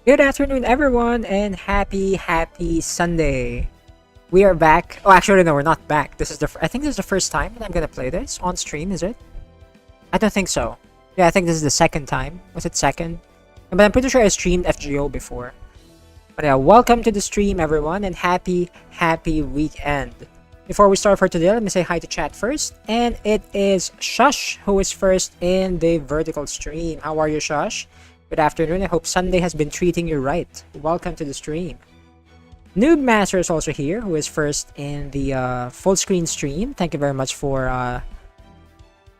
Good afternoon, everyone, and happy Sunday. We are back. Oh, actually, no, we're not back. This is I think this is the first time that I'm gonna play this on stream. Is it? I don't think so. Yeah, I think this is the second time. Was it second? But I'm pretty sure I streamed FGO before. But yeah, welcome to the stream, everyone, and happy weekend. Before we start for today, let me say hi to chat first. And it is Shush who is first in the vertical stream. How are you, Shush? Good afternoon. I hope Sunday has been treating you right. Welcome to the stream. Noob Master is also here, who is first in the full screen stream. Thank you very much for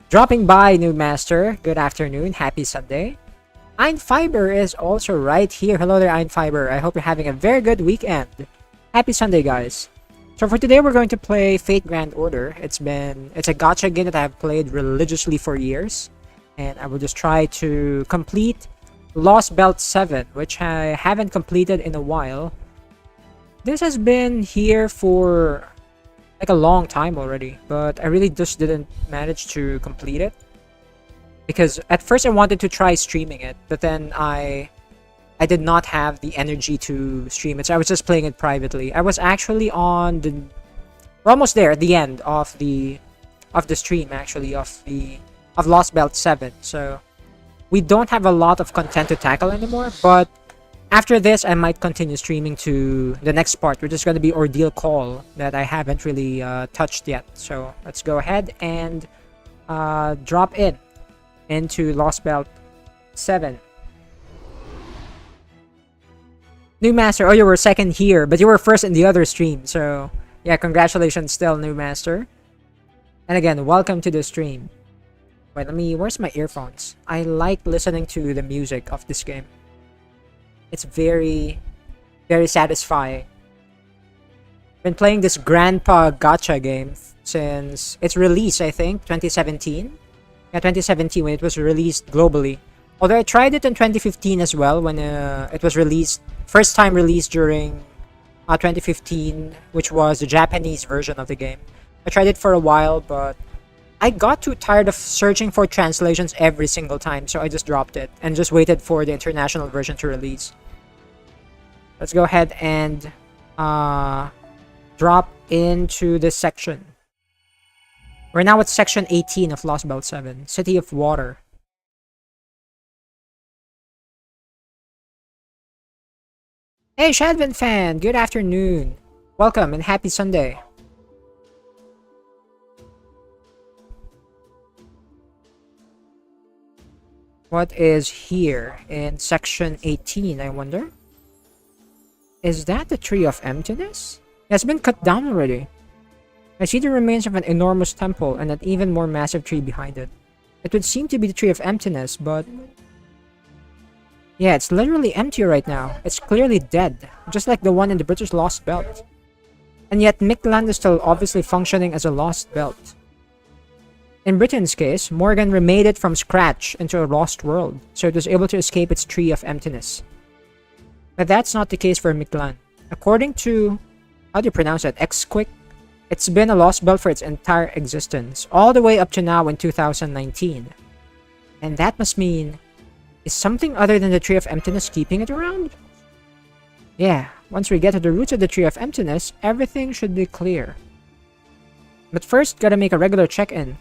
dropping by, Noob Master. Good afternoon. Happy Sunday. Fiber is also right here. Hello there, Fiber. I hope you're having a very good weekend. Happy Sunday, guys. So for today, we're going to play Fate Grand Order. It's a gacha game that I've played religiously for years, and I will just try to complete Lostbelt 7, which I haven't completed in a while. This has been here for like a long time already, but I really just didn't manage to complete it. Because at first I wanted to try streaming it, but then I did not have the energy to stream it, so I was just playing it privately. I was actually we're almost there at the end of the stream, actually, of Lostbelt 7. So we don't have a lot of content to tackle anymore, but after this I might continue streaming to the next part, which is going to be Ordeal Call, that I haven't really touched yet. So let's go ahead and drop into Lostbelt 7. New Master, oh, you were second here, but you were first in the other stream, so yeah, congratulations still, New Master. And again, welcome to the stream. Wait, where's my earphones? I like listening to the music of this game. It's very satisfying. Been playing this Grandpa Gacha game since its release, I think, 2017. Yeah, 2017 when it was released globally. Although I tried it in 2015 as well when it was released, first time released during 2015, which was the Japanese version of the game. I tried it for a while, but I got too tired of searching for translations every single time, so I just dropped it and just waited for the international version to release. Let's go ahead and drop into this section. We're now at section 18 of Lostbelt 7, City of Water. Hey, Shadvin fan, good afternoon. Welcome and happy Sunday. What is here in section 18, I wonder? Is that the Tree of Emptiness? It's been cut down already. I see the remains of an enormous temple and an even more massive tree behind it. It would seem to be the Tree of Emptiness, but yeah, it's literally empty right now. It's clearly dead, just like the one in the British Lost Belt. And yet Mictland is still obviously functioning as a lost belt. In Britain's case, Morgan remade it from scratch into a lost world, so it was able to escape its Tree of Emptiness. But that's not the case for Mictland. According to, how do you pronounce that, Xquick? It's been a lost belt for its entire existence, all the way up to now in 2019. And that must mean, is something other than the Tree of Emptiness keeping it around? Yeah, once we get to the roots of the Tree of Emptiness, everything should be clear. But first, gotta make a regular check-in.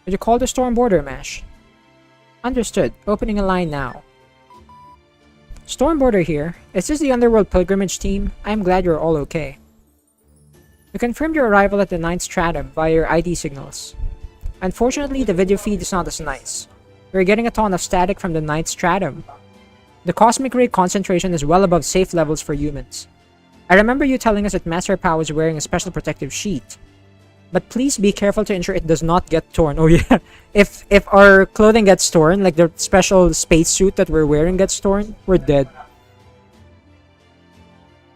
Did you call the Storm Border, Mash? Understood. Opening a line now. Storm Border here. Is this the Underworld Pilgrimage team? I'm glad you're all okay. You confirmed your arrival at the 9th Stratum via your ID signals. Unfortunately, the video feed is not as nice. We're getting a ton of static from the 9th Stratum. The cosmic ray concentration is well above safe levels for humans. I remember you telling us that Master Pao is wearing a special protective sheet. But please be careful to ensure it does not get torn. Oh yeah, if our clothing gets torn, like the special spacesuit that we're wearing gets torn, we're dead.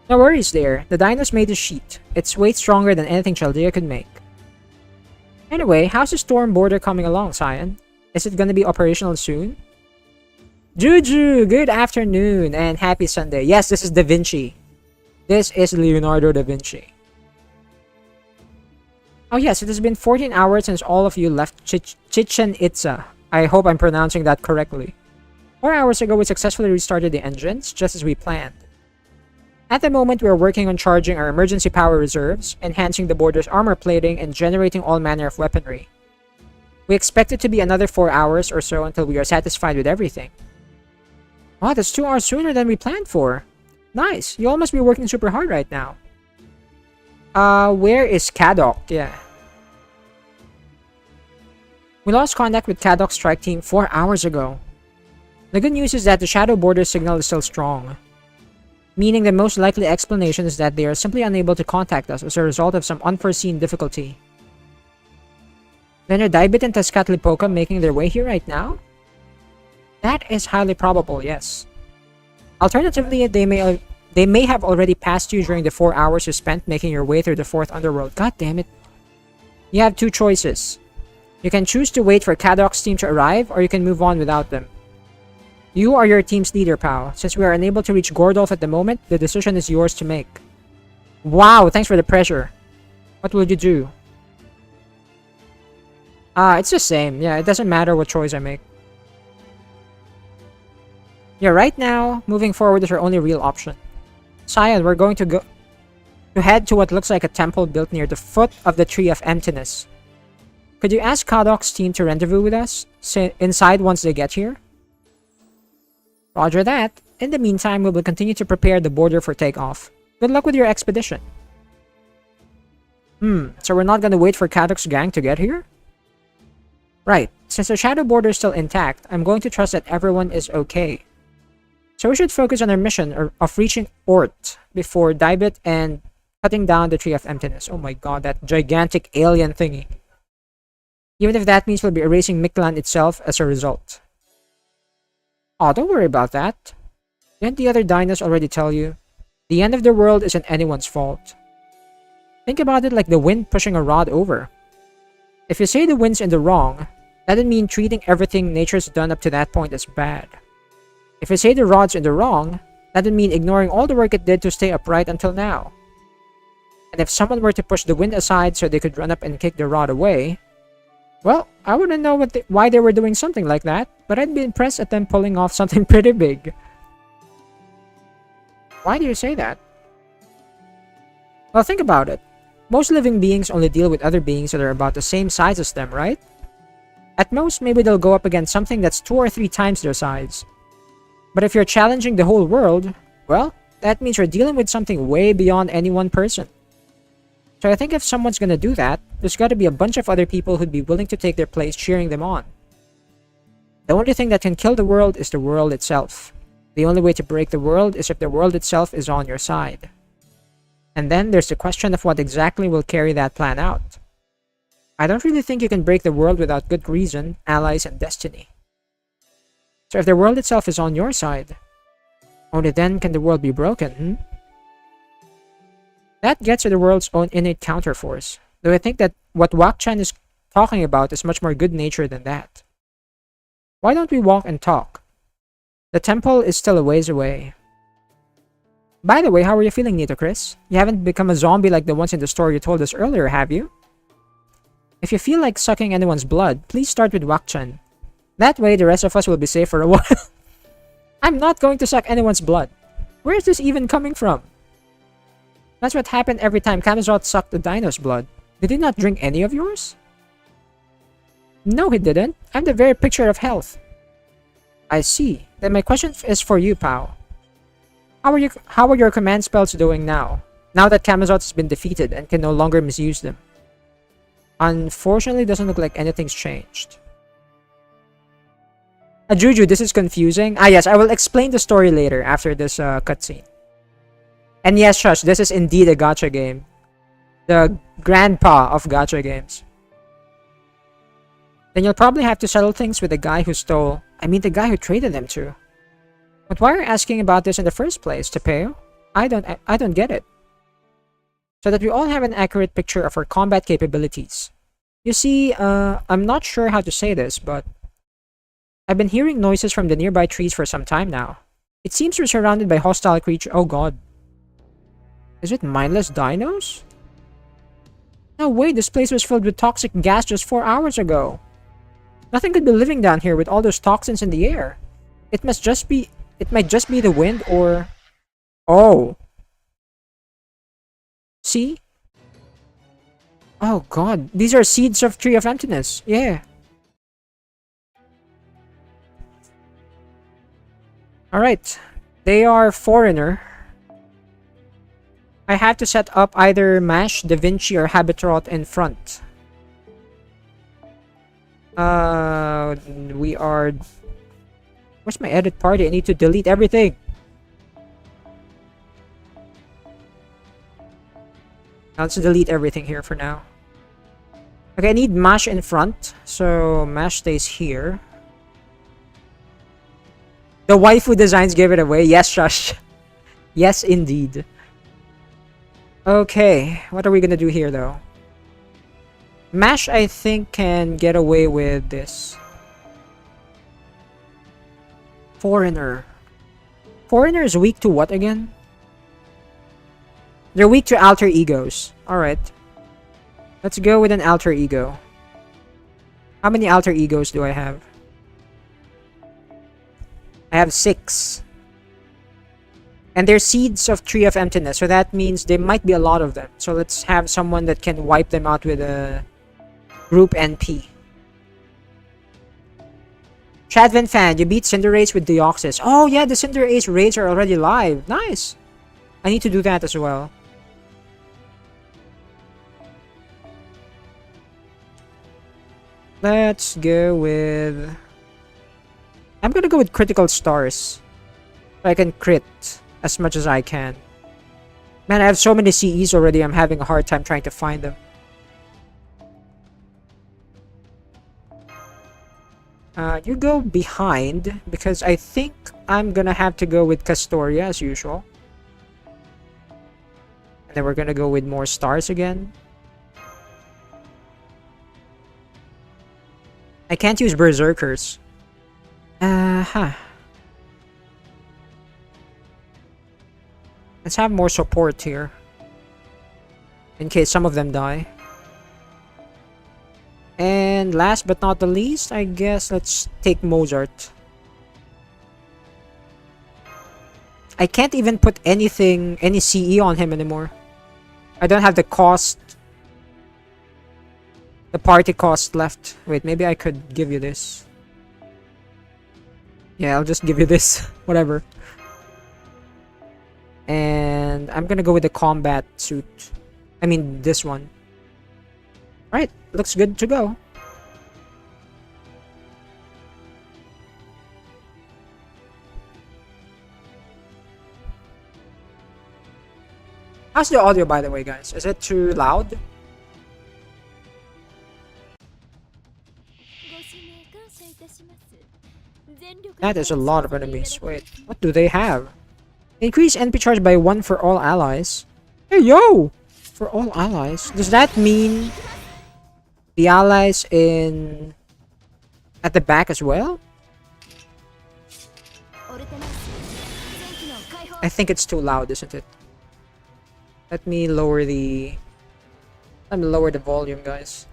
No worries there, the dinos made a sheet. It's way stronger than anything Chaldea could make. Anyway, how's the Storm Border coming along, Cyan? Is it gonna be operational soon? Juju, good afternoon and happy Sunday. Yes, this is Da Vinci. This is Leonardo da Vinci. Oh yes, it has been 14 hours since all of you left Chichen Itza. I hope I'm pronouncing that correctly. 4 hours ago, we successfully restarted the engines, just as we planned. At the moment, we are working on charging our emergency power reserves, enhancing the border's armor plating, and generating all manner of weaponry. We expect it to be another 4 hours or so until we are satisfied with everything. Wow, that's 2 hours sooner than we planned for. Nice, you all must be working super hard right now. Where is Kadok? Yeah. We lost contact with Kadok's strike team 4 hours ago. The good news is that the shadow border signal is still strong, meaning the most likely explanation is that they are simply unable to contact us as a result of some unforeseen difficulty. Then are Daibit and Tezcatlipoca making their way here right now? That is highly probable, yes. Alternatively, they may have already passed you during the 4 hours you spent making your way through the 4th underworld. God damn it. You have two choices. You can choose to wait for Kadok's team to arrive, or you can move on without them. You are your team's leader, pal. Since we are unable to reach Gordolf at the moment, the decision is yours to make. Wow, thanks for the pressure. What will you do? It's the same. Yeah, it doesn't matter what choice I make. Yeah, right now, moving forward is our only real option. Scion, we're going to head to what looks like a temple built near the foot of the Tree of Emptiness. Could you ask Kadok's team to rendezvous with us inside once they get here? Roger that. In the meantime, we will continue to prepare the border for takeoff. Good luck with your expedition. So we're not gonna wait for Kadok's gang to get here? Right. Since the shadow border is still intact, I'm going to trust that everyone is okay. So we should focus on our mission of reaching Ort before Daibit and cutting down the Tree of Emptiness. Oh my god, that gigantic alien thingy. Even if that means we'll be erasing Mictlan itself as a result. Oh, don't worry about that. Didn't the other dinos already tell you? The end of the world isn't anyone's fault. Think about it like the wind pushing a rod over. If you say the wind's in the wrong, that would mean treating everything nature's done up to that point as bad. If you say the rod's in the wrong, that would mean ignoring all the work it did to stay upright until now. And if someone were to push the wind aside so they could run up and kick the rod away, well, I wouldn't know why they were doing something like that, but I'd be impressed at them pulling off something pretty big. Why do you say that? Well, think about it. Most living beings only deal with other beings that are about the same size as them, right? At most, maybe they'll go up against something that's 2 or 3 times their size. But if you're challenging the whole world, well, that means you're dealing with something way beyond any one person. So I think if someone's gonna do that, there's gotta be a bunch of other people who'd be willing to take their place cheering them on. The only thing that can kill the world is the world itself. The only way to break the world is if the world itself is on your side. And then there's the question of what exactly will carry that plan out. I don't really think you can break the world without good reason, allies, and destiny. So if the world itself is on your side, only then can the world be broken, That gets to the world's own innate counterforce, though I think that what Wakchan is talking about is much more good-natured than that. Why don't we walk and talk? The temple is still a ways away. By the way, how are you feeling, Nito Chris? You haven't become a zombie like the ones in the story you told us earlier, have you? If you feel like sucking anyone's blood, please start with Wakchan. That way, the rest of us will be safe for a while. I'm not going to suck anyone's blood. Where is this even coming from? That's what happened every time Camazot sucked the dino's blood. Did he not drink any of yours? No, he didn't. I'm the very picture of health. I see. Then my question is for you, pal. How are your command spells doing now? Now that Camazot has been defeated and can no longer misuse them. Unfortunately, it doesn't look like anything's changed. Juju, this is confusing. Yes, I will explain the story later after this cutscene. And yes, Shush, this is indeed a gacha game. The grandpa of gacha games. Then you'll probably have to settle things with the guy who stole... the guy who traded them to. But why are you asking about this in the first place, Tepeo? I don't get it. So that we all have an accurate picture of our combat capabilities. You see, I'm not sure how to say this, but... I've been hearing noises from the nearby trees for some time now. It seems we're surrounded by hostile creatures. Oh god. Is it mindless dinos? No way, this place was filled with toxic gas just 4 hours ago. Nothing could be living down here with all those toxins in the air. It must just be... It might just be the wind or... Oh. See? Oh god. These are seeds of Tree of Emptiness. Yeah. Alright. They are foreigner. I have to set up either Mash, Da Vinci, or Habitrot in front. We are... Where's my edit party? I need to delete everything. Let's delete everything here for now. Okay, I need Mash in front. So Mash stays here. The waifu designs give it away. Yes, Shush. Yes, indeed. Okay, what are we gonna do here though? Mash, I think, can get away with this. Foreigner. Foreigner is weak to what again? They're weak to alter egos. Alright. Let's go with an alter ego. How many alter egos do I have? I have 6. And they're seeds of Tree of Emptiness, so that means there might be a lot of them. So let's have someone that can wipe them out with a group NP. Shadvin fan, you beat Cinderace with Deoxys. Oh yeah, the Cinderace raids are already live. Nice. I need to do that as well. Let's go with... I'm gonna go with critical stars. So I can crit as much as I can. Man, I have so many CEs already, I'm having a hard time trying to find them. You go behind, because I think I'm gonna have to go with Castoria as usual. And then we're gonna go with more stars again. I can't use Berserkers. Let's have more support here. In case some of them die. And last but not the least, I guess let's take Mozart. I can't even put anything, any CE on him anymore. I don't have the cost. The party cost left. Wait, maybe I could give you this. Yeah, I'll just give you this. Whatever. And I'm gonna go with the combat suit. I mean, this one. Alright, looks good to go. How's the audio, by the way, guys? Is it too loud? That is a lot of enemies. Wait, what do they have? Increase NP charge by 1 for all allies. Hey, yo! For all allies? Does that mean the allies in... at the back as well? I think it's too loud, isn't it? Let me lower the... Let me lower the volume, guys.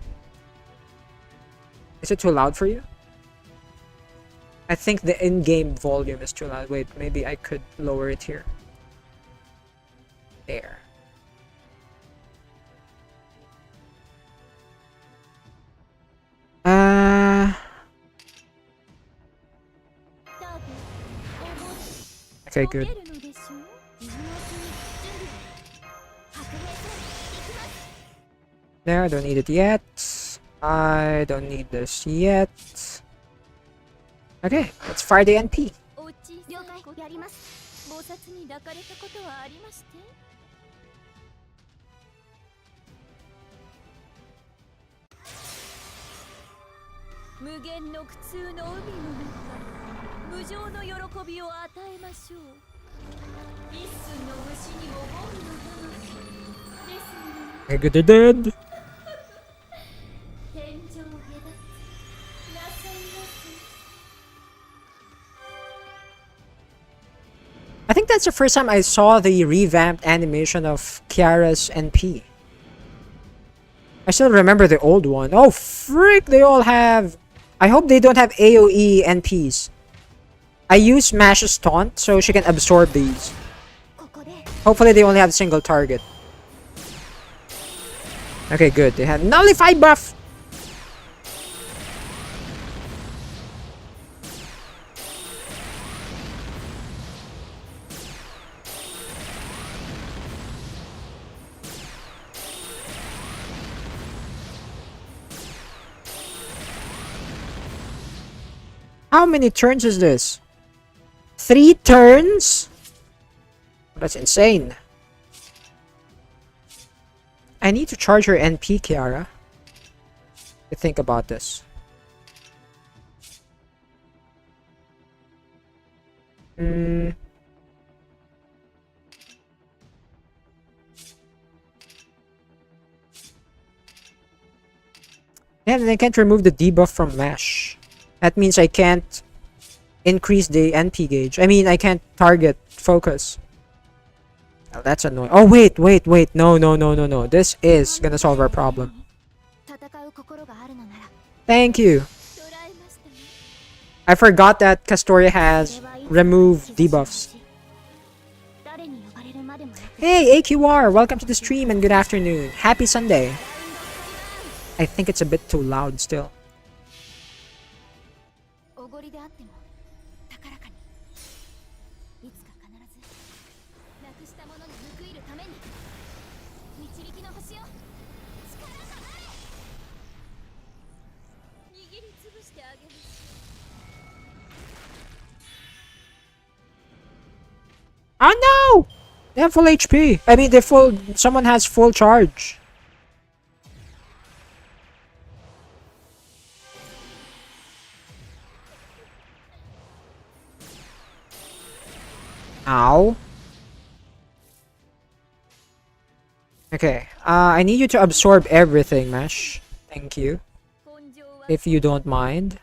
Is it too loud for you? I think the in-game volume is too loud. Wait, maybe I could lower it here. There. Okay, good. There, I don't need it yet. I don't need this yet. Okay, let's fire the NP. Okay, good, they're dead. I think that's the first time I saw the revamped animation of Kiara's NP. I still remember the old one. Oh, frick! They all have... I hope they don't have AoE NPs. I use Mash's taunt so she can absorb these. Hopefully they only have a single target. Okay, good. They have nullified buff. How many turns is this? 3 turns? That's insane. I need to charge her NP, Kiara. To think about this. Yeah, then I can't remove the debuff from Mash. That means I can't increase the NP gauge. I mean, I can't target focus. Oh, that's annoying. Oh, wait. No. This is gonna solve our problem. Thank you. I forgot that Castoria has removed debuffs. Hey, AQR! Welcome to the stream and good afternoon. Happy Sunday. I think it's a bit too loud still. Oh no! They have full HP. I mean, someone has full charge. Ow. Okay, I need you to absorb everything, Mesh. Thank you. If you don't mind.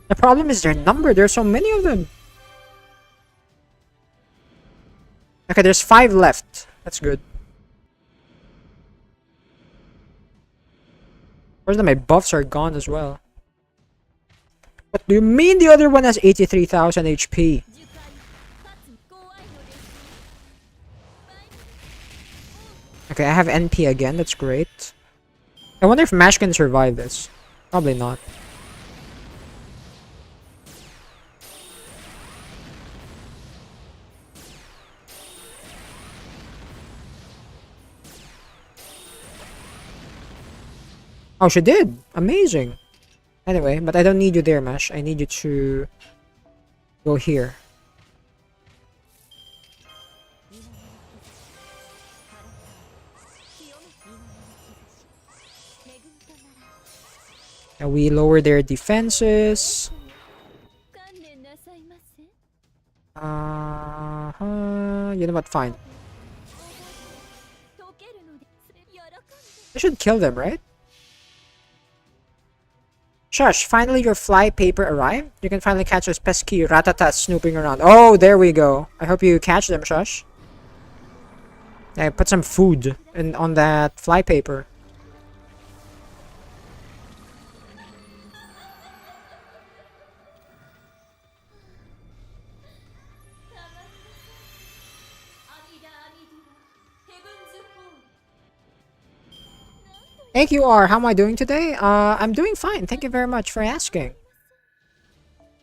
The problem is their number. There's so many of them. Okay, there's 5 left. That's good. Where's my buffs are gone as well. What do you mean the other one has 83,000 HP? Okay, I have NP again. That's great. I wonder if Mash can survive this. Probably not. Oh, she did! Amazing! Anyway, but I don't need you there, Mash. I need you to go here. And we lower their defenses. You know what? Fine. I should kill them, right? Shush, finally your fly paper arrived. You can finally catch those pesky ratatas snooping around. Oh, there we go. I hope you catch them, Shush. Yeah, put some food on that fly paper. AQR, how am I doing today? I'm doing fine. Thank you very much for asking.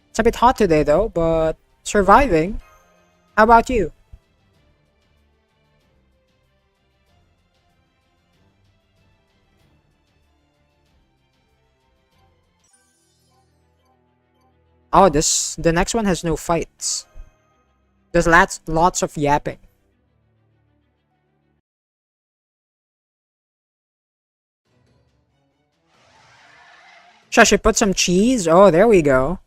It's a bit hot today though, but surviving. How about you? Oh, the next one has no fights. There's lots of yapping. Shashi, put some cheese. Oh, there we go.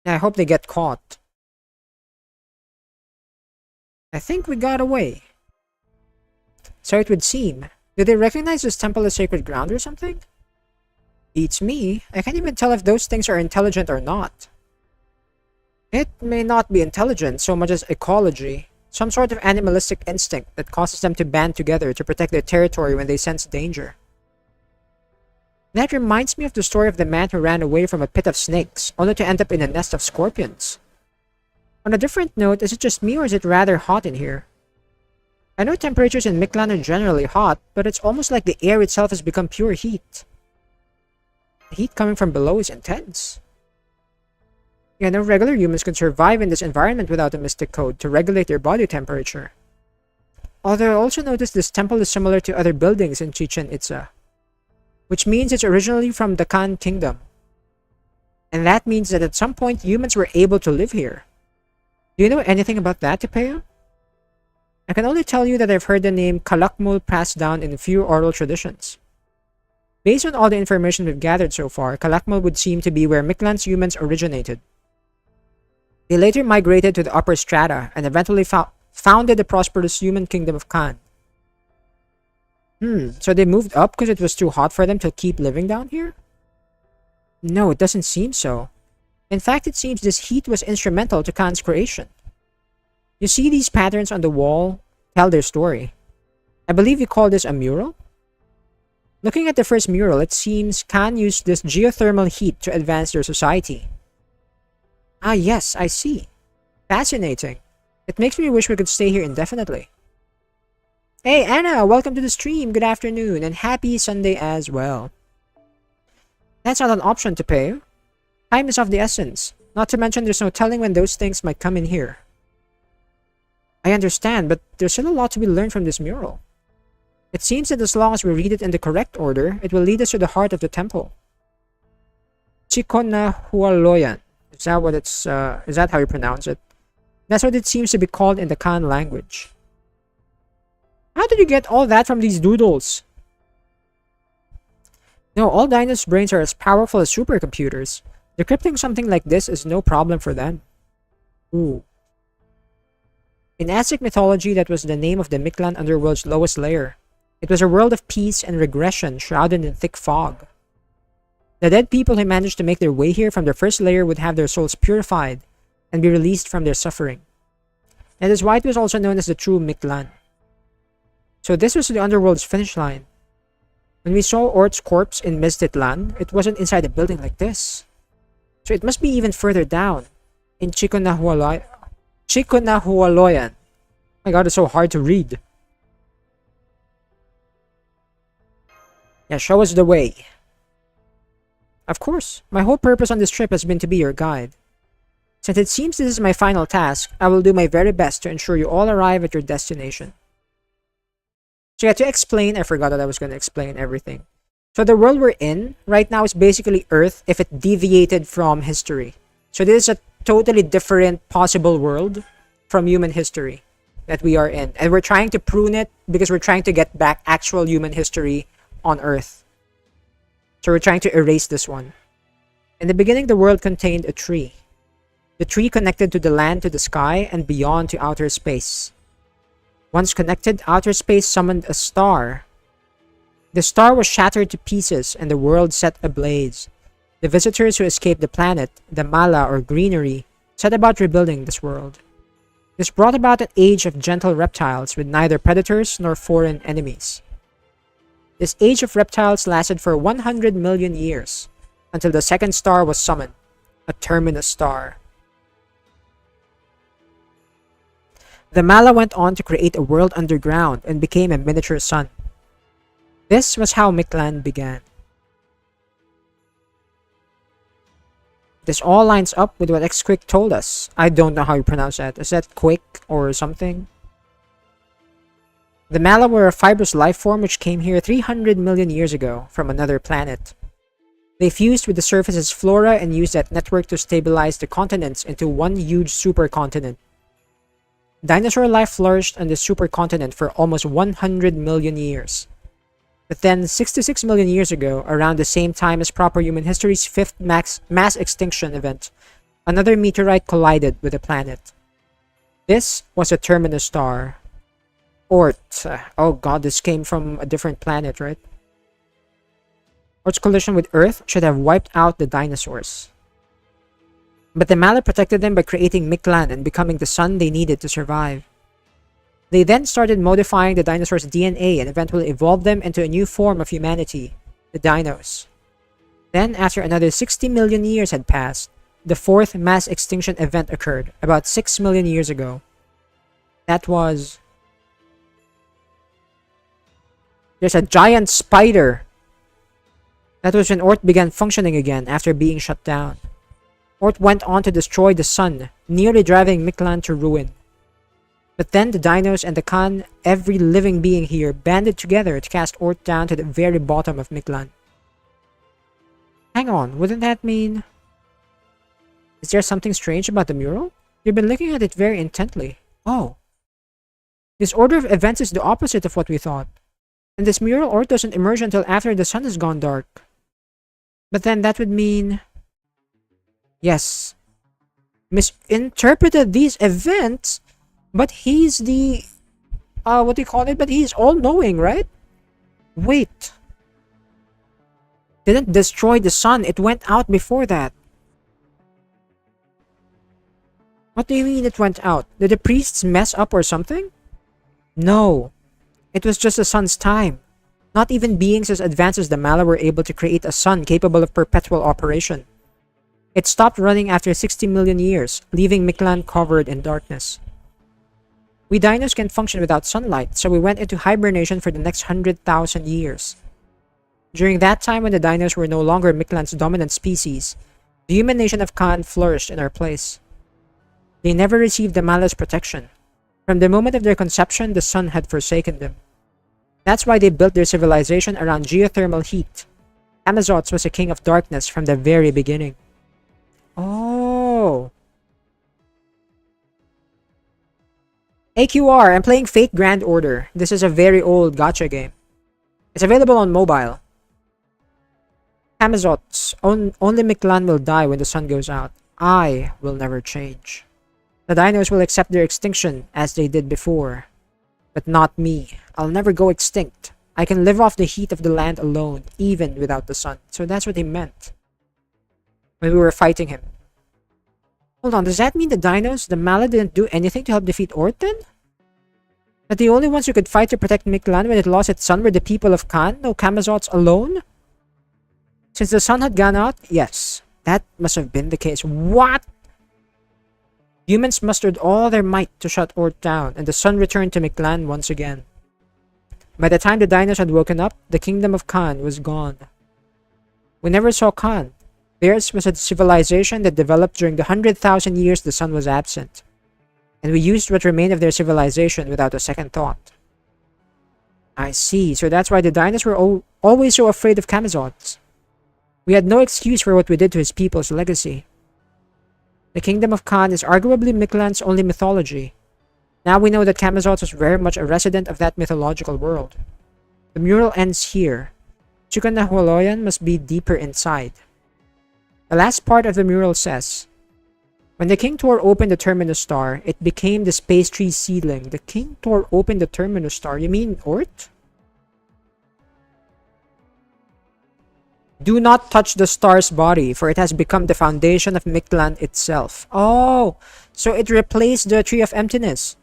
Yeah, I hope they get caught. I think we got away. So it would seem. Do they recognize this temple as sacred ground or something? Beats me. I can't even tell if those things are intelligent or not. It may not be intelligence so much as ecology, some sort of animalistic instinct that causes them to band together to protect their territory when they sense danger. That reminds me of the story of the man who ran away from a pit of snakes, only to end up in a nest of scorpions. On a different note, is it just me or is it rather hot in here? I know temperatures in Miklan are generally hot, but it's almost like the air itself has become pure heat. The heat coming from below is intense. Yeah, no regular humans can survive in this environment without a mystic code to regulate their body temperature. Although I also noticed this temple is similar to other buildings in Chichen Itza, which means it's originally from the Khan kingdom. And that means that at some point humans were able to live here. Do you know anything about that, Tipeo? I can only tell you that I've heard the name Kalakmul passed down in a few oral traditions. Based on all the information we've gathered so far, Kalakmul would seem to be where Miklan's humans originated. They later migrated to the upper strata and eventually founded the prosperous human kingdom of Khan. So they moved up because it was too hot for them to keep living down here? No, it doesn't seem so. In fact, it seems this heat was instrumental to Khan's creation. You see these patterns on the wall tell their story. I believe you call this a mural? Looking at the first mural, it seems Khan used this geothermal heat to advance their society. Ah yes, I see. Fascinating. It makes me wish we could stay here indefinitely. Hey Anna, welcome to the stream. Good afternoon and happy Sunday as well. That's not an option to pay. Time is of the essence. Not to mention there's no telling when those things might come in here. I understand, but there's still a lot to be learned from this mural. It seems that as long as we read it in the correct order, it will lead us to the heart of the temple. Chikonahualoyan. Is that what it's is that how you pronounce it? That's what it seems to be called in the Khan language. How did you get all that from these doodles? No, all Dinos' brains are as powerful as supercomputers. Decrypting something like this is no problem for them. Ooh. In Aztec mythology, that was the name of the Miklan underworld's lowest layer. It was a world of peace and regression shrouded in thick fog. The dead people who managed to make their way here from their first layer would have their souls purified and be released from their suffering. That is why it was also known as the true Miklan. So this was the underworld's finish line. When we saw Ort's corpse in Meztitlan, it wasn't inside a building like this. So it must be even further down, in Chikonahualoyan. Oh my god, it's so hard to read. Yeah, show us the way. Of course, my whole purpose on this trip has been to be your guide. Since it seems this is my final task, I will do my very best to ensure you all arrive at your destination. So yeah, to explain, I forgot that I was going to explain everything. So the world we're in right now is basically Earth if it deviated from history. So this is a totally different possible world from human history that we are in. And we're trying to prune it because we're trying to get back actual human history on Earth. So we're trying to erase this one. In the beginning, the world contained a tree. The tree connected to the land, to the sky, and beyond to outer space. Once connected, outer space summoned a star. The star was shattered to pieces and the world set ablaze. The visitors who escaped the planet, the Mala or greenery, set about rebuilding this world. This brought about an age of gentle reptiles with neither predators nor foreign enemies. This age of reptiles lasted for 100 million years, until the second star was summoned, a terminus star. The Mala went on to create a world underground and became a miniature sun. This was how Miklan began. This all lines up with what X-Quick told us. I don't know how you pronounce that. Is that Quick or something? The Mala were a fibrous life form which came here 300 million years ago from another planet. They fused with the surface's flora and used that network to stabilize the continents into one huge supercontinent. Dinosaur life flourished on the supercontinent for almost 100 million years. But then, 66 million years ago, around the same time as proper human history's fifth mass extinction event, another meteorite collided with the planet. This was a terminus star. Oort. Oh god, this came from a different planet, right? Oort's collision with Earth should have wiped out the dinosaurs. But the Mala protected them by creating Mictlan and becoming the sun they needed to survive. They then started modifying the dinosaurs' DNA and eventually evolved them into a new form of humanity, the dinos. Then, after another 60 million years had passed, the fourth mass extinction event occurred, about 6 million years ago. That was... There's a giant spider! That was when Ort began functioning again after being shut down. Ort went on to destroy the sun, nearly driving Mictlan to ruin. But then the dinos and the Khan, every living being here, banded together to cast Ort down to the very bottom of Mictlan. Hang on, wouldn't that mean... Is there something strange about the mural? You've been looking at it very intently. Oh. This order of events is the opposite of what we thought. And this mural Ort doesn't emerge until after the sun has gone dark. But then that would mean... Yes. Misinterpreted these events, but he's the... what do you call it? But he's all-knowing, right? Wait. Didn't destroy the sun, it went out before that. What do you mean it went out? Did the priests mess up or something? No. It was just the sun's time. Not even beings as advanced as the Mala were able to create a sun capable of perpetual operation. It stopped running after 60 million years, leaving Mictlan covered in darkness. We dinos can function without sunlight, so we went into hibernation for the next 100,000 years. During that time when the dinos were no longer Mictlan's dominant species, the human nation of Khan flourished in our place. They never received the Mala's protection. From the moment of their conception, the sun had forsaken them. That's why they built their civilization around geothermal heat. Emotes was a king of darkness from the very beginning. Oh. AQR, I'm playing Fate Grand Order. This is a very old gacha game. It's available on mobile. Emotes, only Mictlan will die when the sun goes out. I will never change. The dinos will accept their extinction as they did before. But not me. I'll never go extinct. I can live off the heat of the land alone, even without the sun. So that's what he meant when we were fighting him. Hold on, does that mean the dinos, the Mala, didn't do anything to help defeat Ort then? That the only ones who could fight to protect Mictlan when it lost its sun were the people of Khan, no Emotes alone? Since the sun had gone out? Yes, that must have been the case. What? Humans mustered all their might to shut Ort down, and the sun returned to Mictlan once again. By the time the dinos had woken up, the kingdom of Khan was gone. We never saw Khan. Theirs was a civilization that developed during the 100,000 years the sun was absent, and we used what remained of their civilization without a second thought. I see, so that's why the dinos were always so afraid of Emotes. We had no excuse for what we did to his people's legacy. The kingdom of Khan is arguably Mictlan's only mythology. Now we know that Emotes was very much a resident of that mythological world. The mural ends here. Chukanahwaloyan must be deeper inside. The last part of the mural says, when the king tore open the terminus star, it became the space tree seedling. The king tore open the terminus star? You mean Ort? Do not touch the star's body, for it has become the foundation of Mictlan itself. Oh, so it replaced the Tree of Emptiness.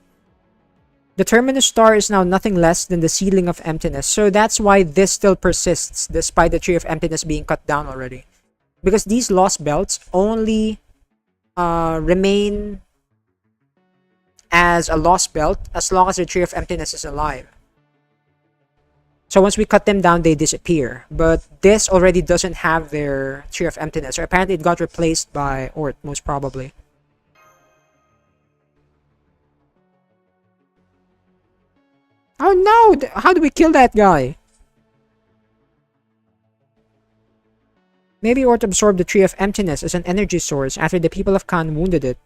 The terminus star is now nothing less than the seedling of emptiness. So that's why this still persists, despite the Tree of Emptiness being cut down already. Because these Lostbelts only remain as a Lostbelt as long as the Tree of Emptiness is alive. So once we cut them down, they disappear. But this already doesn't have their Tree of Emptiness. Or apparently it got replaced by Ort, most probably. Oh no! How do we kill that guy? Maybe Ort absorbed the Tree of Emptiness as an energy source after the people of Khan wounded it.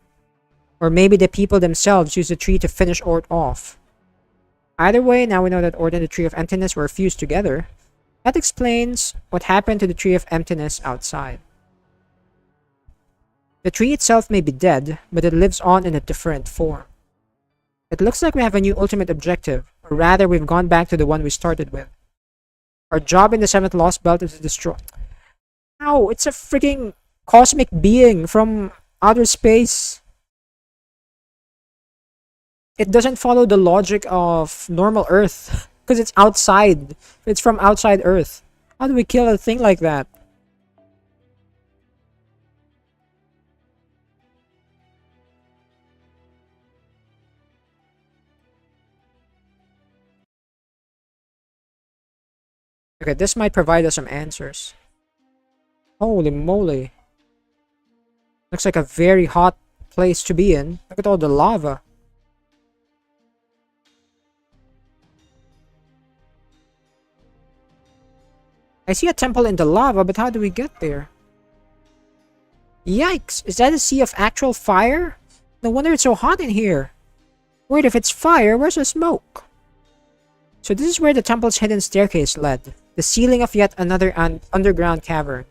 Or maybe the people themselves used the tree to finish Ort off. Either way, now we know that Ort and the Tree of Emptiness were fused together. That explains what happened to the Tree of Emptiness outside. The tree itself may be dead, but it lives on in a different form. It looks like we have a new ultimate objective, or rather we've gone back to the one we started with. Our job in the 7th Lostbelt is to destroy... Ow! It's a freaking cosmic being from Outer space. It doesn't follow the logic of normal Earth because it's outside. It's from outside Earth. How do we kill a thing like that? Okay, this might provide us some answers. Holy moly. Looks like a very hot place to be in. Look at all the lava. I see a temple in the lava, but how do we get there? Yikes! Is that a sea of actual fire? No wonder it's so hot in here. Wait, if it's fire, where's the smoke? So this is where the temple's hidden staircase led. The ceiling of yet another underground cavern.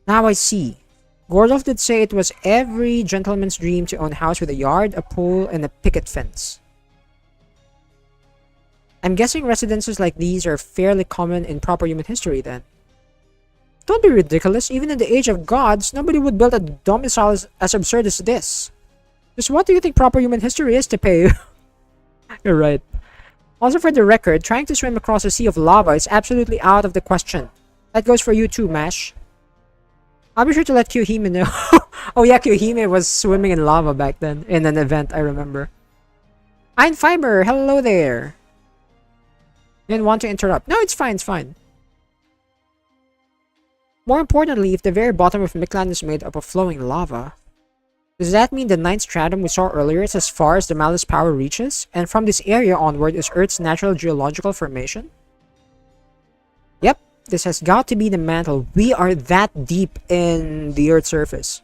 Now I see. Gordolf did say it was every gentleman's dream to own a house with a yard, a pool, and a picket fence. I'm guessing residences like these are fairly common in proper human history then. Don't be ridiculous. Even in the age of gods, nobody would build a domicile as absurd as this. Just what do you think proper human history is to pay? You're right. Also for the record, trying to swim across a sea of lava is absolutely out of the question. That goes for you too, Mash. I'll be sure to let Kyohime know. Oh yeah, Kyohime was swimming in lava back then, in an event, I remember. Ein Fiber, hello there. Didn't want to interrupt. No, it's fine, it's fine. More importantly, if the very bottom of Mictlan is made up of flowing lava, does that mean the 9th stratum we saw earlier is as far as the Malice power reaches? And from this area onward is Earth's natural geological formation? Yep, this has got to be the mantle. We are that deep in the Earth's surface.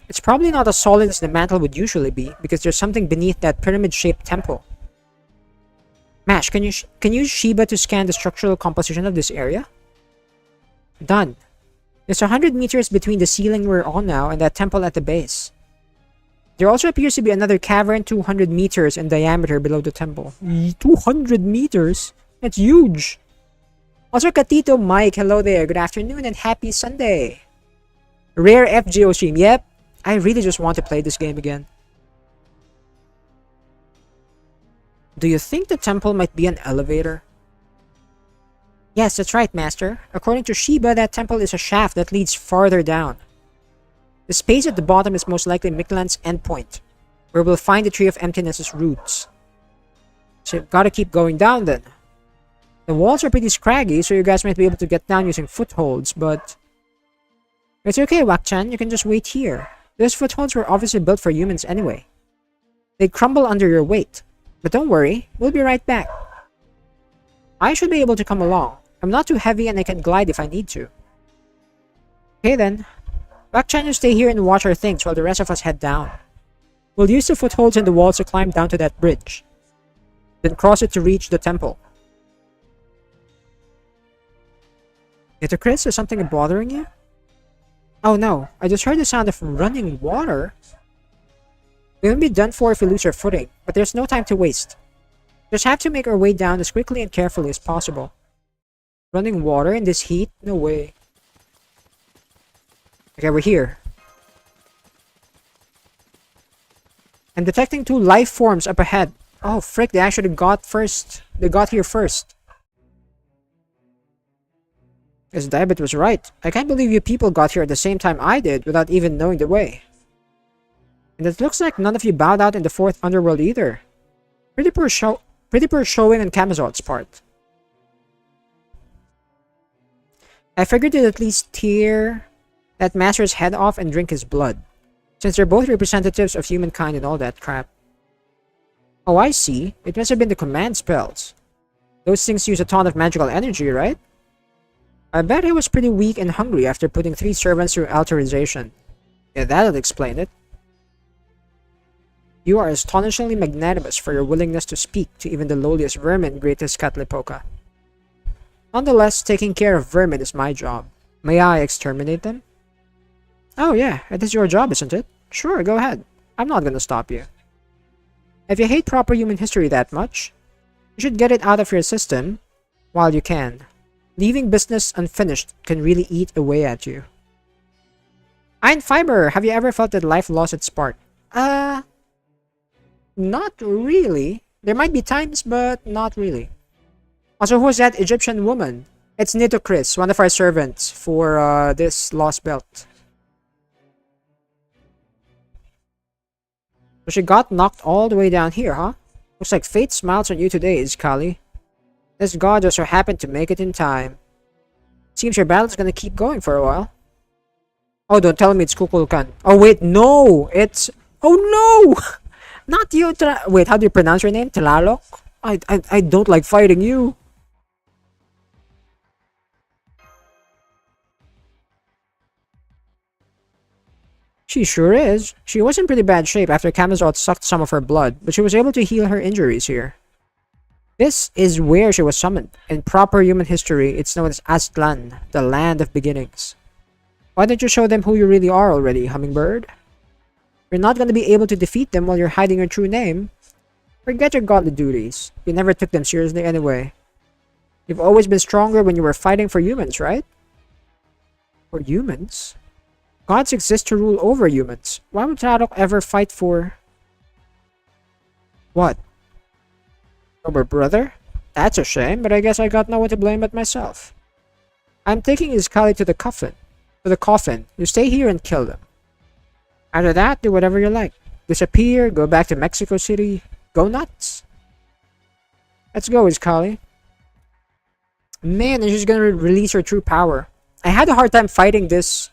It's probably not as solid as the mantle would usually be, because there's something beneath that pyramid-shaped temple. Mash, can you use Shiba to scan the structural composition of this area? Done. There's 100 meters between the ceiling we're on now and that temple at the base. There also appears to be another cavern 200 meters in diameter below the temple. 200 meters? That's huge! Also, Katito Mike, hello there. Good afternoon and happy Sunday. Rare FGO stream. Yep, I really just want to play this game again. Do you think the temple might be an elevator? Yes, that's right, Master. According to Shiba, that temple is a shaft that leads farther down. The space at the bottom is most likely Mictlan's endpoint, where we'll find the Tree of Emptiness's roots. So you've got to keep going down then. The walls are pretty scraggy, so you guys might be able to get down using footholds, but... It's okay, Wak-chan, you can just wait here. Those footholds were obviously built for humans anyway. They'd crumble under your weight. But don't worry, we'll be right back. I should be able to come along. I'm not too heavy and I can glide if I need to. Okay then. Wak-chan, you stay here and watch our things while the rest of us head down. We'll use the footholds in the walls to climb down to that bridge. Then cross it to reach the temple. Ito Chris, is something bothering you? Oh no, I just heard the sound of running water. We will be done for if we lose our footing, but there's no time to waste. Just have to make our way down as quickly and carefully as possible. Running water in this heat? No way. Okay, we're here. I'm detecting 2 life forms up ahead. Oh frick, they actually got first. They got here first. Yes, Diabet was right. I can't believe you people got here at the same time I did without even knowing the way. And it looks like none of you bowed out in the 4th underworld either. Pretty poor showing on Camazot's part. I figured they'd at least tear that master's head off and drink his blood, since they're both representatives of humankind and all that crap. Oh, I see. It must have been the command spells. Those things use a ton of magical energy, right? I bet he was pretty weak and hungry after putting 3 servants through alterization. Yeah, that'll explain it. You are astonishingly magnanimous for your willingness to speak to even the lowliest vermin, greatest Katlipoka. Nonetheless, taking care of vermin is my job. May I exterminate them? Oh yeah, it is your job, isn't it? Sure, go ahead. I'm not gonna stop you. If you hate proper human history that much, you should get it out of your system while you can. Leaving business unfinished can really eat away at you. Iron Fiber, have you ever felt that life lost its spark? Uh, Not really. There might be times, but not really. Also, who's that Egyptian woman? It's Nito Chris, one of our servants for this Lostbelt. So she got knocked all the way down here, huh? Looks like fate smiles on you today, Iskali. This god just so happened to make it in time. Seems your battle's gonna keep going for a while. Oh, don't tell me it's Kukulkan. Oh, wait, no! It's... Oh, no! Not you, wait, how do you pronounce your name? Talalok? I don't like fighting you. She sure is. She was in pretty bad shape after Camazot sucked some of her blood, but she was able to heal her injuries here. This is where she was summoned. In proper human history, it's known as Aztlan, the land of beginnings. Why don't you show them who you really are already, Hummingbird? You're not going to be able to defeat them while you're hiding your true name. Forget your godly duties. You never took them seriously anyway. You've always been stronger when you were fighting for humans, right? For humans? Gods exist to rule over humans. Why would Tarok ever fight for... What? Over brother? That's a shame, but I guess I got no one to blame but myself. I'm taking Iskali to the coffin. You stay here and kill them. After that, do whatever you like. Disappear, go back to Mexico City, go nuts. Let's go, Iskali. Man, and she's gonna release her true power. I had a hard time fighting this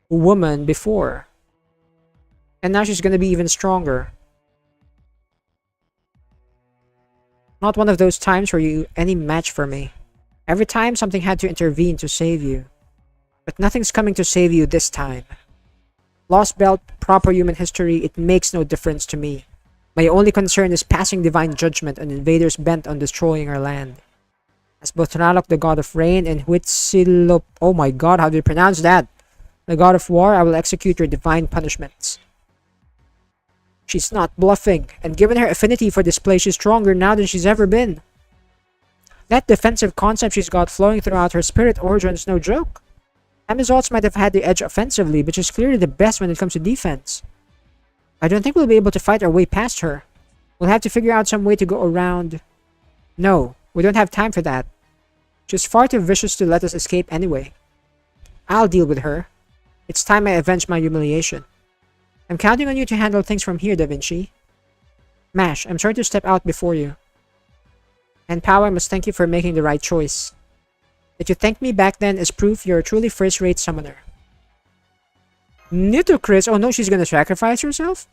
woman before. And now she's gonna be even stronger. Not one of those times where you any match for me. Every time something had to intervene to save you. But nothing's coming to save you this time. Lostbelt, proper human history, it makes no difference to me. My only concern is passing divine judgment on invaders bent on destroying our land. As both Tralok, the god of rain, and Huitzilop, oh my god, how do you pronounce that? The god of war, I will execute your divine punishments. She's not bluffing, and given her affinity for this place, she's stronger now than she's ever been. That defensive concept she's got flowing throughout her spirit origin is no joke. Amazots might have had the edge offensively, but she's clearly the best when it comes to defense. I don't think we'll be able to fight our way past her. We'll have to figure out some way to go around. No, we don't have time for that. She's far too vicious to let us escape anyway. I'll deal with her. It's time I avenge my humiliation. I'm counting on you to handle things from here, Da Vinci. Mash, I'm sorry to step out before you. And Pao, I must thank you for making the right choice. That you thanked me back then is proof you're a truly first-rate summoner. Nito Chris, oh no, she's gonna sacrifice herself?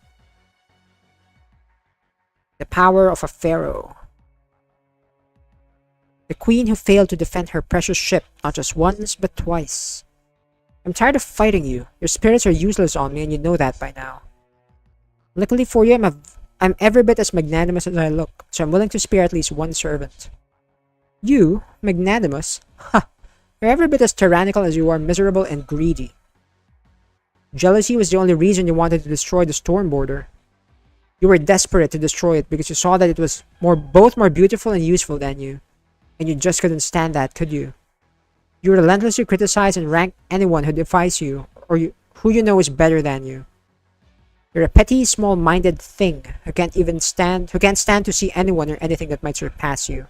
The power of a pharaoh. The queen who failed to defend her precious ship, not just once, but twice. I'm tired of fighting you. Your spirits are useless on me and you know that by now. Luckily for you, I'm every bit as magnanimous as I look, so I'm willing to spare at least one servant. You, magnanimous? Ha! You're every bit as tyrannical as you are miserable and greedy. Jealousy was the only reason you wanted to destroy the storm border. You were desperate to destroy it because you saw that it was both more beautiful and useful than you. And you just couldn't stand that, could you? You relentlessly criticize and rank anyone who defies you, or who you know is better than you. You're a petty, small-minded thing who can't stand to see anyone or anything that might surpass you.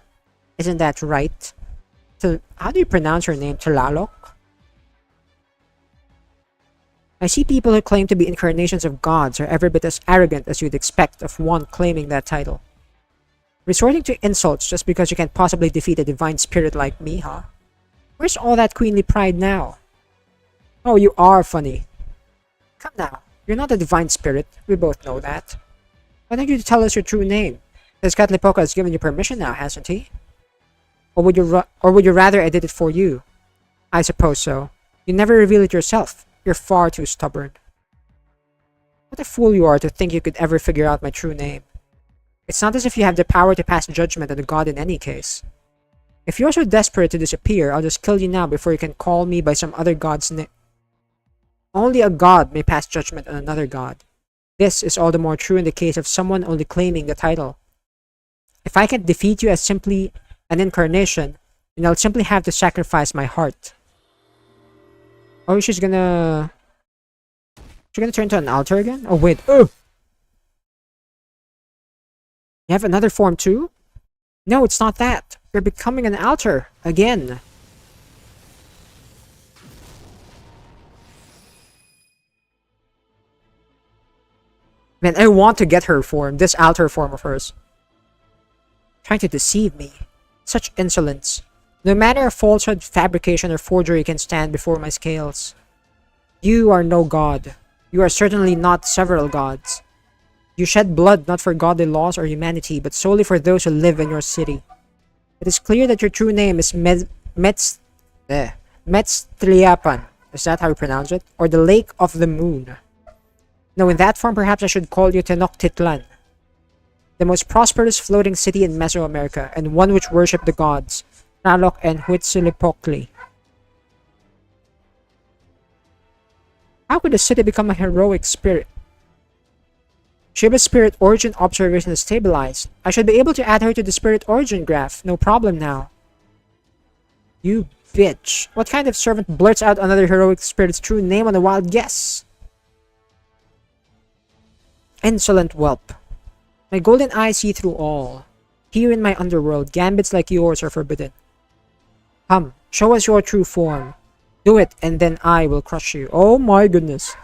Isn't that right? How do you pronounce her name? Talalok? I see people who claim to be incarnations of gods are every bit as arrogant as you'd expect of one claiming that title. Resorting to insults just because you can't possibly defeat a divine spirit like me, huh? Where's all that queenly pride now? Oh, you are funny. Come now, you're not a divine spirit. We both know that. Why don't you tell us your true name? Tezcatlipoca has given you permission now, hasn't he? Or would you rather I did it for you? I suppose so. You never reveal it yourself. You're far too stubborn. What a fool you are to think you could ever figure out my true name. It's not as if you have the power to pass judgment on a god in any case. If you're so desperate to disappear, I'll just kill you now before you can call me by some other god's name. Only a god may pass judgment on another god. This is all the more true in the case of someone only claiming the title. If I can't defeat you as simply an incarnation, then I'll simply have to sacrifice my heart. Oh, she's gonna She's gonna turn to an altar again? Oh, wait. Oh! You have another form too? No, it's not that. You're becoming an altar. Again. Man, I want to get her form. This altar form of hers. Trying to deceive me. Such insolence. No matter of falsehood, fabrication, or forgery can stand before my scales. You are no god. You are certainly not several gods. You shed blood not for godly laws or humanity, but solely for those who live in your city. It is clear that your true name is Metzliapan. Is that how you pronounce it? Or the Lake of the Moon. Now, in that form, perhaps I should call you Tenochtitlan, the most prosperous floating city in Mesoamerica, and one which worshipped the gods, Nalok and Huitzilopochtli. How could a city become a heroic spirit? Shiba's spirit origin observation is stabilized. I should be able to add her to the spirit origin graph. No problem now. You bitch. What kind of servant blurts out another heroic spirit's true name on a wild guess? Insolent whelp. My golden eyes see through all. Here in my underworld, gambits like yours are forbidden. Come, show us your true form. Do it, and then I will crush you. Oh my goodness.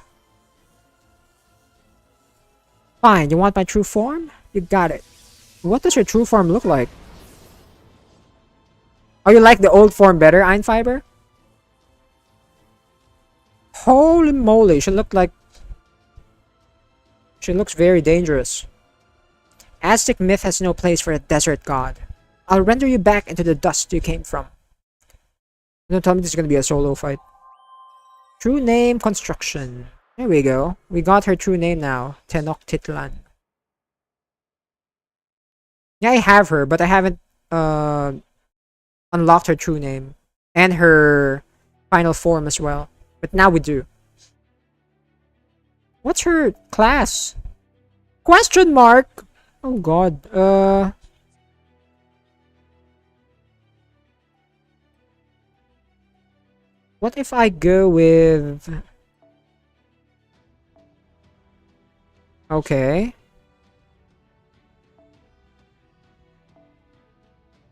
Fine, you want my true form? You got it. What does your true form look like? Oh, you like the old form better, Einfiber? Holy moly, she looked like... She looks very dangerous. Aztec myth has no place for a desert god. I'll render you back into the dust you came from. Don't tell me this is going to be a solo fight. True name construction. There we go. We got her true name now. Tenochtitlan. Yeah, I have her, but I haven't unlocked her true name. And her final form as well. But now we do. What's her class? Question mark! Oh god. What if I go with... Okay.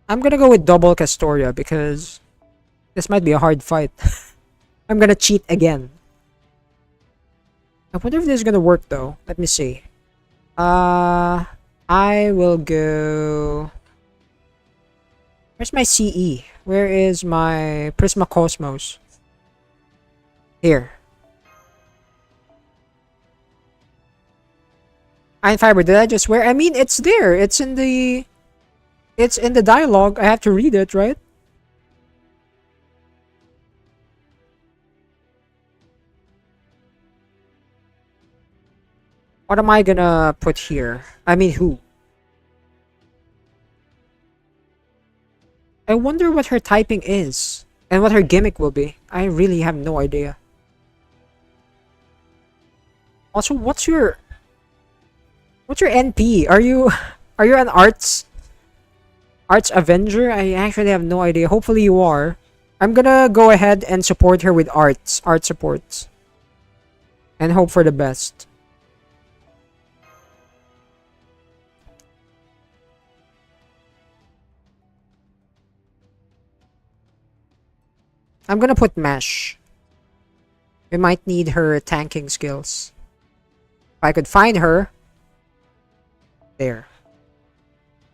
I'm gonna go with double Castoria because this might be a hard fight. I'm gonna cheat again. I wonder if this is gonna work though. Let me see. I will go... Where's my CE? Where is my Prisma Cosmos? Here. Einfiber, did I just swear? I mean, it's there. It's in the dialogue. I have to read it, right? What am I gonna put here? I mean, who? I wonder what her typing is. And what her gimmick will be. I really have no idea. Also, what's your NP? Are you an arts avenger? I actually have no idea. Hopefully you are. I'm gonna go ahead and support her with art supports. And hope for the best. I'm gonna put Mash. We might need her tanking skills. If I could find her. There.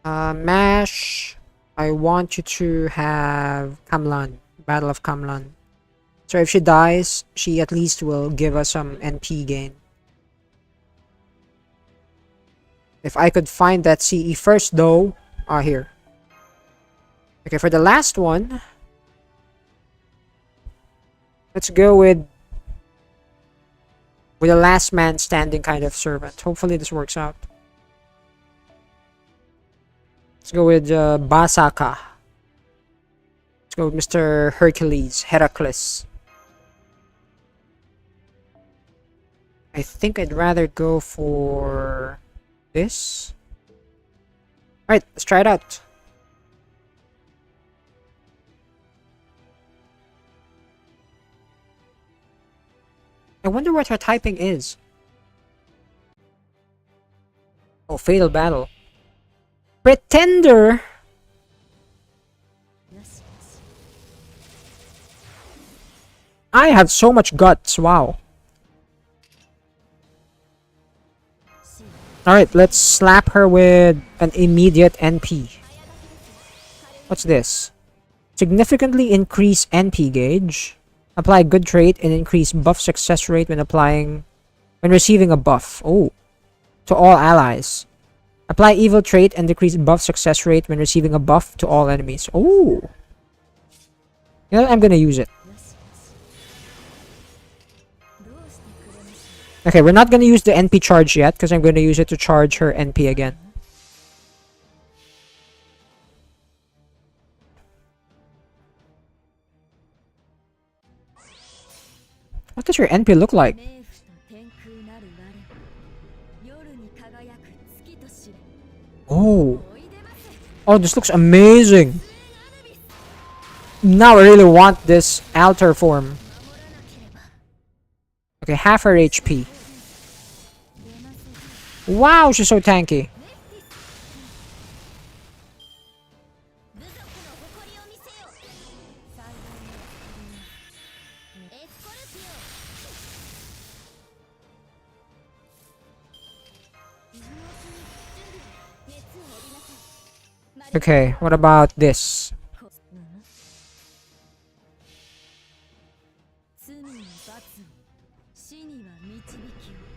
Mash. I want you to have Kamlan. Battle of Kamlan. So if she dies, she at least will give us some NP gain. If I could find that CE first though. Here. Okay, for the last one. Let's go with a last man standing kind of servant. Hopefully this works out. Let's go with Basaka. Let's go with Mr. Heracles. I think I'd rather go for this. Alright, let's try it out. I wonder what her typing is. Oh, Fatal Battle. Pretender! I have so much guts, wow. Alright, let's slap her with an immediate NP. What's this? Significantly increase NP gauge. Apply good trait and increase buff success rate when receiving a buff. Oh. To all allies. Apply evil trait and decrease buff success rate when receiving a buff to all enemies. Oh. You know what? I'm gonna use it. Okay, we're not gonna use the NP charge yet because I'm gonna use it to charge her NP again. What does your NP look like? Oh. Oh, this looks amazing. Now I really want this altar form. Okay, half her HP. Wow, she's so tanky. Okay, what about this?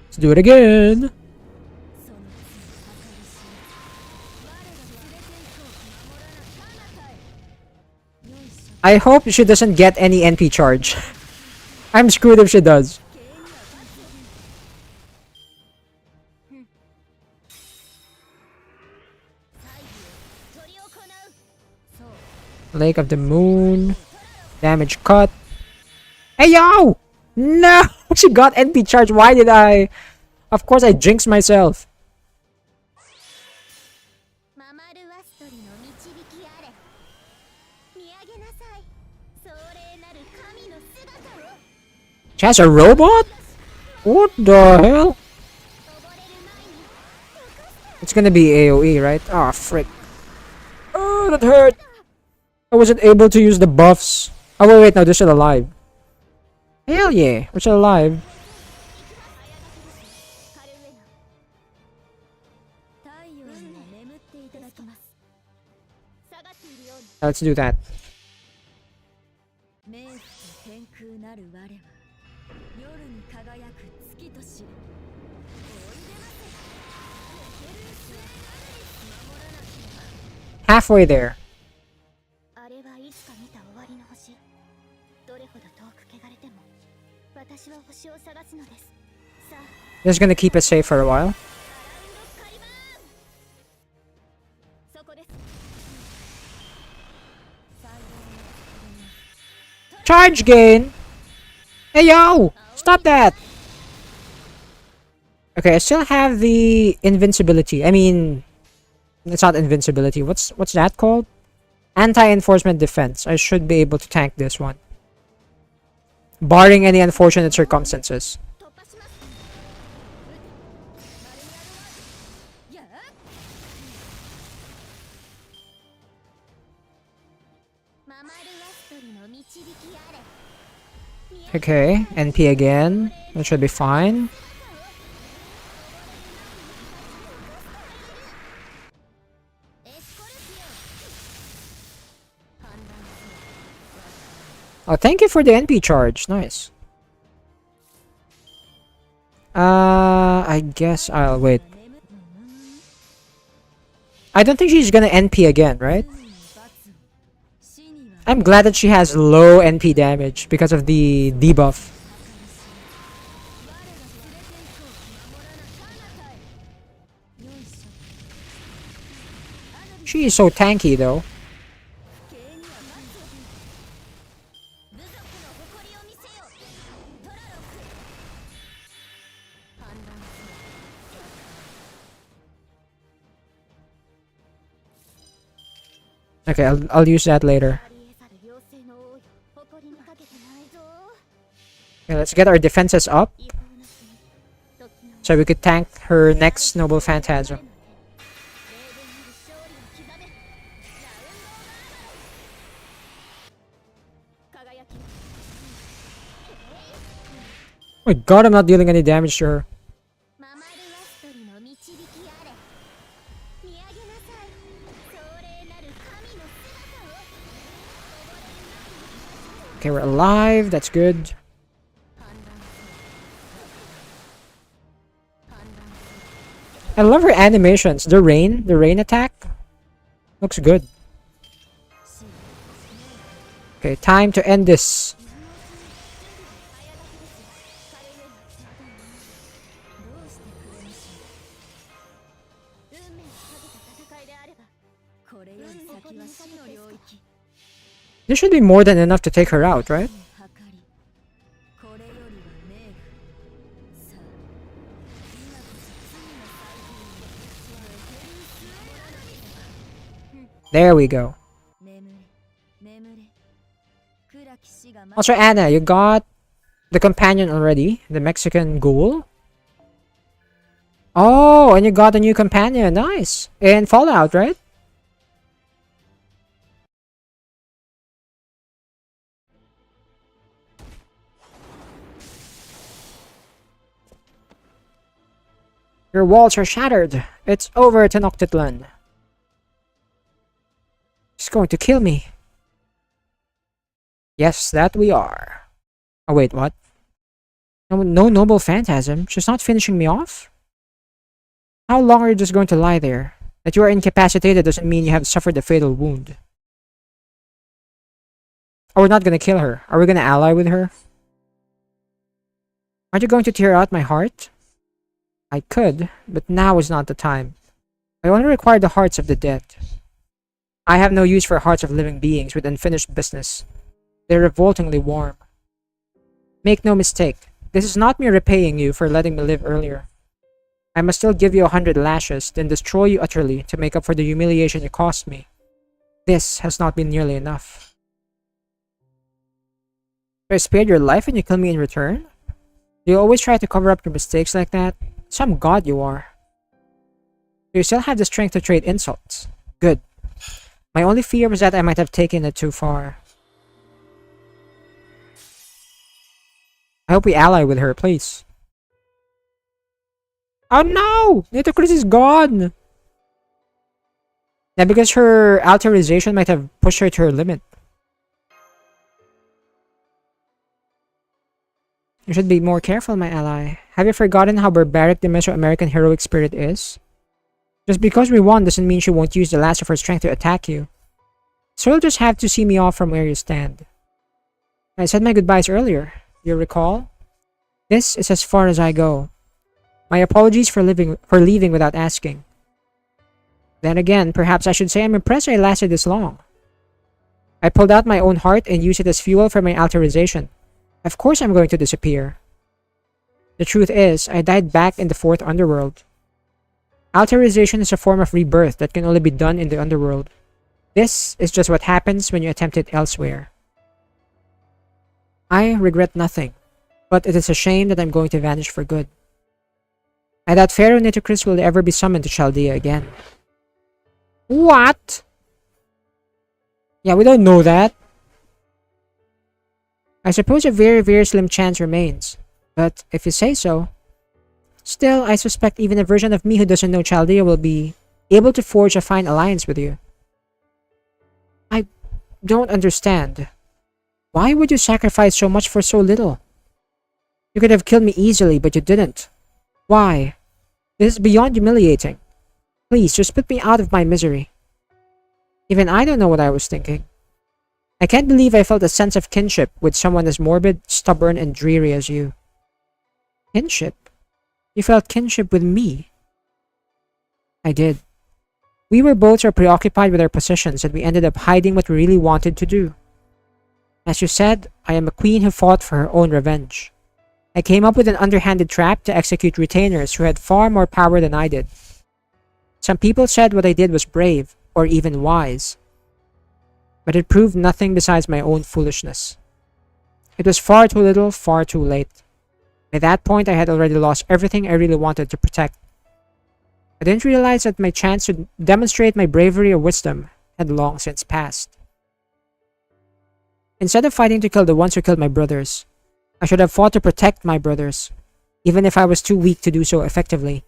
Let's do it again. I hope she doesn't get any NP charge. I'm screwed if she does. Lake of the Moon. Damage cut. Hey yo! No! She got NP charge. Why did I? Of course I jinxed myself. She has a robot? What the hell? It's gonna be AoE, right? Ah, frick. Oh, that hurt. I wasn't able to use the buffs. Oh, wait, no, they're still alive. Hell yeah, we're still alive. Let's do that. Halfway there. Just gonna keep it safe for a while. Charge gain! Hey yo! Stop that! Okay, I still have the invincibility. I mean, it's not invincibility. What's that called? Anti-enforcement defense. I should be able to tank this one. Barring any unfortunate circumstances. Okay, NP again. That should be fine. Oh, thank you for the NP charge. Nice. I guess I'll wait. I don't think she's gonna NP again, right? I'm glad that she has low NP damage because of the debuff. She is so tanky though. Okay, I'll use that later. Okay, Let's get our defenses up so we could tank her next Noble Phantasm. Oh my god, I'm not dealing any damage to her. Okay, we're alive. That's good. I love her animations. The rain attack looks good. Okay, time to end this. This should be more than enough to take her out, right? There we go. Also, Anna, you got the companion already, the Mexican ghoul. Oh, and you got a new companion. Nice. In Fallout, right? Your walls are shattered. It's over, Tenochtitlan. She's going to kill me. Yes, that we are. Oh wait, what? No noble phantasm. She's not finishing me off? How long are you just going to lie there? That you are incapacitated doesn't mean you have suffered a fatal wound. Oh, we're not gonna kill her. Are we gonna ally with her? Aren't you going to tear out my heart? I could, but now is not the time. I only require the hearts of the dead. I have no use for hearts of living beings with unfinished business. They're revoltingly warm. Make no mistake, this is not me repaying you for letting me live earlier. I must still give you 100 lashes, then destroy you utterly to make up for the humiliation you caused me. This has not been nearly enough. I spared your life and you kill me in return? Do you always try to cover up your mistakes like that? Some god you are. Do you still have the strength to trade insults? Good. My only fear was that I might have taken it too far. I hope we ally with her, please. Oh no! Nitocris is gone! Yeah, because her alterization might have pushed her to her limit. You should be more careful, my ally. Have you forgotten how barbaric the Mesoamerican heroic spirit is? Just because we won doesn't mean she won't use the last of her strength to attack you. So you'll just have to see me off from where you stand. I said my goodbyes earlier. Do you recall? This is as far as I go. My apologies for leaving without asking. Then again, perhaps I should say I'm impressed I lasted this long. I pulled out my own heart and used it as fuel for my alterization. Of course I'm going to disappear. The truth is, I died back in the fourth underworld. Alterization is a form of rebirth that can only be done in the underworld. This is just what happens when you attempt it elsewhere. I regret nothing, but it is a shame that I'm going to vanish for good. I doubt Pharaoh Nitocris will ever be summoned to Chaldea again. What? Yeah, we don't know that. I suppose a very, very slim chance remains, but if you say so. Still, I suspect even a version of me who doesn't know Chaldea will be able to forge a fine alliance with you. I don't understand. Why would you sacrifice so much for so little? You could have killed me easily, but you didn't. Why? This is beyond humiliating. Please, just put me out of my misery. Even I don't know what I was thinking. I can't believe I felt a sense of kinship with someone as morbid, stubborn, and dreary as you. Kinship? You felt kinship with me? I did. We were both so preoccupied with our positions that we ended up hiding what we really wanted to do. As you said, I am a queen who fought for her own revenge. I came up with an underhanded trap to execute retainers who had far more power than I did. Some people said what I did was brave, or even wise. But it proved nothing besides my own foolishness. It was far too little, far too late. At that point, I had already lost everything I really wanted to protect. I didn't realize that my chance to demonstrate my bravery or wisdom had long since passed. Instead of fighting to kill the ones who killed my brothers, I should have fought to protect my brothers, even if I was too weak to do so effectively.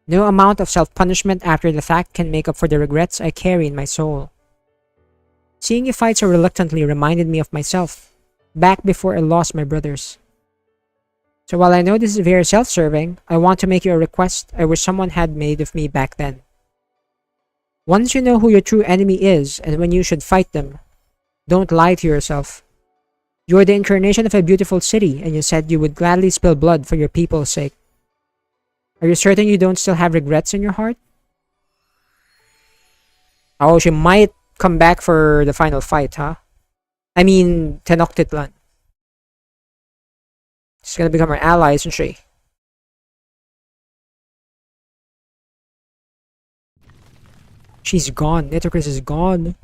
No amount of self-punishment after the fact can make up for the regrets I carry in my soul. Seeing you fight so reluctantly reminded me of myself, back before I lost my brothers. So while I know this is very self-serving, I want to make you a request I wish someone had made of me back then. Once you know who your true enemy is and when you should fight them, don't lie to yourself. You are the incarnation of a beautiful city, and you said you would gladly spill blood for your people's sake. Are you certain you don't still have regrets in your heart? Oh, she might come back for the final fight, huh? I mean, Tenochtitlan. She's gonna become our ally, isn't she? She's gone. Nitocris is gone.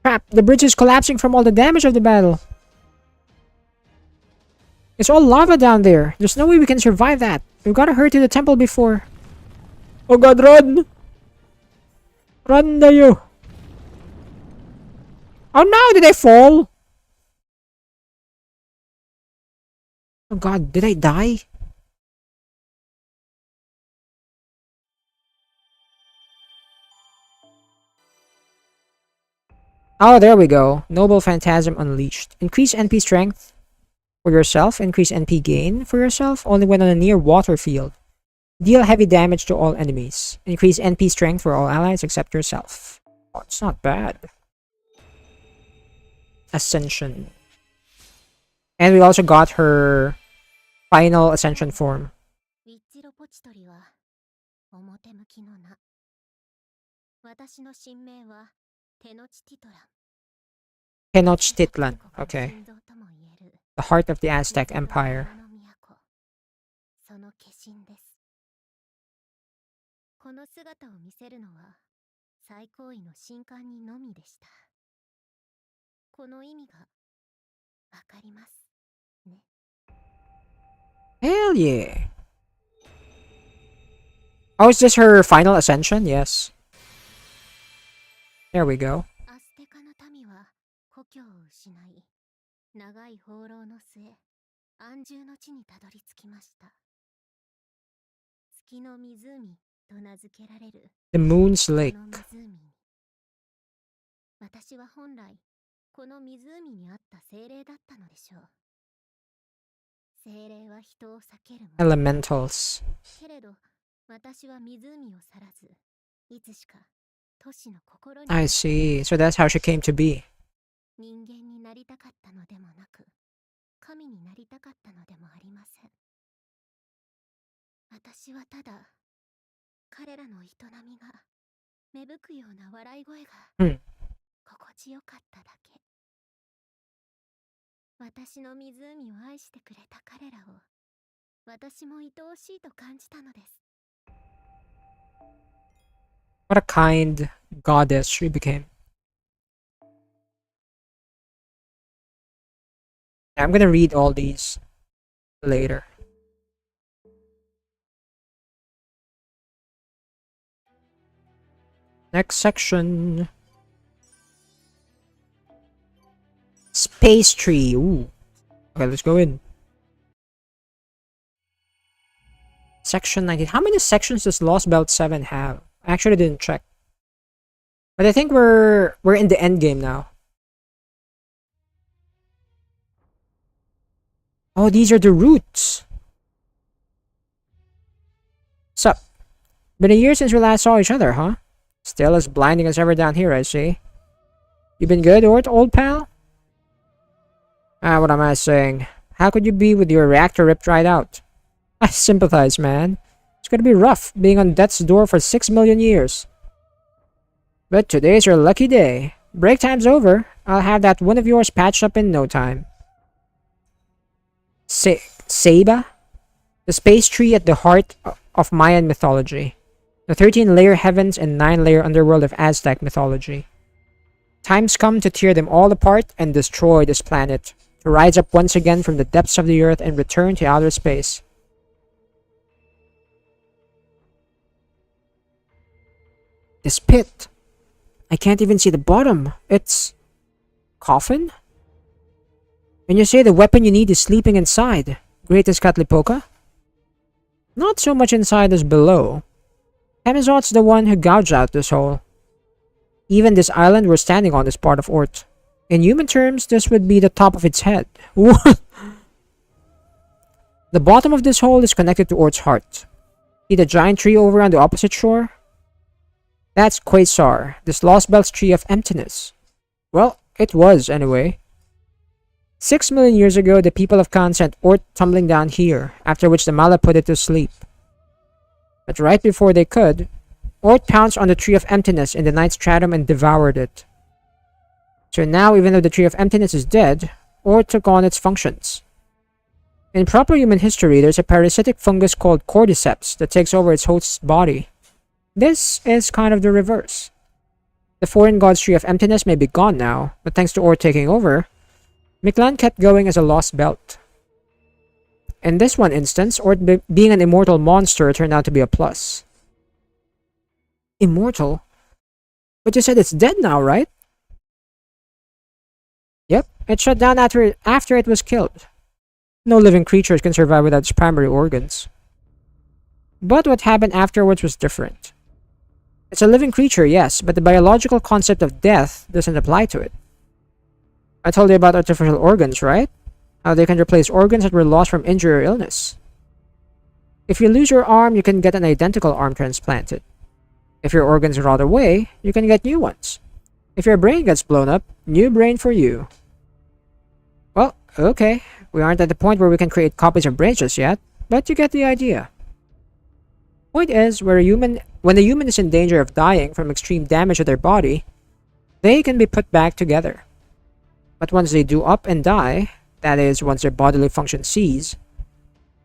Crap, the bridge is collapsing from all the damage of the battle. It's all lava down there. There's no way we can survive that. We've got to hurry to the temple before. Oh god, run! Run, Dayo! Oh no, did I fall? Oh god, did I die? Oh, there we go. Noble Phantasm Unleashed. Increase NP strength for yourself. Increase NP gain for yourself only when on a near water field. Deal heavy damage to all enemies. Increase NP strength for all allies except yourself. Oh, it's not bad. Ascension. And we also got her final ascension form. Tenochtitlan. Okay. The heart of the Aztec Empire. Hell yeah. Oh, is this her final ascension? Yes. There we go. The Moon's Lake. Elementals. I see. So that's how she came to be. Hmm. What a kind goddess she became. I'm gonna read all these later. Next section. Space tree. Ooh. Okay, let's go in. Section 19. How many sections does Lostbelt 7 have? I actually didn't check. But I think we're in the end game now. Oh, these are the routes. Sup? Been a year since we last saw each other, huh? Still as blinding as ever down here, I see. You been good, old pal? What am I saying? How could you be with your reactor ripped right out? I sympathize, man. It's gonna be rough being on death's door for 6 million years. But today's your lucky day. Break time's over. I'll have that one of yours patched up in no time. Saba? The space tree at the heart of Mayan mythology. The 13-layer heavens and 9-layer underworld of Aztec mythology. Time's come to tear them all apart and destroy this planet, to rise up once again from the depths of the earth and return to outer space. This pit. I can't even see the bottom. It's... coffin? And you say the weapon you need is sleeping inside, greatest Katlipoka? Not so much inside as below. Hemizot's the one who gouged out this hole. Even this island we're standing on is part of Ort. In human terms, this would be the top of its head. The bottom of this hole is connected to Ort's heart. See the giant tree over on the opposite shore? That's Quasar, this Lostbelt's tree of emptiness. Well, it was anyway. 6 million years ago, the people of Khan sent Ort tumbling down here, after which the Mala put it to sleep. But right before they could, Ort pounced on the Tree of Emptiness in the Night Stratum and devoured it. So now, even though the Tree of Emptiness is dead, Ort took on its functions. In proper human history, there's a parasitic fungus called cordyceps that takes over its host's body. This is kind of the reverse. The foreign god's Tree of Emptiness may be gone now, but thanks to Ort taking over, Miklan kept going as a Lostbelt. In this one instance, Ort being an immortal monster turned out to be a plus. Immortal? But you said it's dead now, right? Yep, it shut down after it was killed. No living creatures can survive without its primary organs. But what happened afterwards was different. It's a living creature, yes, but the biological concept of death doesn't apply to it. I told you about artificial organs, right? How they can replace organs that were lost from injury or illness. If you lose your arm, you can get an identical arm transplanted. If your organs rot away, you can get new ones. If your brain gets blown up, new brain for you. Well, okay, we aren't at the point where we can create copies of brains just yet, but you get the idea. Point is, when a human is in danger of dying from extreme damage to their body, they can be put back together. But once they do up and die, that is, once their bodily function cease,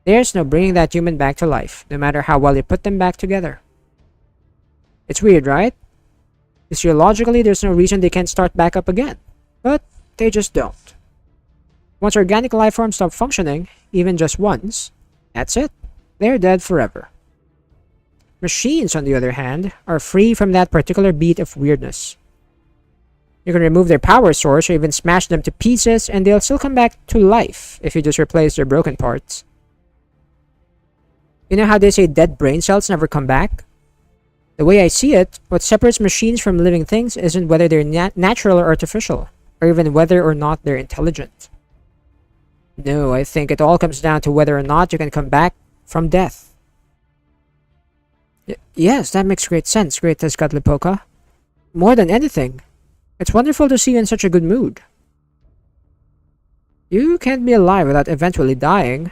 there's no bringing that human back to life, no matter how well you put them back together. It's weird, right? Physiologically, there's no reason they can't start back up again, but they just don't. Once organic life forms stop functioning, even just once, that's it. They're dead forever. Machines, on the other hand, are free from that particular beat of weirdness. You can remove their power source or even smash them to pieces and they'll still come back to life if you just replace their broken parts. You know how they say dead brain cells never come back? The way I see it, what separates machines from living things isn't whether they're natural or artificial, or even whether or not they're intelligent. No, I think it all comes down to whether or not you can come back from death. Yes, that makes great sense, great Tezcatlipoca. More than anything, it's wonderful to see you in such a good mood. You can't be alive without eventually dying.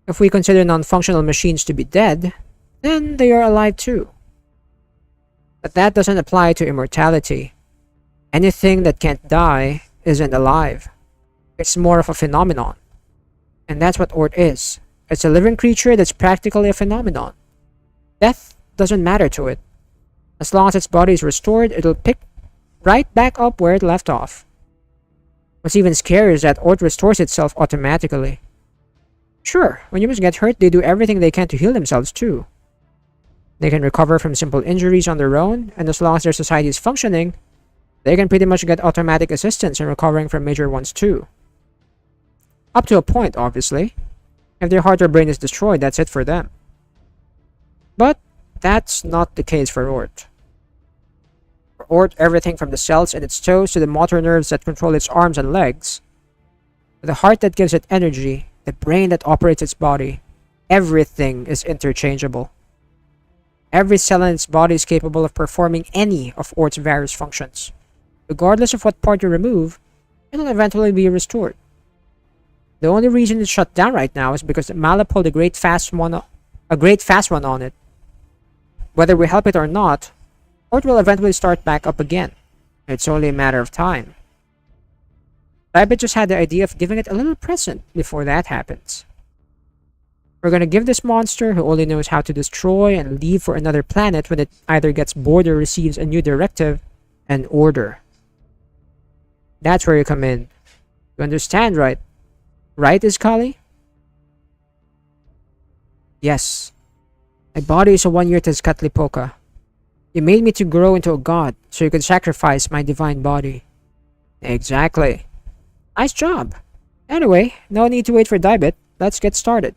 If we consider non-functional machines to be dead, then they are alive too. But that doesn't apply to immortality. Anything that can't die isn't alive. It's more of a phenomenon. And that's what Ort is. It's a living creature that's practically a phenomenon. Death doesn't matter to it. As long as its body is restored, it'll pick right back up where it left off. What's even scarier is that Ort restores itself automatically. Sure, when humans get hurt, they do everything they can to heal themselves too. They can recover from simple injuries on their own, and as long as their society is functioning, they can pretty much get automatic assistance in recovering from major ones too. Up to a point, obviously. If their heart or brain is destroyed, that's it for them. But that's not the case for Ort. For Ort, everything from the cells in its toes to the motor nerves that control its arms and legs, the heart that gives it energy, the brain that operates its body, everything is interchangeable. Every cell in its body is capable of performing any of Ort's various functions. Regardless of what part you remove, it'll eventually be restored. The only reason it's shut down right now is because the Mala pulled a great fast one on it. Whether we help it or not, Ort will eventually start back up again. It's only a matter of time. Rabbit just had the idea of giving it a little present before that happens. We're gonna give this monster, who only knows how to destroy and leave for another planet when it either gets bored or receives a new directive, an order. That's where you come in. You understand, right? Right, Iskali? Yes. My body is a one-year Tezcatlipoca. You made me to grow into a god, so you could sacrifice my divine body. Exactly. Nice job. Anyway, no need to wait for Dibet. Let's get started.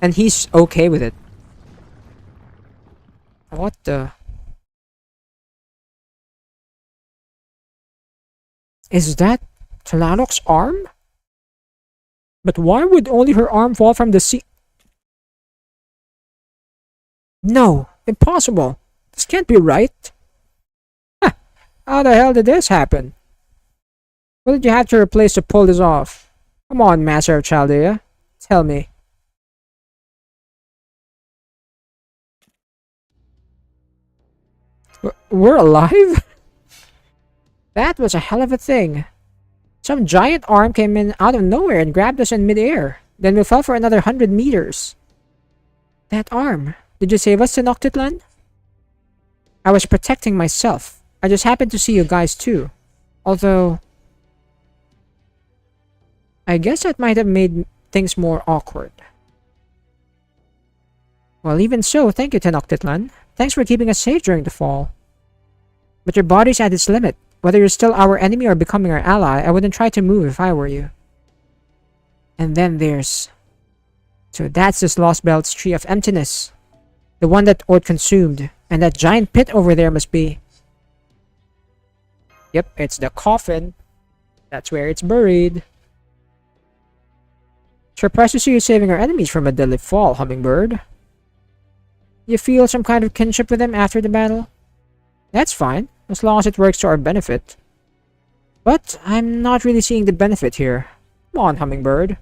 And he's okay with it. What the... Is that Tlanoc's arm? But why would only her arm fall from the sea? No, impossible. This can't be right. Huh, how the hell did this happen? What did you have to replace to pull this off? Come on, Master of Chaldea. Tell me. We're alive? That was a hell of a thing. Some giant arm came in out of nowhere and grabbed us in midair. Then we fell for another 100 meters. That arm. Did you save us, Tenochtitlan? I was protecting myself. I just happened to see you guys too. Although... I guess that might have made things more awkward. Well, even so, thank you, Tenochtitlan. Thanks for keeping us safe during the fall. But your body's at its limit. Whether you're still our enemy or becoming our ally, I wouldn't try to move if I were you. And then there's... So that's this Lostbelt's Tree of Emptiness. The one that Ord consumed. And that giant pit over there must be... Yep, it's the coffin. That's where it's buried. Surprised to see you saving our enemies from a deadly fall, Hummingbird. You feel some kind of kinship with them after the battle? That's fine, as long as it works to our benefit. But I'm not really seeing the benefit here. Come on, Hummingbird.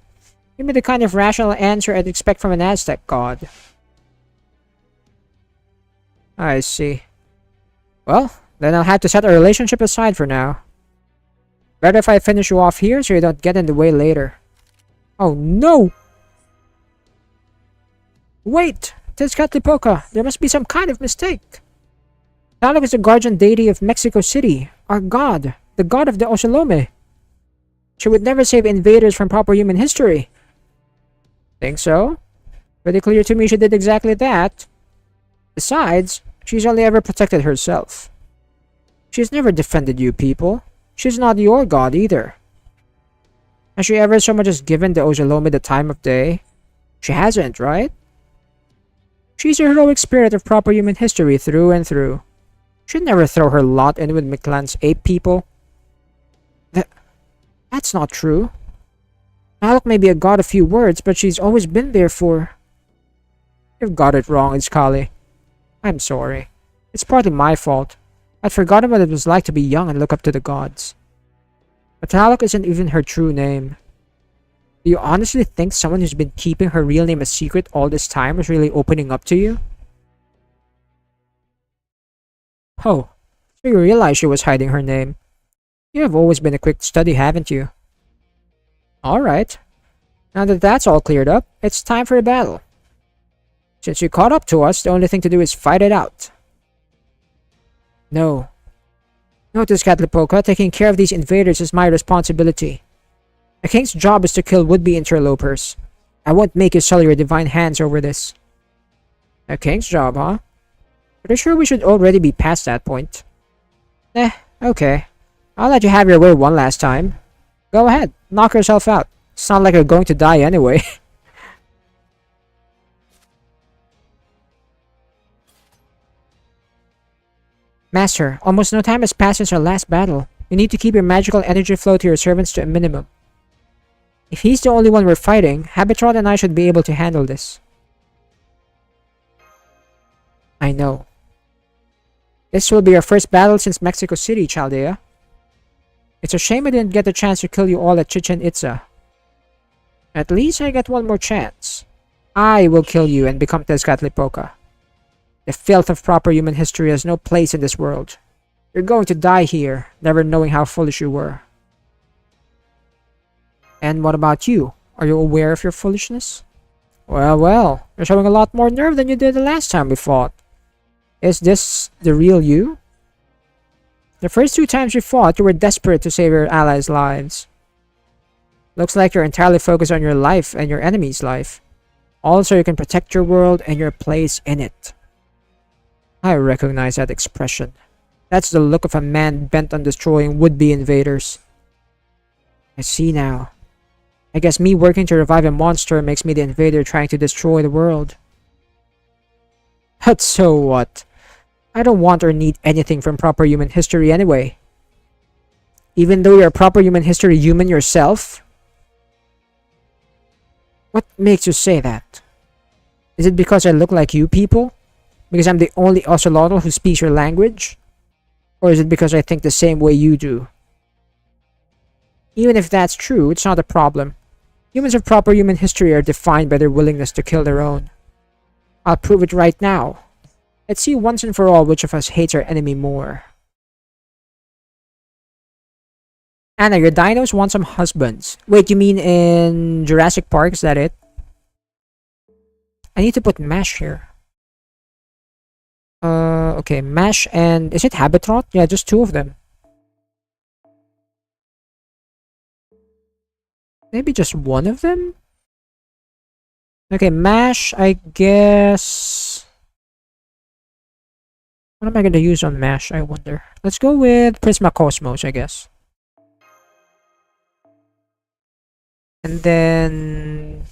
Give me the kind of rational answer I'd expect from an Aztec god. I see. Well, then I'll have to set our relationship aside for now. Better if I finish you off here so you don't get in the way later. Oh no! Wait! Tezcatlipoca, there must be some kind of mistake. Tlaloc is the guardian deity of Mexico City, our god, the god of the Oshilome. She would never save invaders from proper human history. Think so? Pretty clear to me she did exactly that. Besides, she's only ever protected herself. She's never defended you people. She's not your god either. Has she ever so much as given the Oshilome the time of day? She hasn't, right? She's a heroic spirit of proper human history through and through. She'd never throw her lot in with Mictlan's ape people. That's not true. Tlaloc may be a god of few words, but she's always been there for... You've got it wrong, Iskali. I'm sorry. It's partly my fault. I'd forgotten what it was like to be young and look up to the gods. But Tlaloc isn't even her true name. Do you honestly think someone who's been keeping her real name a secret all this time is really opening up to you? Oh, so you realize she was hiding her name. You have always been a quick study, haven't you? Alright. Now that that's all cleared up, it's time for a battle. Since you caught up to us, the only thing to do is fight it out. No. No, Tezcatlipoca, taking care of these invaders is my responsibility. A king's job is to kill would-be interlopers. I won't make you sully your divine hands over this. A king's job, huh? Pretty sure we should already be past that point. Okay. I'll let you have your way one last time. Go ahead, knock yourself out. It's not like you're going to die anyway. Master, almost no time has passed since our last battle. You need to keep your magical energy flow to your servants to a minimum. If he's the only one we're fighting, Habitrot and I should be able to handle this. I know. This will be our first battle since Mexico City, Chaldea. It's a shame I didn't get the chance to kill you all at Chichen Itza. At least I get one more chance. I will kill you and become Tezcatlipoca. The filth of proper human history has no place in this world. You're going to die here, never knowing how foolish you were. And what about you? Are you aware of your foolishness? Well, you're showing a lot more nerve than you did the last time we fought. Is this the real you? The first two times we fought, you were desperate to save your allies' lives. Looks like you're entirely focused on your life and your enemy's life. Also, you can protect your world and your place in it. I recognize that expression. That's the look of a man bent on destroying would-be invaders. I see now. I guess me working to revive a monster makes me the invader trying to destroy the world. But so what? I don't want or need anything from proper human history anyway. Even though you're a proper human history human yourself? What makes you say that? Is it because I look like you people? Because I'm the only Ocelotl who speaks your language? Or is it because I think the same way you do? Even if that's true, it's not a problem. Humans of proper human history are defined by their willingness to kill their own. I'll prove it right now. Let's see once and for all which of us hates our enemy more. Anna, your dinos want some husbands. Wait, you mean in Jurassic Park? Is that it? I need to put Mash here. Okay, Mash and... Is it Habitrot? Yeah, just two of them. Maybe just one of them? Okay, Mash, I guess... What am I gonna use on Mash, I wonder? Let's go with Prisma Cosmos, I guess. And then...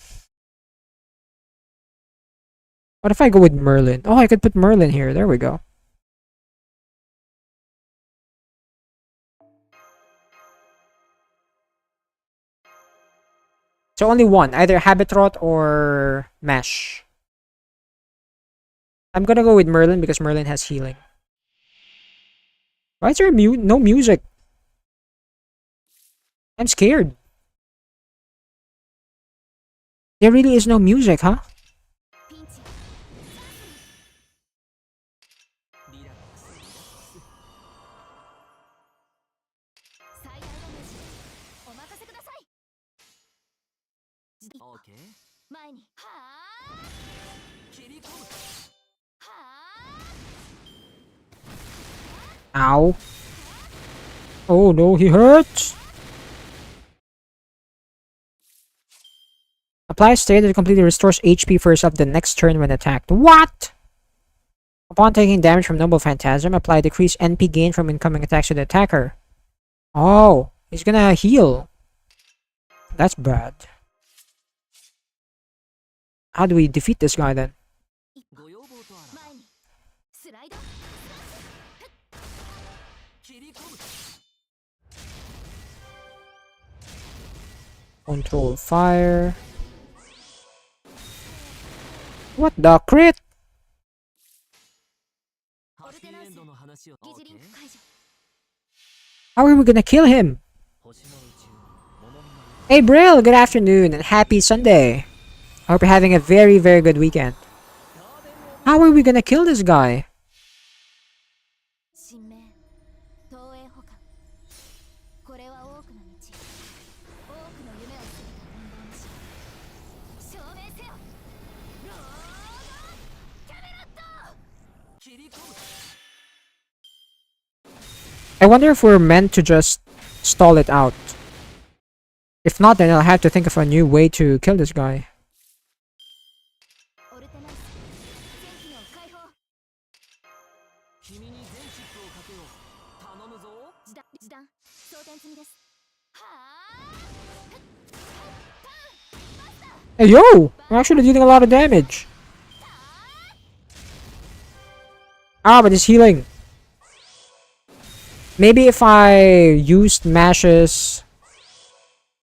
What if I go with Merlin? Oh, I could put Merlin here. There we go. So only one, either Habitrot or Mash. I'm gonna go with Merlin because Merlin has healing. Why is there no music? I'm scared. There really is no music, huh? Ow. Oh no, he hurts. Apply a state that completely restores HP for yourself the next turn when attacked. What? Upon taking damage from Noble Phantasm, apply decreased NP gain from incoming attacks to the attacker. Oh, he's gonna heal. That's bad. How do we defeat this guy then? Control fire. What the crit? How are we gonna kill him? Hey Brill, good afternoon and happy Sunday. I hope you're having a very, very good weekend. How are we gonna kill this guy? I wonder if we're meant to just stall it out. If not, then I'll have to think of a new way to kill this guy. Hey yo! I'm actually dealing a lot of damage. Ah, but it's healing. Maybe if I used Mash's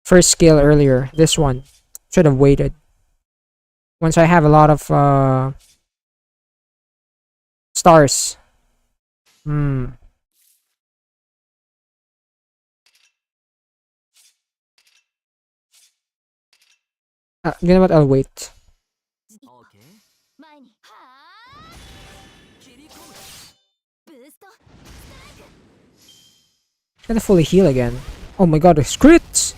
first skill earlier, this one, should have waited. Once I have a lot of stars. You know what? I'll wait. Gonna fully heal again. Oh my god, it's crits!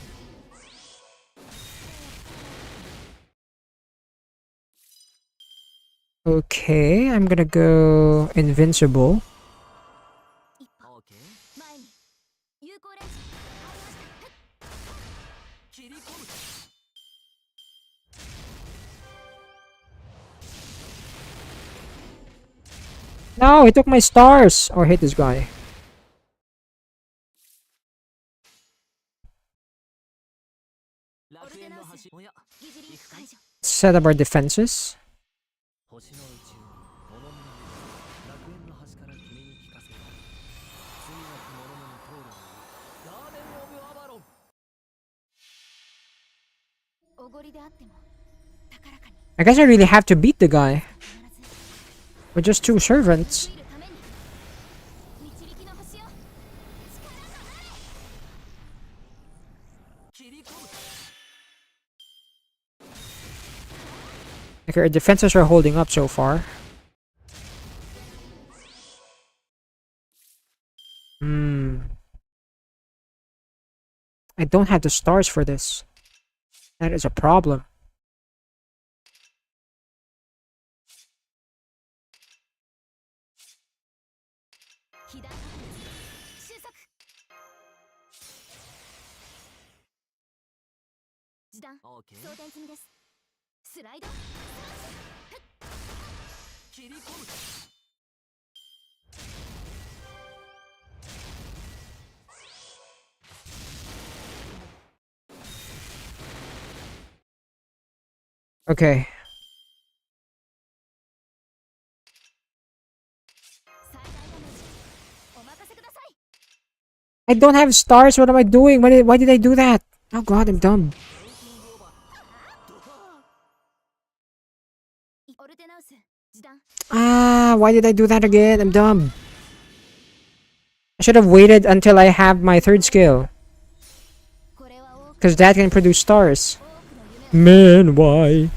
Okay, I'm gonna go invincible. No, he took my stars! Oh, I hate this guy. Set up our defenses. I guess I really have to beat the guy. With just 2 servants. Okay, our defenses are holding up so far. I don't have the stars for this. That is a problem. Okay. I don't have stars. What am I doing? Why did I do that? Oh god, I'm dumb. Ah, why did I do that again? I'm dumb. I should have waited until I have my 3rd skill. Because that can produce stars. Man, why?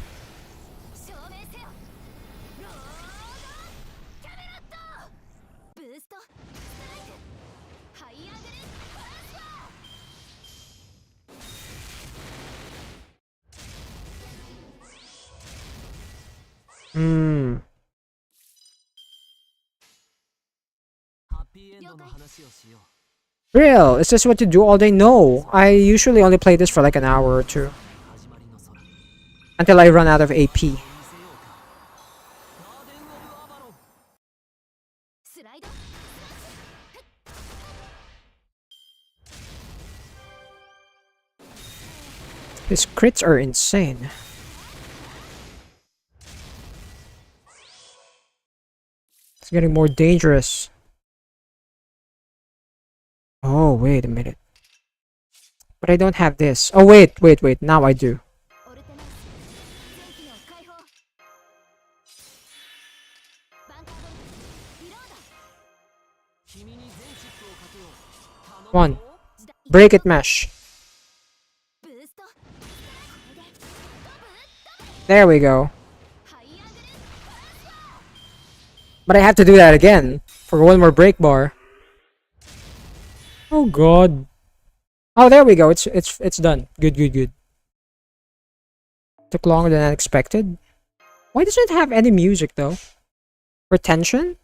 Real? Is this what you do all day? No. I usually only play this for like an hour or 2. Until I run out of AP. His crits are insane. It's getting more dangerous. Oh, wait a minute. But I don't have this. Oh, wait. Now I do. One. Break it, mesh. There we go. But I have to do that again. For one more break bar. Oh god. Oh, there we go. It's done. Good. Took longer than I expected. Why doesn't it have any music though? For tension?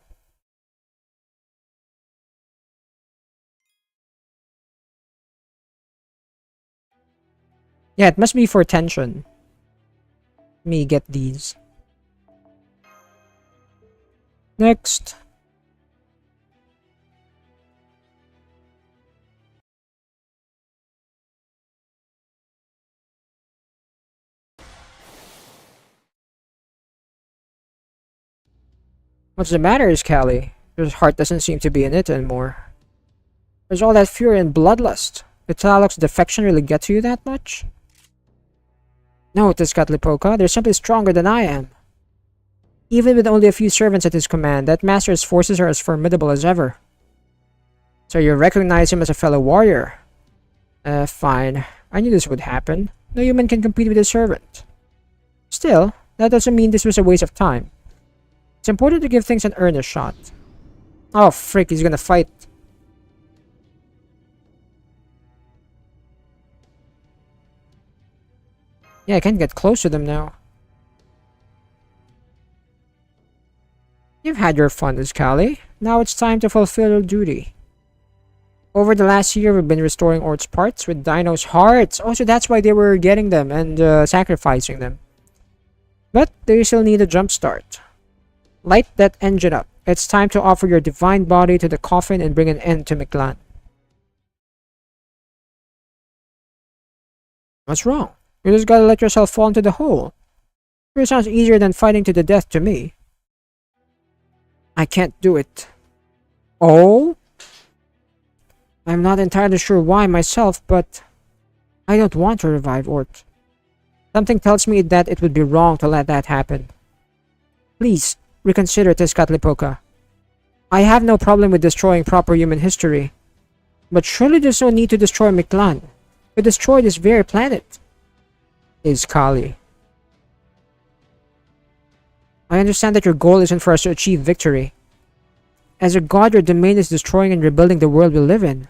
Yeah, it must be for tension. Let me get these. Next. What's the matter, is Callie? Your heart doesn't seem to be in it anymore. There's all that fury and bloodlust. Did Talok's defection really get to you that much? No, Tezcatlipoca, they're simply stronger than I am. Even with only a few servants at his command, that master's forces are as formidable as ever. So you recognize him as a fellow warrior? Fine. I knew this would happen. No human can compete with a servant. Still, that doesn't mean this was a waste of time. It's important to give things an earnest shot. Oh, frick, he's gonna fight. Yeah, I can't get close to them now. You've had your fun, Callie. Now it's time to fulfill your duty. Over the last year, we've been restoring Ort's parts with Dino's hearts. Oh, so that's why they were getting them and sacrificing them. But they still need a jump start. Light that engine up. It's time to offer your divine body to the coffin and bring an end to Miklan. What's wrong? You just gotta let yourself fall into the hole. It sounds easier than fighting to the death to me. I can't do it. Oh? I'm not entirely sure why myself, but I don't want to revive Ort. Something tells me that it would be wrong to let that happen. Please, reconsider Tezcatlipoca. I have no problem with destroying proper human history. But surely there's no need to destroy Miklan. To destroy this very planet. Is Kali. I understand that your goal isn't for us to achieve victory. As a god, your domain is destroying and rebuilding the world we live in.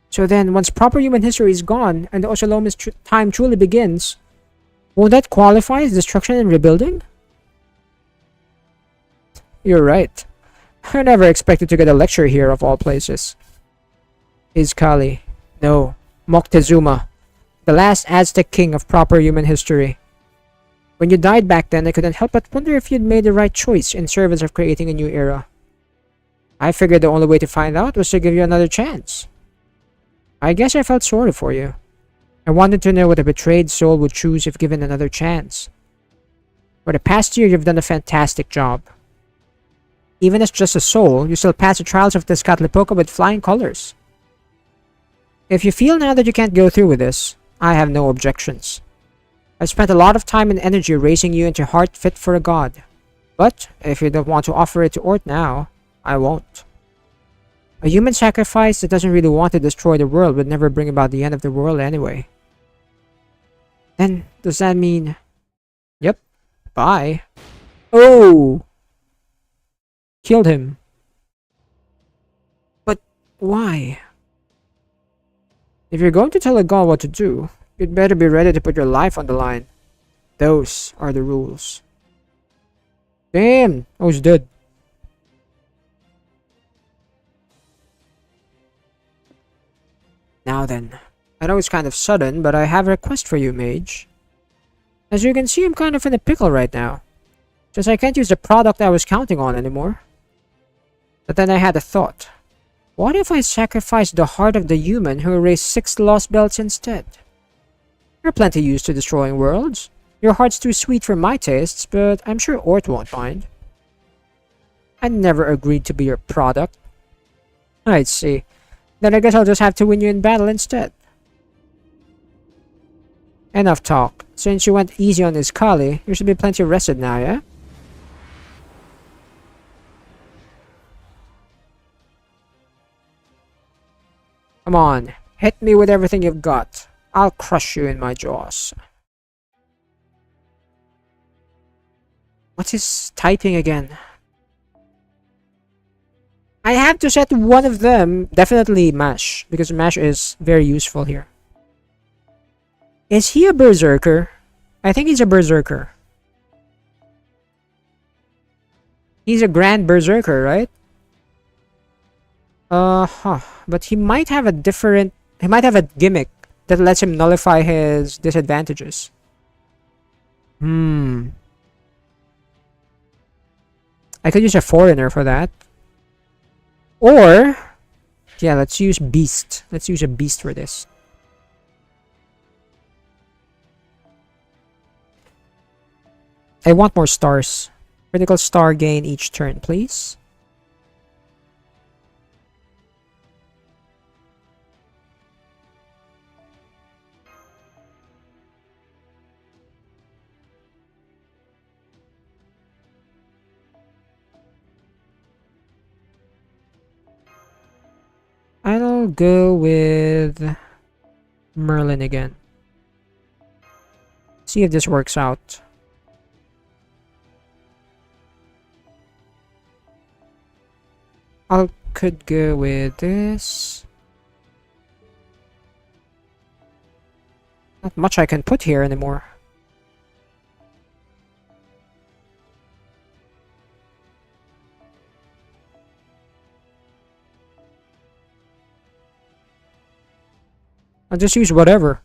So then, once proper human history is gone, and the Oshaloma's time truly begins, won't that qualify as destruction and rebuilding? You're right. I never expected to get a lecture here of all places. Is Kali. No, Moctezuma, the last Aztec king of proper human history. When you died back then, I couldn't help but wonder if you'd made the right choice in service of creating a new era. I figured the only way to find out was to give you another chance. I guess I felt sorry for you. I wanted to know what a betrayed soul would choose if given another chance. For the past year, you've done a fantastic job. Even as just a soul, you still pass the trials of Tezcatlipoca with flying colors. If you feel now that you can't go through with this, I have no objections. I've spent a lot of time and energy raising you into heart fit for a god. But if you don't want to offer it to Ort now, I won't. A human sacrifice that doesn't really want to destroy the world would never bring about the end of the world anyway. Then, does that mean... Yep. Bye. Oh! Killed him. But why? If you're going to tell a god what to do, you'd better be ready to put your life on the line. Those are the rules. Damn! I was dead. Now then, I know it's kind of sudden, but I have a request for you, mage. As you can see, I'm kind of in a pickle right now, since I can't use the product I was counting on anymore. But then I had a thought. What if I sacrificed the heart of the human who erased 6 Lostbelts instead? You're plenty used to destroying worlds. Your heart's too sweet for my tastes, but I'm sure Ort won't mind. I never agreed to be your product. I see. Then I guess I'll just have to win you in battle instead. Enough talk. Since you went easy on this Kali, you should be plenty rested now, yeah? Come on, hit me with everything you've got. I'll crush you in my jaws. What's his typing again? I have to set one of them, definitely Mash, because Mash is very useful here. Is he a berserker? I think he's a berserker. He's a grand berserker, right? But he might have a different... He might have a gimmick that lets him nullify his disadvantages. I could use a foreigner for that. Or... Yeah, let's use beast. Let's use a beast for this. I want more stars. Critical star gain each turn, please. I'll go with Merlin again. See if this works out. I could go with this. Not much I can put here anymore. I'll just use whatever.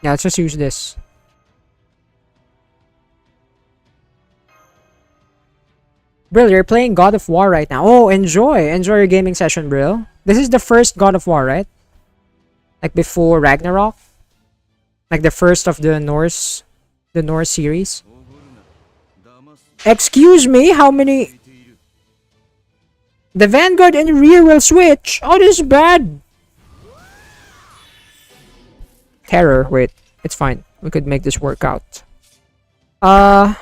Yeah, let's just use this. Brill, you're playing God of War right now. Oh, enjoy. Enjoy your gaming session, Brill. This is the first God of War, right? Like before Ragnarok? Like the first of the Norse series? Excuse me, how many? The Vanguard and rear will switch. Oh, this is bad. Terror. Wait, it's fine. We could make this work out. I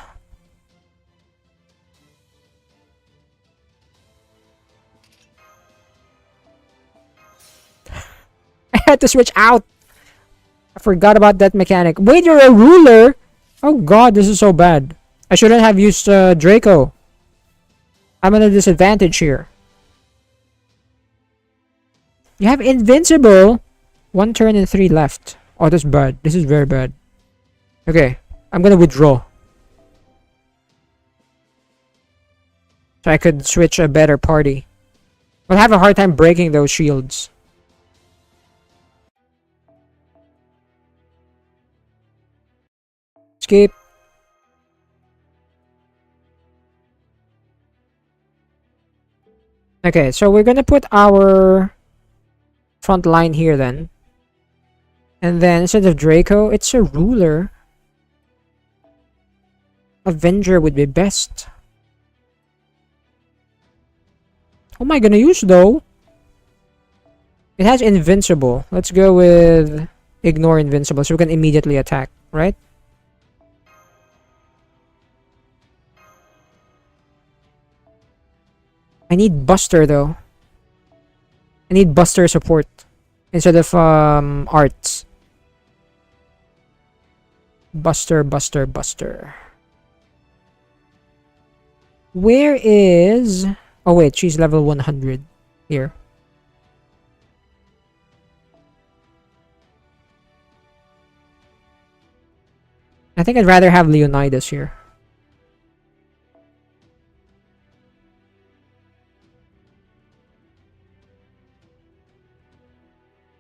had to switch out. I forgot about that mechanic. Wait, you're a ruler? Oh god, this is so bad. I shouldn't have used Draco. I'm at a disadvantage here. You have invincible. 1 turn and 3 left. Oh, that's bad. This is very bad. Okay, I'm gonna withdraw. So I could switch a better party. I'll have a hard time breaking those shields. Escape. Okay, so we're gonna put our front line here then. And then instead of Draco, it's a ruler. Avenger would be best. What am I gonna use though? It has invincible. Let's go with ignore invincible so we can immediately attack, right? I need Buster though. I need Buster support instead of arts. Buster. Where is... Oh wait, she's level 100 here. I think I'd rather have Leonidas here.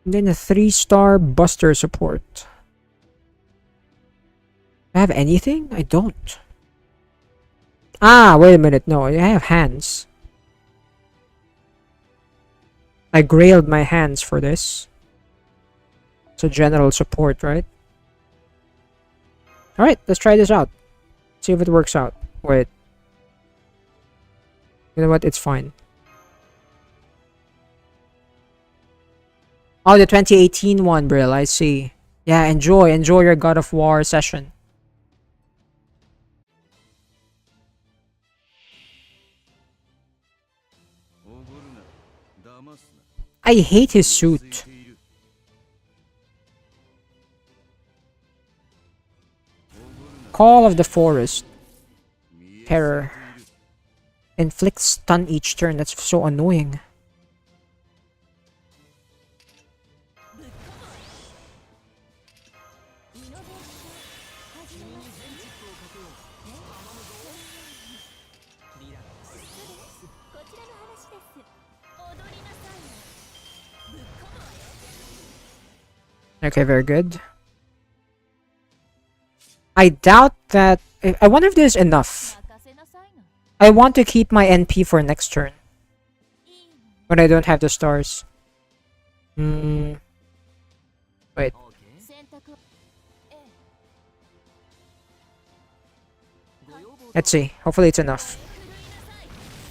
And then a 3-star Buster support. I have anything? I don't. Ah, wait a minute. No, I have hands. I grailed my hands for this. So general support, right? Alright, let's try this out. See if it works out. Wait. You know what? It's fine. Oh, the 2018 one, Brill. I see. Yeah, enjoy your God of War session. I hate his suit. Call of the Forest. Terror. Inflict stun each turn. That's so annoying. Okay, very good. I doubt that... I wonder if there's enough. I want to keep my NP for next turn. When I don't have the stars. Wait. Let's see. Hopefully it's enough.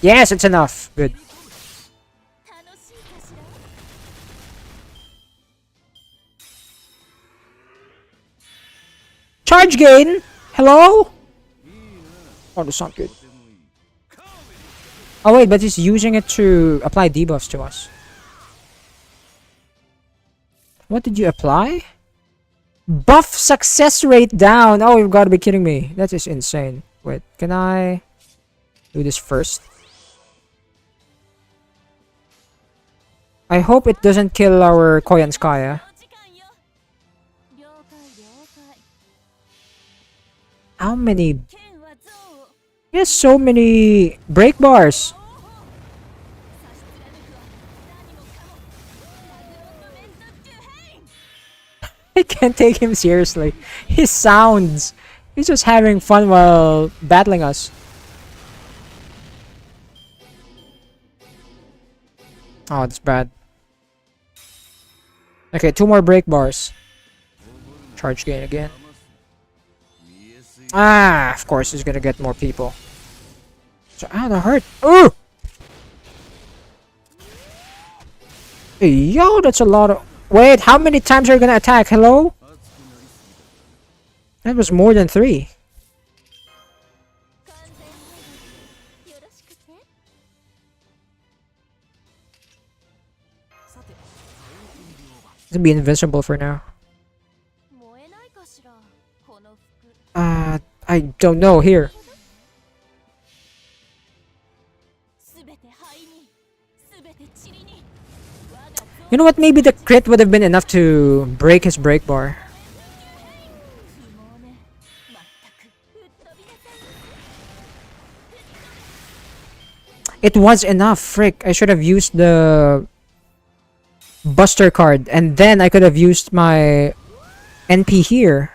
Yes, it's enough. Good. Charge gain! Hello? Oh, that's not good. Oh wait, but he's using it to apply debuffs to us. What did you apply? Buff success rate down! Oh, you've got to be kidding me. That is insane. Wait, can I do this first? I hope it doesn't kill our Koyanskaya. How many? He has so many break bars. I can't take him seriously. He sounds. He's just having fun while battling us. Oh, that's bad. Okay, 2 more break bars. Charge gain again. Ah, of course he's gonna get more people. So, ow, that hurt. Ooh! Hey, yo, that's a lot of... Wait, how many times are you gonna attack? Hello? That was more than 3. It'll be invincible for now. I don't know here. You know what? Maybe the crit would have been enough to break his break bar. It was enough. Frick, I should have used the Buster card, and then I could have used my NP here.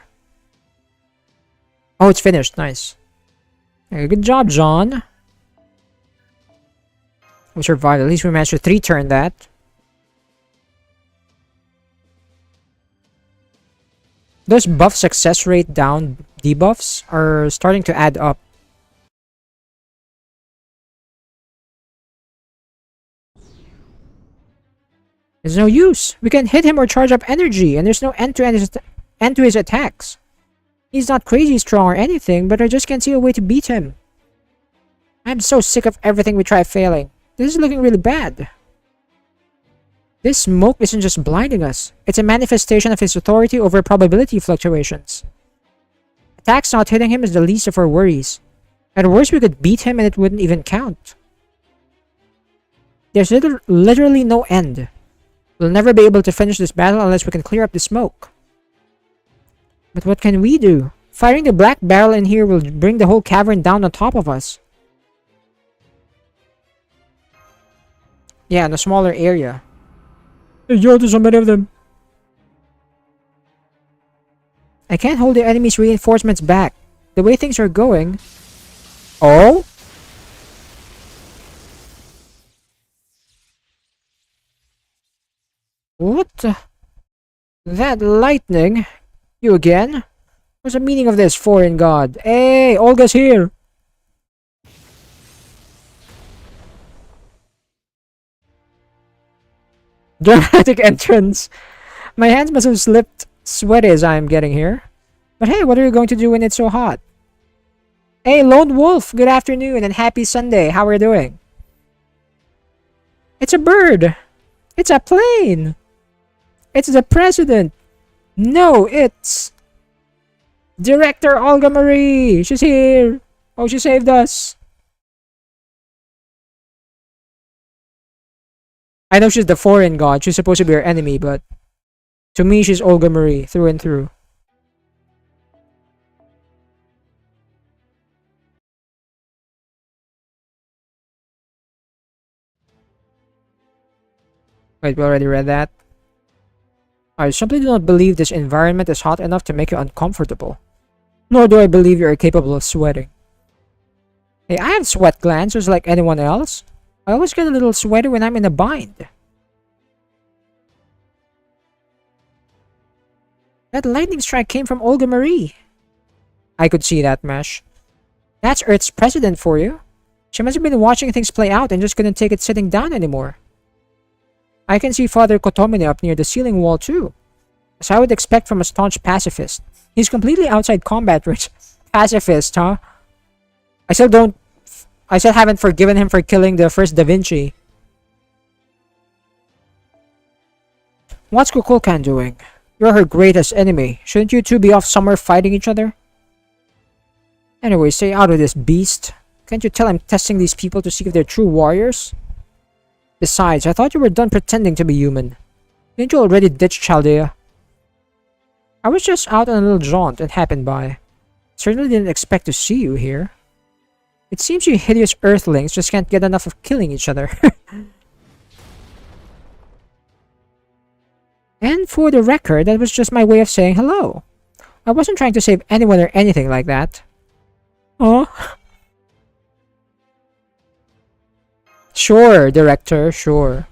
Oh, it's finished. Nice. Okay, good job, John. We survived. At least we managed to 3-turn that. Those buff success rate down debuffs are starting to add up. There's no use. We can hit him or charge up energy, and there's no end to his attacks. He's not crazy strong or anything, but I just can't see a way to beat him. I'm so sick of everything we try failing. This is looking really bad. This smoke isn't just blinding us. It's a manifestation of his authority over probability fluctuations. Attacks not hitting him is the least of our worries. At worst, we could beat him and it wouldn't even count. There's literally no end. We'll never be able to finish this battle unless we can clear up the smoke. But what can we do? Firing the black barrel in here will bring the whole cavern down on top of us. Yeah, in a smaller area. Yo, there's so many of them. I can't hold the enemy's reinforcements back. The way things are going... Oh? What the... That lightning? You again? What's the meaning of this, foreign god? Hey, Olga's here! Dramatic entrance. My hands must have slipped sweaty as I am getting here. But hey, what are you going to do when it's so hot? Hey, Lone Wolf, good afternoon and happy Sunday. How are you doing? It's a bird. It's a plane. It's the president. No, it's... Director Olga Marie. She's here. Oh, she saved us. I know she's the foreign god. She's supposed to be our enemy, but to me, she's Olga Marie through and through. Wait, we already read that? I simply do not believe this environment is hot enough to make you uncomfortable. Nor do I believe you are capable of sweating. Hey, I have sweat glands just like anyone else. I always get a little sweaty when I'm in a bind. That lightning strike came from Olga Marie. I could see that, Mesh. That's Earth's president for you. She must have been watching things play out and just couldn't take it sitting down anymore. I can see Father Kotomine up near the ceiling wall too. As I would expect from a staunch pacifist. He's completely outside combat, Rich. Pacifist, huh? I still haven't forgiven him for killing the first Da Vinci. What's Kukulkan doing? You're her greatest enemy. Shouldn't you two be off somewhere fighting each other? Anyway, stay out of this, beast. Can't you tell I'm testing these people to see if they're true warriors? Besides, I thought you were done pretending to be human. Didn't you already ditch Chaldea? I was just out on a little jaunt and happened by. Certainly didn't expect to see you here. It seems you hideous earthlings just can't get enough of killing each other. And for the record, that was just my way of saying hello. I wasn't trying to save anyone or anything like that. Oh. Sure, director, sure.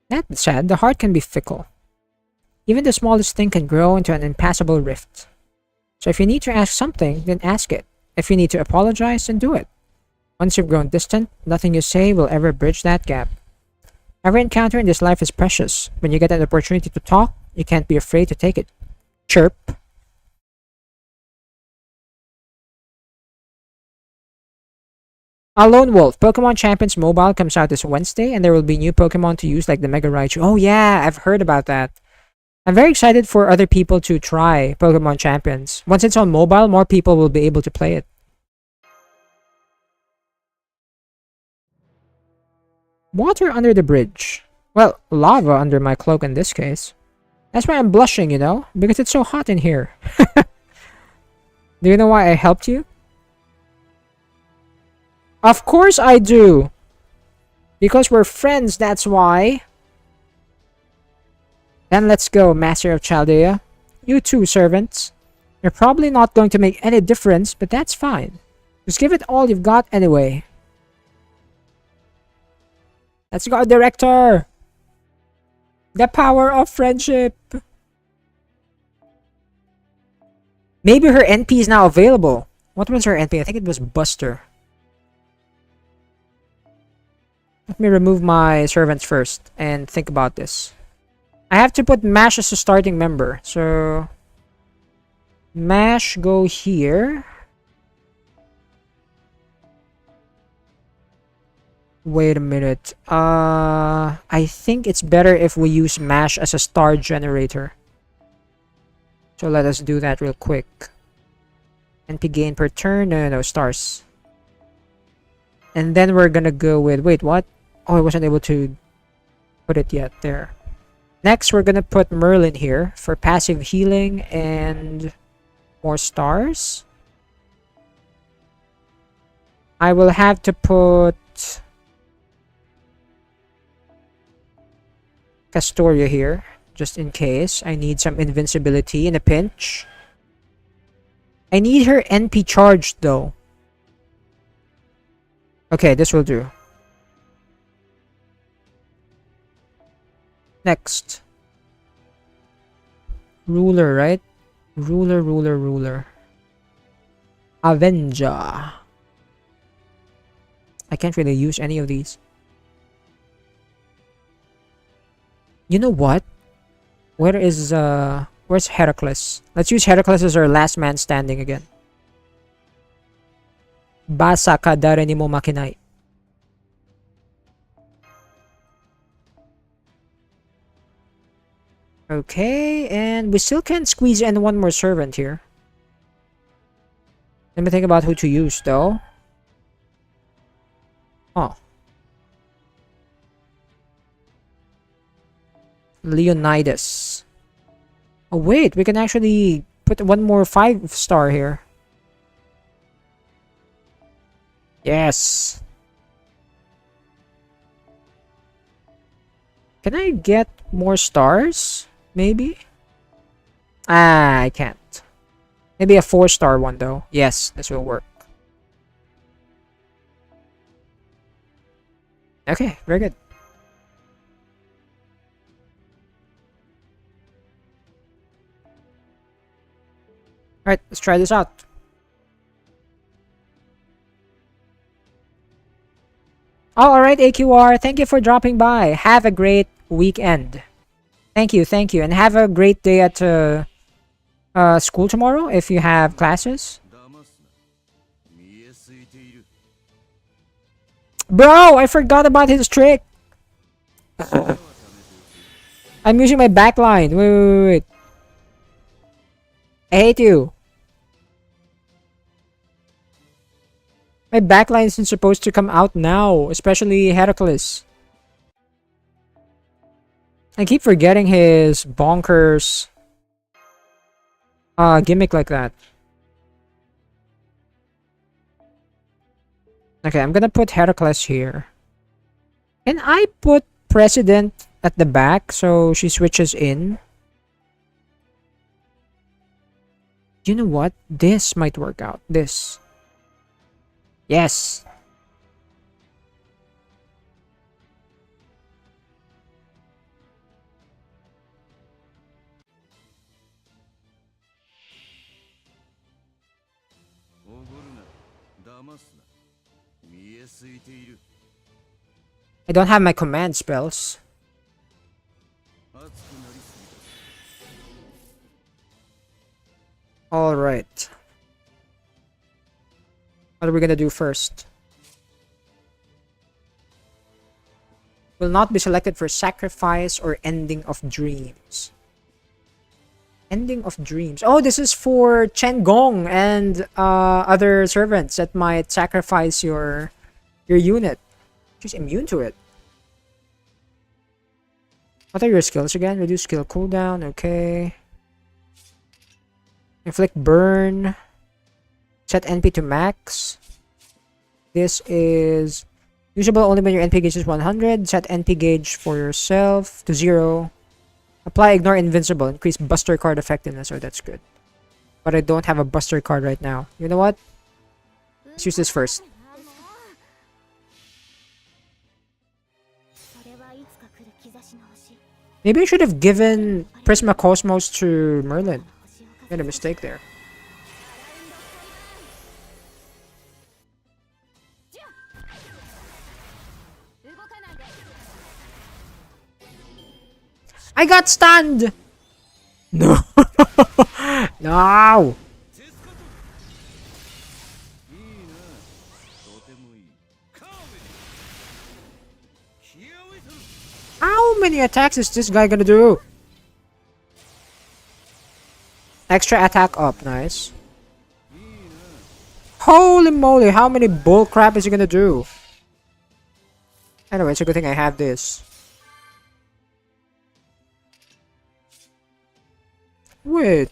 That said, the heart can be fickle. Even the smallest thing can grow into an impassable rift. So if you need to ask something, then ask it. If you need to apologize, then do it. Once you've grown distant, nothing you say will ever bridge that gap. Every encounter in this life is precious. When you get an opportunity to talk, you can't be afraid to take it. Chirp. A Lone Wolf. Pokemon Champions Mobile comes out this Wednesday, and there will be new Pokemon to use like the Mega Raichu. Oh yeah, I've heard about that. I'm very excited for other people to try Pokemon Champions. Once it's on mobile, more people will be able to play it. Water under the bridge. Well, lava under my cloak in this case. That's why I'm blushing, you know? Because it's so hot in here. Do you know why I helped you? Of course I do! Because we're friends, that's why. Then let's go, Master of Chaldea. You too, servants. You're probably not going to make any difference, but that's fine. Just give it all you've got anyway. Let's go, director! The power of friendship! Maybe her NP is now available. What was her NP? I think it was Buster. Let me remove my servants first and think about this. I have to put Mash as a starting member. So Mash, go here. Wait a minute. I think it's better if we use Mash as a star generator. So let us do that real quick. NP gain per turn. No, stars. And then we're gonna go with... Wait, what? Oh, I wasn't able to put it yet. There. Next, we're gonna put Merlin here for passive healing and more stars. I will have to put Castoria here, just in case. I need some invincibility in a pinch. I need her NP charged though. Okay, this will do. Next. Ruler, right? Ruler. Avenger. I can't really use any of these. You know what? Where's Heracles? Let's use Heracles as our last man standing again. Basa ka dare ni mo makinai. Okay, and we still can squeeze in one more servant here. Let me think about who to use though. Oh. Leonidas. Oh wait, we can actually put one more 5-star here. Yes. Can I get more stars? Maybe? Ah, I can't. Maybe a 4-star one though. Yes, this will work. Okay, very good. Alright, let's try this out. Oh, alright, AQR. Thank you for dropping by. Have a great weekend. Thank you. And have a great day at school tomorrow if you have classes. Bro, I forgot about his trick. I'm using my backline. Wait. I hate you. My backline isn't supposed to come out now, especially Heracles. I keep forgetting his bonkers gimmick like that. Okay, I'm gonna put Heracles here. Can I put President at the back so she switches in? You know what? This might work out. This. Yes. I don't have my command spells. Alright. What are we gonna do first? Will not be selected for sacrifice or ending of dreams. Ending of dreams. Oh, this is for Chen Gong and other servants that might sacrifice your unit. She's immune to it. What are your skills again? Reduce skill cooldown. Okay. Inflict burn. Set NP to max. This is usable only when your NP gauge is 100. Set NP gauge for yourself to 0. Apply ignore invincible. Increase buster card effectiveness. Oh, that's good. But I don't have a buster card right now. You know what? Let's use this first. Maybe I should have given Prisma Cosmos to Merlin. Made a mistake there. I got stunned! No! No! How many attacks is this guy gonna do? Extra attack up, nice. Holy moly, how many bull crap is he gonna do? Anyway, it's a good thing I have this. Wait.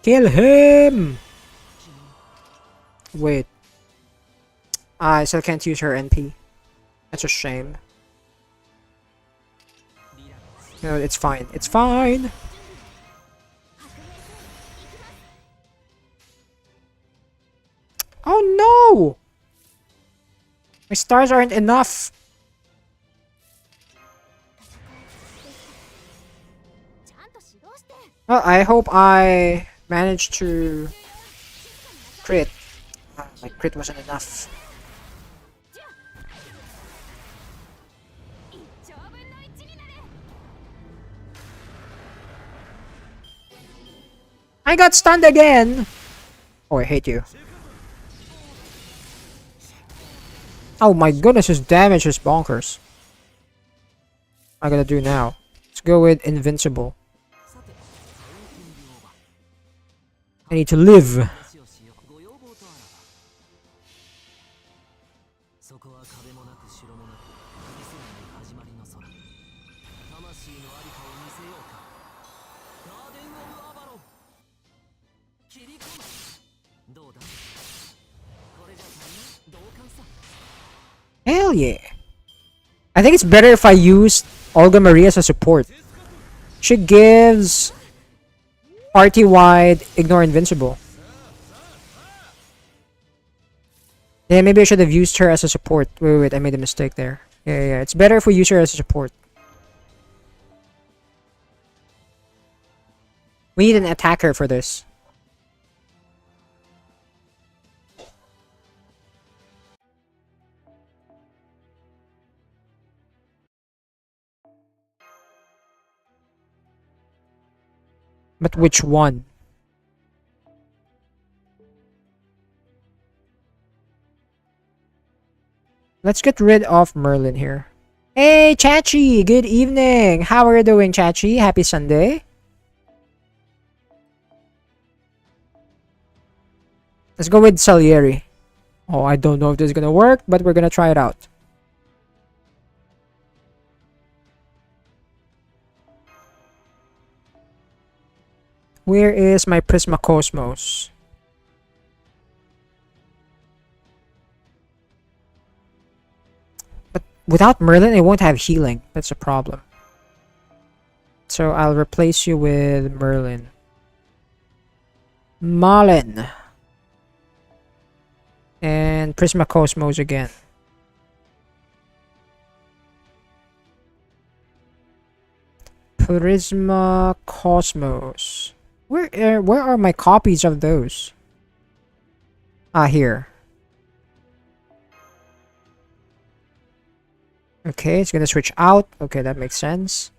Kill him! Wait. I still can't use her NP. That's a shame. No, it's fine. It's fine! Oh no! My stars aren't enough! Well, I hope I managed to crit. My crit wasn't enough. I got stunned again! Oh, I hate you. Oh my goodness, his damage is bonkers. What am I gonna do now? Let's go with Invincible. I need to live. Hell yeah. I think it's better if I use Olga Maria as a support. She gives party-wide ignore invincible. Yeah, maybe I should have used her as a support. Wait, I made a mistake there. Yeah, it's better if we use her as a support. We need an attacker for this. But which one? Let's get rid of Merlin here. Hey, Chachi! Good evening! How are you doing, Chachi? Happy Sunday? Let's go with Salieri. Oh, I don't know if this is gonna work, but we're gonna try it out. Where is my Prisma Cosmos? But without Merlin, it won't have healing. That's a problem. So I'll replace you with Merlin. Marlin. And Prisma Cosmos again. Prisma Cosmos. Where are my copies of those? Ah, here. Okay, it's gonna switch out. Okay, that makes sense.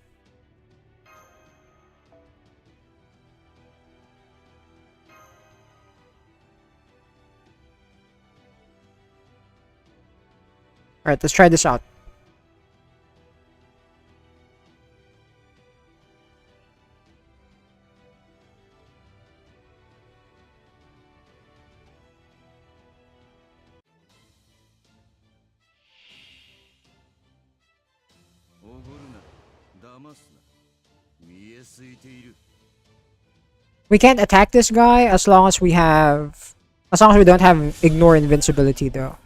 Alright, let's try this out. We can't attack this guy as long as we don't have ignore invincibility though.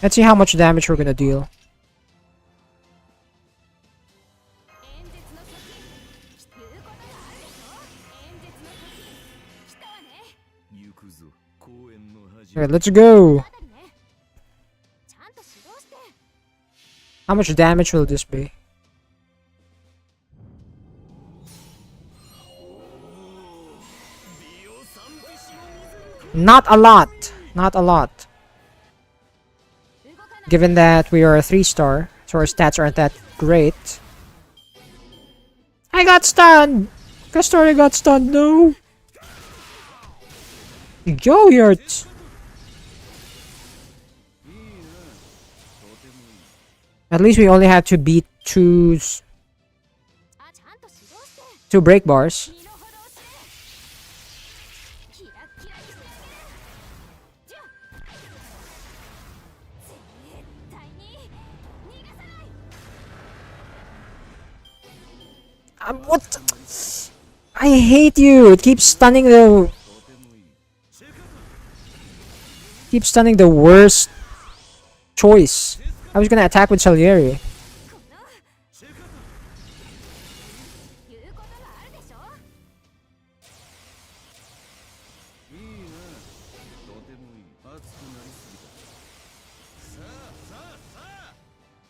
Let's see how much damage we're gonna deal. Alright, let's go. How much damage will this be? Not a lot. Not a lot. Given that we are a 3-star, so our stats aren't that great. I got stunned! Castori got stunned, no! Yo, yurt! At least we only have to beat two break bars. What? I hate you. It keeps stunning the worst choice. I was gonna attack with Salieri.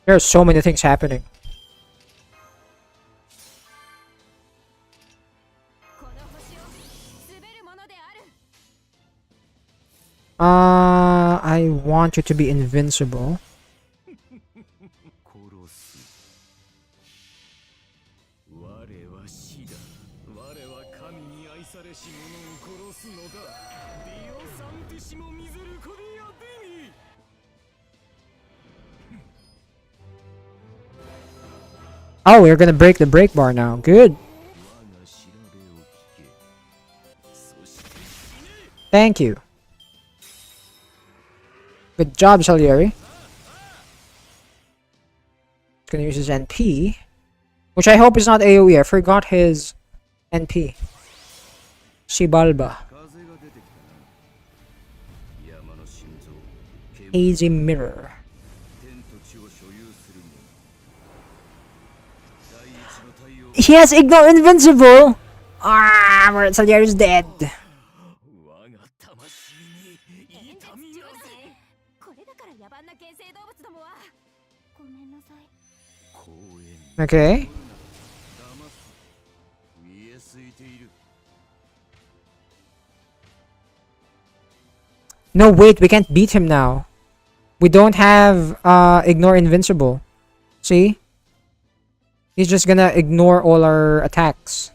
There are so many things happening. I want you to be invincible. Oh, we're gonna break the break bar now. Good. Thank you. Good job, Salieri. He's gonna use his NP, which I hope is not AoE. I forgot his NP. Shibalba. Hazy Mirror. He has Ignore Invincible! Ah, Salieri's dead. Okay. No, wait, we can't beat him now. We don't have Ignore Invincible. See? He's just gonna ignore all our attacks.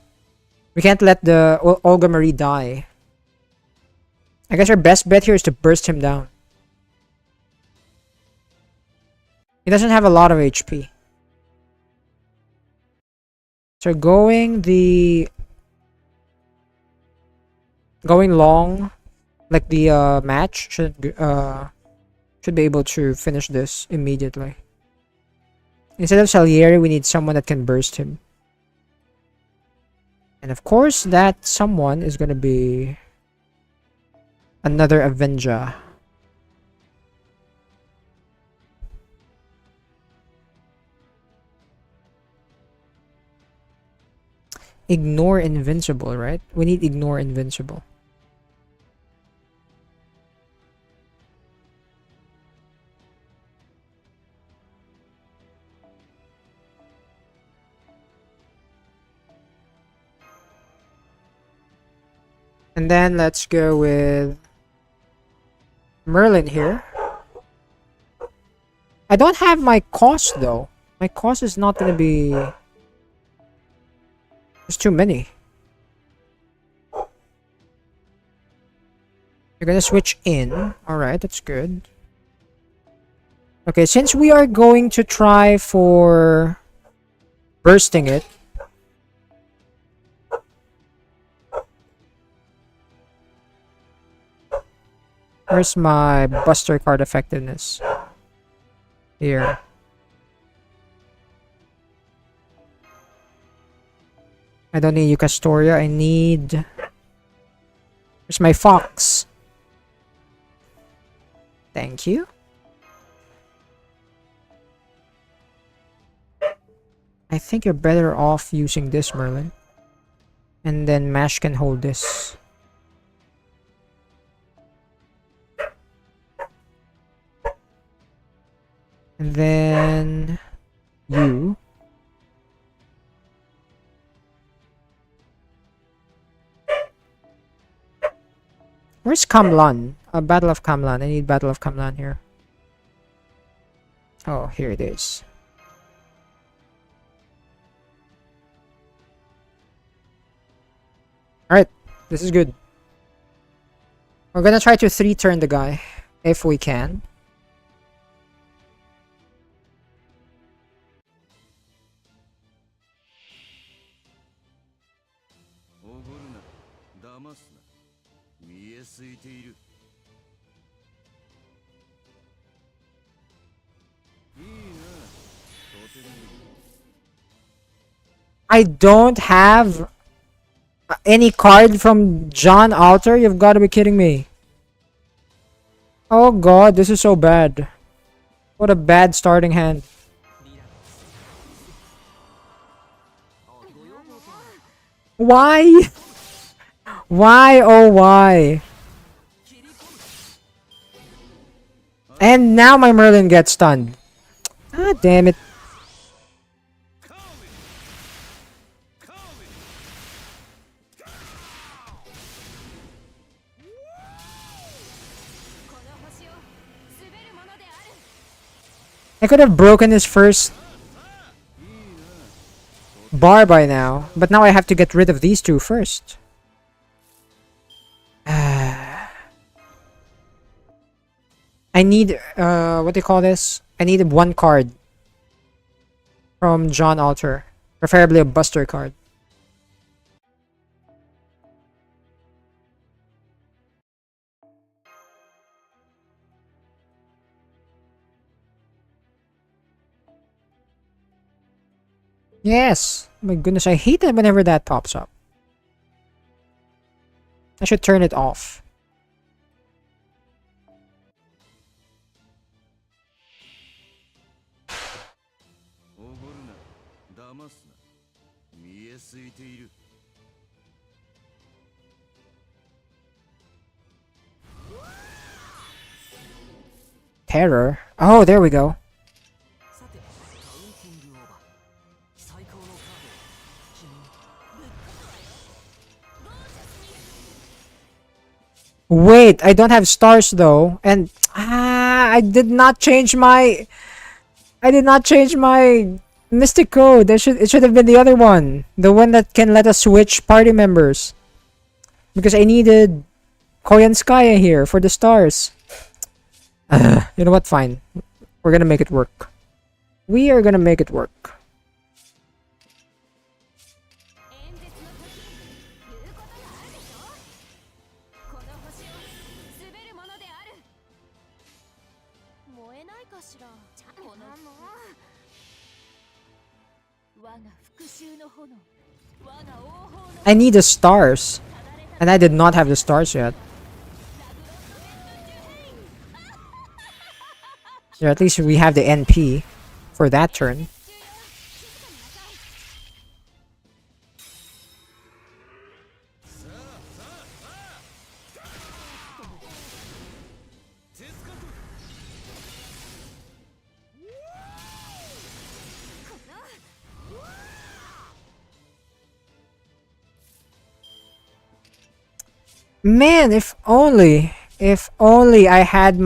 We can't let the Olga Marie die. I guess our best bet here is to burst him down. He doesn't have a lot of HP. So going long, like the match should be able to finish this immediately. Instead of Salieri, we need someone that can burst him. And of course, that someone is gonna be another Avenger. Ignore Invincible, right? We need Ignore Invincible. And then let's go with Merlin here. I don't have my cost though. My cost is not gonna be... There's too many. You're gonna switch in. Alright, that's good. Okay, since we are going to try for bursting it, where's my Buster card effectiveness? Here. I don't need Eucastoria. I need... Where's my Fox? Thank you. I think you're better off using this, Merlin. And then Mash can hold this. And then... You. Where's Kamlan? Battle of Kamlan. I need Battle of Kamlan here. Oh, here it is. Alright, this is good. We're gonna try to 3-turn the guy, if we can. I don't have any card from John Alter? You've got to be kidding me. Oh god, this is so bad. What a bad starting hand. Why? Why, oh why? And now my Merlin gets stunned. Ah, damn it. I could have broken his first bar by now, but now I have to get rid of these two first. I need, what do you call this? I need one card from John Alter, preferably a Buster card. Yes! Oh my goodness, I hate it whenever that pops up. I should turn it off. Terror? Oh, there we go. Wait, I don't have stars though, and I did not change my Mystic code. It should have been the other one. The one that can let us switch party members. Because I needed Koyanskaya here for the stars. You know what? Fine. We're gonna make it work. We are gonna make it work. I need the stars. And I did not have the stars yet. Yeah, at least we have the NP for that turn. Man, if only I had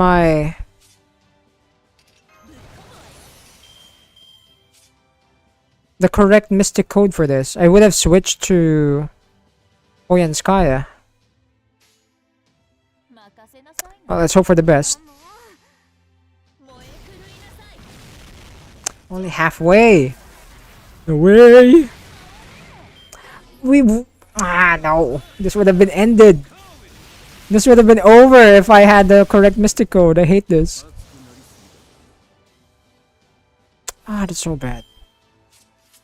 the correct mystic code for this. I would have switched to Oyanskaya. Well, let's hope for the best. Only halfway. No way. No. This would have been ended. This would have been over if I had the correct mystic code. I hate this. That's so bad.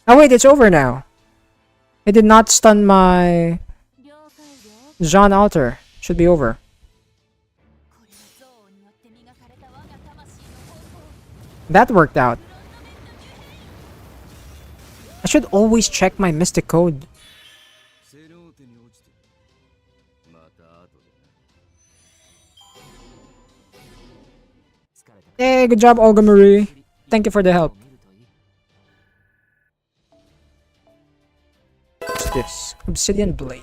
Oh wait, it's over now. It did not stun my Jean Alter. Should be over. That worked out. I should always check my mystic code. Hey, good job, Olga Marie. Thank you for the help. What's this? Obsidian Blade.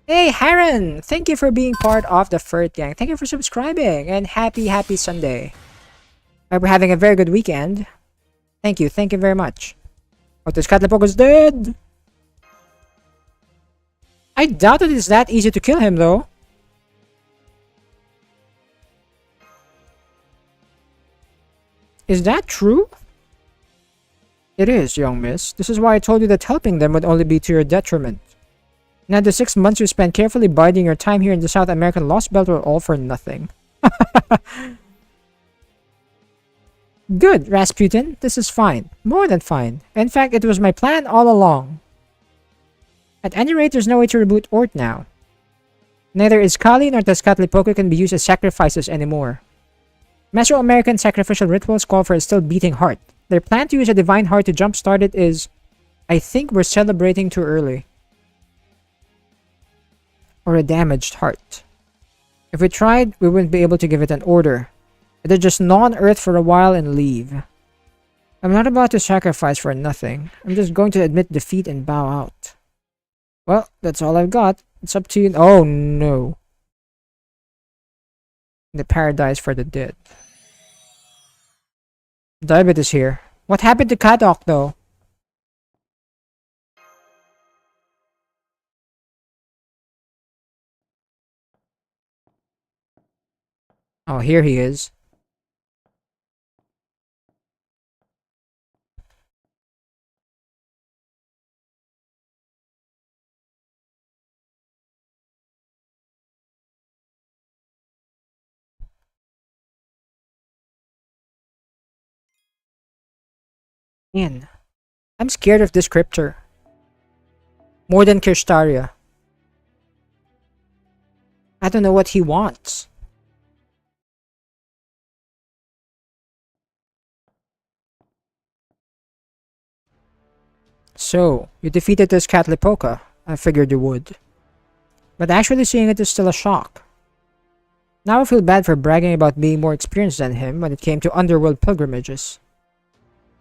Hey, Haran! Thank you for being part of the Furt Gang. Thank you for subscribing, and happy Sunday. I hope we're having a very good weekend. Thank you very much. Oh, this Catlapogo's dead! I doubt it is that easy to kill him, though. Is that true? It is, young miss. This is why I told you that helping them would only be to your detriment. Now the 6 months you spent carefully biding your time here in the South American Lostbelt were all for nothing. Good, Rasputin. This is fine. More than fine. In fact, it was my plan all along. At any rate, there's no way to reboot Ort now. Neither is Kali nor Tezcatlipoca can be used as sacrifices anymore. Mesoamerican sacrificial rituals call for a still beating heart. Their plan to use a divine heart to jumpstart it is... I think we're celebrating too early. Or a damaged heart. If we tried, we wouldn't be able to give it an order. It'd just gnaw on Earth for a while and leave. I'm not about to sacrifice for nothing. I'm just going to admit defeat and bow out. Well, that's all I've got. It's up to you. Oh no. The paradise for the dead. Diabet is here. What happened to Kadok though? Oh, here he is. Man, I'm scared of this cryptor. More than Kirstaria. I don't know what he wants. So, you defeated this Catlipoca. I figured you would. But actually seeing it is still a shock. Now I feel bad for bragging about being more experienced than him when it came to underworld pilgrimages.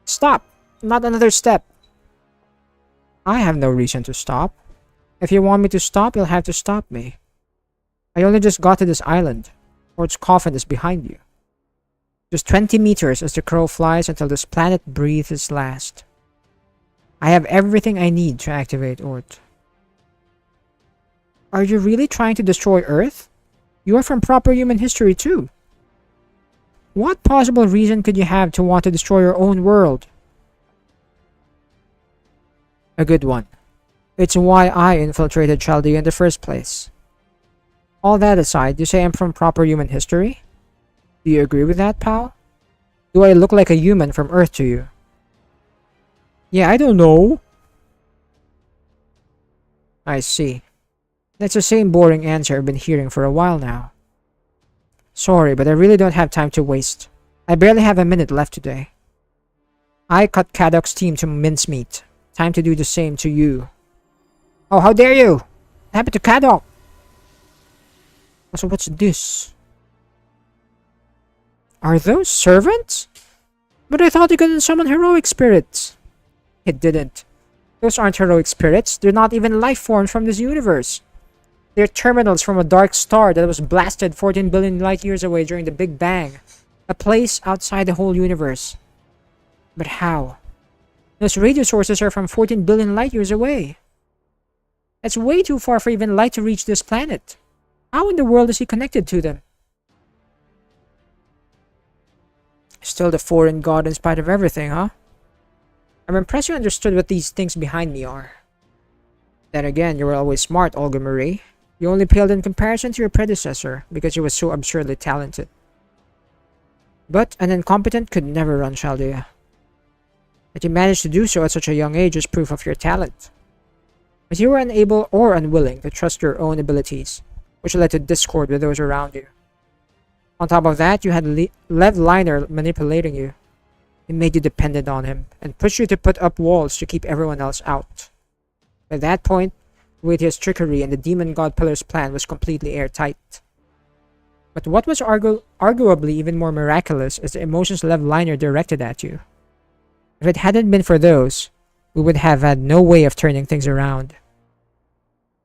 Stop! Not another step! I have no reason to stop. If you want me to stop, you'll have to stop me. I only just got to this island. Ort's coffin is behind you. Just 20 meters as the crow flies until this planet breathes its last. I have everything I need to activate Ort. Are you really trying to destroy Earth? You are from proper human history too. What possible reason could you have to want to destroy your own world? A good one. It's why I infiltrated Chaldea in the first place. All that aside, you say I'm from proper human history? Do you agree with that, pal? Do I look like a human from Earth to you? Yeah, I don't know. I see. That's the same boring answer I've been hearing for a while now. Sorry, but I really don't have time to waste. I barely have a minute left today. I cut Kadok's team to mincemeat. Time to do the same to you. Oh, how dare you! What happened to Kadok? Also, what's this? Are those servants? But I thought you couldn't summon heroic spirits. It didn't. Those aren't heroic spirits. They're not even life forms from this universe. They're terminals from a dark star that was blasted 14 billion light years away during the Big Bang. A place outside the whole universe. But how? Those radio sources are from 14 billion light years away. That's way too far for even light to reach this planet. How in the world is he connected to them? Still the foreign god in spite of everything, huh? I'm impressed you understood what these things behind me are. Then again, you were always smart, Olga Marie. You only paled in comparison to your predecessor because you were so absurdly talented. But an incompetent could never run Chaldea. That you managed to do so at such a young age is proof of your talent. But you were unable or unwilling to trust your own abilities, which led to discord with those around you. On top of that, you had Lev Liner manipulating you. It made you dependent on him, and pushed you to put up walls to keep everyone else out. At that point, with his trickery and the Demon God Pillar's plan was completely airtight. But what was arguably even more miraculous is the emotions Lev Liner directed at you. If it hadn't been for those, we would have had no way of turning things around.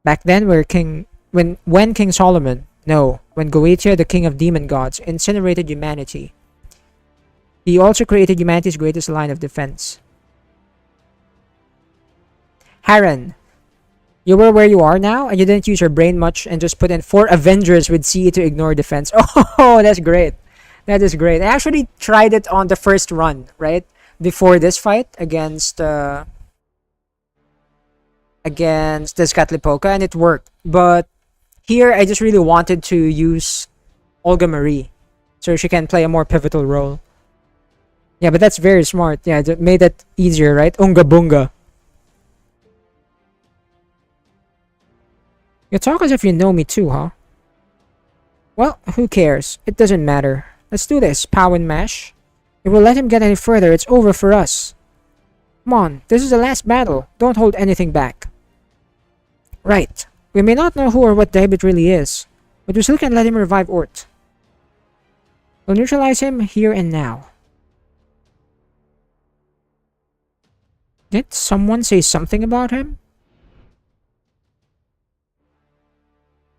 Back then, when King Solomon, no, when Goetia, the king of demon gods, incinerated humanity, he also created humanity's greatest line of defense. Haran, you were where you are now, and you didn't use your brain much and just put in 4 Avengers with CE to ignore defense. Oh, that's great. That is great. I actually tried it on the first run, right? Before this fight against this Catlipoca, and it worked. But here, I just really wanted to use Olga Marie so she can play a more pivotal role. Yeah, but that's very smart. Yeah, it made it easier, right? Unga Bunga. You talk as if you know me too, huh? Well, who cares? It doesn't matter. Let's do this, Pow and Mash. If we let him get any further, it's over for us. Come on, this is the last battle. Don't hold anything back. Right. We may not know who or what David really is, but we still can let him revive Ort. We'll neutralize him here and now. Did someone say something about him?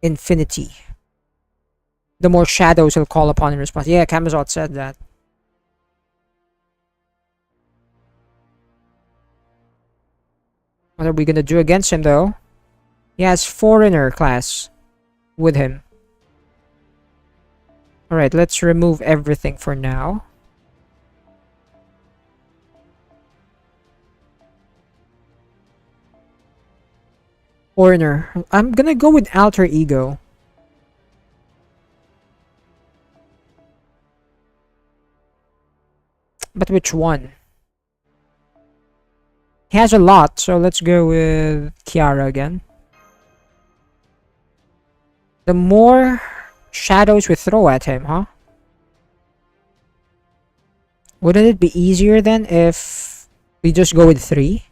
Infinity. The more shadows he'll call upon in response. Yeah, Camazot said that. What are we gonna do against him, though? He has Foreigner class with him. Alright, let's remove everything for now. Foreigner. I'm gonna go with Alter Ego. But which one? He has a lot, so let's go with Kiara again. The more shadows we throw at him, huh? Wouldn't it be easier then if we just go with 3?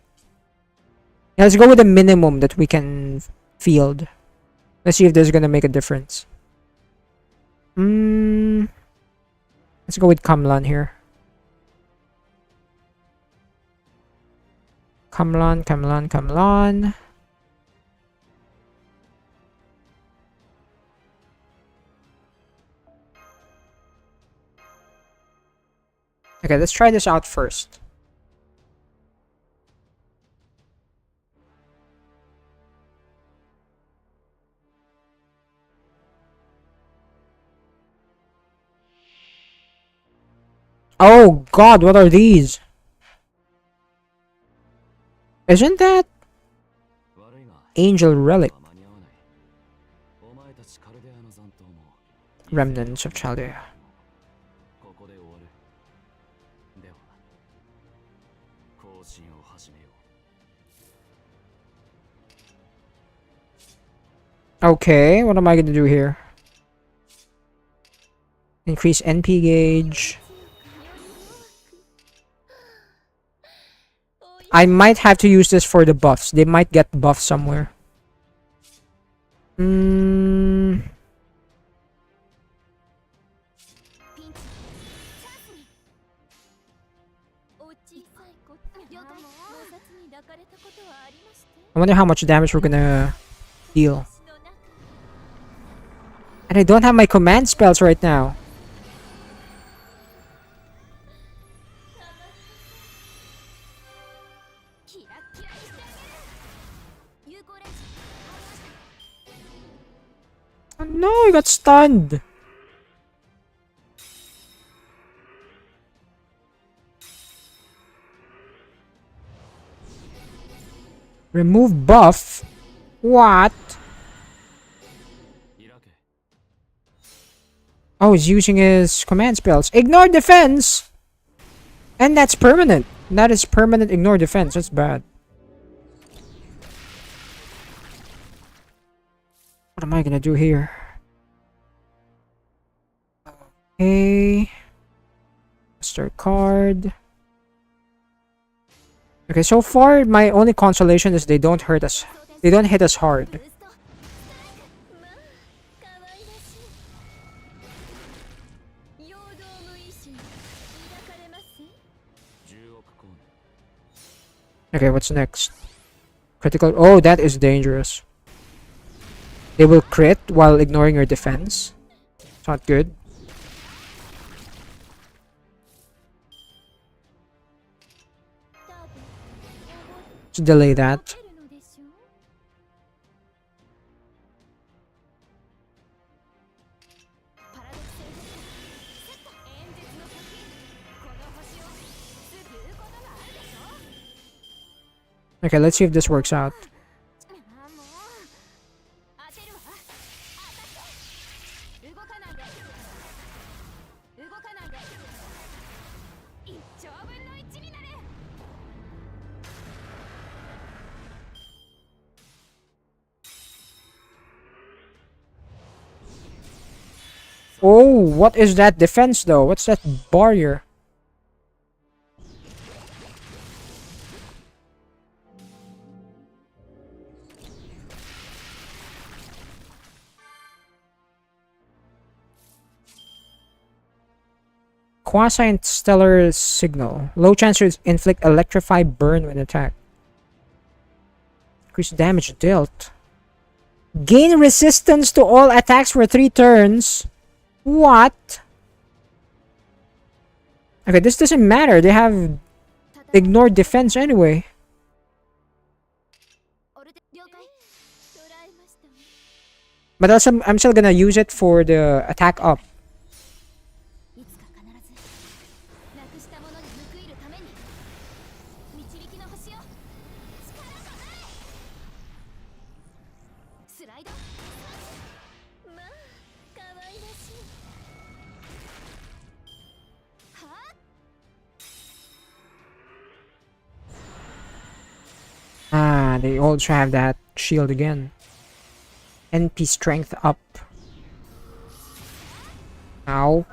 Yeah, let's go with the minimum that we can field. Let's see if this is gonna make a difference. Let's go with Kamlan here. Kamlan. Okay, let's try this out first. Oh god, what are these? Isn't that Angel Relic? Remnants of Chaldea. Okay, what am I gonna do here? Increase NP gauge. I might have to use this for the buffs. They might get buffs somewhere. I wonder how much damage we're gonna deal. And I don't have my command spells right now. Oh no, I got stunned. Remove buff? What? Oh, he's using his command spells. Ignore defense! And that's permanent. That is permanent ignore defense. That's bad. What am I gonna do here? Okay. Start card. Okay, so far my only consolation is they don't hurt us. They don't hit us hard. Okay, what's next? Critical. Oh, that is dangerous. They will crit while ignoring your defense. It's not good. Let's delay that. Okay, let's see if this works out. Oh, what is that defense though? What's that barrier? Quasi-stellar signal. Low chance to inflict electrify burn when attacked. Increase damage dealt. Gain resistance to all attacks for 3 turns. What? Okay, this doesn't matter. They have ignored defense anyway. But also, I'm still gonna use it for the attack up. Ah, they also have that shield again. NP strength up. Ow.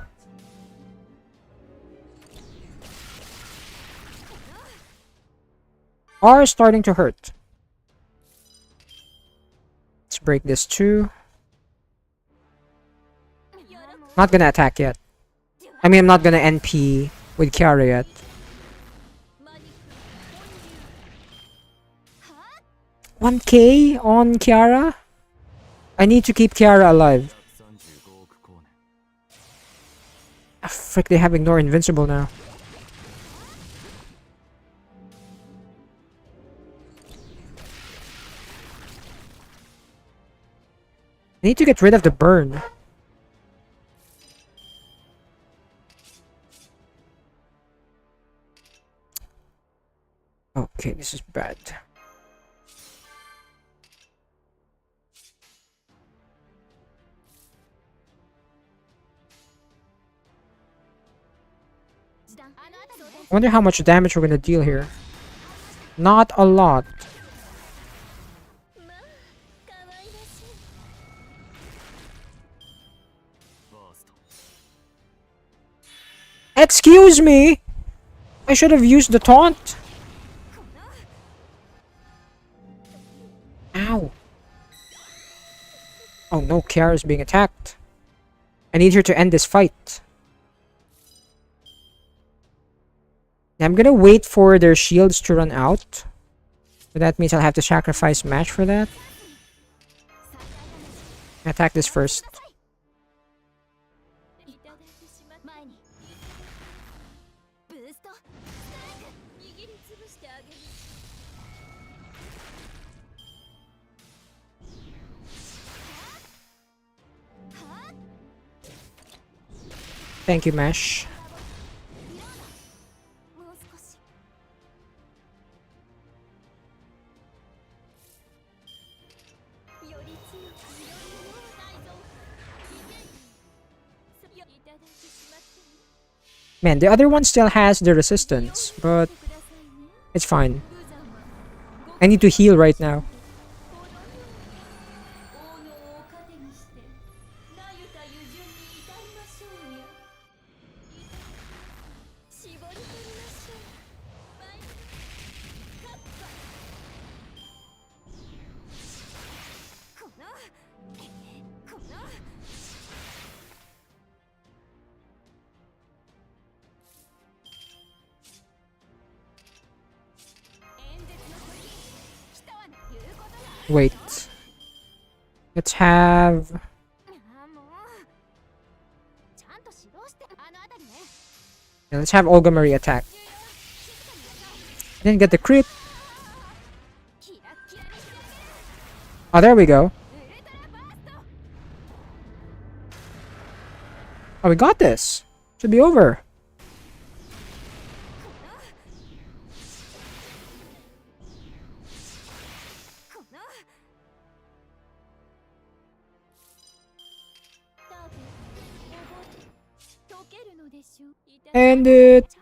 Are starting to hurt. Let's break this too. Not gonna attack yet. I mean, I'm not gonna NP with Kiara yet. $1K on Kiara? I need to keep Kiara alive. Ah, frick, they have ignore invincible now. I need to get rid of the burn. Okay, this is bad. I wonder how much damage we're gonna deal here. Not a lot. Excuse me! I should have used the taunt. Ow. Oh no, Kiara is being attacked. I need her to end this fight. I'm gonna wait for their shields to run out. So that means I'll have to sacrifice match for that. Attack this first. Thank you, Mesh. Man, the other one still has the resistance, but it's fine. I need to heal right now. Wait. Let's have... Yeah, let's have Olga Marie attack. Didn't get the crit. Oh, there we go. Oh, we got this. Should be over. End it.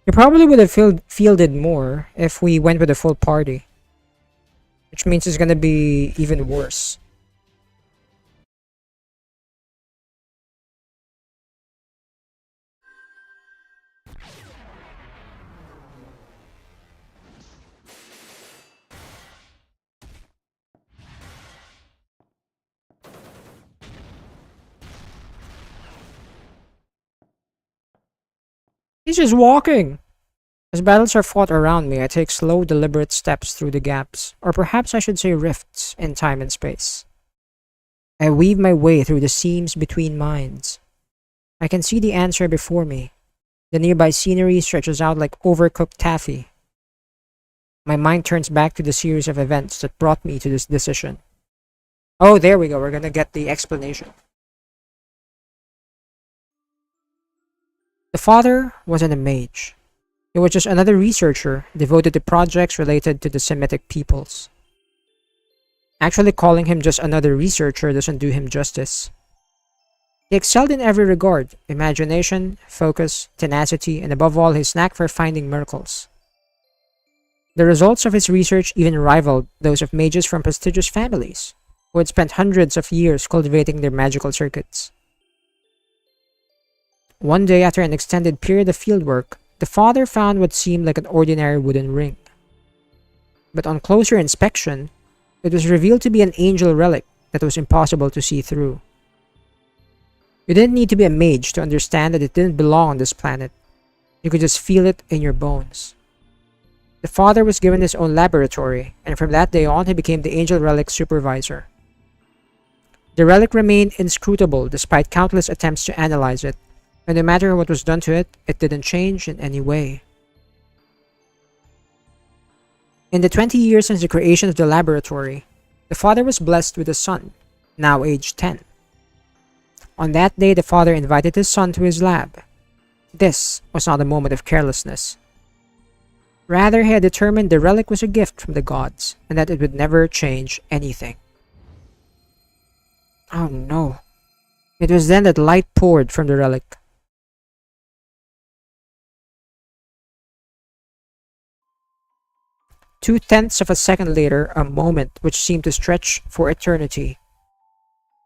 You probably would have fielded more if we went with a full party. Which means it's gonna be even worse. He's just walking! As battles are fought around me, I take slow, deliberate steps through the gaps, or perhaps I should say rifts, in time and space. I weave my way through the seams between minds. I can see the answer before me. The nearby scenery stretches out like overcooked taffy. My mind turns back to the series of events that brought me to this decision. Oh, there we go, we're gonna get the explanation. The father wasn't a mage. He was just another researcher devoted to projects related to the Semitic peoples. Actually, calling him just another researcher doesn't do him justice. He excelled in every regard: imagination, focus, tenacity, and above all, his knack for finding miracles. The results of his research even rivaled those of mages from prestigious families, who had spent hundreds of years cultivating their magical circuits. One day, after an extended period of fieldwork, the father found what seemed like an ordinary wooden ring. But on closer inspection, it was revealed to be an angel relic that was impossible to see through. You didn't need to be a mage to understand that it didn't belong on this planet. You could just feel it in your bones. The father was given his own laboratory, and from that day on he became the angel relic supervisor. The relic remained inscrutable despite countless attempts to analyze it, and no matter what was done to it, it didn't change in any way. In the 20 years since the creation of the laboratory, the father was blessed with a son, now aged 10. On that day, the father invited his son to his lab. This was not a moment of carelessness. Rather, he had determined the relic was a gift from the gods, and that it would never change anything. Oh no. It was then that light poured from the relic. Two-tenths of a second later, a moment which seemed to stretch for eternity.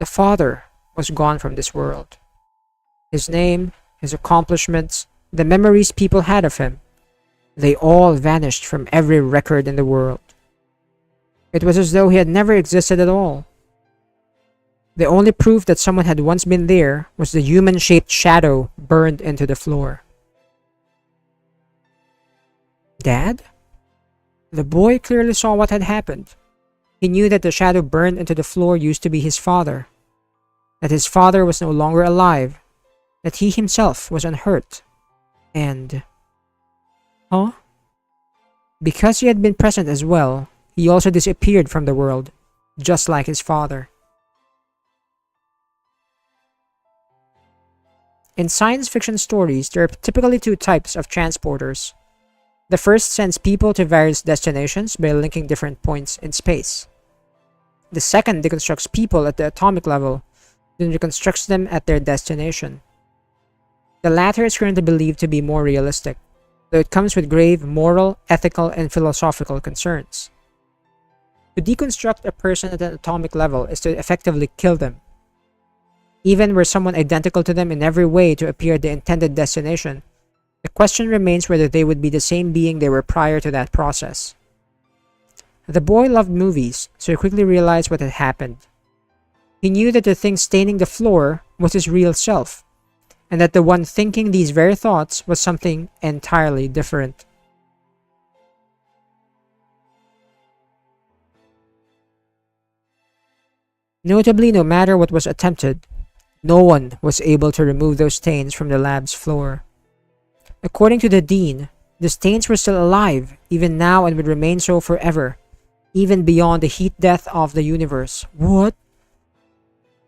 The father was gone from this world. His name, his accomplishments, the memories people had of him, they all vanished from every record in the world. It was as though he had never existed at all. The only proof that someone had once been there was the human-shaped shadow burned into the floor. Dad? The boy clearly saw what had happened. He knew that the shadow burned into the floor used to be his father, that his father was no longer alive, that he himself was unhurt, and... Huh? Because he had been present as well, he also disappeared from the world, just like his father. In science fiction stories, there are typically two types of transporters. The first sends people to various destinations by linking different points in space. The second deconstructs people at the atomic level, then reconstructs them at their destination. The latter is currently believed to be more realistic, though it comes with grave moral, ethical, and philosophical concerns. To deconstruct a person at an atomic level is to effectively kill them. Even were someone identical to them in every way to appear at the intended destination, the question remains whether they would be the same being they were prior to that process. The boy loved movies, so he quickly realized what had happened. He knew that the thing staining the floor was his real self, and that the one thinking these very thoughts was something entirely different. Notably, no matter what was attempted, no one was able to remove those stains from the lab's floor. According to the dean, the stains were still alive, even now, and would remain so forever, even beyond the heat death of the universe. What?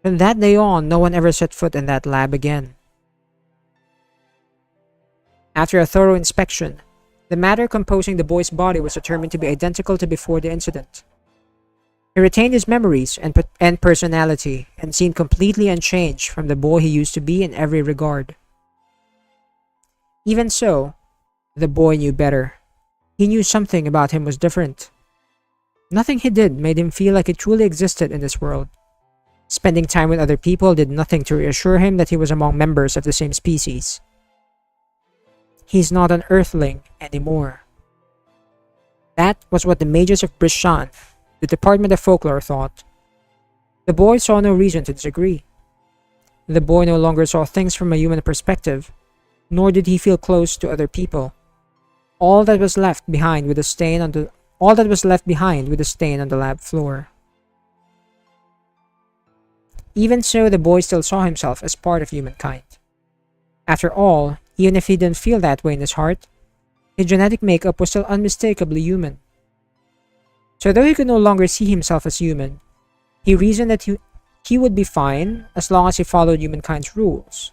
From that day on, no one ever set foot in that lab again. After a thorough inspection, the matter composing the boy's body was determined to be identical to before the incident. He retained his memories and personality, and seemed completely unchanged from the boy he used to be in every regard. Even so, the boy knew better. He knew something about him was different. Nothing he did made him feel like he truly existed in this world. Spending time with other people did nothing to reassure him that he was among members of the same species. He's not an earthling anymore. That was what the mages of Brishan, the Department of Folklore, thought. The boy saw no reason to disagree. The boy no longer saw things from a human perspective, nor did he feel close to other people. All that was left behind with a stain on the lab floor. Even so, the boy still saw himself as part of humankind. After all, even if he didn't feel that way in his heart, his genetic makeup was still unmistakably human. So though he could no longer see himself as human, he reasoned that he would be fine as long as he followed humankind's rules,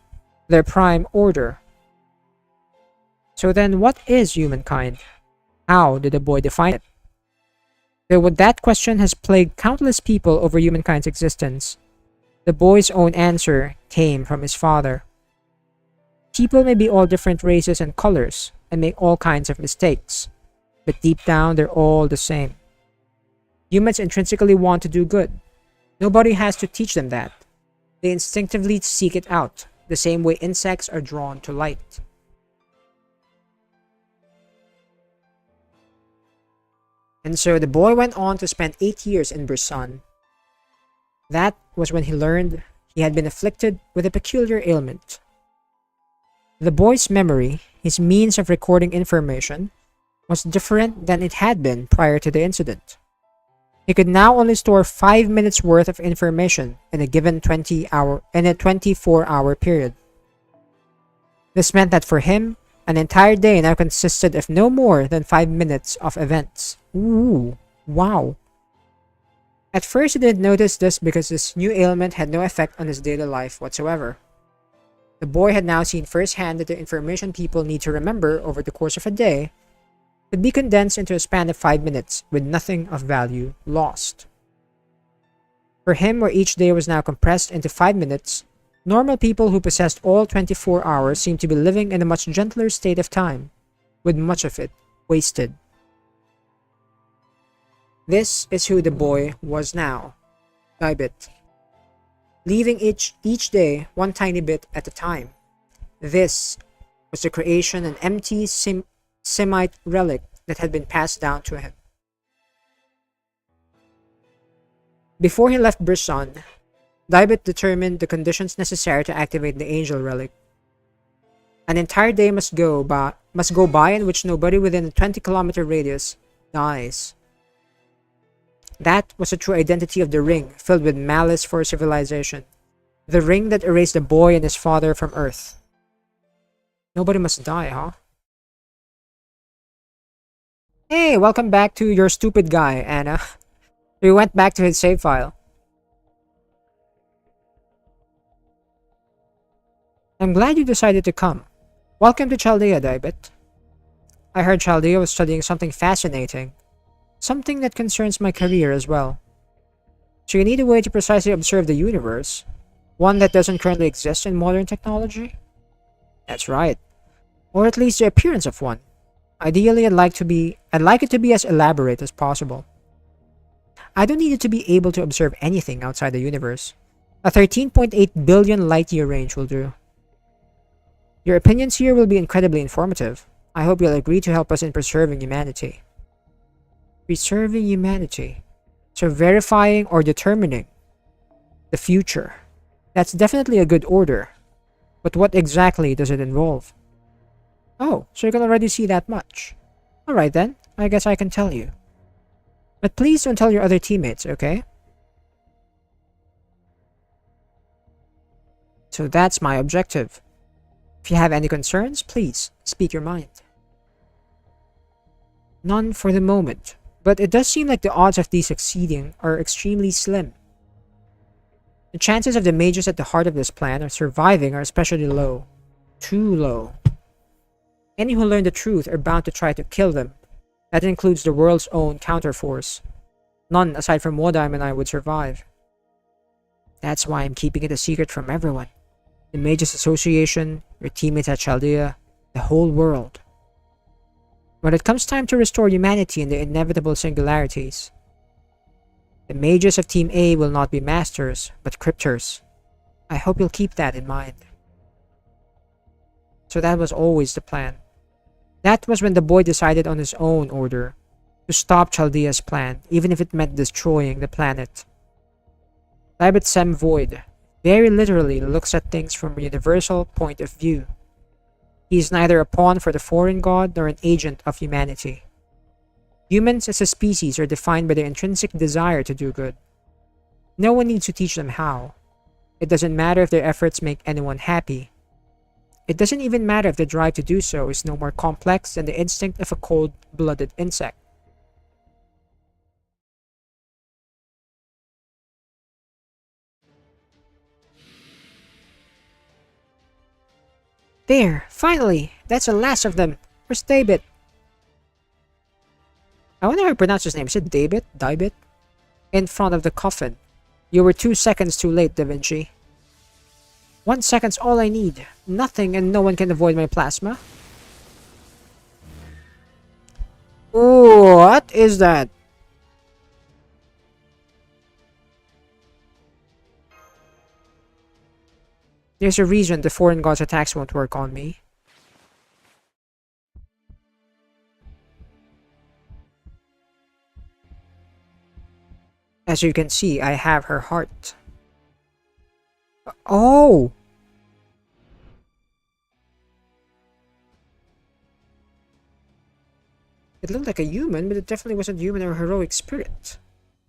their prime order. So then, what is humankind? How did the boy define it? Though that question has plagued countless people over humankind's existence, the boy's own answer came from his father. People may be all different races and colors, and make all kinds of mistakes, but deep down they're all the same. Humans intrinsically want to do good. Nobody has to teach them that. They instinctively seek it out, the same way insects are drawn to light. And so the boy went on to spend 8 years in Brissan. That was when he learned he had been afflicted with a peculiar ailment. The boy's memory, his means of recording information, was different than it had been prior to the incident. He could now only store 5 minutes worth of information in a given 24-hour period. This meant that for him, an entire day now consisted of no more than 5 minutes of events. Ooh, wow. At first he didn't notice this because this new ailment had no effect on his daily life whatsoever. The boy had now seen firsthand that the information people need to remember over the course of a day could be condensed into a span of 5 minutes with nothing of value lost. For him, where each day was now compressed into 5 minutes, normal people who possessed all 24 hours seemed to be living in a much gentler state of time, with much of it wasted. This is who the boy was now, Dibit. Leaving each day one tiny bit at a time. This was the creation an empty Semite relic that had been passed down to him. Before he left Brisson, Dibit determined the conditions necessary to activate the angel relic. An entire day must go by in which nobody within a 20-kilometer radius dies. That was the true identity of the ring, filled with malice for civilization. The ring that erased the boy and his father from Earth. Nobody must die, huh? Hey, welcome back to your stupid guy, Anna. We went back to his save file. I'm glad you decided to come. Welcome to Chaldea, Dibit. I heard Chaldea was studying something fascinating. Something that concerns my career as well. So you need a way to precisely observe the universe. One that doesn't currently exist in modern technology? That's right. Or at least the appearance of one. Ideally, I'd like it to be as elaborate as possible. I don't need it to be able to observe anything outside the universe. A 13.8 billion light-year range will do. Your opinions here will be incredibly informative. I hope you'll agree to help us in preserving humanity. Preserving humanity. So verifying or determining the future. That's definitely a good order. But what exactly does it involve? Oh, so you can already see that much. Alright then, I guess I can tell you. But please don't tell your other teammates, okay? So that's my objective. If you have any concerns, please speak your mind. None for the moment, but it does seem like the odds of these succeeding are extremely slim. The chances of the mages at the heart of this plan of surviving are especially low. Too low. Any who learn the truth are bound to try to kill them. That includes the world's own counterforce. None aside from Wodime and I would survive. That's why I'm keeping it a secret from everyone. The Mages Association, your teammates at Chaldea, the whole world. When it comes time to restore humanity in the inevitable singularities, the mages of Team A will not be masters, but cryptors. I hope you'll keep that in mind. So that was always the plan. That was when the boy decided on his own order to stop Chaldea's plan, even if it meant destroying the planet. Libet Sem Void very literally looks at things from a universal point of view. He is neither a pawn for the foreign god nor an agent of humanity. Humans as a species are defined by their intrinsic desire to do good. No one needs to teach them how. It doesn't matter if their efforts make anyone happy. It doesn't even matter if the drive to do so is no more complex than the instinct of a cold-blooded insect. There! Finally! That's the last of them! Where's David? I wonder how I pronounce his name. Is it David? Dibit? In front of the coffin. You were 2 seconds too late, Da Vinci. 1 second's all I need. Nothing and no one can avoid my plasma. Ooh, what is that? There's a reason the foreign god's attacks won't work on me. As you can see, I have her heart. Oh! It looked like a human, but it definitely wasn't human or heroic spirit.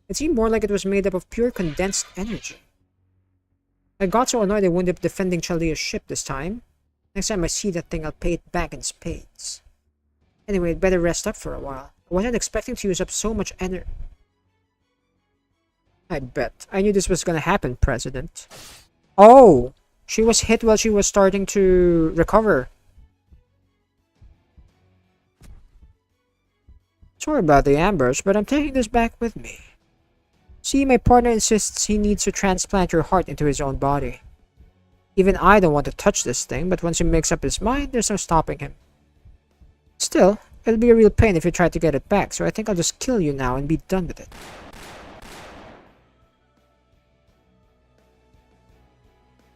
It seemed more like it was made up of pure condensed energy. I got so annoyed I wound up defending Chaldea's ship this time. Next time I see that thing, I'll pay it back in spades. Anyway, I'd better rest up for a while. I wasn't expecting to use up so much energy. I bet. I knew this was gonna happen, President. Oh! She was hit while she was starting to recover. Sorry about the ambush, but I'm taking this back with me. See, my partner insists he needs to transplant your heart into his own body. Even I don't want to touch this thing, but once he makes up his mind, there's no stopping him. Still, it'll be a real pain if you try to get it back, so I think I'll just kill you now and be done with it.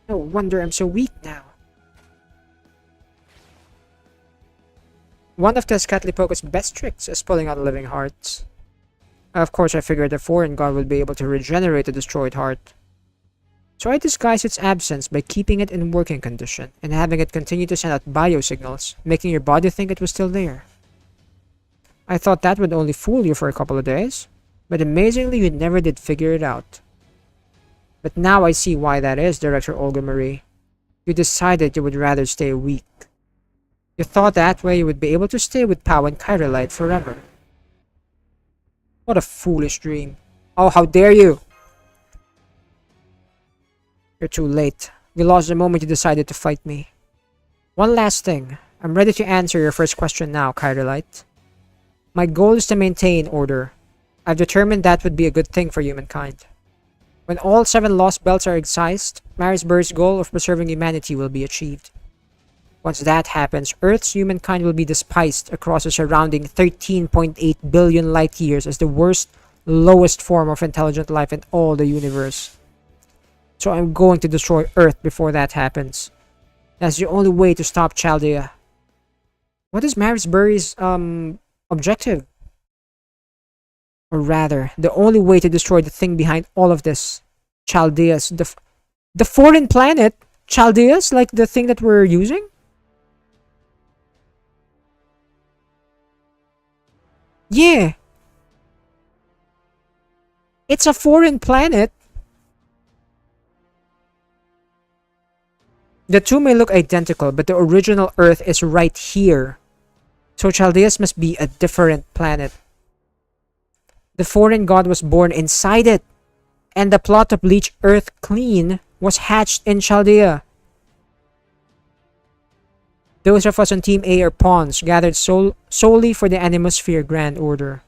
No wonder I'm so weak now. One of Tezcatlipoca's best tricks is pulling out living hearts. Of course, I figured the foreign god would be able to regenerate the destroyed heart. So I disguised its absence by keeping it in working condition and having it continue to send out biosignals, making your body think it was still there. I thought that would only fool you for a couple of days, but amazingly you never did figure it out. But now I see why that is, Director Olga Marie. You decided you would rather stay weak. You thought that way you would be able to stay with Pau and Kyrillite forever. What a foolish dream. Oh, how dare you! You're too late. You lost the moment you decided to fight me. One last thing. I'm ready to answer your first question now, Kyrillite. My goal is to maintain order. I've determined that would be a good thing for humankind. When all 7 lost belts are excised, Marisburg's goal of preserving humanity will be achieved. Once that happens, Earth's humankind will be despised across the surrounding 13.8 billion light years as the worst, lowest form of intelligent life in all the universe. So I'm going to destroy Earth before that happens. That's the only way to stop Chaldea. What is Marisburg's objective? Or rather, the only way to destroy the thing behind all of this. Chaldea's. The foreign planet? Chaldea's? Like the thing that we're using? Yeah. It's a foreign planet. The two may look identical, but the original Earth is right here. So Chaldeus must be a different planet. The foreign god was born inside it, and the plot to bleach Earth clean was hatched in Chaldea. Those of us on Team A are pawns, gathered solely for the Animosphere Grand Order.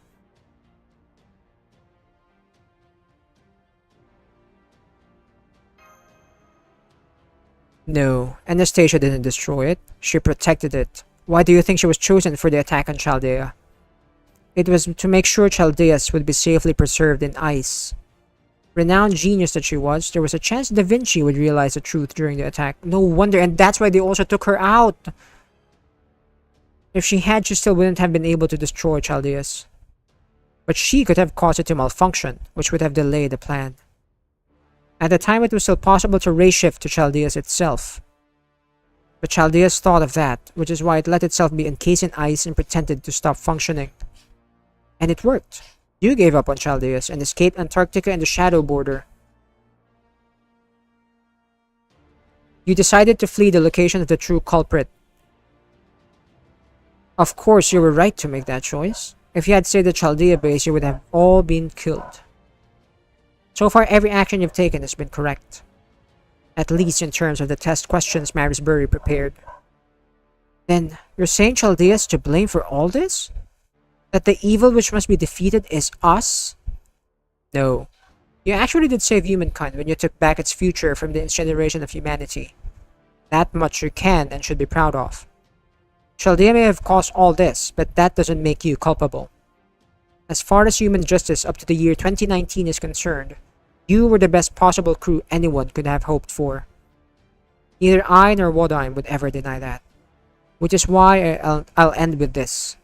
No, Anastasia didn't destroy it. She protected it. Why do you think she was chosen for the attack on Chaldea? It was to make sure Chaldeus would be safely preserved in ice. Renowned genius that she was, there was a chance Da Vinci would realize the truth during the attack. No wonder, and that's why they also took her out. If she had, she still wouldn't have been able to destroy Chaldeus. But she could have caused it to malfunction, which would have delayed the plan. At the time, it was still possible to ray shift to Chaldeus itself. But Chaldeus thought of that, which is why it let itself be encased in ice and pretended to stop functioning. And it worked. You gave up on Chaldeus and escaped Antarctica and the Shadow Border. You decided to flee the location of the true culprit. Of course, you were right to make that choice. If you had stayed at Chaldea base, you would have all been killed. So far, every action you've taken has been correct. At least in terms of the test questions Marisbury prepared. Then, you're saying Chaldea's to blame for all this? That the evil which must be defeated is us? No. You actually did save humankind when you took back its future from the incineration of humanity. That much you can and should be proud of. Chaldea may have caused all this, but that doesn't make you culpable. As far as human justice up to the year 2019 is concerned, you were the best possible crew anyone could have hoped for. Neither I nor Wodheim would ever deny that. Which is why I'll end with this.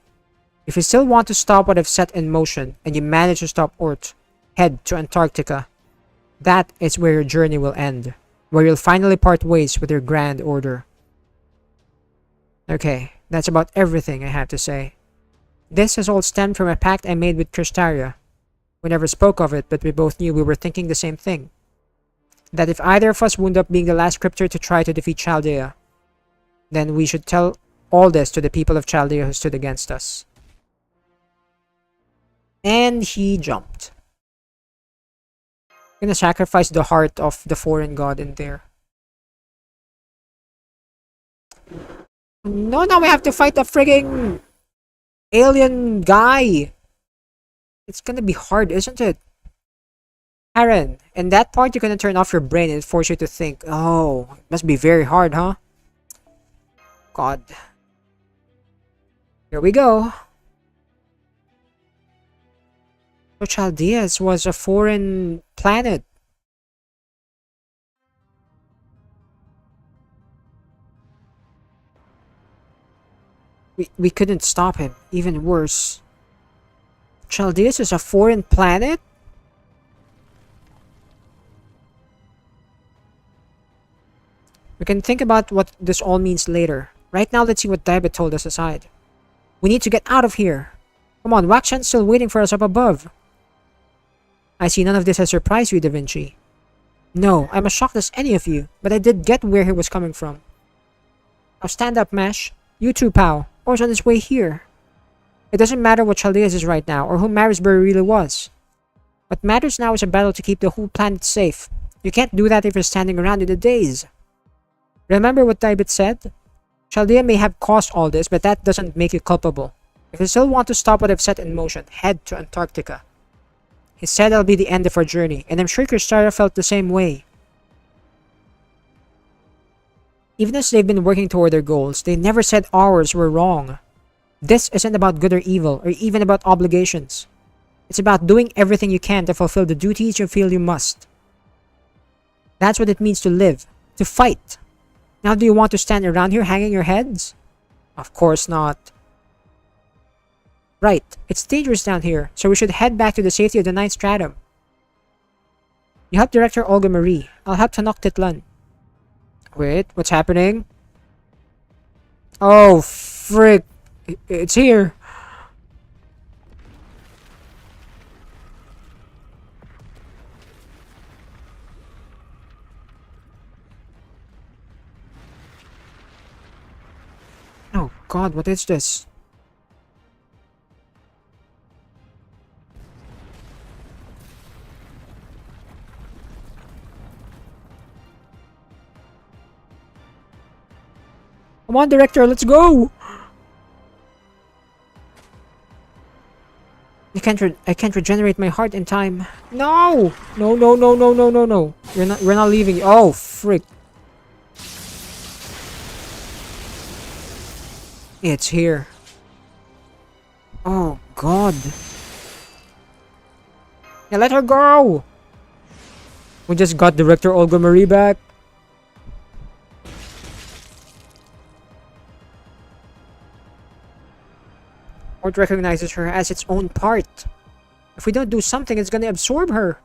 If you still want to stop what I've set in motion, and you manage to stop Ort, head to Antarctica. That is where your journey will end, where you'll finally part ways with your Grand Order. Okay, that's about everything I have to say. This has all stemmed from a pact I made with Kristaria. We never spoke of it, but we both knew we were thinking the same thing. That if either of us wound up being the last cryptor to try to defeat Chaldea, then we should tell all this to the people of Chaldea who stood against us. And he jumped. I'm gonna sacrifice the heart of the foreign god in there. No, now we have to fight the frigging alien guy. It's gonna be hard, isn't it? Aaron, in that part you're gonna turn off your brain and force you to think. Oh, it must be very hard, huh? God. Here we go. So Chaldeas was a foreign planet. We couldn't stop him. Even worse. Chaldeas is a foreign planet? We can think about what this all means later. Right now, let's see what Daibet told us aside. We need to get out of here. Come on, Wakshan's still waiting for us up above. I see none of this has surprised you, Da Vinci. No, I'm as shocked as any of you, but I did get where he was coming from. Now stand up, Mesh. You too, pal. Or's on his way here. It doesn't matter what Chaldeas is right now, or who Marisbury really was. What matters now is a battle to keep the whole planet safe. You can't do that if you're standing around in a daze. Remember what Daibet said? Chaldea may have caused all this, but that doesn't make you culpable. If you still want to stop what I've set in motion, head to Antarctica. He said it'll be the end of our journey, and I'm sure Kristara felt the same way. Even as they've been working toward their goals, they never said ours were wrong. This isn't about good or evil, or even about obligations. It's about doing everything you can to fulfill the duties you feel you must. That's what it means to live, to fight. Now do you want to stand around here hanging your heads? Of course not. Right, it's dangerous down here, so we should head back to the safety of the 9th stratum. You help Director Olga Marie. I'll help Tenochtitlan. Wait, what's happening? Oh, frick. It's here. Oh god, what is this? Come on, Director, let's go! I can't regenerate my heart in time. No! No, no, no, no, no, no, no. We're not leaving. Oh, frick. It's here. Oh, God. Yeah, let her go! We just got Director Olga Marie back. Port recognizes her as its own part. If we don't do something, it's gonna absorb her.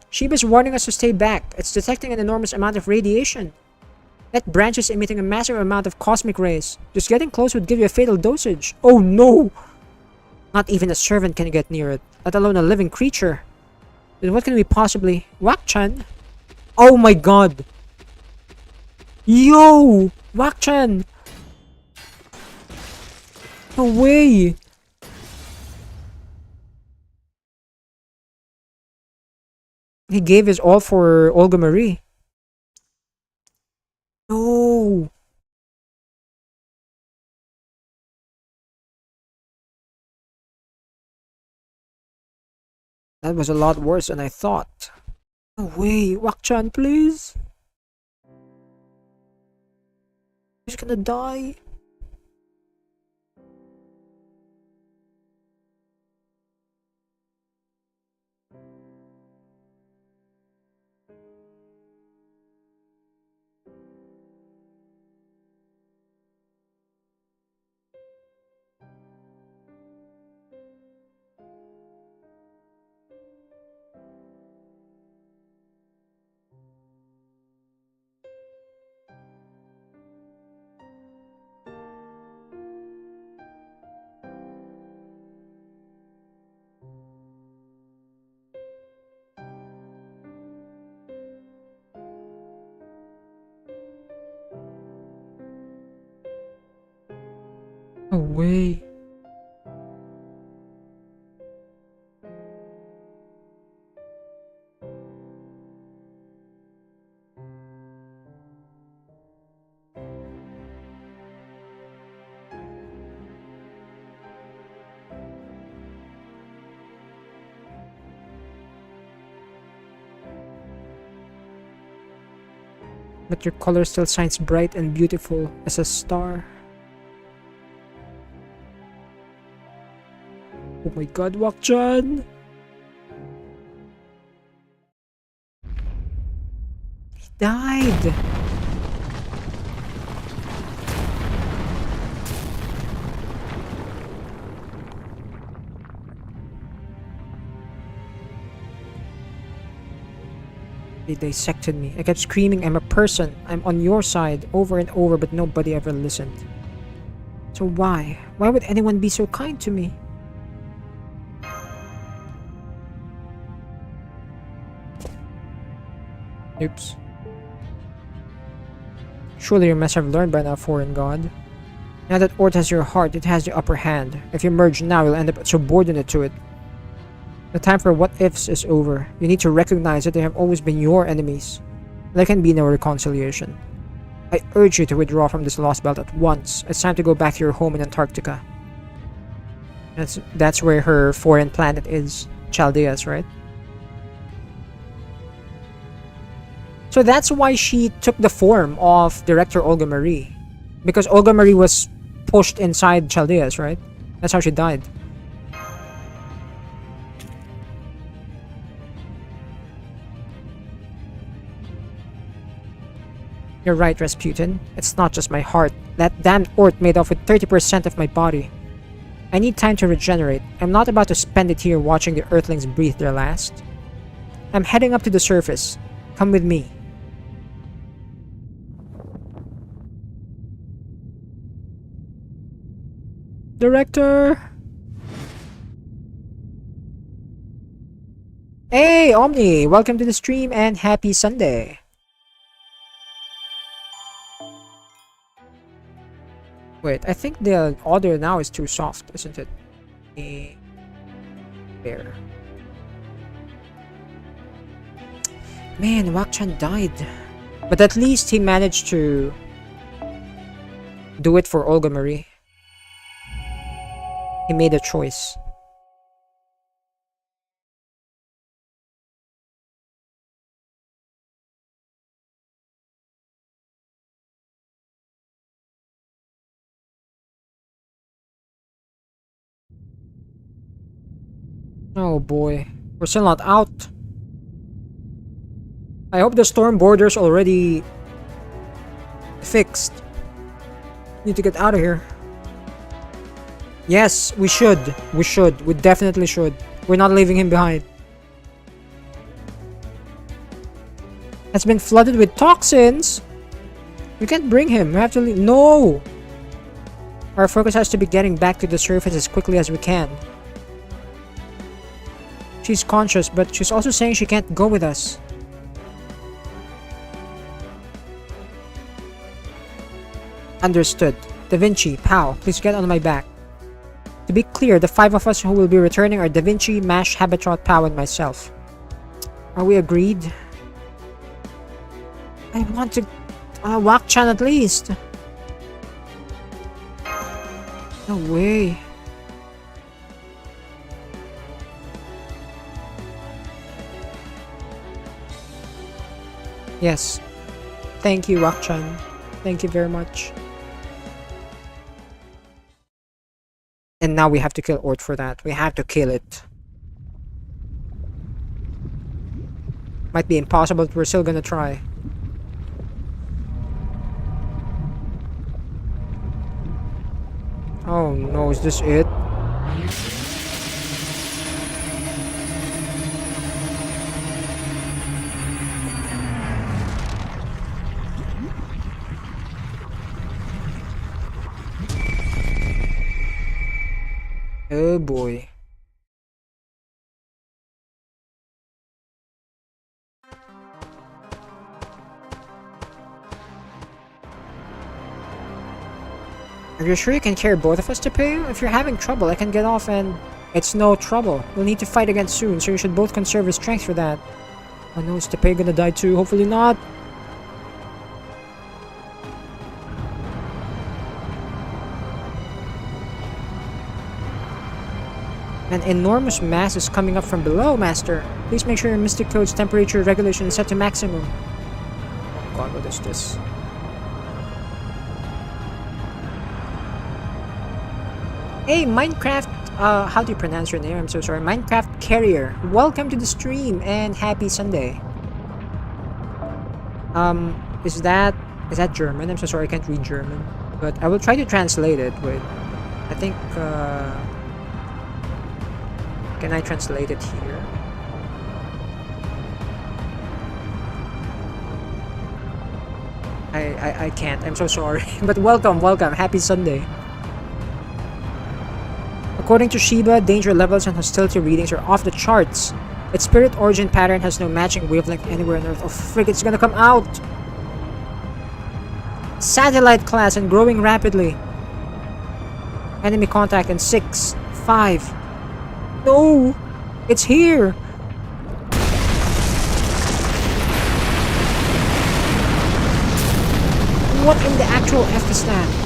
Sheba's warning us to stay back. It's detecting an enormous amount of radiation. That branch is emitting a massive amount of cosmic rays. Just getting close would give you a fatal dosage. Oh no! Not even a servant can get near it, let alone a living creature. Then what can we possibly... Wakchan? Oh my god! Yo! Wakchan! No way! He gave his all for Olga Marie. No! That was a lot worse than I thought. No way! Wakchan, please! He's gonna die. No way. But your color still shines bright and beautiful as a star. Oh my god, Wakchan! He died! They dissected me. I kept screaming, I'm a person. I'm on your side, over and over, but nobody ever listened. So why? Why would anyone be so kind to me? Oops. Surely you must have learned by now, foreign god. Now that Ort has your heart, it has the upper hand. If you merge now, you'll end up subordinate to it. The time for what-ifs is over. You need to recognize that they have always been your enemies. There can be no reconciliation. I urge you to withdraw from this Lostbelt at once. It's time to go back to your home in Antarctica. That's where her foreign planet is. Chaldeas, right? So that's why she took the form of Director Olga Marie. Because Olga Marie was pushed inside Chaldeas, right? That's how she died. You're right, Rasputin. It's not just my heart. That damned Ort made off with 30% of my body. I need time to regenerate. I'm not about to spend it here watching the Earthlings breathe their last. I'm heading up to the surface. Come with me. Director! Hey, Omni! Welcome to the stream and happy Sunday. Wait, I think the audio now is too soft, isn't it? There. Man, Wakchan died. But at least he managed to do it for Olga Marie. He made a choice. Oh boy. We're still not out. I hope the storm border's already fixed. Need to get out of here. Yes, we should. We should. We definitely should. We're not leaving him behind. Has been flooded with toxins. We can't bring him. We have to leave. No! Our focus has to be getting back to the surface as quickly as we can. She's conscious, but she's also saying she can't go with us. Understood. Da Vinci, Pow, please get on my back. To be clear, the 5 of us who will be returning are Da Vinci, Mash, Habitrot, Pow, and myself. Are we agreed? I want to... Wakchan at least. No way. Yes. Thank you, Wakchan. Thank you very much. And now we have to kill Ort for that. We have to kill it. Might be impossible, but we're still gonna try. Oh no, is this it? Oh boy. Are you sure you can carry both of us to pay? If you're having trouble, I can get off and... It's no trouble. We'll need to fight again soon, so you should both conserve your strength for that. Oh no, is Tepe gonna die too? Hopefully not. An enormous mass is coming up from below, Master. Please make sure your Mystic Toad's temperature regulation is set to maximum. Oh god, what is this? Hey, Minecraft, how do you pronounce your name? I'm so sorry. Minecraft Carrier. Welcome to the stream and happy Sunday. Is that German? I'm so sorry, I can't read German. But I will try to translate it with, I think, can I translate it here? I can't, I'm so sorry. But welcome, happy Sunday. According to Shiba, danger levels and hostility readings are off the charts. Its spirit origin pattern has no matching wavelength anywhere on Earth. Oh frig, it's gonna come out! Satellite class and growing rapidly. Enemy contact in 6, 5. No! It's here! What in the actual F is that?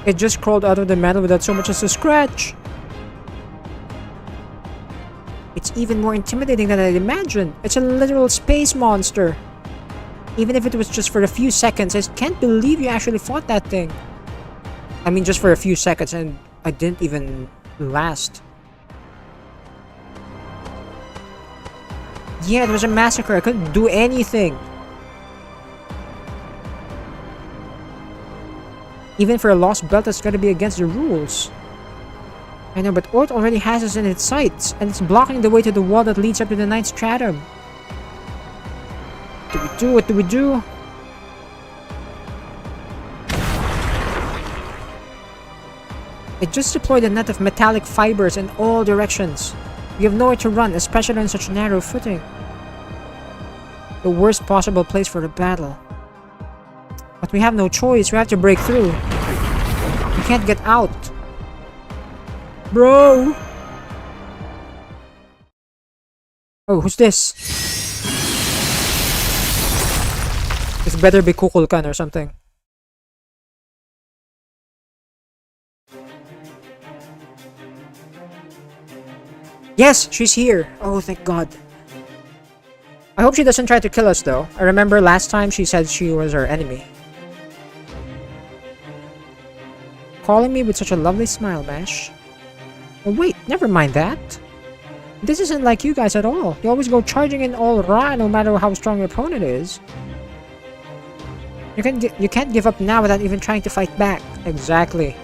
It just crawled out of the metal without so much as a scratch. It's even more intimidating than I'd imagined. It's a literal space monster. Even if it was just for a few seconds, I can't believe you actually fought that thing. I mean, just for a few seconds, and I didn't even last. Yeah, it was a massacre. I couldn't do anything. Even for a Lostbelt, that's gotta be against the rules. I know, but Ort already has us in its sights, and it's blocking the way to the wall that leads up to the ninth stratum. What do we do? What do we do? It just deployed a net of metallic fibers in all directions. We have nowhere to run, especially on such narrow footing. The worst possible place for a battle. But we have no choice, we have to break through. We can't get out. Bro! Oh, who's this? This better be Kukulkan or something. Yes, she's here. Oh, thank God. I hope she doesn't try to kill us though. I remember last time she said she was our enemy. Calling me with such a lovely smile, Bash. Oh wait, never mind that. This isn't like you guys at all. You always go charging in all raw no matter how strong your opponent is. You can't give up now without even trying to fight back. Exactly.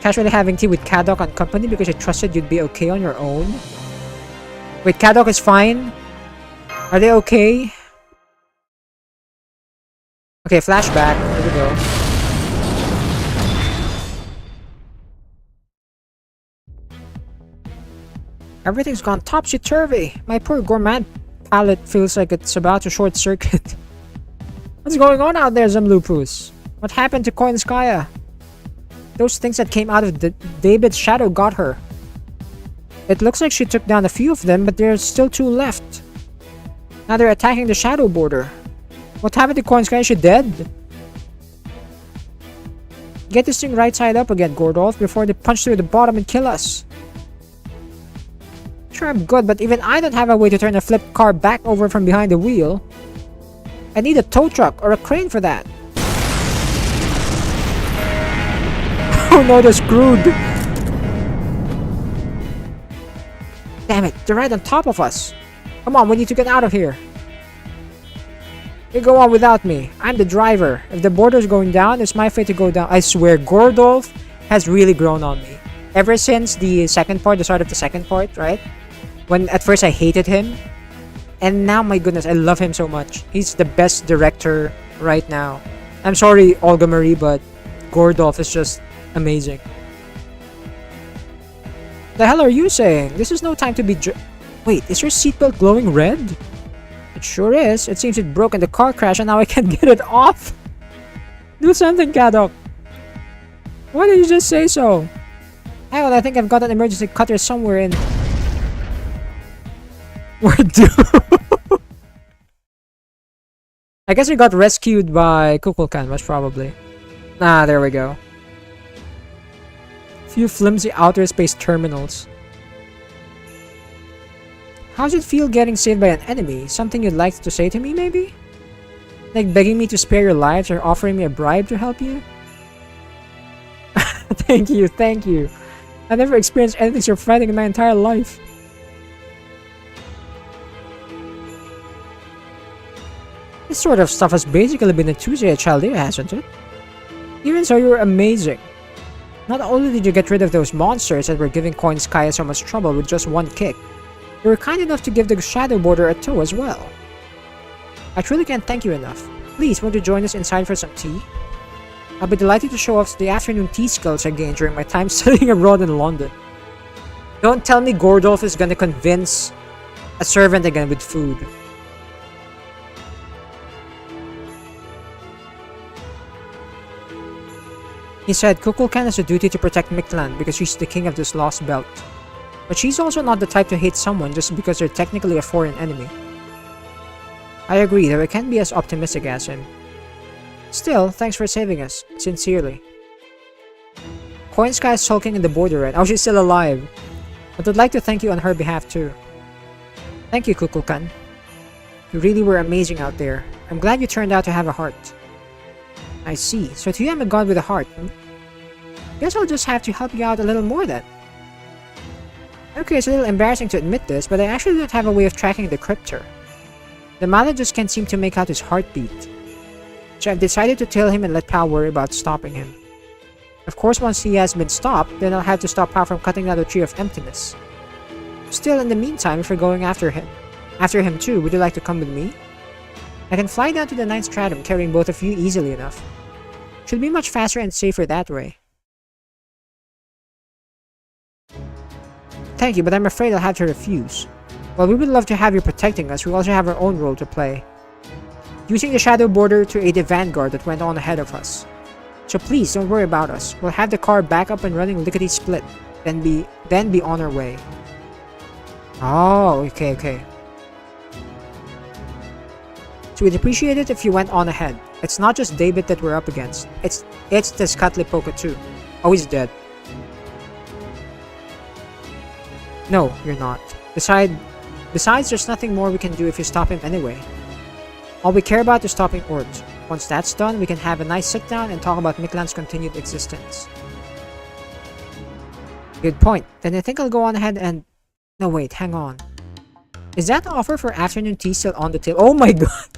Casually having tea with Kadok and company because I trusted you'd be okay on your own. Wait, Kadok is fine? Are they okay? Okay, flashback. Here we go. Everything's gone topsy-turvy. My poor gourmand palate feels like it's about to short-circuit. What's going on out there, Zamlupus? What happened to Koinskaya? Those things that came out of David's shadow got her. It looks like she took down a few of them, but there's still 2 left. Now they're attacking the shadow border. What happened to Koinskaya? Is she dead? Get this thing right side up again, Gordolf, before they punch through the bottom and kill us. Sure, I'm good, but even I don't have a way to turn a flipped car back over from behind the wheel. I need a tow truck or a crane for that. Oh no, they're screwed. Damn it, they're right on top of us. Come on, we need to get out of here. You go on without me. I'm the driver. If the border's going down, it's my fate to go down. I swear, Gordolf has really grown on me. Ever since the second part, the start of the second part, right? When at first I hated him. And now, my goodness, I love him so much. He's the best director right now. I'm sorry, Olga Marie, but Gordolf is just amazing. The hell are you saying? This is no time to be Wait, is your seatbelt glowing red? It sure is. It seems it broke in the car crash and now I can't get it off. Do something, Kadok. Why did you just say so? Hang on, I think I've got an emergency cutter somewhere in... We're doomed. I guess we got rescued by Kukulkan, most probably. Ah, there we go. Few flimsy outer space terminals. How's it feel getting saved by an enemy? Something you'd like to say to me, maybe? Like begging me to spare your lives or offering me a bribe to help you? Thank you, thank you. I've never experienced anything so frightening in my entire life. This sort of stuff has basically been a Tuesday at Chaldea, hasn't it? Even so, you were amazing. Not only did you get rid of those monsters that were giving Coin Sky so much trouble with just one kick, you were kind enough to give the Shadow Border a tow as well. I truly can't thank you enough. Please, won't you join us inside for some tea? I'll be delighted to show off the afternoon tea skills I gained during my time studying abroad in London. Don't tell me Gordolf is gonna convince a servant again with food. He said Kukulkan has a duty to protect Mictlan because she's the king of this Lostbelt. But she's also not the type to hate someone just because they're technically a foreign enemy. I agree, though I can't be as optimistic as him. Still, thanks for saving us. Sincerely. Coin Sky is sulking in the border right? Oh, she's still alive. But I'd like to thank you on her behalf too. Thank you, Kukulkan. You really were amazing out there. I'm glad you turned out to have a heart. I see. So to you I'm a god with a heart. Guess I'll just have to help you out a little more then. Okay, it's a little embarrassing to admit this, but I actually don't have a way of tracking the crypter. The mallet just can't seem to make out his heartbeat. So I've decided to tail him and let Pal worry about stopping him. Of course, once he has been stopped, then I'll have to stop Pal from cutting down the Tree of Emptiness. Still, in the meantime, if we're going after him too, would you like to come with me? I can fly down to the 9th stratum carrying both of you easily enough. Should be much faster and safer that way. Thank you, but I'm afraid I'll have to refuse. While we would love to have you protecting us, we also have our own role to play. Using the Shadow Border to aid the vanguard that went on ahead of us. So please, don't worry about us. We'll have the car back up and running lickety-split, then be on our way. Oh, okay. So we'd appreciate it if you went on ahead. It's not just David that we're up against. It's Tezcatlipoca too. Oh, he's dead. No, you're not. Besides, there's nothing more we can do if you stop him anyway. All we care about is stopping Ort. Once that's done, we can have a nice sit-down and talk about Mictlan's continued existence. Good point. Then I think I'll go on ahead and... No, wait, hang on. Is that offer for afternoon tea still on the table? Oh my god!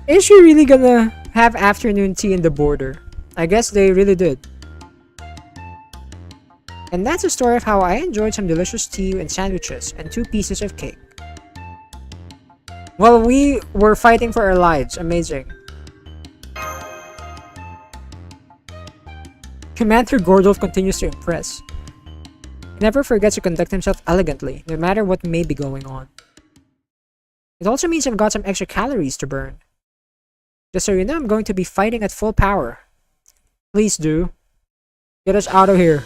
Is she really gonna have afternoon tea in the border? I guess they really did. And that's the story of how I enjoyed some delicious tea and sandwiches and 2 pieces of cake. Well, we were fighting for our lives. Amazing. Commander Gordolf continues to impress. He never forgets to conduct himself elegantly, no matter what may be going on. It also means I've got some extra calories to burn. Just so you know, I'm going to be fighting at full power. Please do. Get us out of here.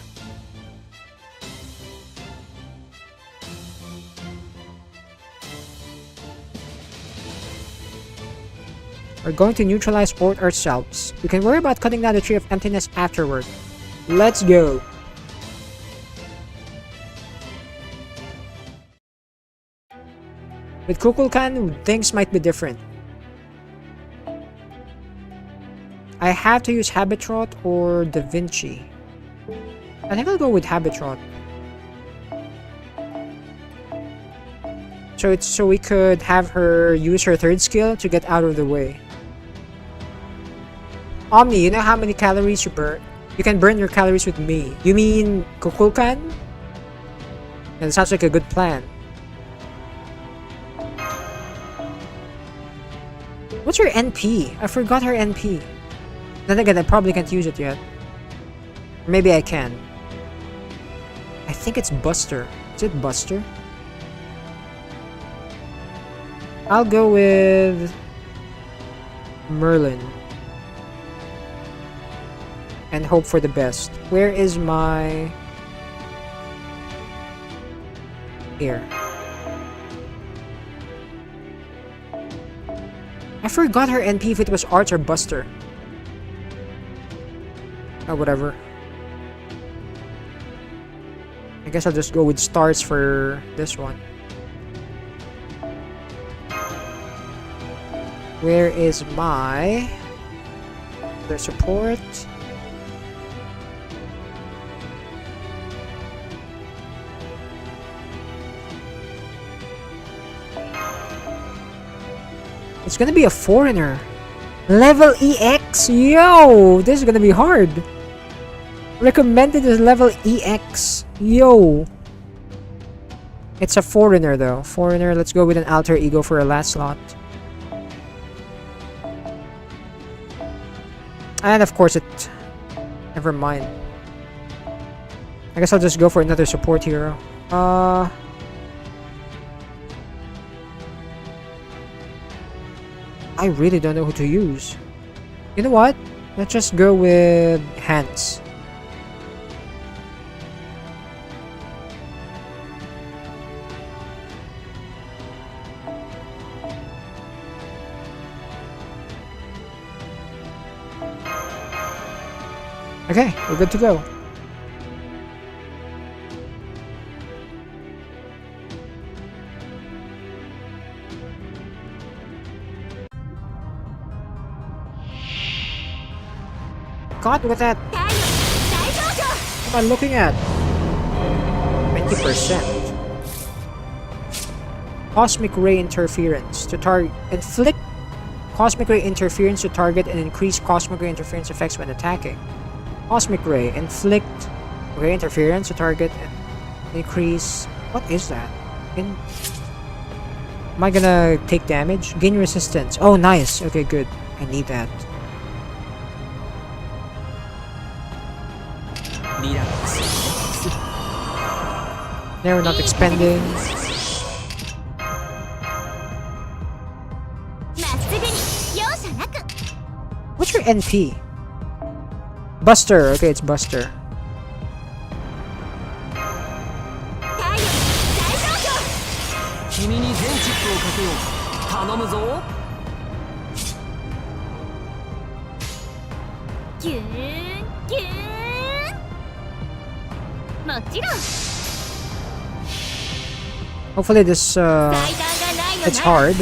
We're going to neutralize Ort ourselves. We can worry about cutting down the Tree of Emptiness afterward. Let's go! With Kukulkan, things might be different. I have to use Habitrot or Da Vinci. I think I'll go with Habitrot. So we could have her use her 3rd skill to get out of the way. Omni, you know how many calories you burn? You can burn your calories with me. You mean Kukulkan? That sounds like a good plan. What's her NP? I forgot her NP. Then again, I probably can't use it yet. Or maybe I can. I think it's Buster. Is it Buster? I'll go with Merlin. And hope for the best. Where is my... Here. I forgot her NP if it was Arts or Buster. Oh, whatever. I guess I'll just go with stars for this one. Where is my... Their support? It's gonna be a foreigner. Level EX? Yo! This is gonna be hard. Recommended is level EX. Yo! It's a foreigner though. Foreigner, let's go with an alter ego for a last slot. And of course it... Never mind. I guess I'll just go for another support hero. I really don't know who to use. You know what? Let's just go with Hans. Okay, we're good to go. God, with that. What am I looking at? 20%. Cosmic ray interference to target. Inflict cosmic ray interference to target and increase cosmic ray interference effects when attacking. Cosmic ray inflict ray interference to target and increase. What is that? Am I gonna take damage? Gain resistance. Oh, nice. Okay, good. I need that. There, we're not expending. What's your NP? Buster. Okay, it's Buster. Hopefully this it's hard.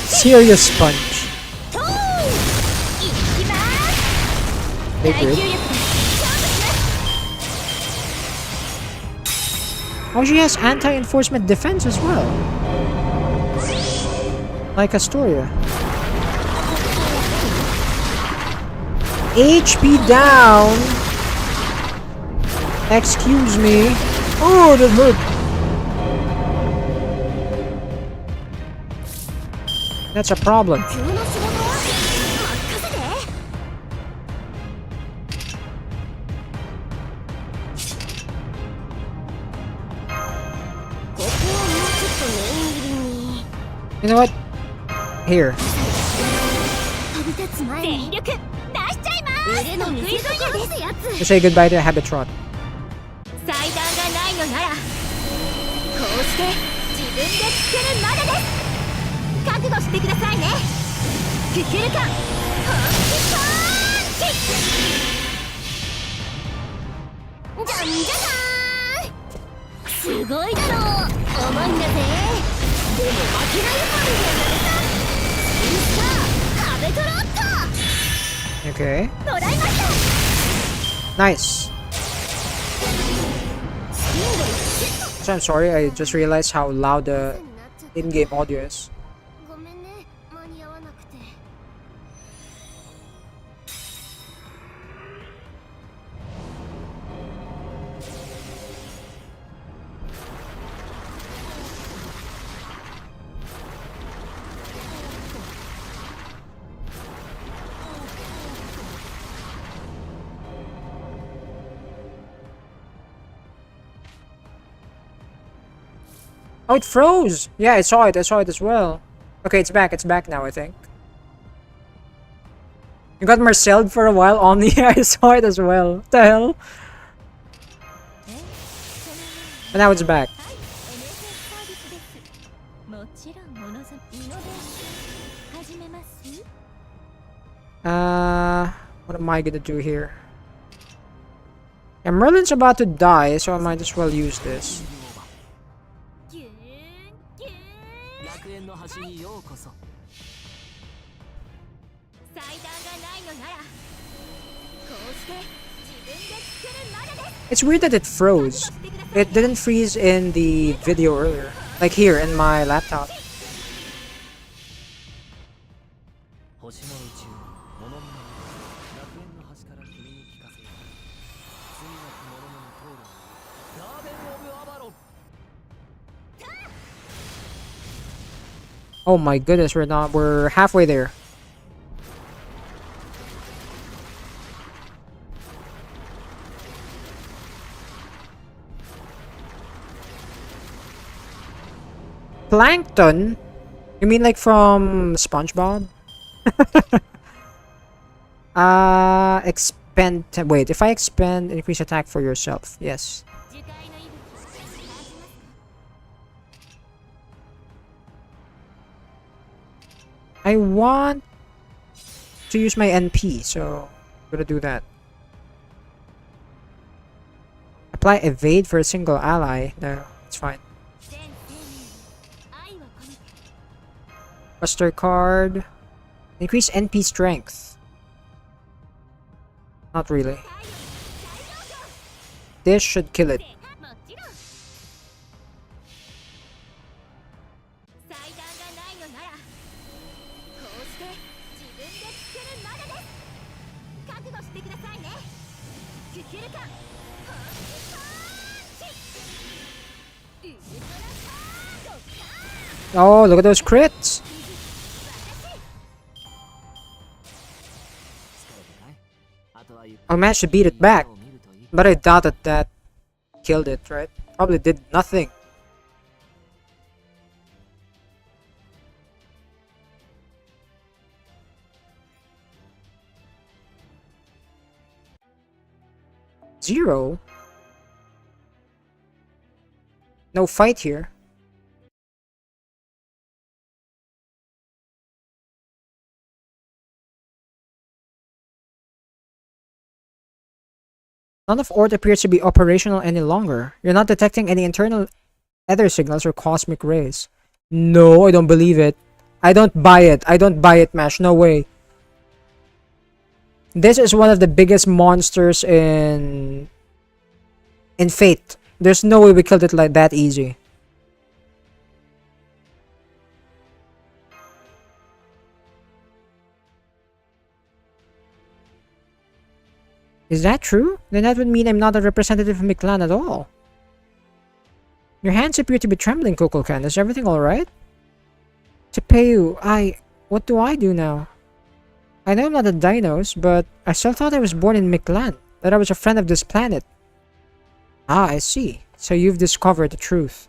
Serious punch. Big rip. Oh, she has anti-enforcement defense as well. Like Astoria. HP down. Excuse me. Oh, that hurt. That's a problem. You know what? Here. To say goodbye to Habitron. Okay. Nice. So I'm sorry, I just realized how loud the in-game audio is. Oh, it froze! Yeah, I saw it. I saw it as well. Okay, it's back. It's back now, I think. You got Marcelled for a while, Omni. I saw it as well. What the hell? And now it's back. What am I gonna do here? Yeah, Merlin's about to die, so I might as well use this. It's weird that it froze. It didn't freeze in the video earlier. Like here in my laptop. Oh my goodness, we're halfway there. Plankton? You mean like from SpongeBob? Expend. Wait, if I expend, increase attack for yourself. Yes. I want to use my NP, so I'm gonna do that. Apply evade for a single ally. No, it's fine. Buster card. Increase NP strength. Not really. This should kill it. Oh, look at those crits! I managed to beat it back, but I doubt that killed it, right? Probably did nothing. Zero? No fight here. None of Ord appears to be operational any longer. You're not detecting any internal ether signals or cosmic rays. No, I don't believe it. I don't buy it. I don't buy it, Mash. No way. This is one of the biggest monsters in Fate. There's no way we killed it like that easy. Is that true? Then that would mean I'm not a representative of my clan at all. Your hands appear to be trembling, Kukulkan. Is everything alright? Tepeyu, what do I do now? I know I'm not a Dinos, but I still thought I was born in Miklan, that I was a friend of this planet. Ah, I see. So you've discovered the truth.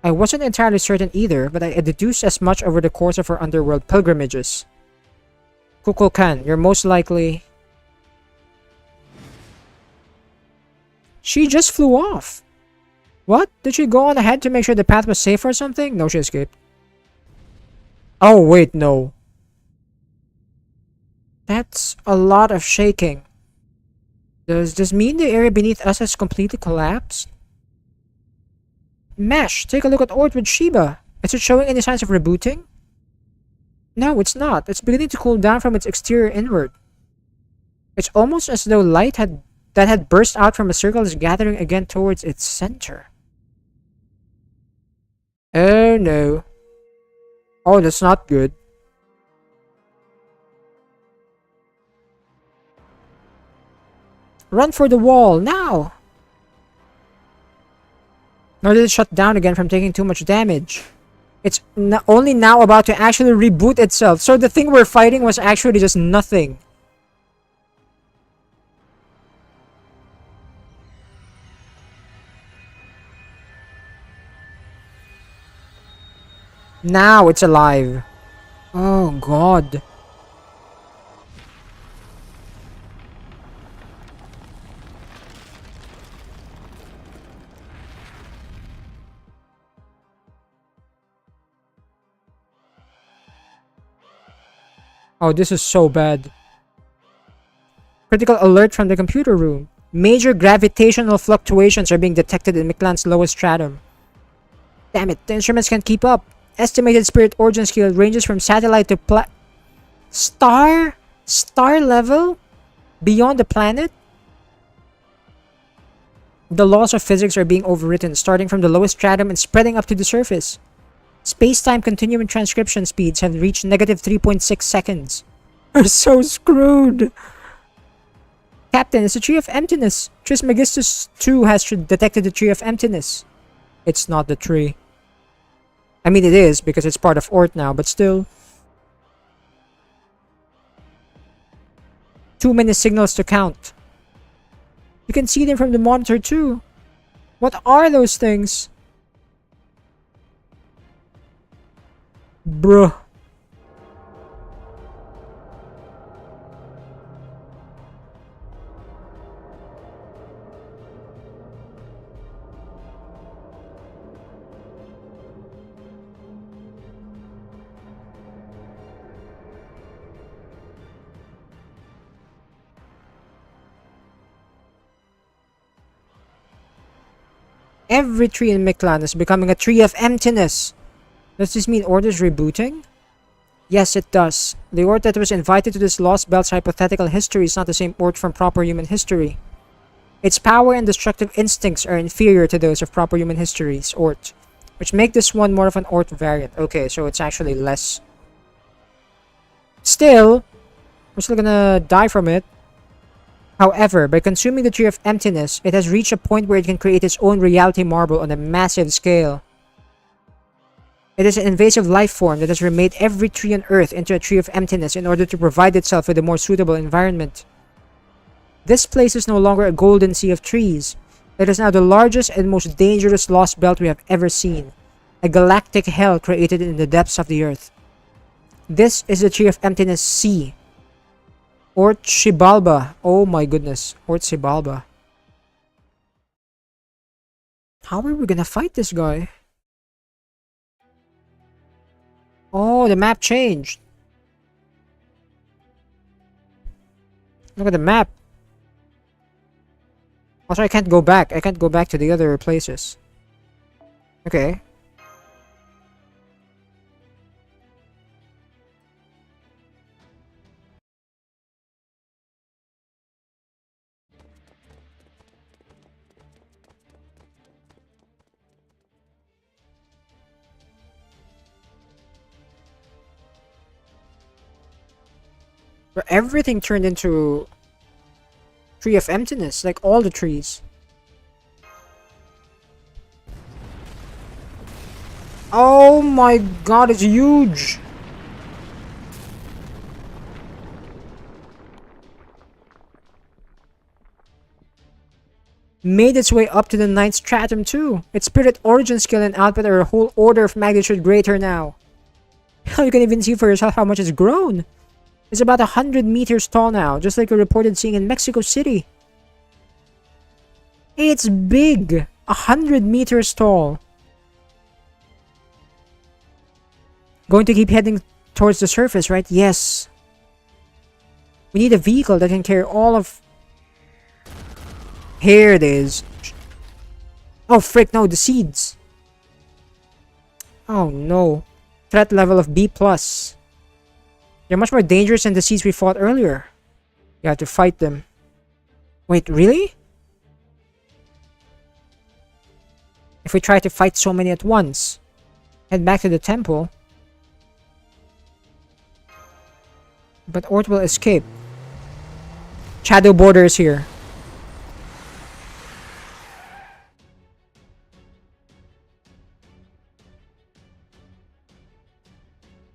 I wasn't entirely certain either, but I deduced as much over the course of our underworld pilgrimages. Kukulkan, you're most likely... She just flew off. What? Did she go on ahead to make sure the path was safe or something? No, she escaped. Oh, wait, no. That's a lot of shaking. Does this mean the area beneath us has completely collapsed? Mesh, take a look at Ort with Shiba. Is it showing any signs of rebooting? No, it's not. It's beginning to cool down from its exterior inward. It's almost as though light that had burst out from a circle is gathering again towards its center. Oh no. Oh, that's not good. Run for the wall, now! Nor did it shut down again from taking too much damage. It's only now about to actually reboot itself. So the thing we're fighting was actually just nothing. Now it's alive. Oh god. Oh, this is so bad. Critical alert from the computer room. Major gravitational fluctuations are being detected in Mictlan's lowest stratum. Damn it, the instruments can't keep up. Estimated spirit origin scale ranges from satellite to star? Star level? Beyond the planet? The laws of physics are being overwritten, starting from the lowest stratum and spreading up to the surface. Space-time continuum transcription speeds have reached negative 3.6 seconds. We're so screwed! Captain, it's a tree of emptiness. Trismegistus 2 has detected the tree of emptiness. It's not the tree. I mean, it is, because it's part of Ort now, but still. Too many signals to count. You can see them from the monitor too. What are those things? Bruh. Every tree in Mictlan is becoming a tree of emptiness. Does this mean Ort is rebooting? Yes, it does. The Ort that was invited to this Lostbelt's hypothetical history is not the same Ort from proper human history. Its power and destructive instincts are inferior to those of proper human history's Ort, which make this one more of an Ort variant. Okay, so it's actually less. Still, we're still gonna die from it. However, by consuming the Tree of Emptiness, it has reached a point where it can create its own reality marble on a massive scale. It is an invasive life form that has remade every tree on Earth into a Tree of Emptiness in order to provide itself with a more suitable environment. This place is no longer a golden sea of trees. It is now the largest and most dangerous lost belt we have ever seen. A galactic hell created in the depths of the Earth. This is the Tree of Emptiness Sea. Ort Xibalba. Oh my goodness. Ort Xibalba. How are we gonna fight this guy? Oh, the map changed. Look at the map. Also, I can't go back. I can't go back to the other places. Okay. But everything turned into Tree of Emptiness, like all the trees. Oh my god, it's huge! Made its way up to the 9th stratum too. Its spirit origin skill and output are a whole order of magnitude greater now. Hell, you can even see for yourself how much it's grown. It's about 100 meters tall now, just like we reported seeing in Mexico City. Hey, it's big! 100 meters tall. Going to keep heading towards the surface, right? Yes. We need a vehicle that can carry all of... Here it is. Oh, frick, no, the seeds. Oh, no. Threat level of B+. They're much more dangerous than the seeds we fought earlier. You have to fight them. Wait, really? If we try to fight so many at once, head back to the temple. But Ort will escape. Shadow Border is here.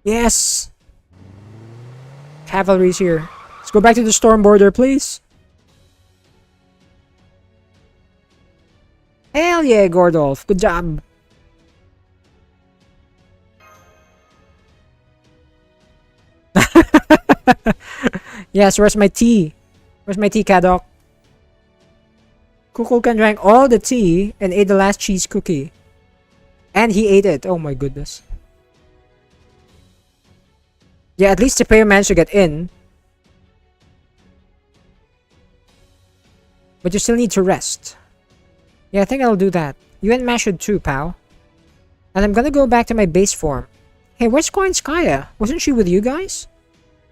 Yes! Cavalry's here. Let's go back to the storm border, please. Hell yeah, Gordolf. Good job. Yes, where's my tea? Where's my tea, Kadok? Kukulkan drank all the tea and ate the last cheese cookie. And he ate it. Oh my goodness. Yeah, at least the player managed to get in. But you still need to rest. Yeah, I think I'll do that. You and Mash should too, pal. And I'm gonna go back to my base form. Hey, where's Koinskaya? Wasn't she with you guys?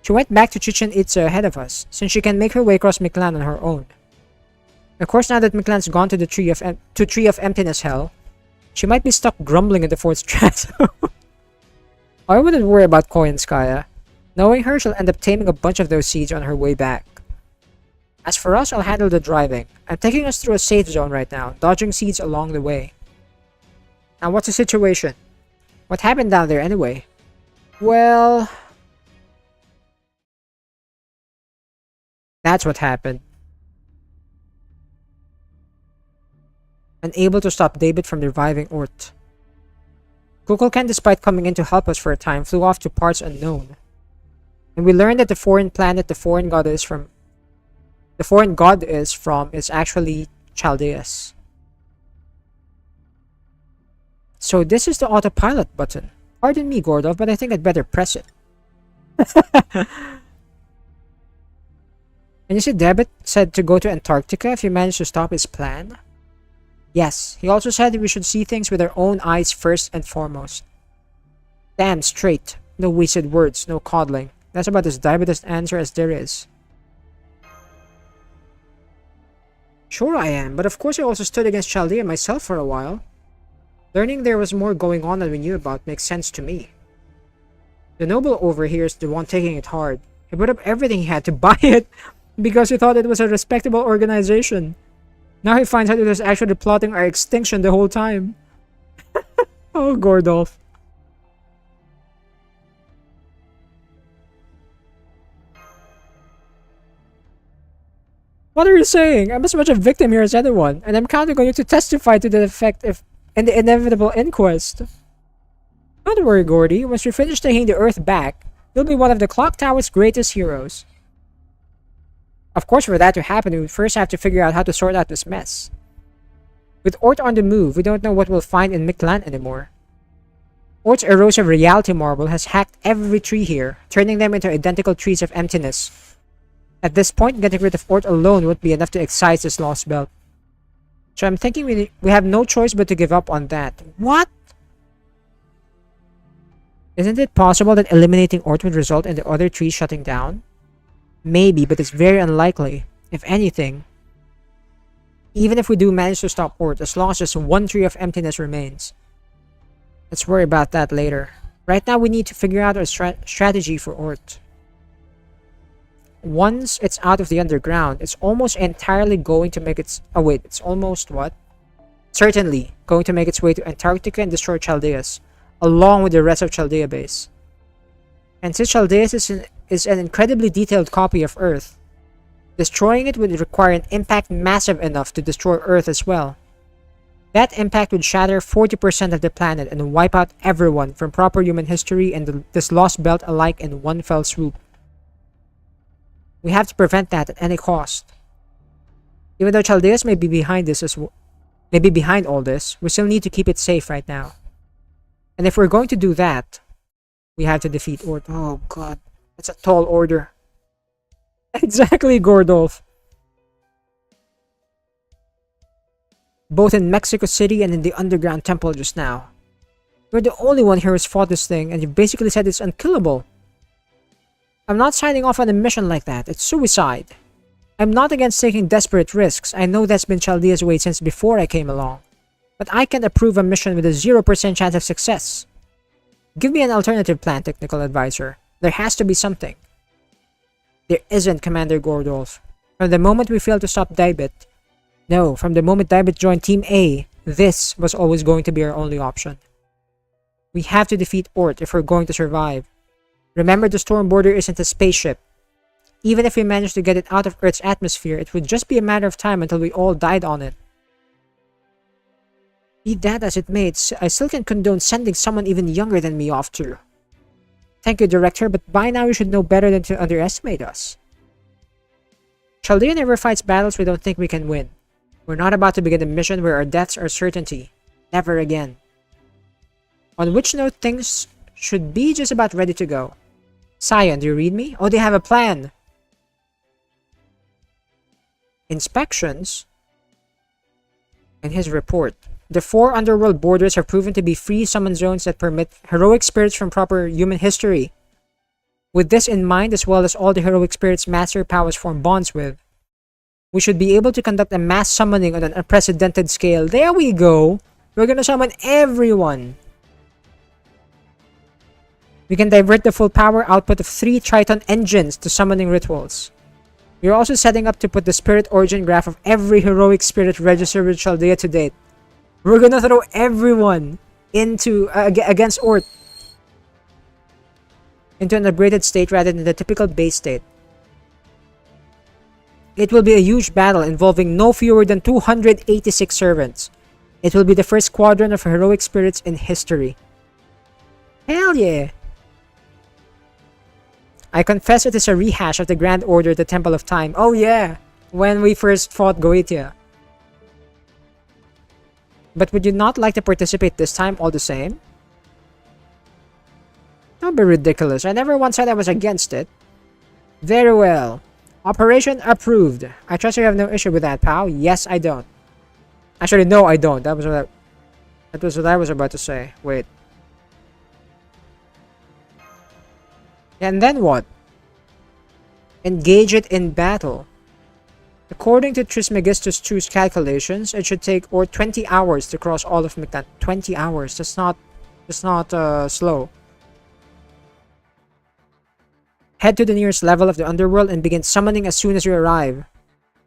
She went back to Chichen Itza ahead of us, since she can make her way across Miklan on her own. Of course, now that Miklan's gone to the Tree of Emptiness Hell, she might be stuck grumbling in the fourth strato. I wouldn't worry about Koinskaya. Knowing her, she'll end up taming a bunch of those seeds on her way back. As for us, I'll handle the driving. I'm taking us through a safe zone right now, dodging seeds along the way. Now, what's the situation? What happened down there anyway? Well... that's what happened. Unable to stop David from reviving Ort. Kukulkan, despite coming in to help us for a time, flew off to parts unknown. And we learned that the foreign planet the foreign god is from is actually Chaldeus. So this is the autopilot button. Pardon me, Gordov, but I think I'd better press it. And you see David said to go to Antarctica if he managed to stop his plan? Yes, he also said that we should see things with our own eyes first and foremost. Damn straight. No wasted words, no coddling. That's about as Davidist answer as there is. Sure I am, but of course I also stood against Chaldea myself for a while. Learning there was more going on than we knew about makes sense to me. The noble over here is the one taking it hard. He put up everything he had to buy it because he thought it was a respectable organization. Now he finds out it was actually plotting our extinction the whole time. Oh, Gordolf. What are you saying? I'm as much a victim here as anyone, and I'm counting on you to testify to the effect in the inevitable inquest. Don't worry, Gordy. Once we finish taking the Earth back, you'll be one of the Clock Tower's greatest heroes. Of course, for that to happen, we first have to figure out how to sort out this mess. With Ort on the move, we don't know what we'll find in Miklan anymore. Ort's erosive reality marble has hacked every tree here, turning them into identical trees of emptiness. At this point, getting rid of Ort alone would be enough to excise this Lostbelt. So I'm thinking we have no choice but to give up on that. What? Isn't it possible that eliminating Ort would result in the other trees shutting down? Maybe, but it's very unlikely. If anything, even if we do manage to stop Ort, as long as just one tree of emptiness remains. Let's worry about that later. Right now, we need to figure out our strategy for Ort. Once it's out of the underground, it's almost entirely going to make its... oh wait, it's almost what? Certainly going to make its way to Antarctica and destroy Chaldeus, along with the rest of Chaldea base. And since Chaldeus is an incredibly detailed copy of Earth, destroying it would require an impact massive enough to destroy Earth as well. That impact would shatter 40% of the planet and wipe out everyone from proper human history and this Lostbelt alike in one fell swoop. We have to prevent that at any cost. Even though Chaldeus may be behind all this, we still need to keep it safe right now. And if we're going to do that, we have to defeat Ort. Oh god, that's a tall order. Exactly, Gordolf. Both in Mexico City and in the underground temple just now. You're the only one here who's fought this thing, and you basically said it's unkillable. I'm not signing off on a mission like that. It's suicide. I'm not against taking desperate risks. I know that's been Chaldea's way since before I came along. But I can't approve a mission with a 0% chance of success. Give me an alternative plan, technical advisor. There has to be something. There isn't, Commander Gordolf. From the moment we failed to stop Daibit, no, from the moment Daibit joined Team A, this was always going to be our only option. We have to defeat Ort if we're going to survive. Remember, the Storm Border isn't a spaceship. Even if we managed to get it out of Earth's atmosphere, it would just be a matter of time until we all died on it. Be that as it may, I still can't condone sending someone even younger than me off to Thank you, Director, but by now you should know better than to underestimate us. Chaldea never fights battles we don't think we can win. We're not about to begin a mission where our deaths are certainty. Never again. On which note, things should be just about ready to go. Scion, do you read me? Oh, they have a plan. Inspections? In his report, the 4 underworld borders have proven to be free summon zones that permit heroic spirits from proper human history. With this in mind, as well as all the heroic spirits master powers form bonds with, we should be able to conduct a mass summoning on an unprecedented scale. There we go! We're gonna summon everyone! We can divert the full power output of 3 Triton engines to summoning rituals. We are also setting up to put the spirit origin graph of every heroic spirit registered with Chaldea to date. We're gonna throw everyone into against Ort into an upgraded state rather than the typical base state. It will be a huge battle involving no fewer than 286 servants. It will be the first squadron of heroic spirits in history. Hell yeah! I confess it is a rehash of the Grand Order, the Temple of Time. Oh yeah! When we first fought Goetia. But would you not like to participate this time all the same? Don't be ridiculous. I never once said I was against it. Very well. Operation approved. I trust you have no issue with that, pal. Yes, I don't. Actually, no, I don't. That was what I was about to say. Wait. And then what? Engage it in battle. According to Trismegistus II's calculations, it should take 20 hours to cross all of Mictlan. 20 hours. That's not slow. Head to the nearest level of the underworld and begin summoning as soon as you arrive.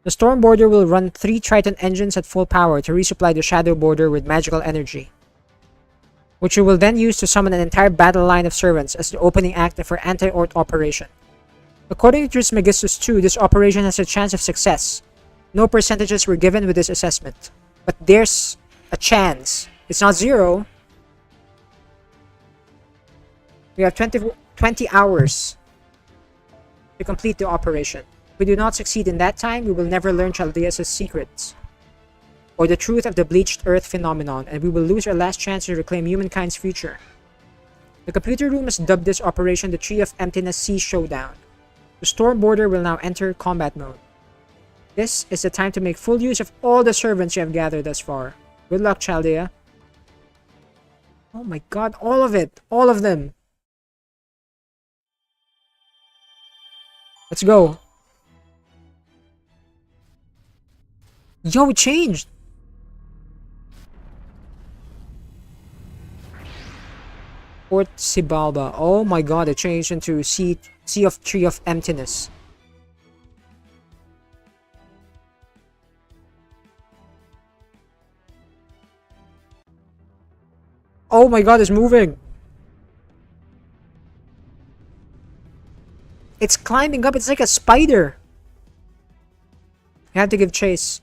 The storm border will run 3 Triton engines at full power to resupply the shadow border with magical energy, which you will then use to summon an entire battle line of servants as the opening act of our anti-Ort operation. According to Trismegistus II, this operation has a chance of success. No percentages were given with this assessment, but there's a chance. It's not 0. We have 20 hours to complete the operation. If we do not succeed in that time, we will never learn Chaldea's secrets or the truth of the bleached earth phenomenon, and we will lose our last chance to reclaim humankind's future. The computer room has dubbed this operation the Tree of Emptiness Sea Showdown. The storm border will now enter combat mode. This is the time to make full use of all the servants you have gathered thus far. Good luck, Chaldea. Oh my god, all of it! All of them! Let's go. Yo, it changed! Port Sibalba. Oh my god, it changed into Sea of Tree of Emptiness. Oh my god, it's moving! It's climbing up, it's like a spider! You have to give chase.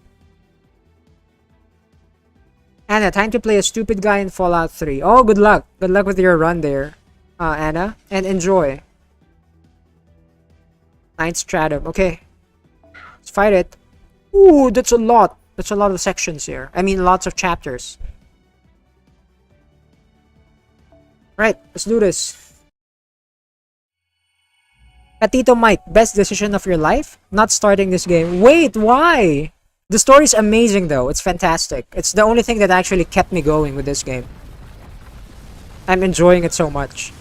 Anna, time to play a stupid guy in Fallout 3. Oh, good luck. Good luck with your run there, Anna. And enjoy. Ninth Stratum. Okay. Let's fight it. Ooh, that's a lot. That's a lot of sections here. I mean, lots of chapters. Right, let's do this. Katito Mike, best decision of your life? Not starting this game. Wait, why? The story's amazing though. It's fantastic. It's the only thing that actually kept me going with this game. I'm enjoying it so much.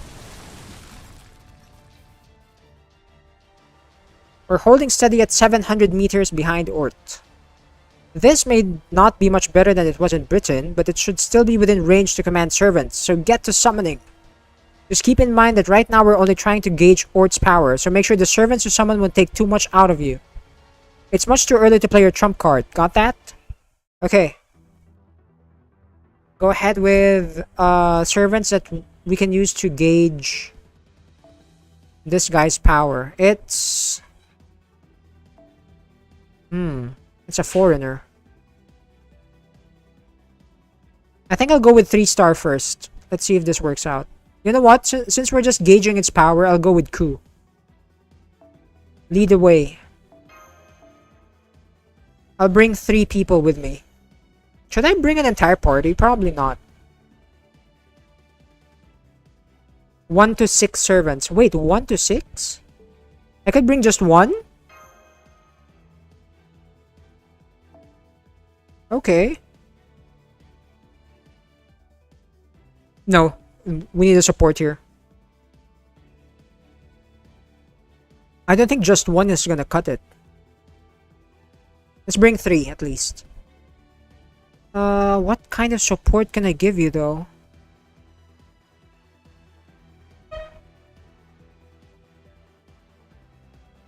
We're holding steady at 700 meters behind Ort. This may not be much better than it was in Britain, but it should still be within range to command servants, so get to summoning. Just keep in mind that right now we're only trying to gauge Ort's power, so make sure the servants you summon won't take too much out of you. It's much too early to play your trump card. Got that? Okay. Go ahead with servants that we can use to gauge this guy's power. It's a foreigner. I think I'll go with 3-star first. Let's see if this works out. You know what? Since we're just gauging its power, I'll go with Ku. Lead the way. I'll bring 3 people with me. Should I bring an entire party? Probably not. 1 to 6 servants. Wait, 1 to 6? I could bring just 1? Okay. No, we need a support here. I don't think just 1 is gonna cut it. Let's bring 3 at least. What kind of support can I give you though?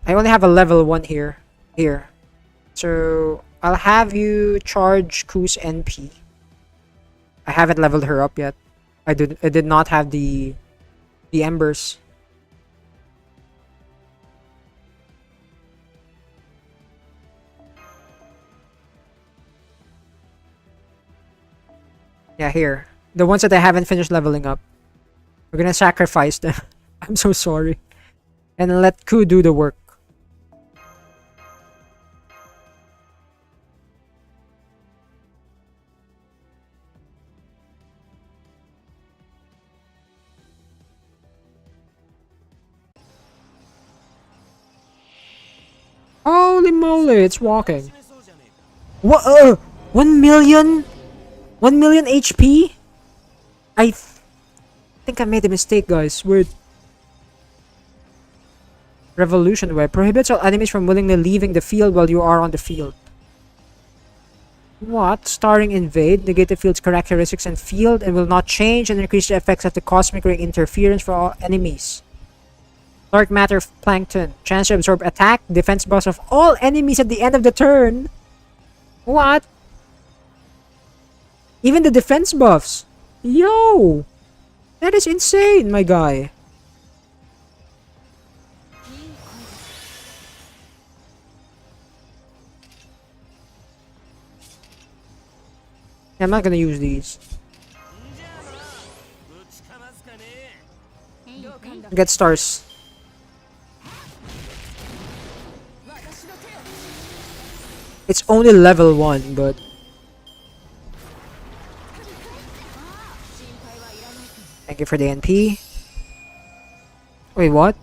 I only have a level 1 here. So I'll have you charge Ku's NP. I haven't leveled her up yet. I did not have the embers. Yeah, here. The ones that I haven't finished leveling up. We're gonna sacrifice them. I'm so sorry. And let Ku do the work. Holy moly, it's walking. What? 1 million? 1 million HP? I think I made a mistake, guys. Wait. Revolution Web prohibits all enemies from willingly leaving the field while you are on the field. What? Starring Invade, negate the field's characteristics and field and will not change and increase the effects of the cosmic ray interference for all enemies. Dark Matter Plankton, chance to absorb attack, defense buffs of all enemies at the end of the turn. What? Even the defense buffs. Yo! That is insane, my guy. I'm not gonna use these. Get stars. It's only level 1, but... Thank you for the NP. Wait, what?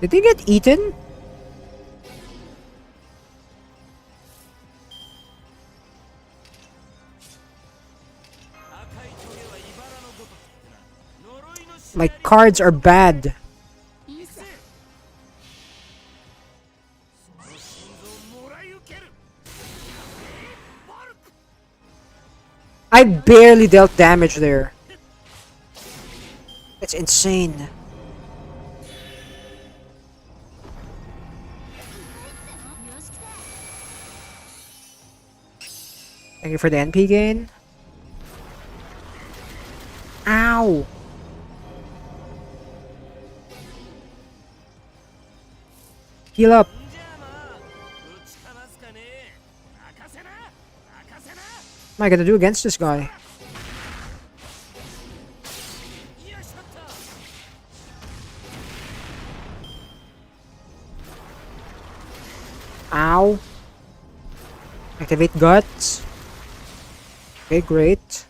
Did they get eaten? My cards are bad. I barely dealt damage there. That's insane. Thank you for the NP gain. Ow! Heal up. What am I gonna do against this guy? Ow. Activate guts. Okay, great.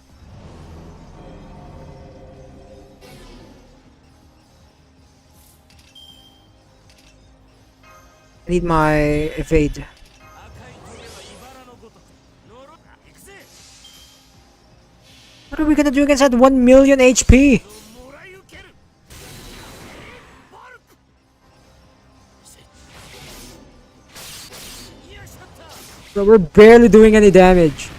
I need my evade. What are we gonna do against that 1 million HP? Bro, we're barely doing any damage.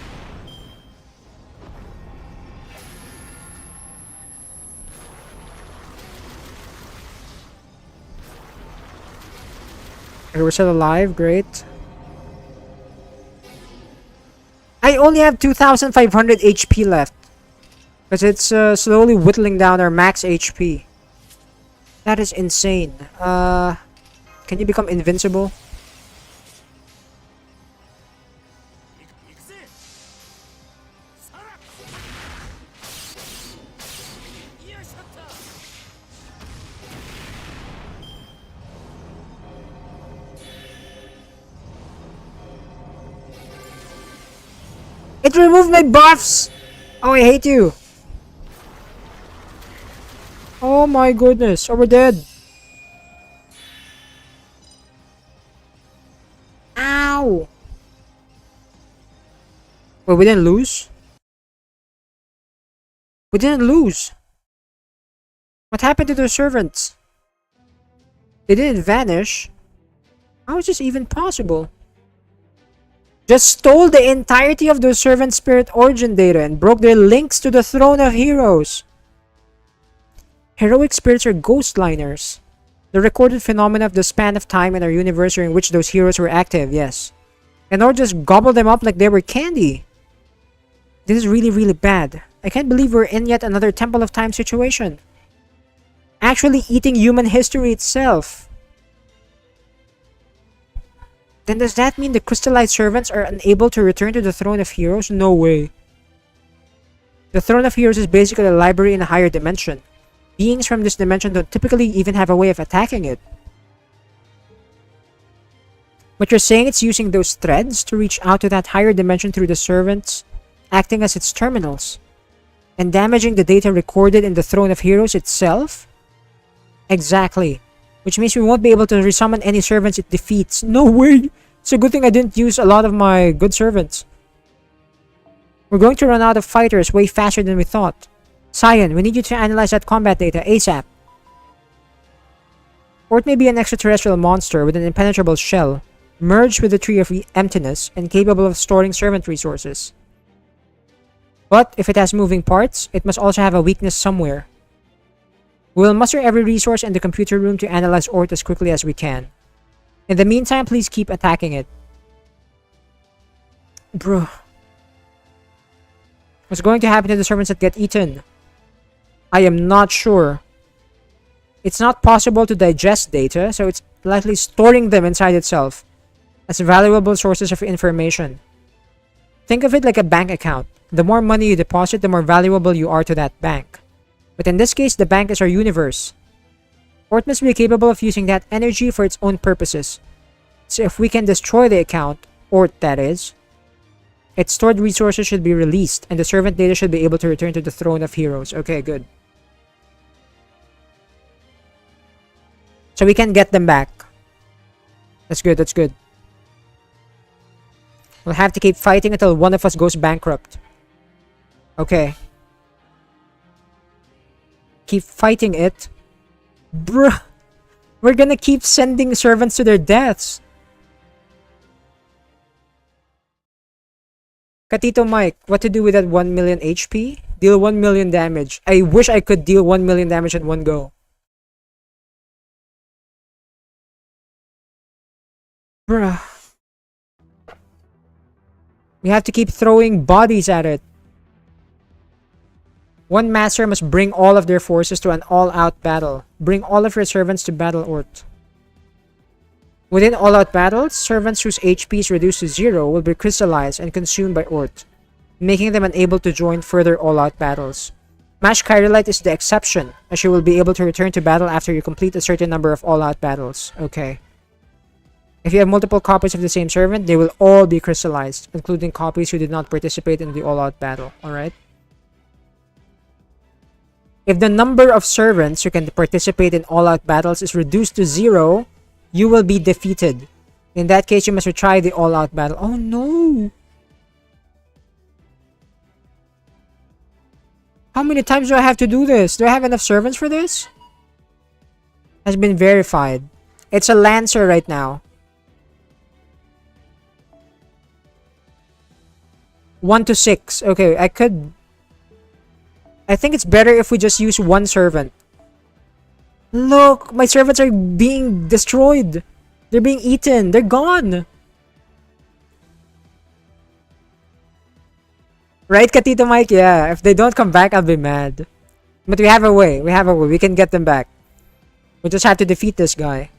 Okay, we're still alive, great. I only have 2,500 HP left. Because it's slowly whittling down our max HP. That is insane. Can you become invincible? It removed my buffs! Oh, I hate you. Oh my goodness. Oh, we're dead. Ow! Wait, we didn't lose? We didn't lose. What happened to those servants? They didn't vanish. How is this even possible? Just stole the entirety of those servant spirit origin data and broke their links to the throne of heroes. Heroic spirits are ghostliners. The recorded phenomena of the span of time in our universe during which those heroes were active, yes. And or just gobble them up like they were candy. This is really, really bad. I can't believe we're in yet another Temple of Time situation. Actually eating human history itself. Then does that mean the crystallized servants are unable to return to the Throne of Heroes? No way. The Throne of Heroes is basically a library in a higher dimension. Beings from this dimension don't typically even have a way of attacking it. But you're saying it's using those threads to reach out to that higher dimension through the servants, acting as its terminals, and damaging the data recorded in the Throne of Heroes itself? Exactly. Which means we won't be able to resummon any servants it defeats. No way! It's a good thing I didn't use a lot of my good servants. We're going to run out of fighters way faster than we thought. Cyan, we need you to analyze that combat data ASAP. Or it may be an extraterrestrial monster with an impenetrable shell, merged with the Tree of Emptiness, and capable of storing servant resources. But if it has moving parts, it must also have a weakness somewhere. We will muster every resource in the computer room to analyze Ort as quickly as we can. In the meantime, please keep attacking it. Bruh. What's going to happen to the servants that get eaten? I am not sure. It's not possible to digest data, so it's likely storing them inside itself as valuable sources of information. Think of it like a bank account. The more money you deposit, the more valuable you are to that bank. But in this case, the bank is our universe. Ort must be capable of using that energy for its own purposes. So if we can destroy the account, Ort that is, its stored resources should be released, and the servant data should be able to return to the Throne of Heroes. Okay, good. So we can get them back. That's good, that's good. We'll have to keep fighting until one of us goes bankrupt. Okay. Keep fighting it. Bruh. We're gonna keep sending servants to their deaths. Katito Mike, what to do with that 1 million HP? Deal 1 million damage. I wish I could deal 1 million damage in one go. Bruh. We have to keep throwing bodies at it. One master must bring all of their forces to an all-out battle. Bring all of your servants to battle Ort. Within all-out battles, servants whose HP is reduced to 0 will be crystallized and consumed by Ort, making them unable to join further all-out battles. Mash Chirolite is the exception, as she will be able to return to battle after you complete a certain number of all-out battles. Okay. If you have multiple copies of the same servant, they will all be crystallized, including copies who did not participate in the all-out battle. Alright? If the number of servants who can participate in all-out battles is reduced to 0, you will be defeated. In that case, you must retry the all-out battle. Oh no! How many times do I have to do this? Do I have enough servants for this? Has been verified. It's a Lancer right now. 1 to 6. Okay, I think it's better if we just use one servant. Look, my servants are being destroyed. They're being eaten. They're gone. Right, Katito Mike? Yeah, if they don't come back, I'll be mad. But we have a way. We have a way. We can get them back. We just have to defeat this guy.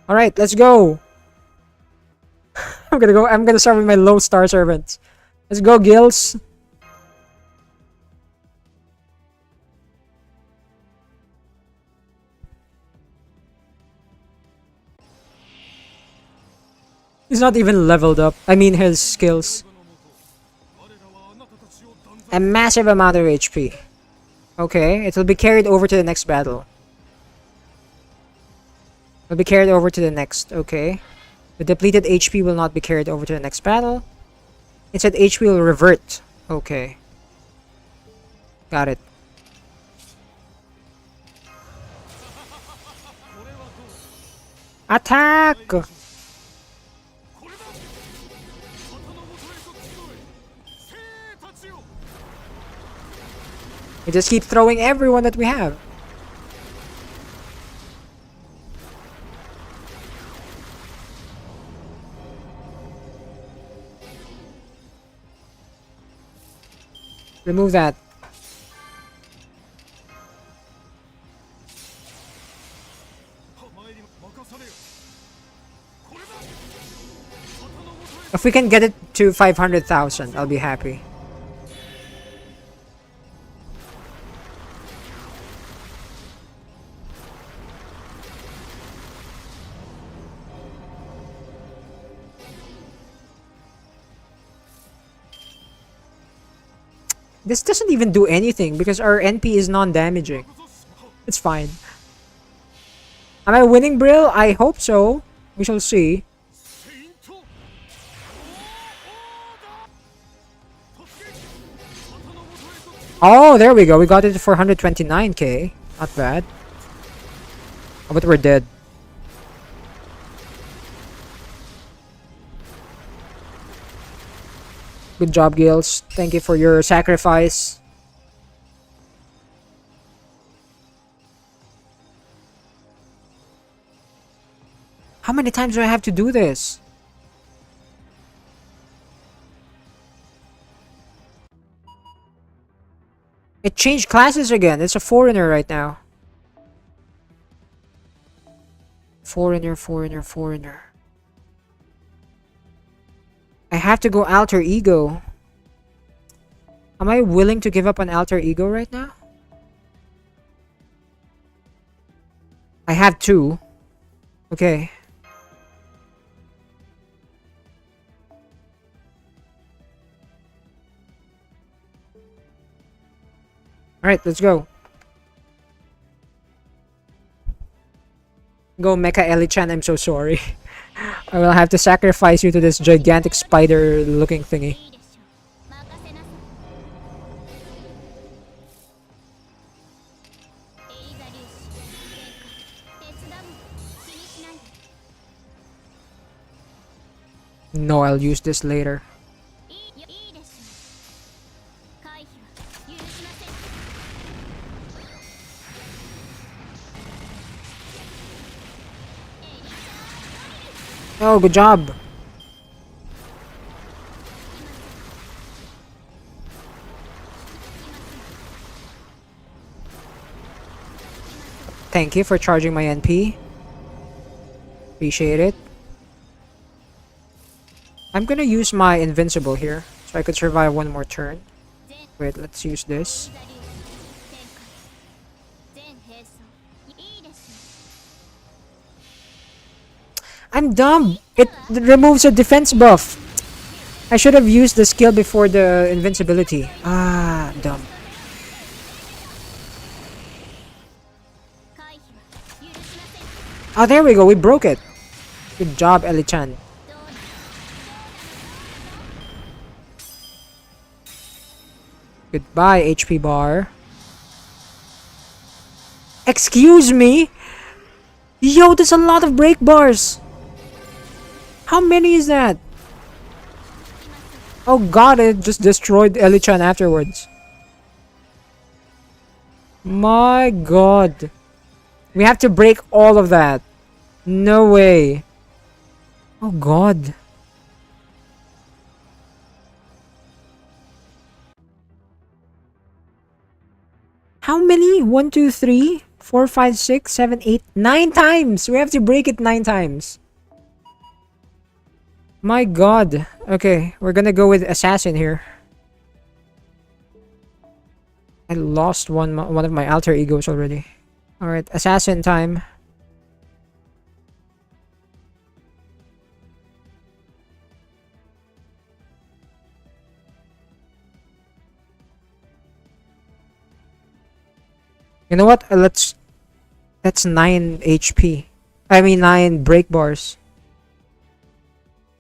Alright, let's go. I'm gonna start with my low star servants. Let's go, Gills. He's not even leveled up. I mean his skills. A massive amount of HP. Okay, it will be carried over to the next battle. Will be carried over to the next. Okay. The depleted HP will not be carried over to the next battle. Instead, HP will revert. Okay. Got it. Attack! We just keep throwing everyone that we have. Remove that. If we can get it to 500,000, I'll be happy. This doesn't even do anything because our NP is non-damaging. It's fine. Am I winning, Brill? I hope so. We shall see. Oh, there we go. We got it for 129k. Not bad. Oh, but we're dead. Good job, Gils. Thank you for your sacrifice. How many times do I have to do this? It changed classes again. It's a foreigner right now. Foreigner, foreigner, foreigner. I have to go alter ego. Am I willing to give up on alter ego right now? I have two. Okay. Alright, let's go. Go Mecha Ellie-chan, I'm so sorry. I will have to sacrifice you to this gigantic spider looking thingy. No, I'll use this later. Oh, good job. Thank you for charging my NP. Appreciate it. I'm gonna use my invincible here, so I could survive one more turn. Wait, let's use this. I'm dumb! It removes a defense buff. I should have used the skill before the invincibility. Ah, dumb. Oh, there we go. We broke it. Good job, Ellie-chan. Goodbye, HP bar. Excuse me? Yo, there's a lot of break bars. How many is that? Oh god, it just destroyed Ellie-chan afterwards. My god. We have to break all of that. No way. Oh god. How many? 1, 2, 3, 4, 5, 6, 7, 8, 9 times! We have to break it 9 times. My god. Okay, we're gonna go with assassin here. I lost one of my alter egos already. Alright, assassin time. You know what? That's 9 HP. I mean 9 break bars.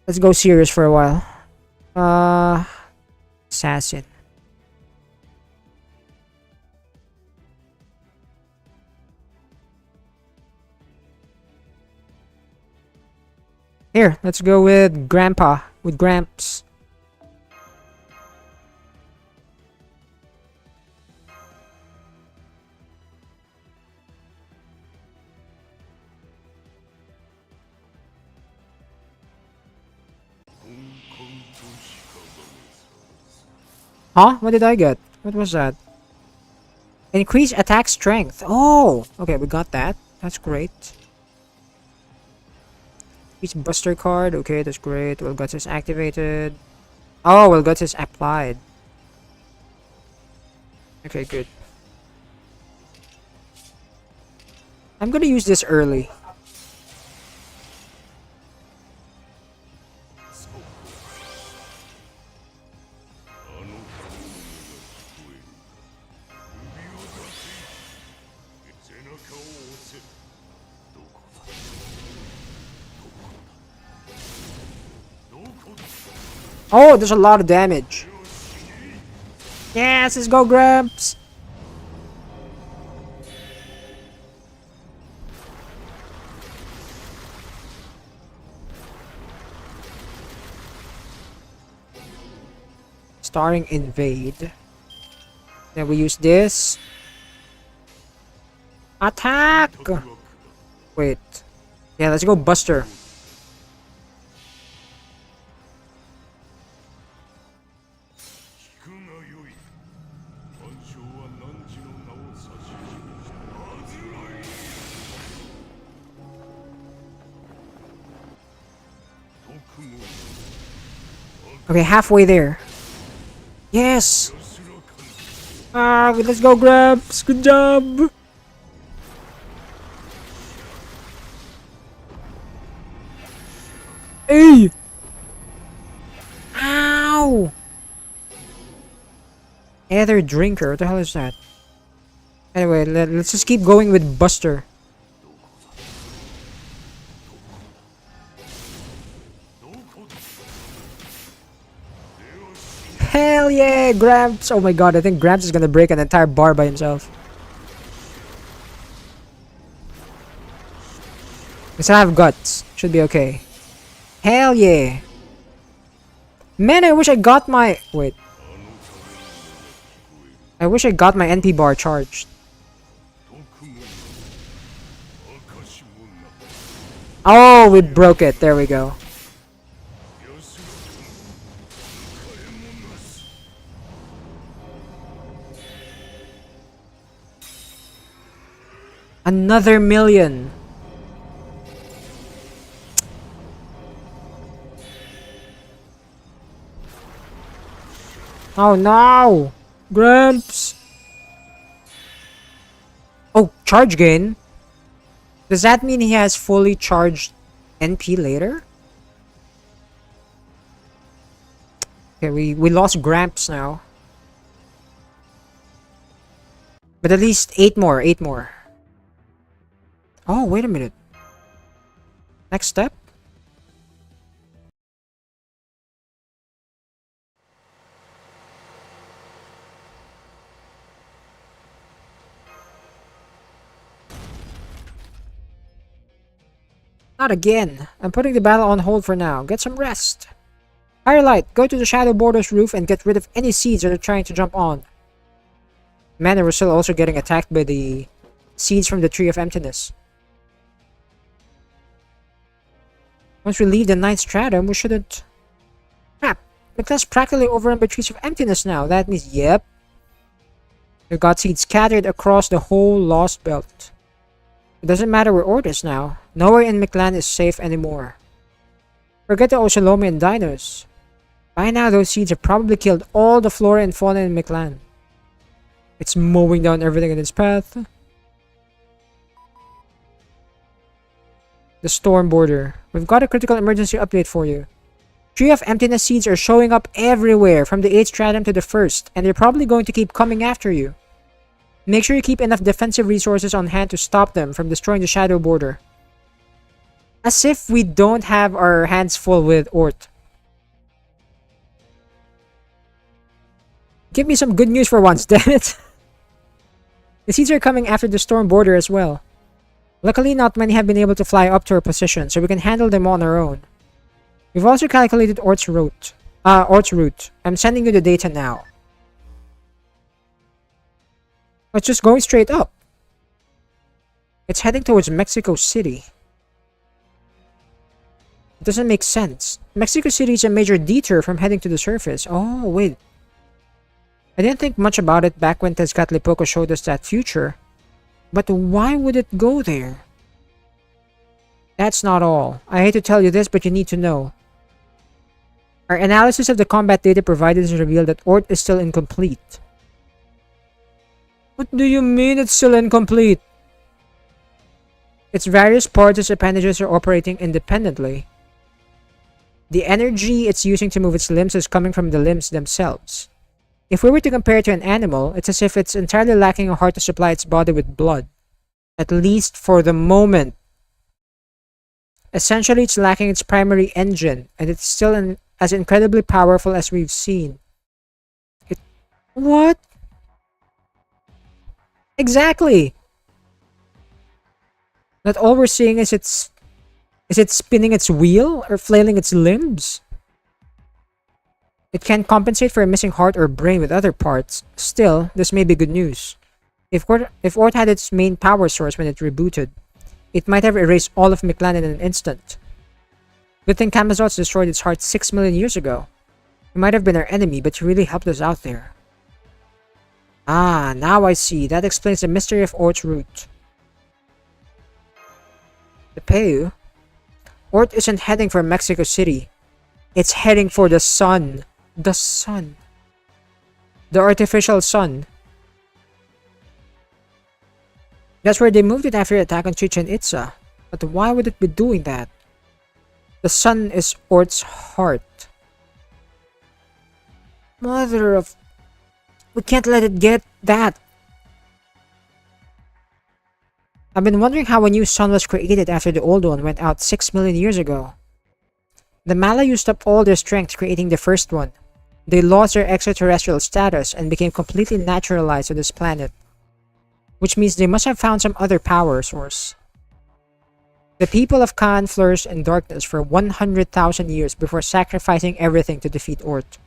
Let's go serious for a while. Assassin. Here, let's go with Grandpa, with Gramps. Huh? What did I get? What was that? Increase attack strength. Oh! Okay, we got that. That's great. Increase Buster card. Okay, that's great. Will Guts is activated. Oh, Will Guts is applied. Okay, good. I'm gonna use this early. Oh, there's a lot of damage. Yes, let's go, Gramps. Starting invade. Then we use this. Attack! Wait. Yeah, let's go Buster. Okay, halfway there. Yes! Ah, let's go, Gramps! Good job! Hey! Ow! Ether Drinker, what the hell is that? Anyway, let's just keep going with Buster. Hell yeah, Gramps! Oh my god, I think Gramps is gonna break an entire bar by himself. We still have Guts. Should be okay. Hell yeah! Man, I wish I got my... Wait. I wish I got my NP bar charged. Oh, we broke it. There we go. Another million. Oh no! Gramps! Oh, charge gain? Does that mean he has fully charged NP later? Okay, we lost Gramps now. But at least 8 more, 8 more. Oh, wait a minute. Next step? Not again. I'm putting the battle on hold for now. Get some rest. Firelight, go to the Shadow Border's roof and get rid of any seeds that are trying to jump on. Man, we're still also getting attacked by the seeds from the Tree of Emptiness. Once we leave the Ninth Stratum, we shouldn't... Crap! The class practically overrun by Trees of Emptiness now. That means, yep. We've got seeds scattered across the whole Lostbelt. It doesn't matter where Ord is now. Nowhere in Mictlan is safe anymore. Forget the Oshalomi and Dinos. By now, those seeds have probably killed all the flora and fauna in Mictlan. It's mowing down everything in its path. The Storm Border. We've got a critical emergency update for you. Tree of Emptiness seeds are showing up everywhere, from the 8th stratum to the 1st, and they're probably going to keep coming after you. Make sure you keep enough defensive resources on hand to stop them from destroying the shadow border. As if we don't have our hands full with Ort. Give me some good news for once, damn it. The seeds are coming after the storm border as well. Luckily, not many have been able to fly up to our position, so we can handle them on our own. We've also calculated Ort's route. I'm sending you the data now. It's just going straight up. It's heading towards Mexico City. It doesn't make sense. Mexico City is a major detour from heading to the surface. Oh, wait. I didn't think much about it back when Tezcatlipoca showed us that future. But why would it go there? That's not all. I hate to tell you this, but you need to know. Our analysis of the combat data provided has revealed that Ort is still incomplete. What do you mean it's still incomplete? Its various parts and appendages are operating independently. The energy it's using to move its limbs is coming from the limbs themselves. If we were to compare it to an animal, it's as if it's entirely lacking a heart to supply its body with blood. At least for the moment. Essentially, it's lacking its primary engine, and it's still as incredibly powerful as we've seen. What? Exactly! That all we're seeing is it spinning its wheel or flailing its limbs? It can compensate for a missing heart or brain with other parts. Still, this may be good news. If Ort had its main power source when it rebooted, it might have erased all of Mictlan in an instant. Good thing Camazotz destroyed its heart 6 million years ago. He might have been our enemy, but he really helped us out there. Ah, now I see. That explains the mystery of Ort's route. The Peu? Ort isn't heading for Mexico City. It's heading for the sun. The sun. The artificial sun. That's where they moved it after the attack on Chichen Itza. But why would it be doing that? The sun is Ort's heart. Mother of... We can't let it get that. I've been wondering how a new sun was created after the old one went out 6 million years ago. The Mala used up all their strength creating the first one. They lost their extraterrestrial status and became completely naturalized to this planet. Which means they must have found some other power source. The people of Khan flourished in darkness for 100,000 years before sacrificing everything to defeat Ort.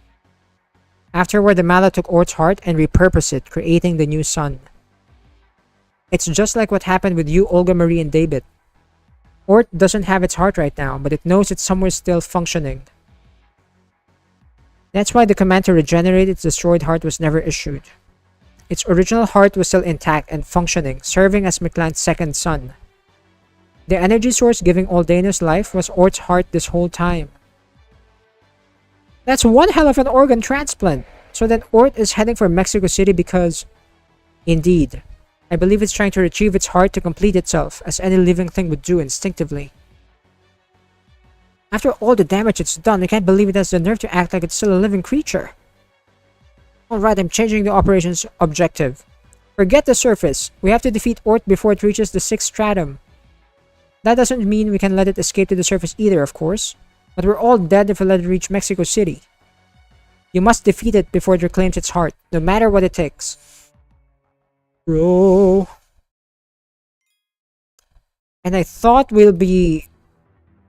Afterward, the Mala took Ort's heart and repurposed it, creating the new sun. It's just like what happened with you, Olga Marie, and David. Ort doesn't have its heart right now, but it knows it's somewhere still functioning. That's why the command to regenerate its destroyed heart was never issued. Its original heart was still intact and functioning, serving as Mictlan's second son. The energy source giving Oldanos life was Ort's heart this whole time. That's one hell of an organ transplant! So then Ort is heading for Mexico City because... Indeed. I believe it's trying to retrieve its heart to complete itself, as any living thing would do instinctively. After all the damage it's done, I can't believe it has the nerve to act like it's still a living creature. Alright, I'm changing the operations objective. Forget the surface. We have to defeat Ort before it reaches the 6th stratum. That doesn't mean we can let it escape to the surface either, of course. But we're all dead if we let it reach Mexico City. You must defeat it before it reclaims its heart, no matter what it takes. Bro. And I thought we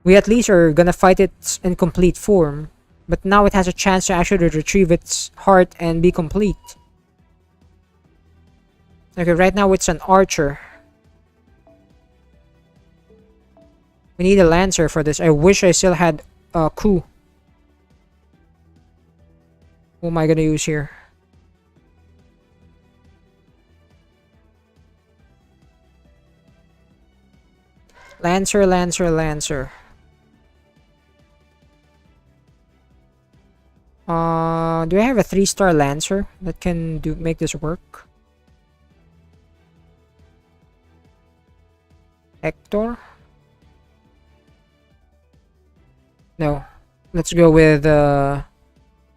at least are gonna fight its incomplete form. But now it has a chance to actually retrieve its heart and be complete. Okay, right now it's an archer. We need a lancer for this. I wish I still had a coup. Who am I gonna use here? Lancer, Lancer, Lancer. Do I have a 3-star Lancer that can make this work? Hector? No. Let's go with a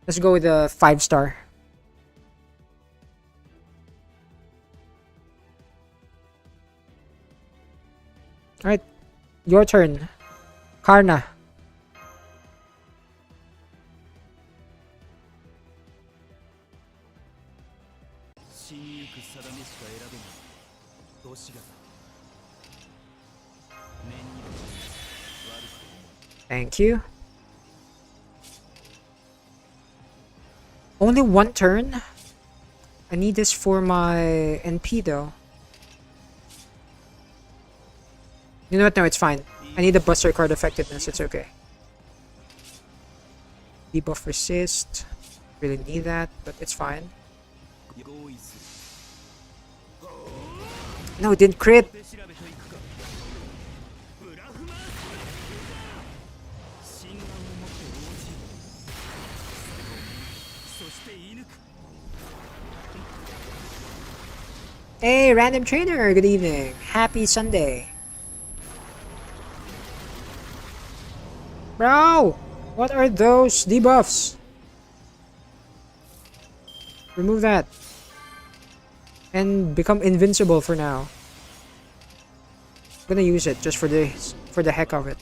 5-star. Alright, your turn. Karna. Thank you. Only one turn? I need this for my NP though. You know what? No, it's fine. I need the Buster card effectiveness. It's okay. Debuff resist. Really need that, but it's fine. No, it didn't crit. Hey, random trainer. Good evening. Happy Sunday. Bro, what are those debuffs? Remove that. And become invincible for now. I'm gonna use it just for the heck of it.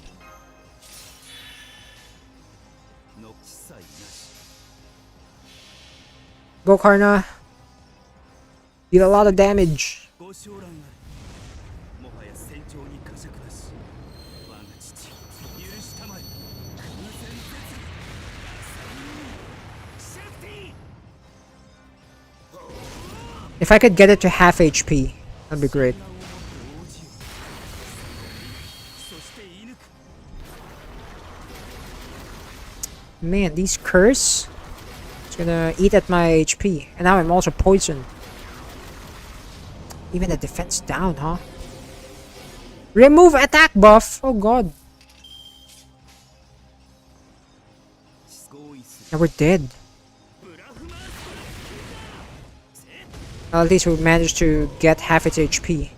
Go Karna. Did a lot of damage. If I could get it to half HP, that'd be great. Man, these curse, it's gonna eat at my HP. And now I'm also poisoned. Even the defense down, huh? Remove attack buff! Oh god. Now we're dead. At least we managed to get half its HP.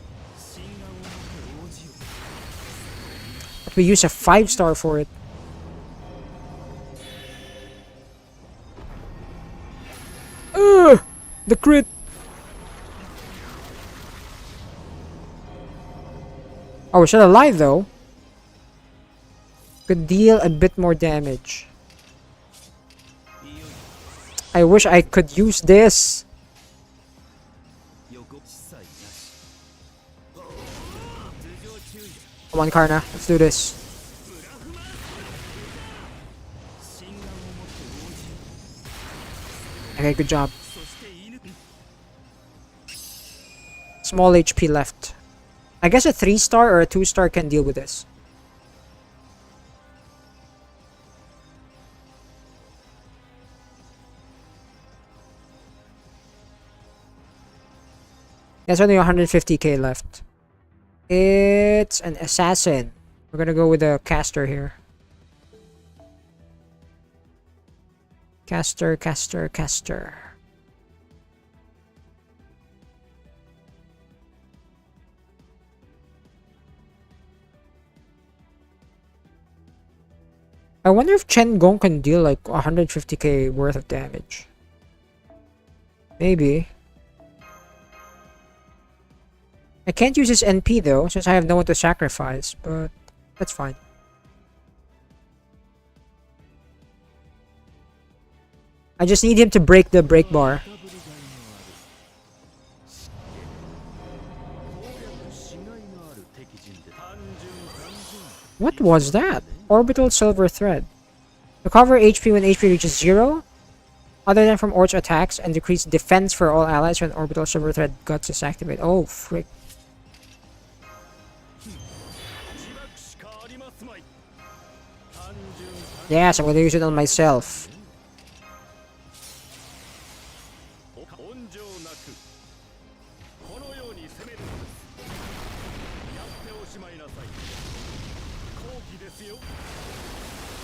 But we use a 5-star for it. Ugh! The crit! Oh, we're still alive though. Could deal a bit more damage. I wish I could use this. Come on, Karna. Let's do this. Okay, good job. Small HP left. I guess a 3-star or a 2-star can deal with this. There's only 150k left. It's an assassin. We're gonna go with a caster here. Caster, caster, caster. I wonder if Chen Gong can deal like 150k worth of damage. Maybe. I can't use his NP though, since I have no one to sacrifice, but that's fine. I just need him to break the break bar. What was that? Orbital silver thread. Recover HP when HP reaches 0, other than from Orch attacks, and decrease defense for all allies when orbital silver thread guts is activated. Oh, frick. Yes, I'm gonna use it on myself.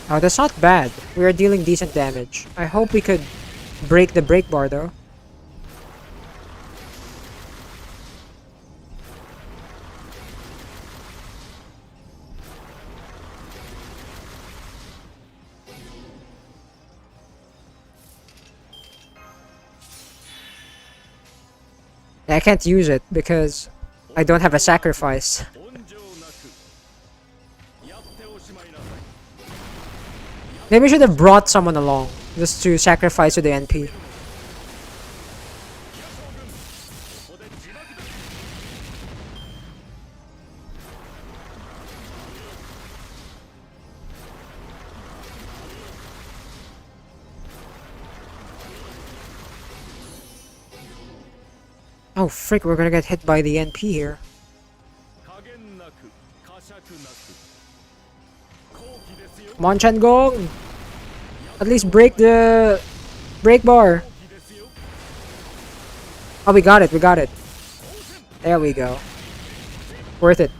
Oh, that's not bad. We are dealing decent damage. I hope we could break the break bar though. I can't use it because I don't have a sacrifice. Maybe we should have brought someone along just to sacrifice to the NP. Oh frick, we're gonna get hit by the NP here. Come on, Chen Gong! At least break the break bar. Oh, we got it, we got it. There we go. Worth it.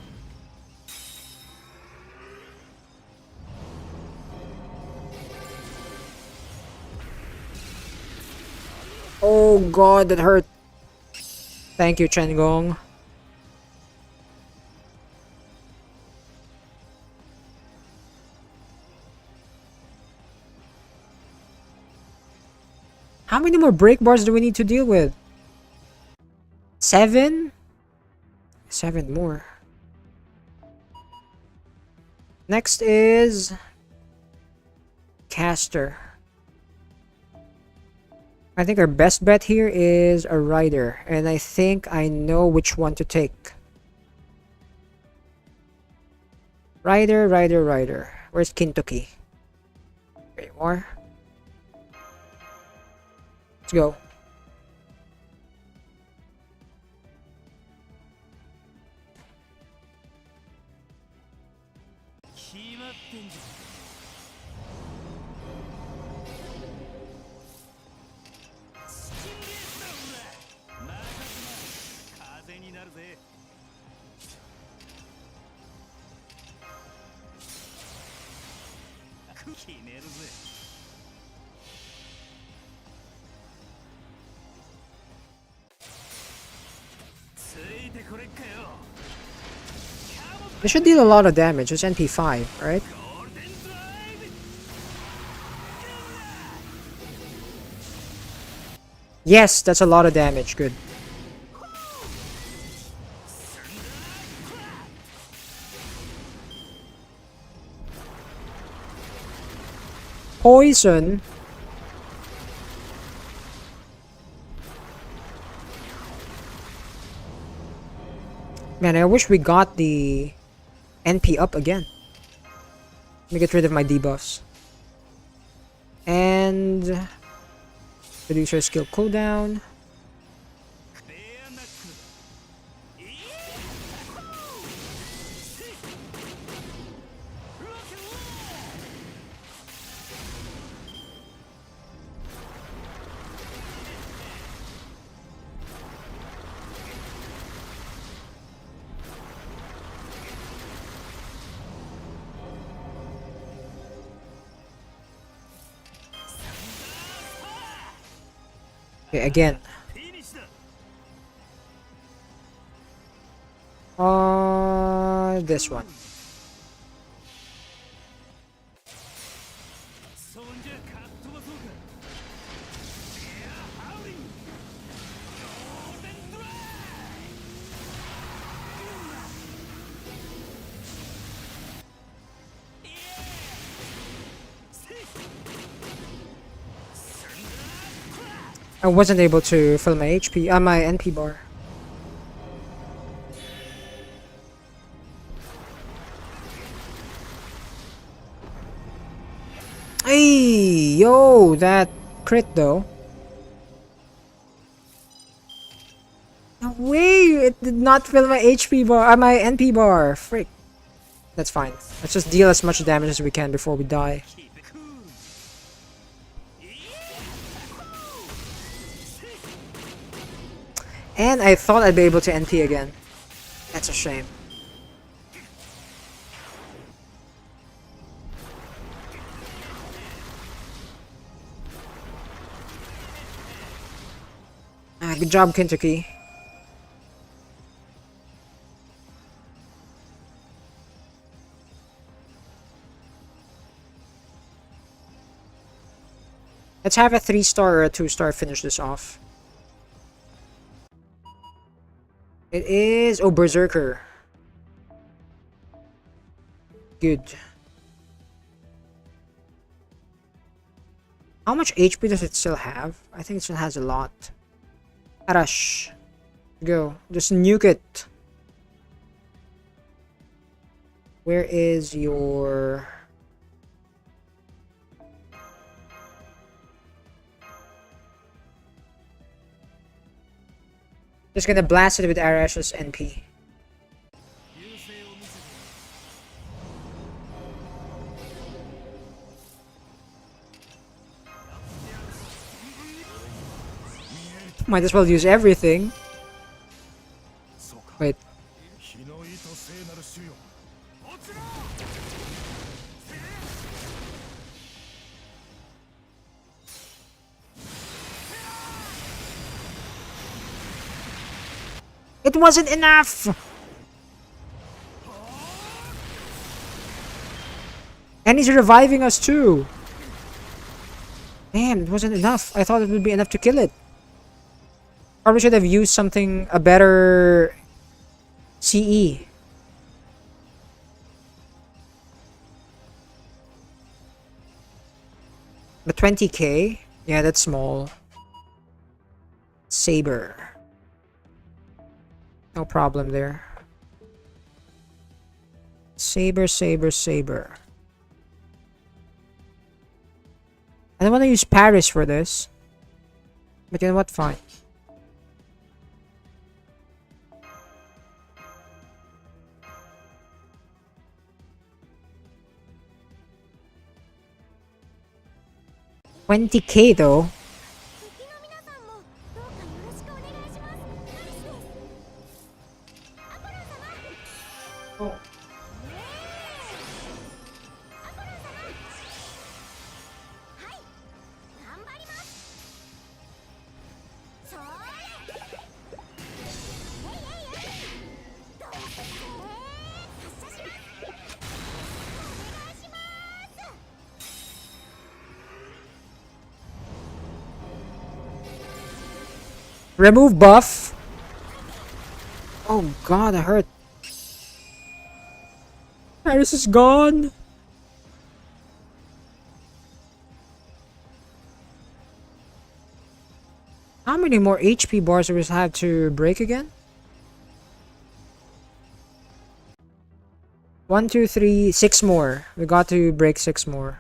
Oh god, that hurt. Thank you, Chen Gong. How many more break bars do we need to deal with? 7? 7 more. Next is caster. I think our best bet here is a rider, and I think I know which one to take. Rider, rider, rider. Where's Kintoki? Three more. Let's go. This should deal a lot of damage. It's NP5, right? Yes, that's a lot of damage. Good. Poison. Man, I wish we got the NP up again. Let me get rid of my debuffs. And reduce our skill cooldown. Okay, again. This one. I wasn't able to fill my HP, my NP bar. Hey, yo, that crit though. No way, it did not fill my HP bar, my NP bar. Frick. That's fine. Let's just deal as much damage as we can before we die. And I thought I'd be able to NP again. That's a shame. Good job, Kentucky. Let's have a 3-star or a 2-star finish this off. It is... Oh, Berserker. Good. How much HP does it still have? I think it still has a lot. Arash. Go. Just nuke it. Where is your... Just gonna blast it with Arash's NP. Might as well use everything. Wait. It wasn't enough! And he's reviving us too! Damn, it wasn't enough. I thought it would be enough to kill it. Probably should have used something, a better CE. But 20k? Yeah, that's small. Saber. No problem there. Saber, saber, saber. I don't want to use Paris for this. But you know what? Fine. $20k though. Oh. Remove buff. Oh god, I hurt. Paris is gone. How many more HP bars do we have to break again? 1, 2, 3, 6 more. We got to break 6 more.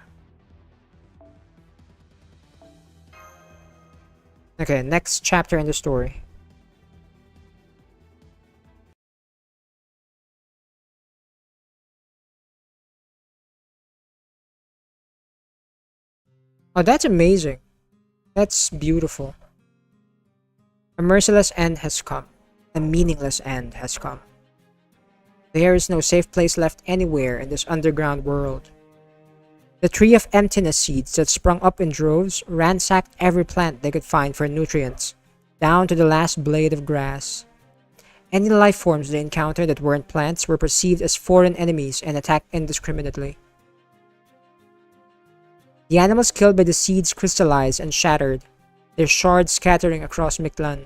Okay, next chapter in the story. Oh, that's amazing. That's beautiful. A merciless end has come. A meaningless end has come. There is no safe place left anywhere in this underground world. The tree of emptiness seeds that sprung up in droves ransacked every plant they could find for nutrients, down to the last blade of grass. Any life forms they encountered that weren't plants were perceived as foreign enemies and attacked indiscriminately. The animals killed by the seeds crystallized and shattered, their shards scattering across Mictlan.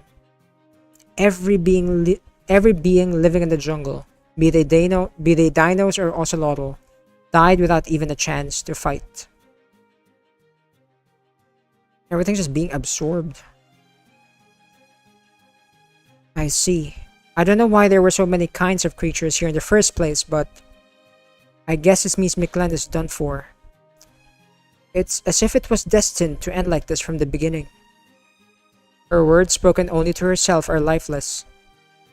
Every being living in the jungle, be they dinos or ocelotl, died without even a chance to fight. Everything's just being absorbed. I see. I don't know why there were so many kinds of creatures here in the first place, but I guess this means Mictlan is done for. It's as if it was destined to end like this from the beginning. Her words, spoken only to herself, are lifeless.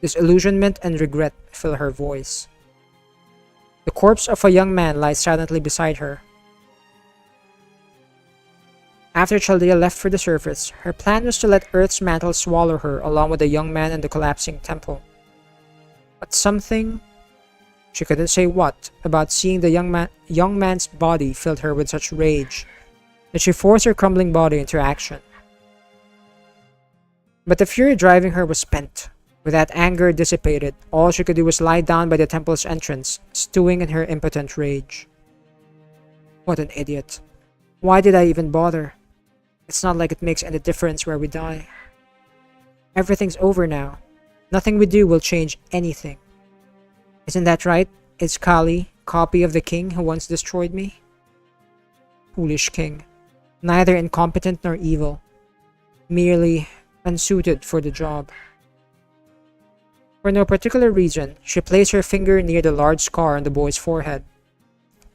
Disillusionment and regret fill her voice. The corpse of a young man lies silently beside her. After Chaldea left for the surface, her plan was to let Earth's mantle swallow her along with the young man and the collapsing temple. But something, she couldn't say what, about seeing the young man's body filled her with such rage that she forced her crumbling body into action. But the fury driving her was spent. With that anger dissipated, all she could do was lie down by the temple's entrance, stewing in her impotent rage. What an idiot. Why did I even bother? It's not like it makes any difference where we die. Everything's over now. Nothing we do will change anything. Isn't that right? Is Kali, copy of the king who once destroyed me? Foolish king. Neither incompetent nor evil, merely unsuited for the job. For no particular reason, she placed her finger near the large scar on the boy's forehead.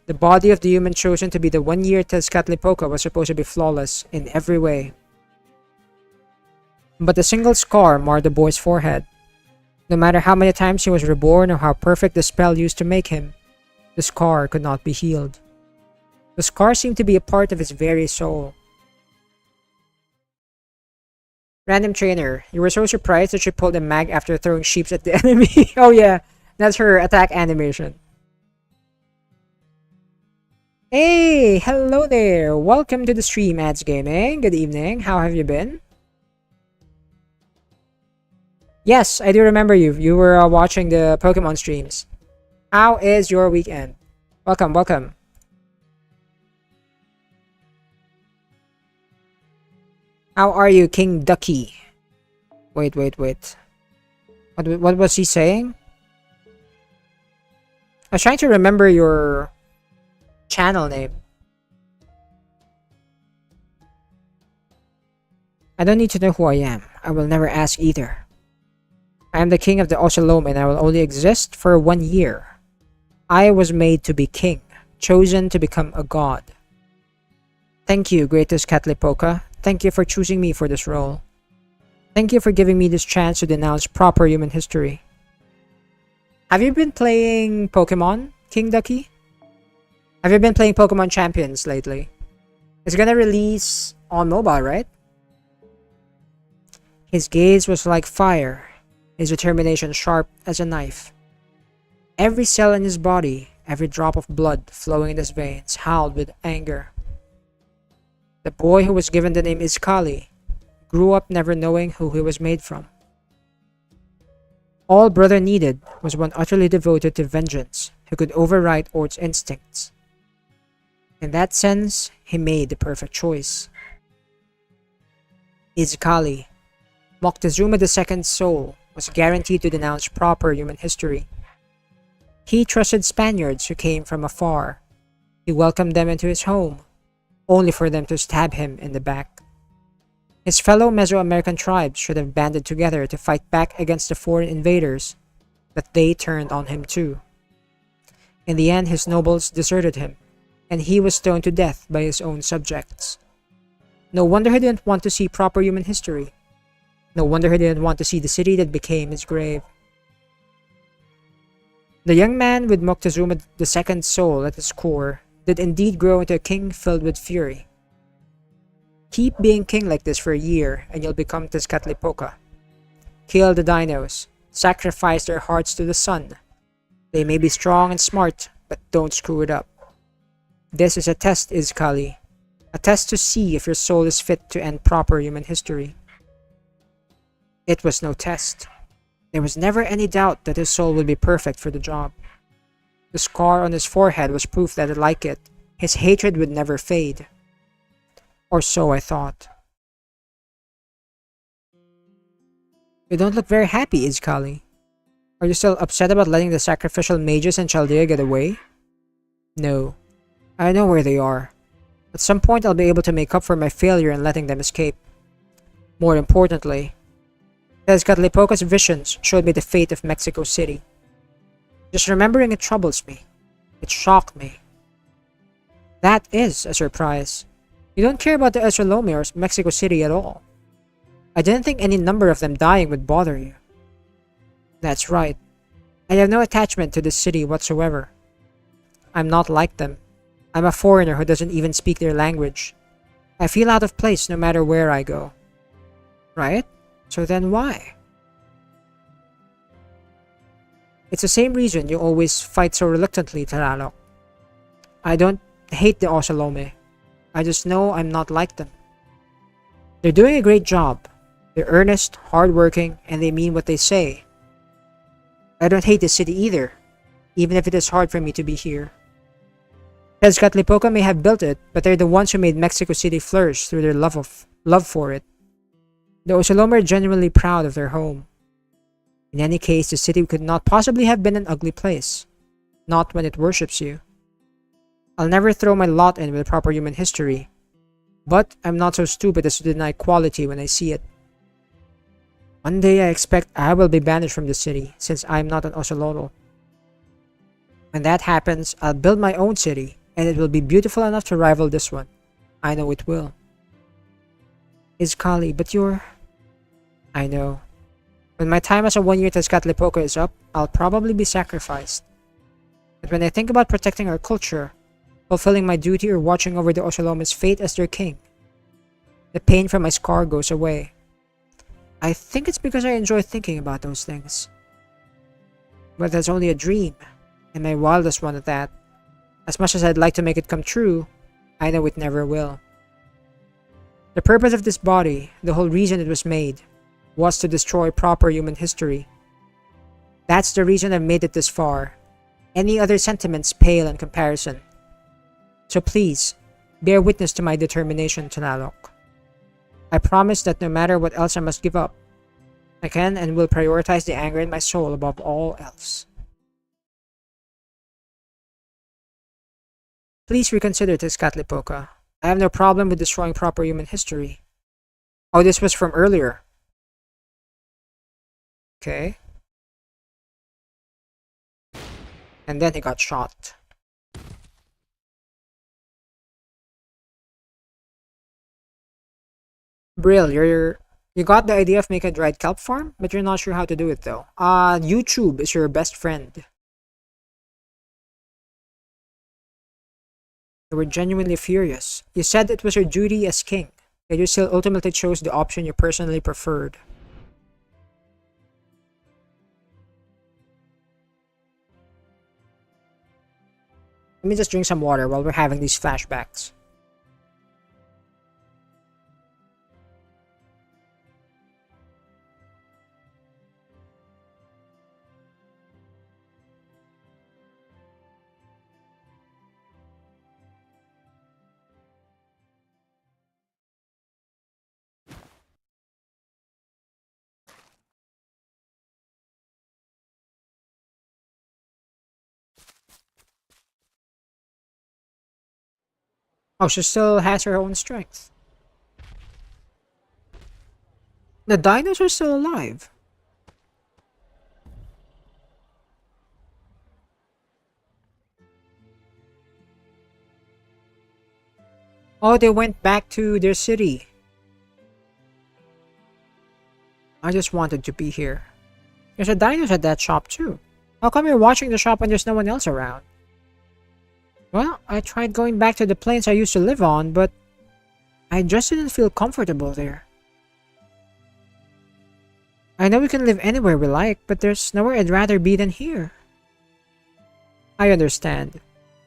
The body of the human chosen to be the 1-year Tezcatlipoca was supposed to be flawless in every way. But a single scar marred the boy's forehead. No matter how many times he was reborn or how perfect the spell used to make him, the scar could not be healed. The scar seemed to be a part of his very soul. Random trainer, you were so surprised that she pulled a mag after throwing sheeps at the enemy. Oh yeah, that's her attack animation. Hey, hello there. Welcome to the stream, Ads Gaming. Good evening. How have you been? Yes, I do remember you. You were watching the Pokemon streams. How is your weekend? Welcome, welcome. How are you, King Ducky? Wait. What was he saying? I was trying to remember your channel name. I don't need to know who I am. I will never ask either. I am the king of the Ocelome and I will only exist for 1 year. I was made to be king, chosen to become a god. Thank you, greatest Catlipoca. Thank you for choosing me for this role. Thank you for giving me this chance to denounce proper human history. Have you been playing Pokemon, King Ducky? Have you been playing Pokemon Champions lately? It's gonna release on mobile, right? His gaze was like fire, his determination sharp as a knife. Every cell in his body, every drop of blood flowing in his veins, howled with anger. The boy who was given the name Iskali grew up never knowing who he was made from. All brother needed was one utterly devoted to vengeance who could override Ord's instincts. In that sense, he made the perfect choice. Iskali, Moctezuma II's soul, was guaranteed to denounce proper human history. He trusted Spaniards who came from afar. He welcomed them into his home, only for them to stab him in the back. His fellow Mesoamerican tribes should have banded together to fight back against the foreign invaders, but they turned on him too. In the end, his nobles deserted him, and he was stoned to death by his own subjects. No wonder he didn't want to see proper human history. No wonder he didn't want to see the city that became his grave. The young man with Moctezuma II's soul at his core did indeed grow into a king filled with fury. Keep being king like this for a year and you'll become Tezcatlipoca. Kill the dinos. Sacrifice their hearts to the sun. They may be strong and smart, but don't screw it up. This is a test, Iskali. A test to see if your soul is fit to end proper human history. It was no test. There was never any doubt that his soul would be perfect for the job. The scar on his forehead was proof that, like it, his hatred would never fade. Or so I thought. You don't look very happy, Iskali. Are you still upset about letting the sacrificial mages in Chaldea get away? No. I know where they are. At some point I'll be able to make up for my failure in letting them escape. More importantly, Tezcatlipoca's visions showed me the fate of Mexico City. Just remembering it troubles me. It shocked me. That is a surprise. You don't care about the Ocelome or Mexico City at all. I didn't think any number of them dying would bother you. That's right. I have no attachment to this city whatsoever. I'm not like them. I'm a foreigner who doesn't even speak their language. I feel out of place no matter where I go. Right? So then why? It's the same reason you always fight so reluctantly, Talalok. I don't hate the Ocelome. I just know I'm not like them. They're doing a great job. They're earnest, hardworking, and they mean what they say. I don't hate the city either, even if it is hard for me to be here. Tezcatlipoca may have built it, but they're the ones who made Mexico City flourish through their love for it. The Ocelome are genuinely proud of their home. In any case, the city could not possibly have been an ugly place. Not when it worships you. I'll never throw my lot in with proper human history. But I'm not so stupid as to deny quality when I see it. One day I expect I will be banished from the city since I'm not an Ocelotl. When that happens, I'll build my own city, and it will be beautiful enough to rival this one. I know it will. Kali, but you're... I know. When my time as a 1-year Tezcatlipoca is up, I'll probably be sacrificed. But when I think about protecting our culture, fulfilling my duty or watching over the Oceloma's fate as their king, the pain from my scar goes away. I think it's because I enjoy thinking about those things. But that's only a dream, and my wildest one at that. As much as I'd like to make it come true, I know it never will. The purpose of this body, the whole reason it was made, was to destroy proper human history. That's the reason I've made it this far. Any other sentiments pale in comparison. So please, bear witness to my determination, Tonalok. I promise that no matter what else I must give up, I can and will prioritize the anger in my soul above all else. Please reconsider Tezcatlipoca. I have no problem with destroying proper human history. Oh, this was from earlier. Okay. And then he got shot. Brill, you got the idea of making a dried kelp farm, but you're not sure how to do it though. YouTube is your best friend. You were genuinely furious. You said it was your duty as king, yet you still ultimately chose the option you personally preferred. Let me just drink some water while we're having these flashbacks. Oh, she still has her own strength. The dinos are still alive. Oh, they went back to their city. I just wanted to be here. There's a dinos at that shop too. How come you're watching the shop when there's no one else around? Well, I tried going back to the plains I used to live on, but I just didn't feel comfortable there. I know we can live anywhere we like, but there's nowhere I'd rather be than here. I understand.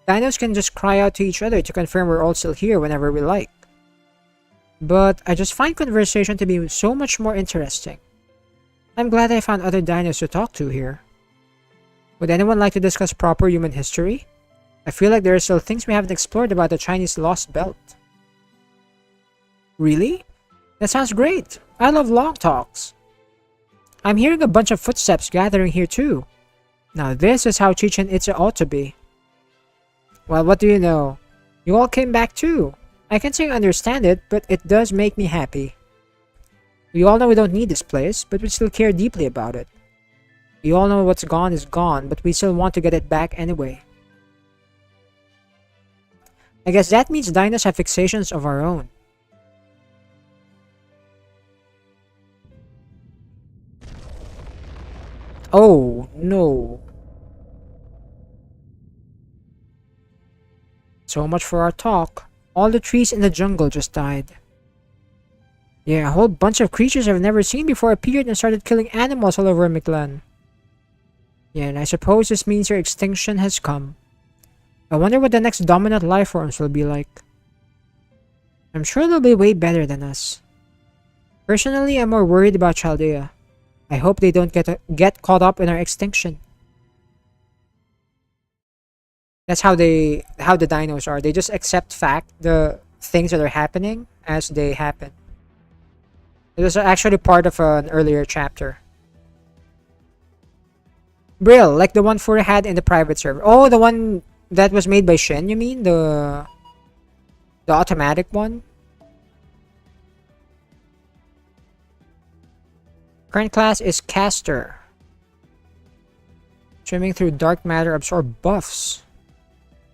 Dinos can just cry out to each other to confirm we're all still here whenever we like. But I just find conversation to be so much more interesting. I'm glad I found other dinos to talk to here. Would anyone like to discuss proper human history? I feel like there are still things we haven't explored about the Chinese Lostbelt. Really? That sounds great. I love long talks. I'm hearing a bunch of footsteps gathering here too. Now this is how Chichen Itza ought to be. Well, what do you know? You all came back too. I can't say I understand it, but it does make me happy. We all know we don't need this place, but we still care deeply about it. We all know what's gone is gone, but we still want to get it back anyway. I guess that means dinos have fixations of our own. Oh, no. So much for our talk. All the trees in the jungle just died. Yeah, a whole bunch of creatures I've never seen before appeared and started killing animals all over Mictlan. Yeah, and I suppose this means your extinction has come. I wonder what the next dominant life forms will be like. I'm sure they'll be way better than us. Personally, I'm more worried about Chaldea. I hope they don't get caught up in our extinction. That's how the dinos are. They just accept the things that are happening as they happen. It was actually part of an earlier chapter. Brill, like the one Fura had in the private server. Oh, the one that was made by Shin, you mean? The automatic one? Current class is caster. Swimming through dark matter, absorb buffs.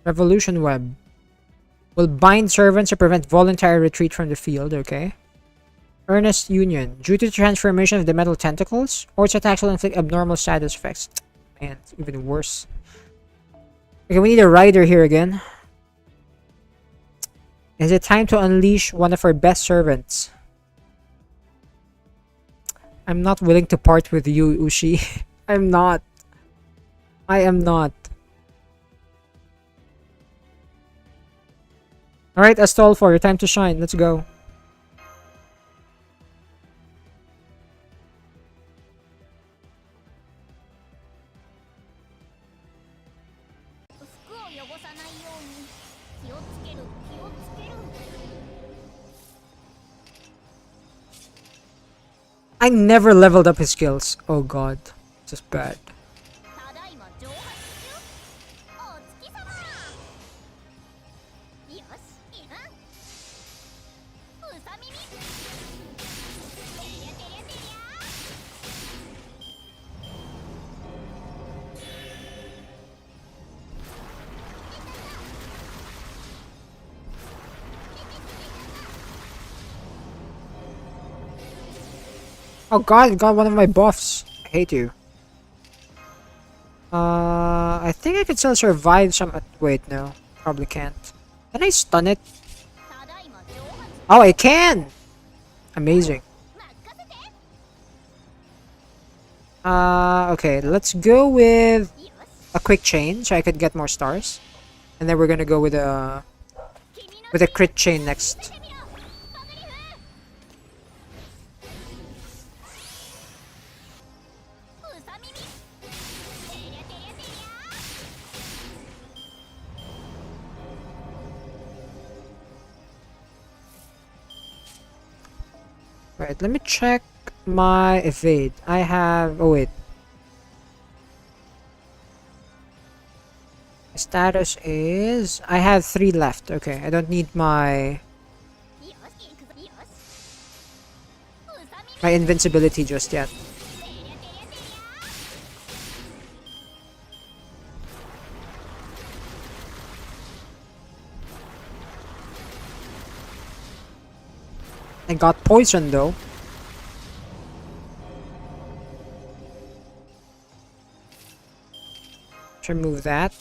Revolution web. Will bind servants to prevent voluntary retreat from the field, okay. Earnest union. Due to the transformation of the metal tentacles, or its attacks will inflict abnormal status effects. Man, it's even worse. Okay, we need a rider here again. Is it time to unleash one of our best servants? I'm not willing to part with you, Ushi. I'm not. I am not. Alright, Astolfo, your time to shine. Let's go. I never leveled up his skills. Oh god. Just bad. Oh god, it got one of my buffs. I hate you. I think I could still survive some. Wait, no. Probably can't. Can I stun it? Oh, I can! Amazing. Okay, let's go with a quick chain so I could get more stars. And then we're gonna go with a crit chain next. Right, let me check my evade. I have... Oh, wait. My status is... I have 3 left. Okay, I don't need my... my invincibility just yet. I got poisoned though. Let's remove that.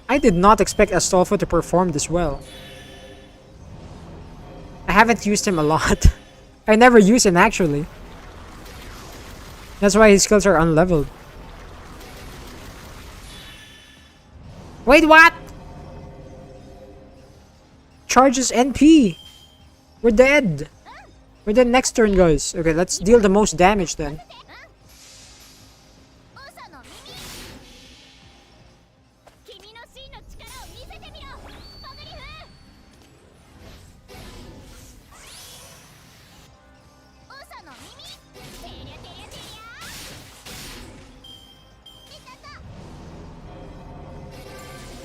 I did not expect Astolfo to perform this well. I haven't used him a lot. I never use him actually. That's why his skills are unleveled. Wait, what? Charges NP. We're dead. We're dead next turn, guys. Okay, let's deal the most damage then.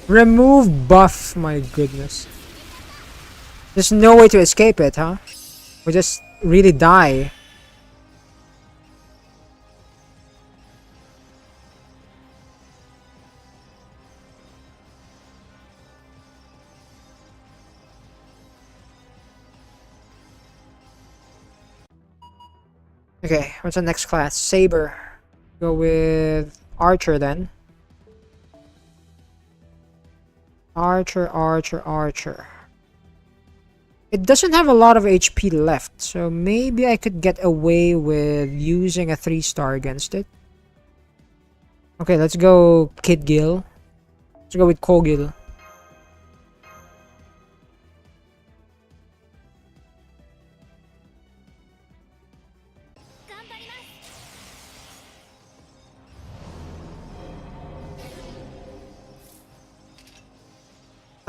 Remove buff, my goodness. There's no way to escape it, huh? We just really die. Okay, what's the next class? Saber. Go with Archer then. Archer, Archer, Archer. It doesn't have a lot of HP left, so maybe I could get away with using a 3-star against it. Okay, let's go Kid Gil. Let's go with Kogil.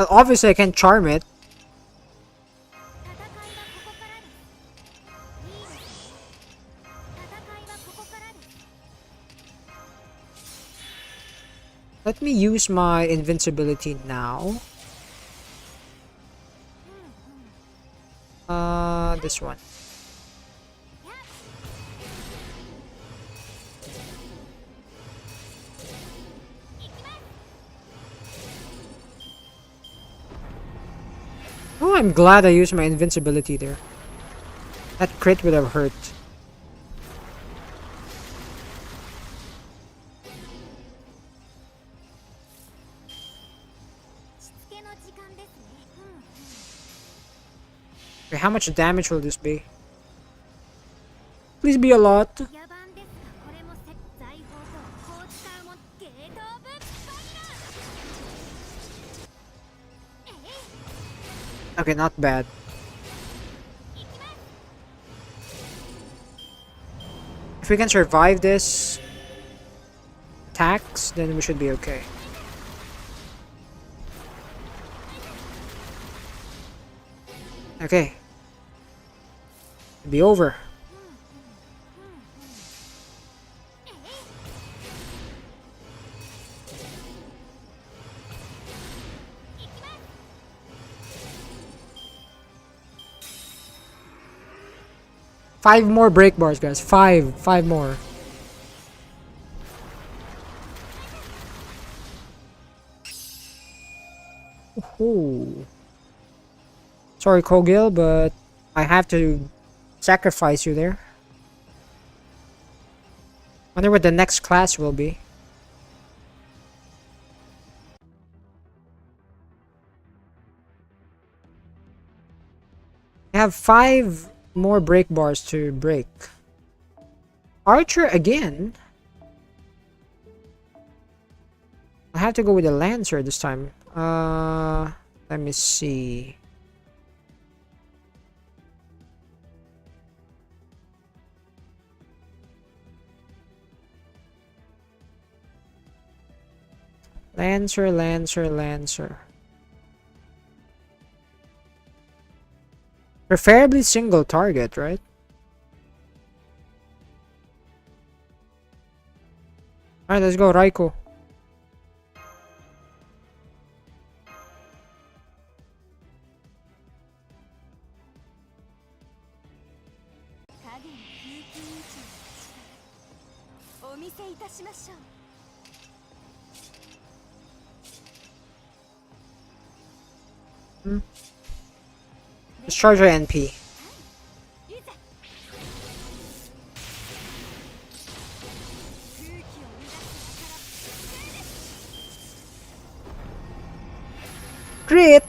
Obviously, I can charm it. me use my invincibility now. This one. Oh, I'm glad I used my invincibility there. That crit would have hurt. Okay, how much damage will this be? Please be a lot. Okay, not bad. If we can survive this attacks, then we should be okay. Okay. It'll be over. Five more break bars, guys. Five more. Ooh. Sorry, Kogil, but I have to sacrifice you there. Wonder what the next class will be. I have 5 more break bars to break. Archer again? I have to go with the Lancer this time. Let me see. Lancer. Preferably single target, right? Alright, let's go, Raiko. Let's charge our NP. Crit!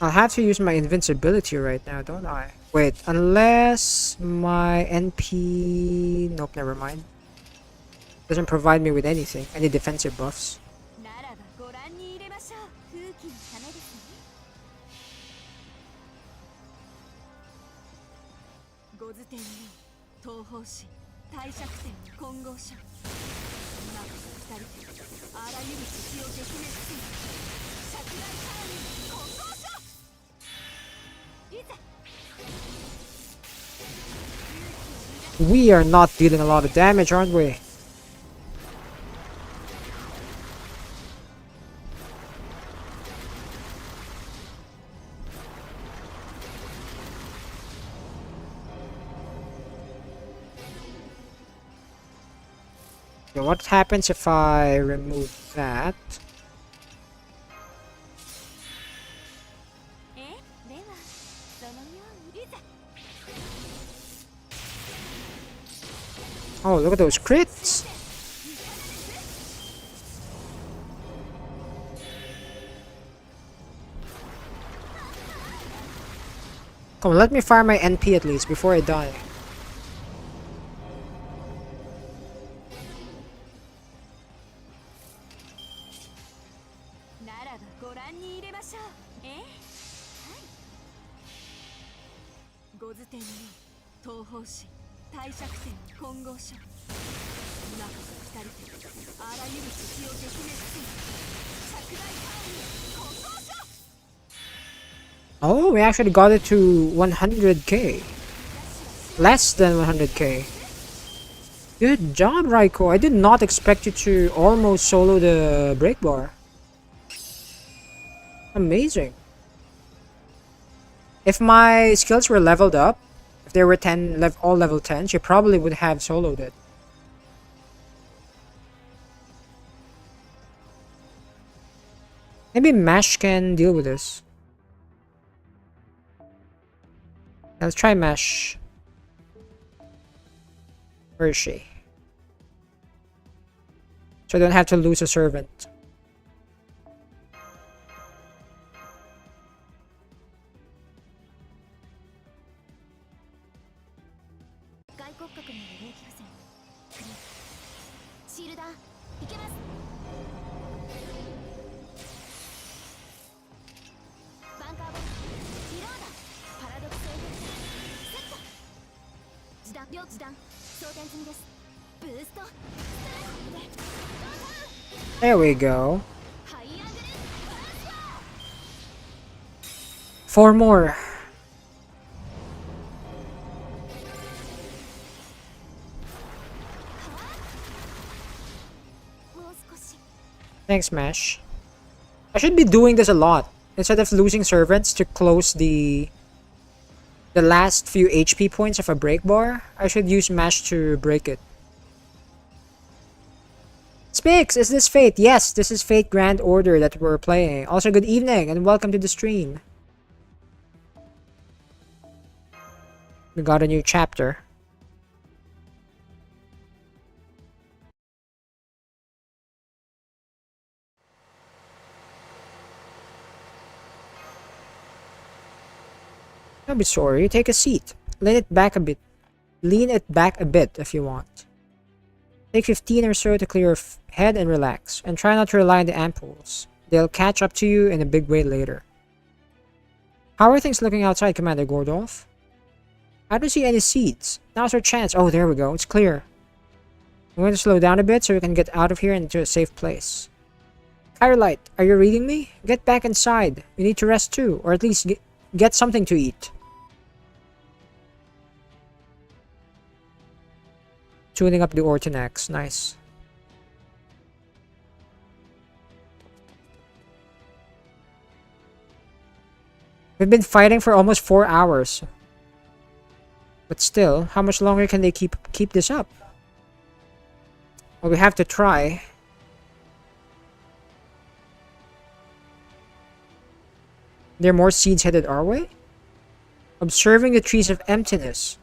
I'll have to use my invincibility right now, don't I? Wait, unless my NP... Nope, never mind. Doesn't provide me with anything, any defensive buffs. We are not dealing a lot of damage, aren't we? Okay, what happens if I remove that? Oh, look at those crits! Come on, let me fire my NP at least before I die. Oh, we actually got it to 100k. Less than 100k. Good job, Raiko. I did not expect you to almost solo the break bar. Amazing. If my skills were leveled up, if they were all level 10, she probably would have soloed it. Maybe Mash can deal with this. Let's try Mash. Where is she? So I don't have to lose a servant. There we go. 4 more. Thanks, Mash. I should be doing this a lot. Instead of losing servants to close the last few HP points of a break bar, I should use Mash to break it. Spix, is this Fate? Yes, this is Fate Grand Order that we're playing. Also, good evening and welcome to the stream. We got a new chapter. Don't be sorry. Take a seat. Lean it back a bit. Lean it back a bit if you want. Take 15 or so to clear your head and relax. And try not to rely on the ampoules. They'll catch up to you in a big way later. How are things looking outside, Commander Gordolf? I don't see any seeds. Now's our chance. Oh, there we go. It's clear. I'm going to slow down a bit so we can get out of here into a safe place. Kyrolite, are you reading me? Get back inside. You need to rest too, or at least get something to eat. Tuning up the Ortonax. Nice. We've been fighting for almost 4 hours. But still, how much longer can they keep this up? Well, we have to try. There are more seeds headed our way? Observing the trees of emptiness.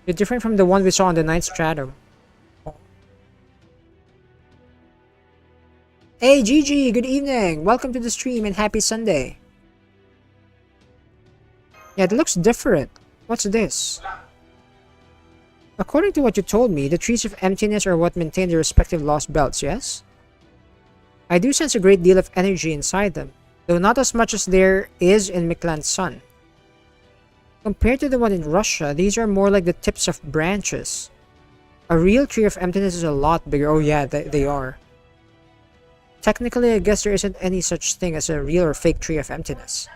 They're different from the one we saw on the 9th stratum. Hey Gigi, good evening! Welcome to the stream and happy Sunday. Yeah, it looks different. What's this? According to what you told me, the trees of emptiness are what maintain the respective lost belts, yes? I do sense a great deal of energy inside them, though not as much as there is in Miklan's sun. Compared to the one in Russia, these are more like the tips of branches. A real tree of emptiness is a lot bigger. Oh yeah, they are. Technically, I guess there isn't any such thing as a real or fake tree of emptiness.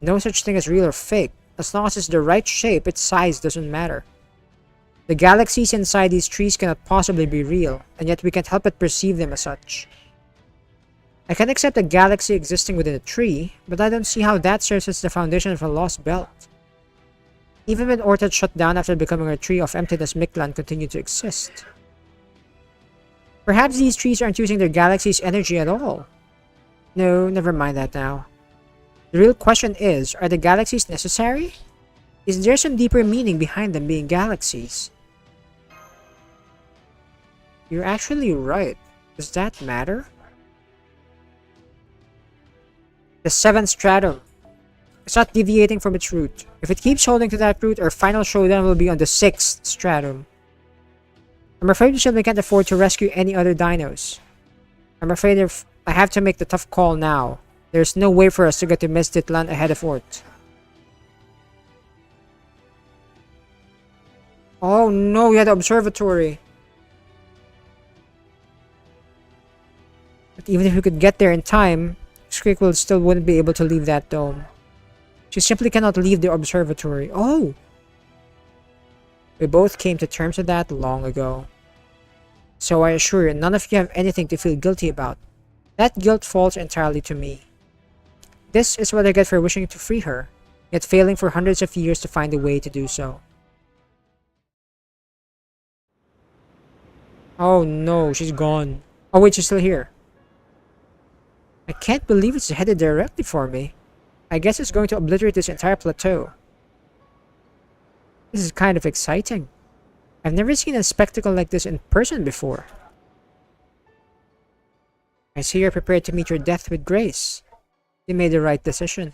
No such thing as real or fake. As long as it's the right shape, its size doesn't matter. The galaxies inside these trees cannot possibly be real, and yet we can't help but perceive them as such. I can accept a galaxy existing within a tree, but I don't see how that serves as the foundation of a lost belt. Even when Ortad shut down after becoming a tree of emptiness, Miklan continued to exist. Perhaps these trees aren't using their galaxy's energy at all. No, never mind that now. The real question is, are the galaxies necessary? Is there some deeper meaning behind them being galaxies? You're actually right. Does that matter? The 7th stratum. It's not deviating from its route. If it keeps holding to that route, our final showdown will be on the 6th stratum. I'm afraid we simply can't afford to rescue any other dinos. I'm afraid if I have to make the tough call now. There's no way for us to get to Mistitlan ahead of Ort. Oh no, we had the observatory. But even if we could get there in time, Skrik will still wouldn't be able to leave that dome. She simply cannot leave the observatory. Oh! We both came to terms with that long ago. So I assure you, none of you have anything to feel guilty about. That guilt falls entirely to me. This is what I get for wishing to free her, yet failing for hundreds of years to find a way to do so. Oh no, she's gone. Oh wait, she's still here. I can't believe it's headed directly for me. I guess it's going to obliterate this entire plateau. This is kind of exciting. I've never seen a spectacle like this in person before. I see you're prepared to meet your death with grace. You made the right decision.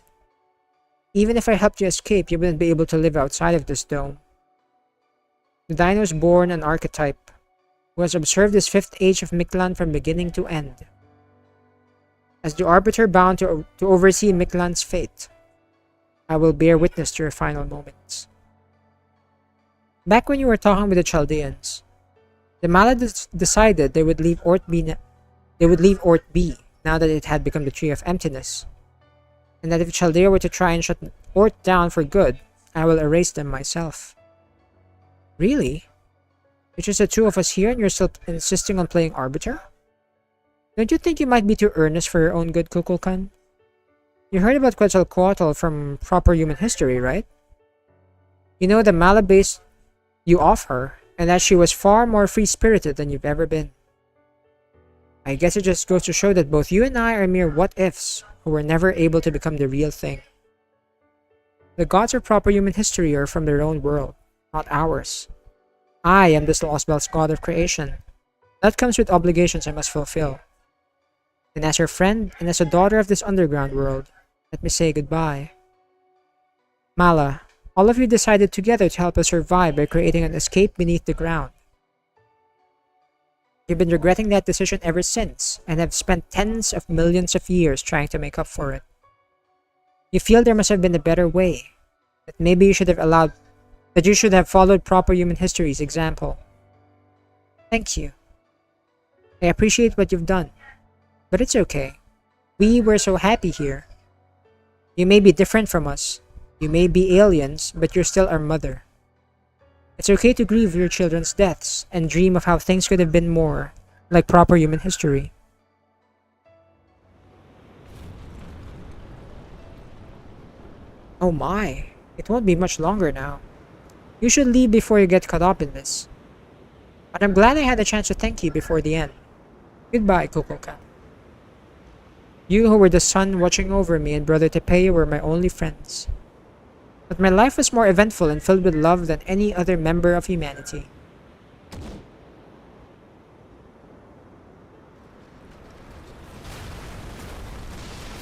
Even if I helped you escape, you wouldn't be able to live outside of this dome. The Dino's born an archetype, who has observed this fifth age of Mictlan from beginning to end. As the Arbiter bound to oversee Mictlan's fate, I will bear witness to your final moments. Back when you were talking with the Chaldeans, the Malad decided they would leave Ort B now that it had become the Tree of Emptiness, and that if Chaldea were to try and shut Ort down for good, I will erase them myself. Really? It's just the two of us here and you're still insisting on playing Arbiter? Don't you think you might be too earnest for your own good, Kukulkan? You heard about Quetzalcoatl from proper human history, right? You know the Malad based you off her, and that she was far more free-spirited than you've ever been. I guess it just goes to show that both you and I are mere what-ifs who were never able to become the real thing. The gods of proper human history are from their own world, not ours. I am this Lostbelt's god of creation. That comes with obligations I must fulfill. And as your friend, and as a daughter of this underground world, let me say goodbye. Mala, all of you decided together to help us survive by creating an escape beneath the ground. You've been regretting that decision ever since, and have spent tens of millions of years trying to make up for it. You feel there must have been a better way, that maybe you should have followed proper human history's example. Thank you. I appreciate what you've done, but it's okay. We were so happy here. You may be different from us. You may be aliens, but you're still our mother. It's okay to grieve your children's deaths and dream of how things could have been more like proper human history. Oh my, it won't be much longer now. You should leave before you get caught up in this. But I'm glad I had a chance to thank you before the end. Goodbye, Kukulkan. You who were the sun watching over me and Brother Tepeya were my only friends. But my life was more eventful and filled with love than any other member of humanity.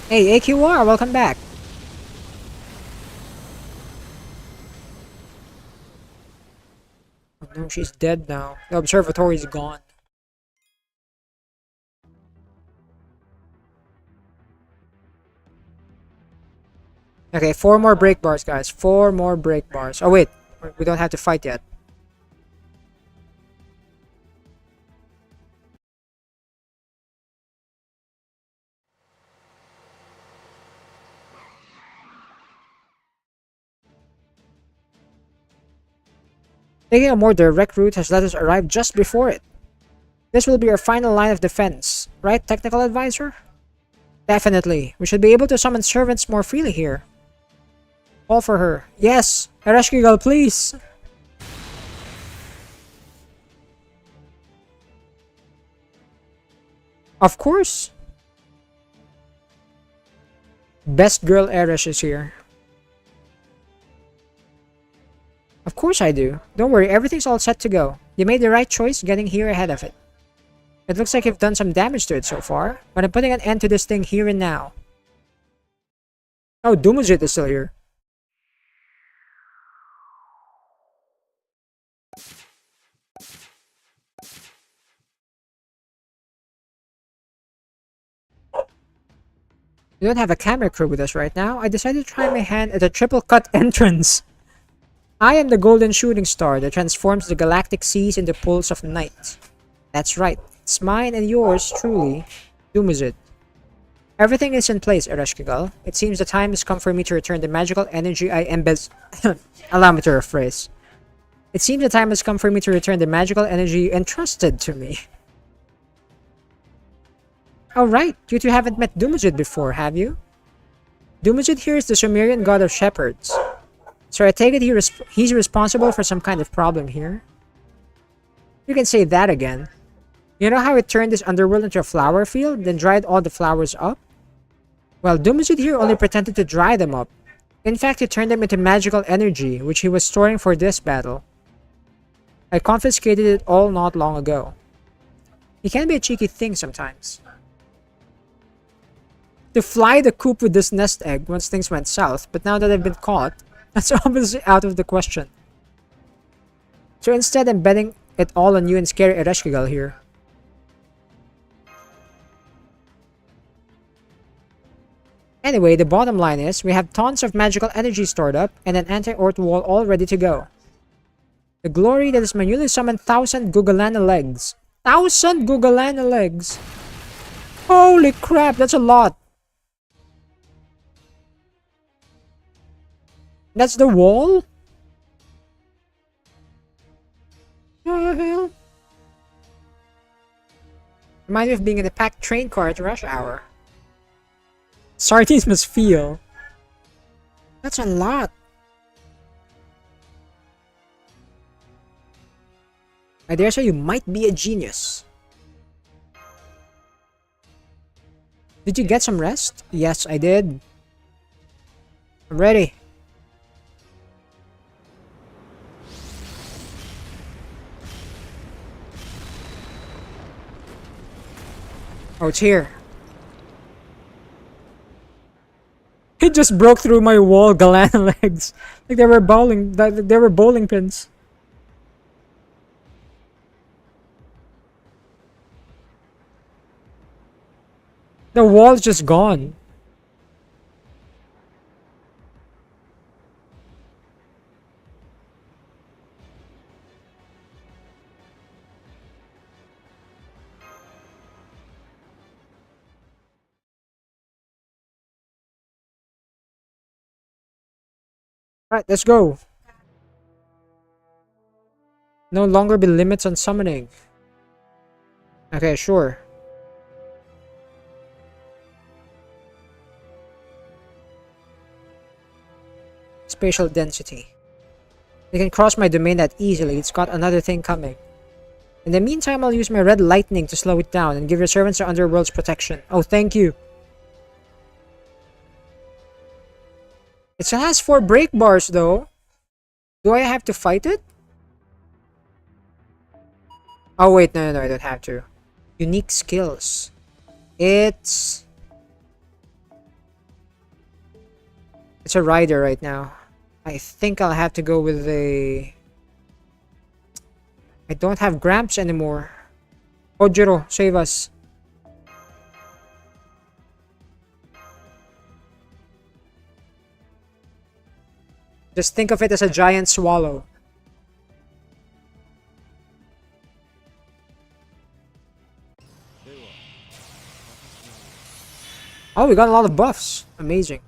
Hey, AQR, welcome back. Oh no, she's dead now. The observatory's gone. Okay, 4 more break bars, guys. 4 more break bars. Oh wait, we don't have to fight yet. Taking a more direct route has let us arrive just before it. This will be our final line of defense, right, technical advisor? Definitely. We should be able to summon servants more freely here. Call for her. Yes! Ereshkigal, please! Of course! Best girl Eresh is here. Of course I do. Don't worry, everything's all set to go. You made the right choice getting here ahead of it. It looks like you've done some damage to it so far, but I'm putting an end to this thing here and now. Oh, Dumujit is still here. We don't have a camera crew with us right now. I decided to try my hand at a triple cut entrance. I am the golden shooting star that transforms the galactic seas into pools of night. That's right. It's mine and yours, truly. Dumuzid. Everything is in place, Ereshkigal. It seems the time has come for me to return the magical energy I allow me to rephrase. It seems the time has come for me to return the magical energy entrusted to me. Oh right, you two haven't met Dumuzid before, have you? Dumuzid here is the Sumerian god of shepherds. So I take it he's responsible for some kind of problem here. You can say that again. You know how it turned this underworld into a flower field, then dried all the flowers up? Well, Dumuzid here only pretended to dry them up. In fact, he turned them into magical energy, which he was storing for this battle. I confiscated it all not long ago. He can be a cheeky thing sometimes. To fly the coop with this nest egg once things went south, but now that I've been caught, that's obviously out of the question. So instead, I'm betting it all on you and scary Ereshkigal here. Anyway, the bottom line is, we have tons of magical energy stored up and an anti-orth wall all ready to go. The glory that is my newly summoned 1,000 Gugalana legs. 1,000 Gugalana legs! Holy crap, that's a lot! That's the wall? What the hell? Reminds me of being in a packed train car at rush hour. Sardines must feel. That's a lot. I dare say you might be a genius. Did you get some rest? Yes, I did. I'm ready. Oh, it's here. It just broke through my wall, Galana legs. Like they were bowling pins. The wall's just gone. Alright, let's go. No longer be limits on summoning. Okay, sure. Spatial density. They can cross my domain that easily. It's got another thing coming. In the meantime, I'll use my red lightning to slow it down and give your servants the underworld's protection. Oh, thank you. It still has 4 break bars though. Do I have to fight it? Oh wait, no, I don't have to. Unique skills. It's a rider right now. I think I'll have to go with a... I don't have Gramps anymore. Ojiro, save us. Just think of it as a giant swallow. Oh, we got a lot of buffs. Amazing.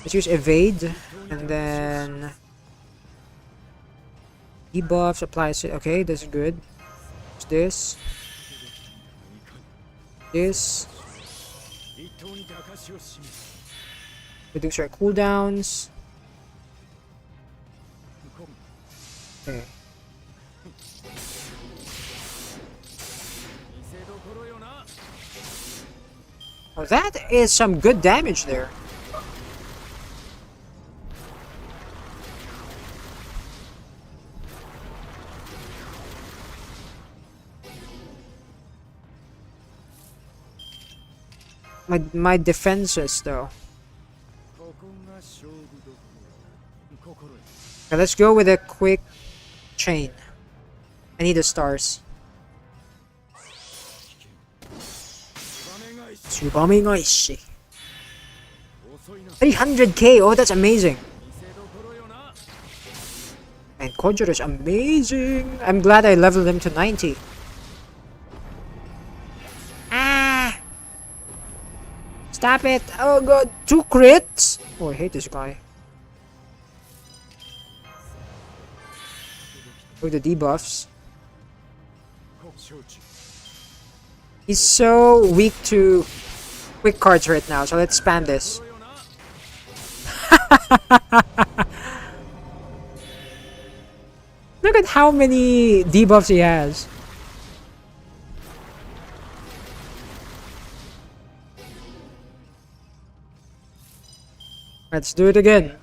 Let's use evade and then debuffs applies it. Okay, this is good. What's this? This. Reduce our cooldowns. Okay. Oh, that is some good damage there. My defenses though. Okay, let's go with a quick chain. I need the stars. 300k! Oh, that's amazing! And Kojiro is amazing! I'm glad I leveled him to 90. Ah! Stop it! Oh god, 2 crits! Oh, I hate this guy. Oh, the debuffs. He's so weak to quick cards right now, so let's spam this. Look at how many debuffs he has. Let's do it again.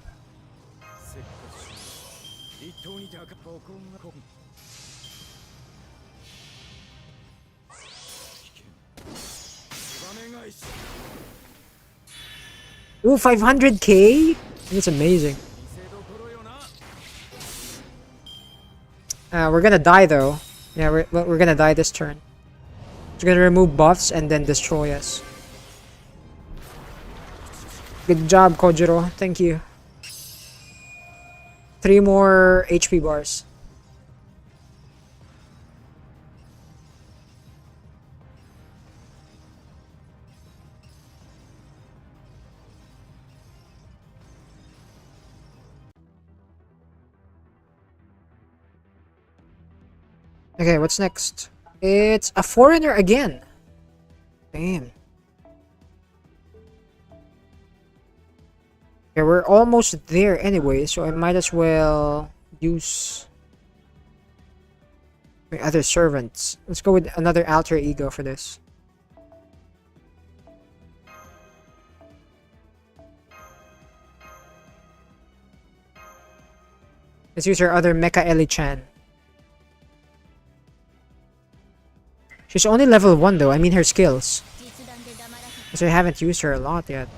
Ooh, 500k? That's amazing. We're gonna die though. Yeah, we're gonna die this turn. It's gonna remove buffs and then destroy us. Good job, Kojiro. Thank you. 3 more HP bars. Okay, what's next? It's a foreigner again. Damn. Yeah, we're almost there anyway, so I might as well use my other servants. Let's go with another alter ego for this. Let's use our other Mecha Ellie-chan. She's only level 1 though, I mean her skills. So I haven't used her a lot yet.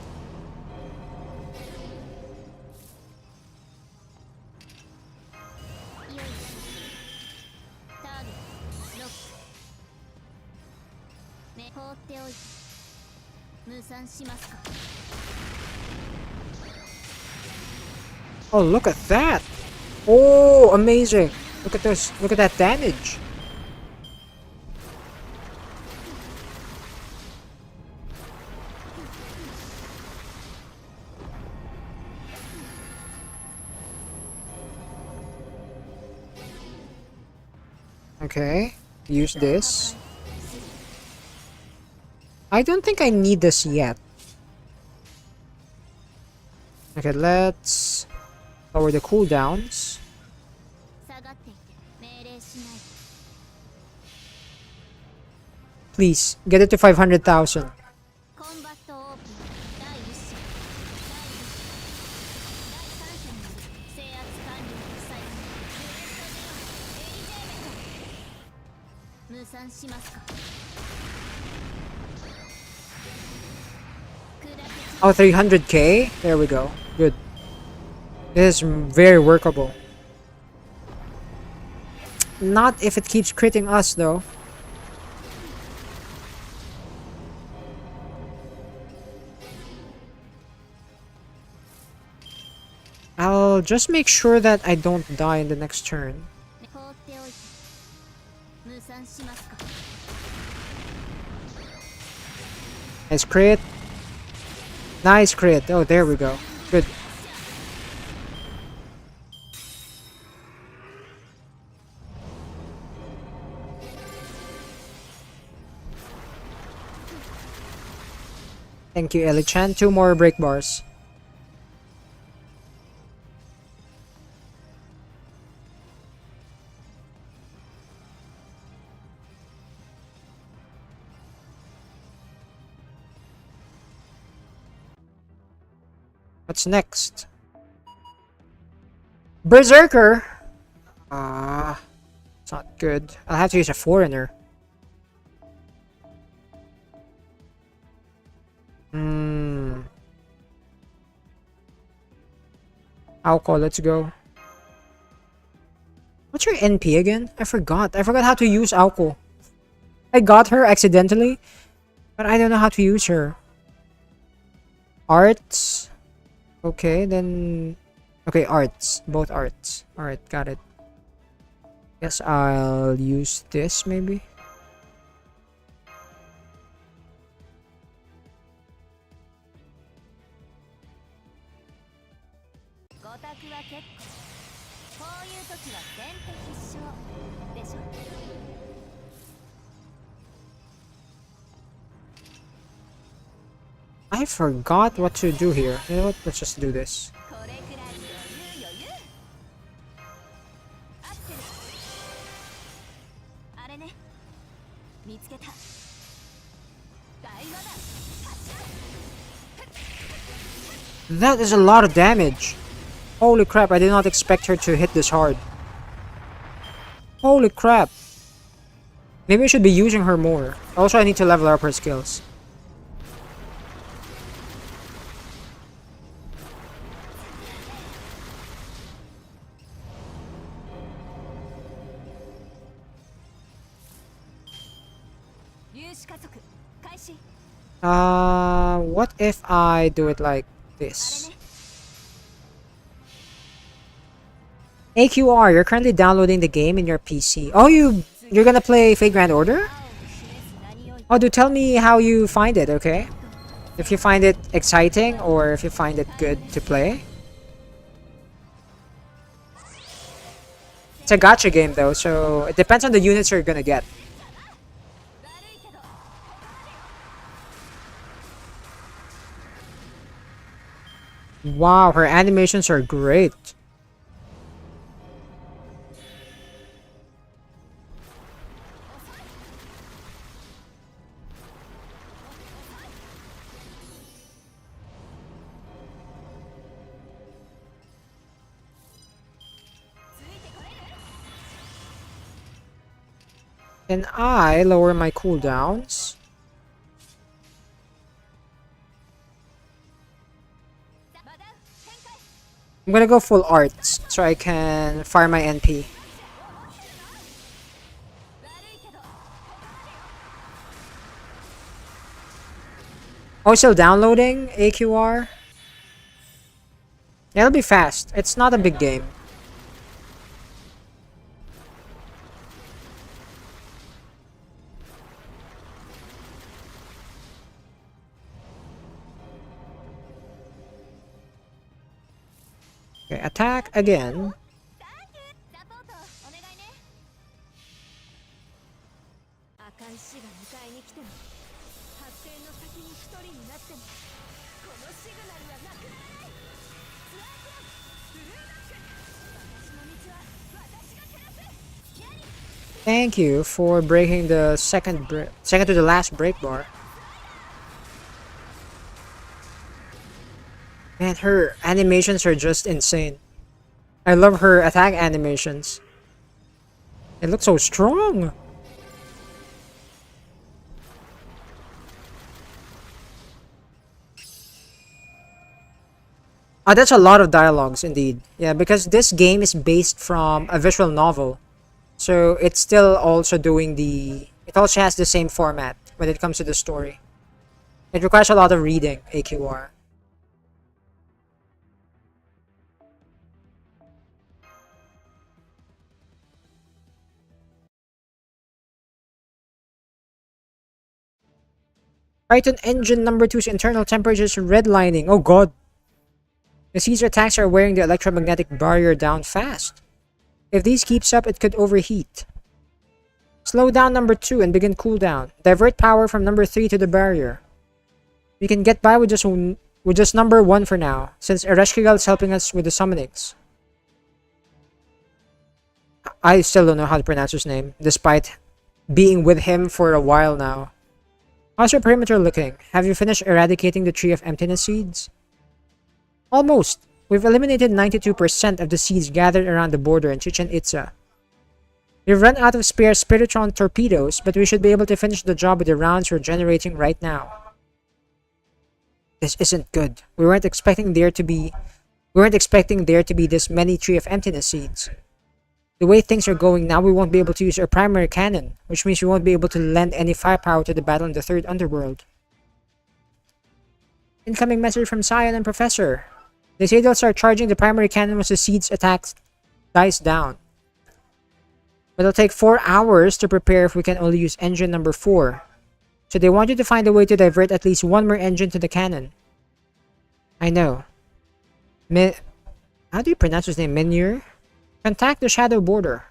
Oh, look at that! Oh, amazing! Look at this, look at that damage! Okay, use this. I don't think I need this yet. Okay, let's lower the cooldowns. Please, get it to 500,000. Oh, 300k? There we go. Good. This is very workable. Not if it keeps critting us, though. I'll just make sure that I don't die in the next turn. Nice crit. Nice crit. Oh, there we go. Good. Thank you, Ellie-chan. 2 more break bars. What's next? Berserker! It's not good. I'll have to use a foreigner. Alco, let's go. What's your NP again? I forgot. I forgot how to use Alco. I got her accidentally, but I don't know how to use her. Arts. Okay, then... Okay, arts. Both arts. Alright, got it. Guess I'll use this, maybe? I forgot what to do here. You know what? Let's just do this. That is a lot of damage. Holy crap, I did not expect her to hit this hard. Holy crap. Maybe I should be using her more. Also, I need to level up her skills. What if I do it like this? AQR, you're currently downloading the game in your PC. Oh, you're gonna play Fate Grand Order? Oh, do tell me how you find it, okay? If you find it exciting or if you find it good to play. It's a gacha game though, so it depends on the units you're gonna get. Wow, her animations are great. Can I lower my cooldowns? I'm gonna go full arts so I can fire my NP. Oh, still downloading AQR? Yeah, it'll be fast. It's not a big game. Okay, attack again. Thank you for breaking the second to the last break bar. Man, her animations are just insane. I love her attack animations. It looks so strong. Oh, that's a lot of dialogues indeed. Yeah, because this game is based from a visual novel. So it's still also doing the... It also has the same format when it comes to the story. It requires a lot of reading, AQR. Titan engine number 2's internal temperature is redlining. Oh god. The Caesar attacks are wearing the electromagnetic barrier down fast. If these keeps up, it could overheat. Slow down number 2 and begin cooldown. Divert power from number 3 to the barrier. We can get by with just number 1 for now, since Ereshkigal is helping us with the summonings. I still don't know how to pronounce his name, despite being with him for a while now. How's your perimeter looking? Have you finished eradicating the Tree of Emptiness seeds? Almost. We've eliminated 92% of the seeds gathered around the border in Chichen Itza. We've run out of spare Spiritron torpedoes, but we should be able to finish the job with the rounds we're generating right now. This isn't good. We weren't expecting there to be this many Tree of Emptiness seeds. The way things are going now, we won't be able to use our primary cannon, which means we won't be able to lend any firepower to the battle in the Third Underworld. Incoming message from Sion and Professor. They say they'll start charging the primary cannon once the siege attack dies down. But it'll take 4 hours to prepare if we can only use engine number 4. So they want you to find a way to divert at least one more engine to the cannon. I know. How do you pronounce his name? Menur? Contact the Shadow Border.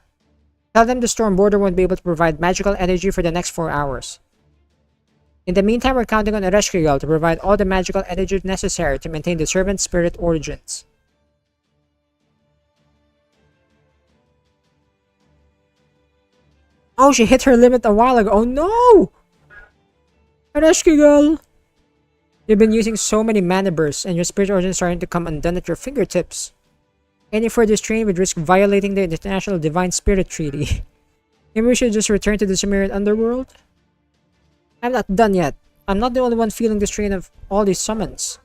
Tell them the Storm Border won't be able to provide magical energy for the next 4 hours. In the meantime, we're counting on Ereshkigal to provide all the magical energy necessary to maintain the Servant Spirit origins. Oh, she hit her limit a while ago. Oh no! Ereshkigal! You've been using so many mana bursts, and your spirit origin is starting to come undone at your fingertips. Any further strain would risk violating the International Divine Spirit Treaty. Maybe we should just return to the Sumerian underworld? I'm not done yet. I'm not the only one feeling the strain of all these summons.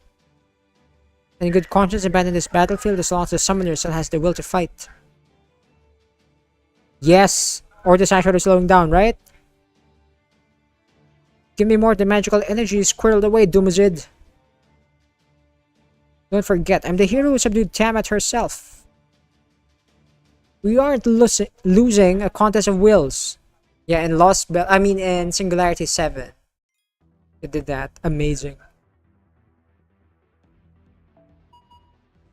In good conscience, abandon this battlefield as long as the summoner still has the will to fight. Yes! Or this actually slowing down, right? Give me more of the magical energy squirreled away, Dumazid. Don't forget, I'm the hero who subdued Tiamat herself. We aren't losing a contest of wills. Yeah, in in Singularity 7. They did that. Amazing.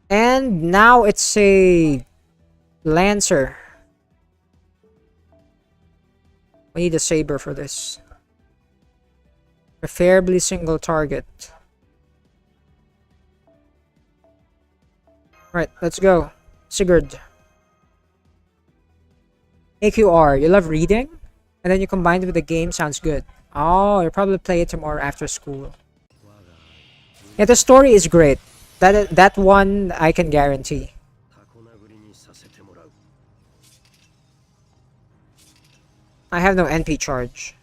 And now it's a Lancer. We need a Saber for this. Preferably single target. Right, let's go. Sigurd. AQR, you love reading? And then you combine it with the game, sounds good. Oh, you'll probably play it tomorrow after school. Yeah, the story is great. That one I can guarantee. I have no NP charge.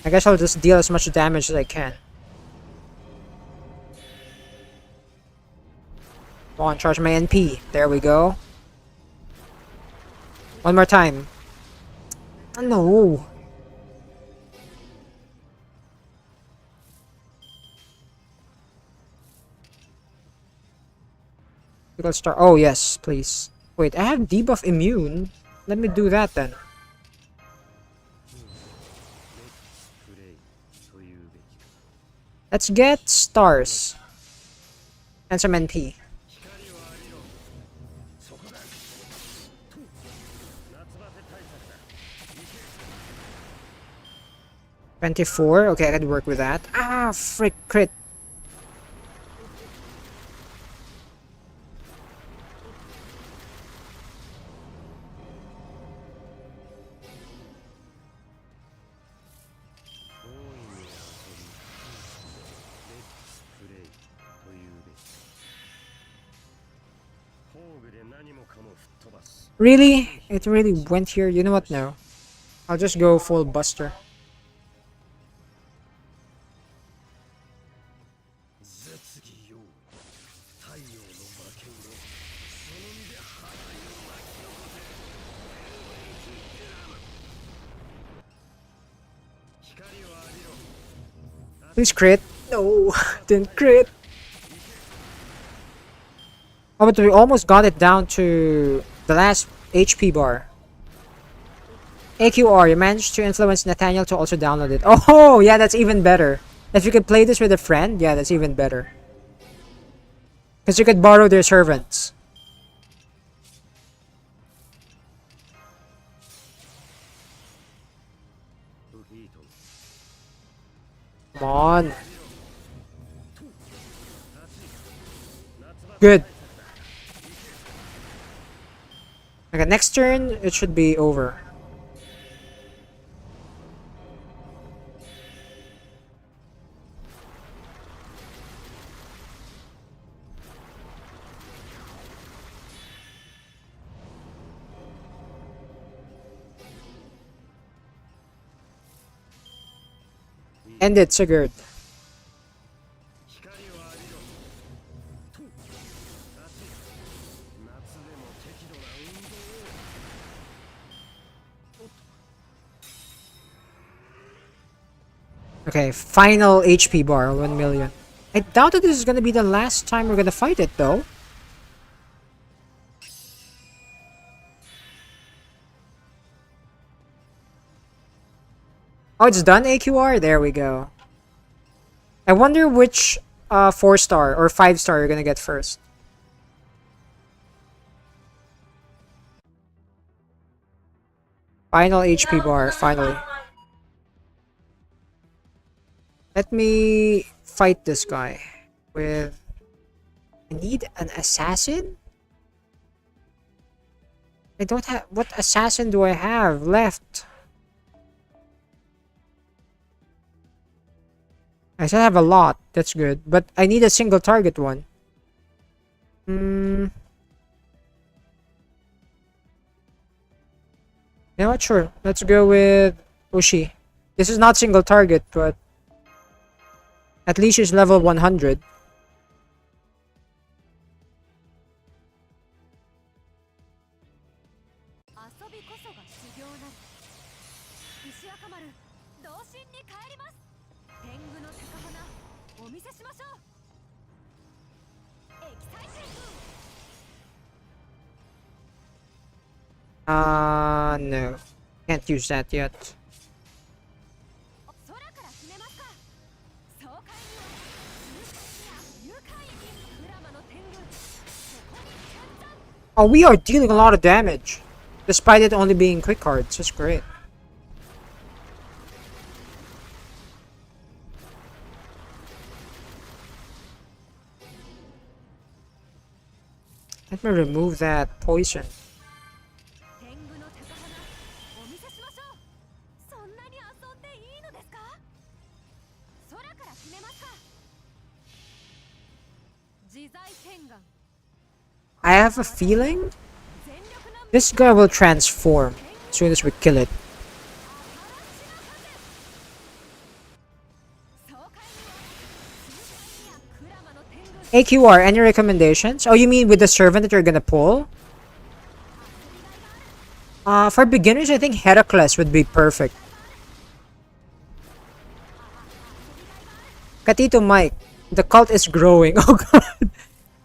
I guess I'll just deal as much damage as I can. Come on, charge my NP. There we go. One more time. Oh, no. Let's start. Oh, yes, please. Wait, I have debuff immune. Let me do that then. Let's get stars. And some NP. $24. Okay, I can work with that. Ah, frick, crit. Really? It really went here? You know what? No. I'll just go full Buster. Please crit. No, didn't crit. Oh, but we almost got it down to the last HP bar. AQR, you managed to influence Nathaniel to also download it. Oh, yeah, that's even better. If you could play this with a friend, yeah, that's even better. Because you could borrow their servants. Come on. Good. Okay, next turn, it should be over. End it, Sigurd. Okay, final HP bar, 1 million. I doubt that this is gonna be the last time we're gonna fight it, though. Oh, it's done, AQR? There we go. I wonder which 4-star or 5-star you're gonna get first. Final HP bar, finally. Let me fight this guy with... I need an assassin? I don't have... What assassin do I have left? I still have a lot. That's good. But I need a single target one. You know what? Sure. Let's go with Ushi. This is not single target, but at least she's level 100. No. Can't use that yet. Oh, we are dealing a lot of damage. Despite it only being quick cards. That's great. Let me remove that poison. I have a feeling this guy will transform as soon as we kill it. AQR, any recommendations? Oh, you mean with the servant that you're gonna pull? For beginners, I think Heracles would be perfect. Katito Mike, the cult is growing. Oh god.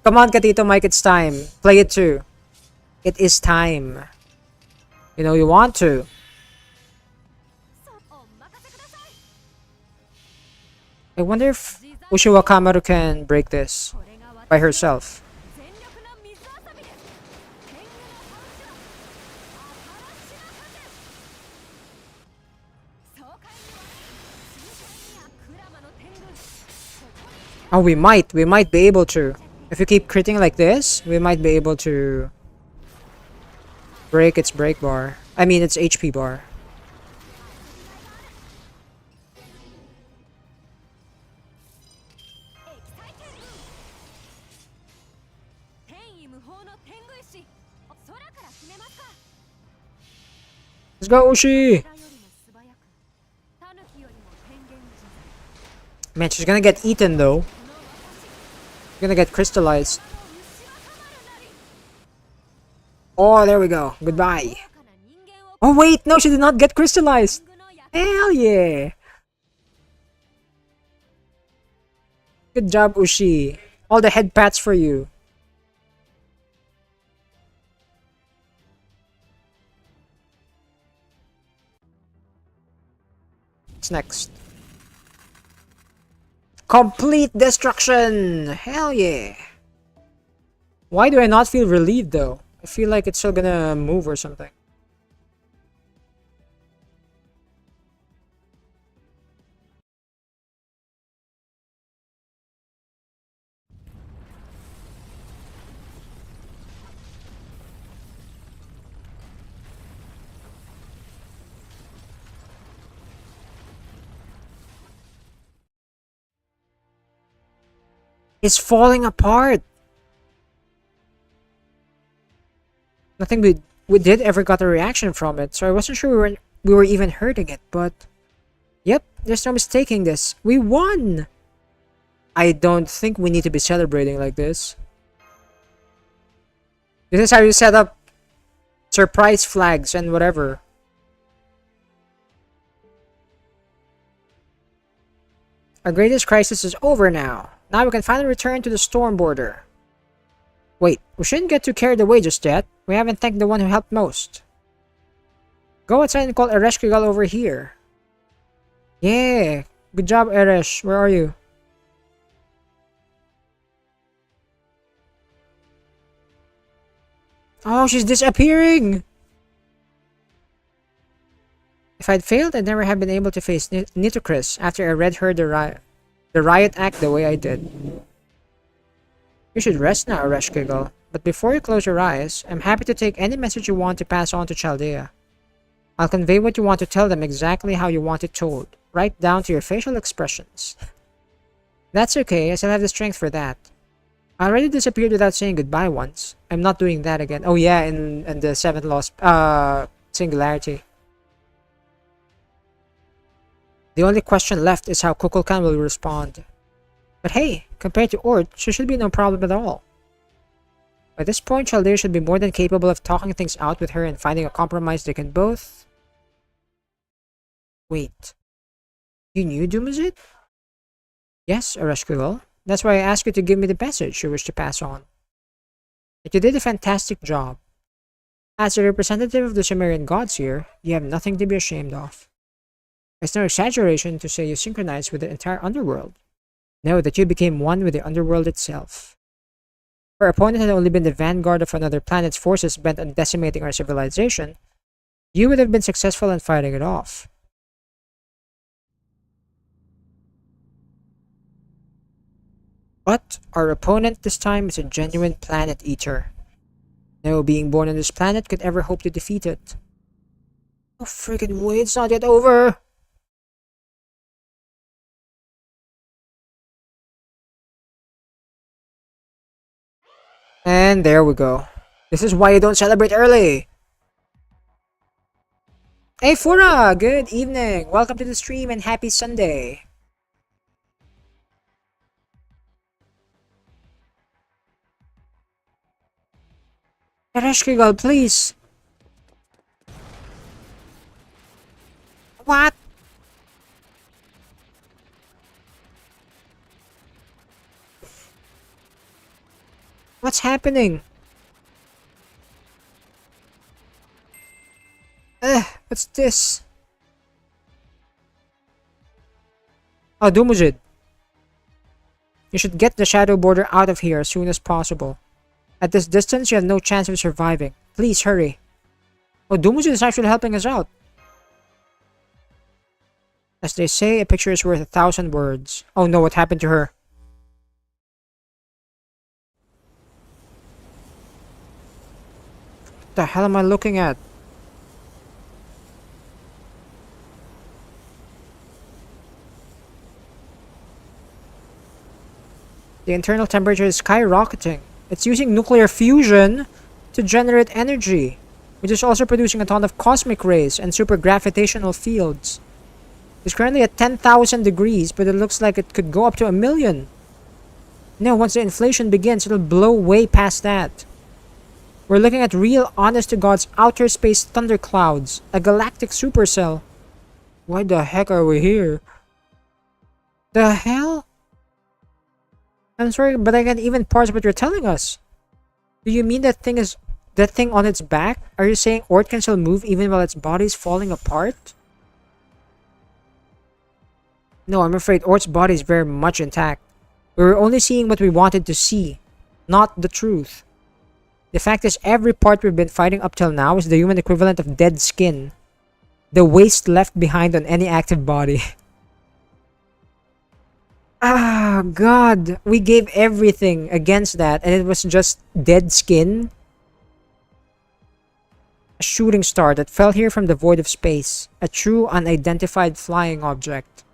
Come on, Katito Mike, it's time. Play it too. It is time. You know you want to. I wonder if Ushiwa Kamaru can break this by herself. Oh, we might be able to. If you keep critting like this, we might be able to break its break bar. I mean, its HP bar. Let's go, Ushi! Man, she's gonna get eaten though. Gonna get crystallized. Oh, there we go. Goodbye. Oh wait, no, she did not get crystallized. Hell yeah. Good job, Ushi. All the head pats for you. What's next? Complete destruction! Hell yeah! Why do I not feel relieved though? I feel like it's still gonna move or something. It's falling apart! Nothing we did ever got a reaction from it, so I wasn't sure we were even hurting it, but... Yep, there's no mistaking this. We won! I don't think we need to be celebrating like this. This is how you set up surprise flags and whatever. Our greatest crisis is over now. Now we can finally return to the storm border. Wait, we shouldn't get too carried away just yet. We haven't thanked the one who helped most. Go outside and call Ereshkigal over here. Yeah, good job, Eresh. Where are you? Oh, she's disappearing! If I'd failed, I'd never have been able to face Nitocris after I read her the riot act the way I did. You should rest now, Ereshkigal. But before you close your eyes, I'm happy to take any message you want to pass on to Chaldea. I'll convey what you want to tell them exactly how you want it told, right down to your facial expressions. That's okay, I still have the strength for that. I already disappeared without saying goodbye once. I'm not doing that again. Oh yeah, in the 7th lost singularity. The only question left is how Kukulkan will respond. But hey, compared to Ort, she should be no problem at all. By this point, Chaldea should be more than capable of talking things out with her and finding a compromise they can both... Wait. You knew Dumazit? Yes, Ereshkigal. That's why I asked you to give me the message you wish to pass on. But you did a fantastic job. As a representative of the Sumerian gods here, you have nothing to be ashamed of. It's no exaggeration to say you synchronized with the entire underworld. No, that you became one with the underworld itself. If our opponent had only been the vanguard of another planet's forces bent on decimating our civilization, you would have been successful in fighting it off. But our opponent this time is a genuine planet eater. No being born on this planet could ever hope to defeat it. Oh friggin' way, it's not yet over! And there we go. This is why you don't celebrate early! Hey Fura! Good evening! Welcome to the stream and happy Sunday! Ereshkigal, please! What? What's happening? What's this? Oh, Dumujid. You should get the shadow border out of here as soon as possible. At this distance, you have no chance of surviving. Please hurry. Oh, Dumujid is actually helping us out. As they say, a picture is worth 1,000 words. Oh no, what happened to her? What the hell am I looking at? The internal temperature is skyrocketing. It's using nuclear fusion to generate energy, which is also producing a ton of cosmic rays and super gravitational fields. It's currently at 10,000 degrees, but it looks like it could go up to 1,000,000. No, once the inflation begins, it'll blow way past that. We're looking at real, honest-to-God's outer space thunderclouds, a galactic supercell. Why the heck are we here? The hell? I'm sorry, but I can't even parse what you're telling us. Do you mean that thing on its back? Are you saying Ort can still move even while its body's falling apart? No, I'm afraid Ort's body is very much intact. We were only seeing what we wanted to see, not the truth. The fact is, every part we've been fighting up till now is the human equivalent of dead skin. The waste left behind on any active body. Ah, God. We gave everything against that and it was just dead skin. A shooting star that fell here from the void of space. A true unidentified flying object.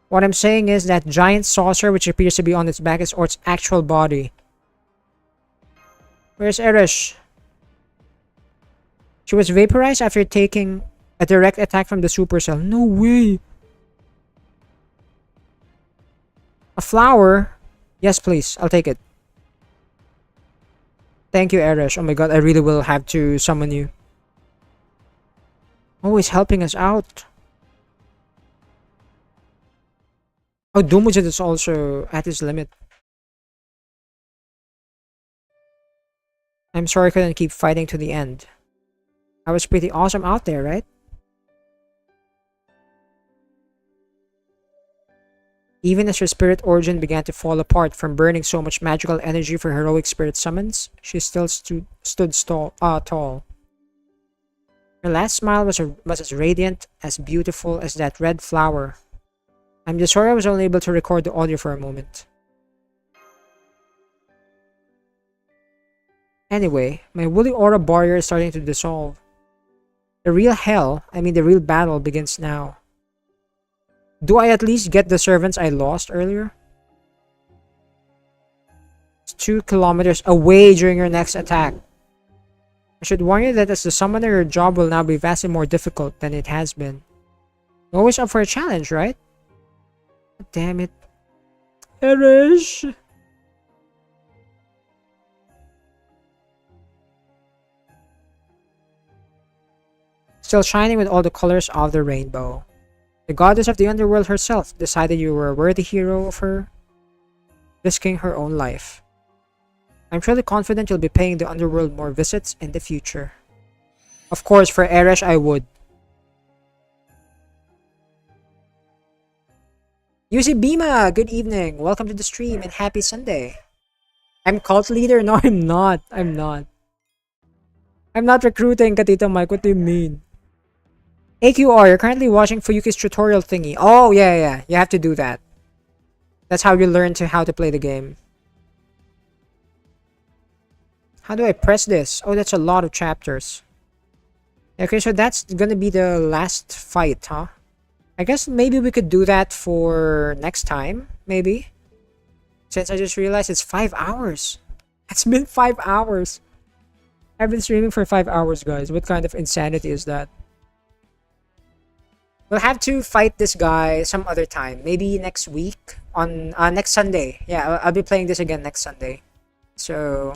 What I'm saying is that giant saucer which appears to be on its back is Ort's actual body. Where's Eresh? She was vaporized after taking a direct attack from the supercell. No way! A flower? Yes, please. I'll take it. Thank you, Eresh. Oh my god, I really will have to summon you. Always helping us out. Oh, Dumujin is also at his limit. I'm sorry I couldn't keep fighting to the end. I was pretty awesome out there, right? Even as her spirit origin began to fall apart from burning so much magical energy for heroic spirit summons, she still tall. Her last smile was as radiant, as beautiful as that red flower. I'm just sorry I was only able to record the audio for a moment. Anyway, my woolly aura barrier is starting to dissolve. The real hell, I mean the real battle, begins now. Do I at least get the servants I lost earlier? It's 2 kilometers away during your next attack. I should warn you that as the summoner, your job will now be vastly more difficult than it has been. You're always up for a challenge, right? Damn it. Erish! Still shining with all the colors of the rainbow. The goddess of the underworld herself decided you were a worthy hero of her, risking her own life. I'm truly confident you'll be paying the underworld more visits in the future. Of course, for Eresh I would. Yuzi Bima, good evening. Welcome to the stream and happy Sunday. I'm cult leader? No, I'm not. I'm not. I'm not recruiting, Katito Mike. What do you mean? AQR, you're currently watching Fuyuki's tutorial thingy. Oh, yeah. You have to do that. That's how you learn how to play the game. How do I press this? Oh, that's a lot of chapters. Okay, so that's gonna be the last fight, huh? I guess maybe we could do that for next time, maybe. Since I just realized it's 5 hours. It's been 5 hours. I've been streaming for 5 hours, guys. What kind of insanity is that? We'll have to fight this guy some other time. Maybe next week. On next Sunday. Yeah, I'll be playing this again next Sunday. So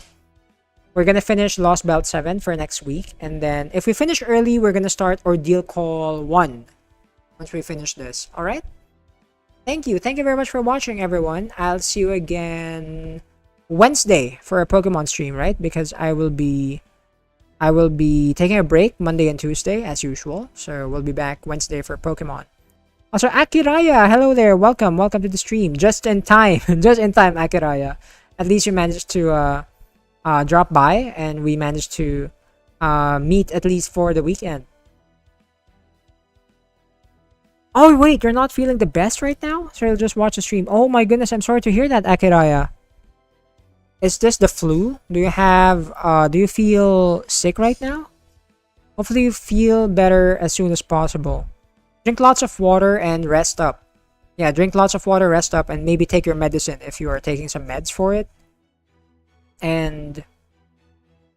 we're gonna finish Lostbelt 7 for next week. And then if we finish early, we're gonna start Ordeal Call 1. Once we finish this. Alright? Thank you. Thank you very much for watching, everyone. I'll see you again Wednesday for a Pokemon stream, right? Because I will be taking a break Monday and Tuesday as usual. So we'll be back Wednesday for Pokemon. Also, Akiraya, hello there. Welcome to the stream. Just in time. Just in time, Akiraya. At least you managed to drop by and we managed to meet at least for the weekend. Oh, wait, you're not feeling the best right now? So you'll just watch the stream. Oh my goodness, I'm sorry to hear that, Akiraya. Is this the flu? Do you feel sick right now? Hopefully you feel better as soon as possible. Drink lots of water and rest up. Yeah, drink lots of water, rest up, and maybe take your medicine if you are taking some meds for it. And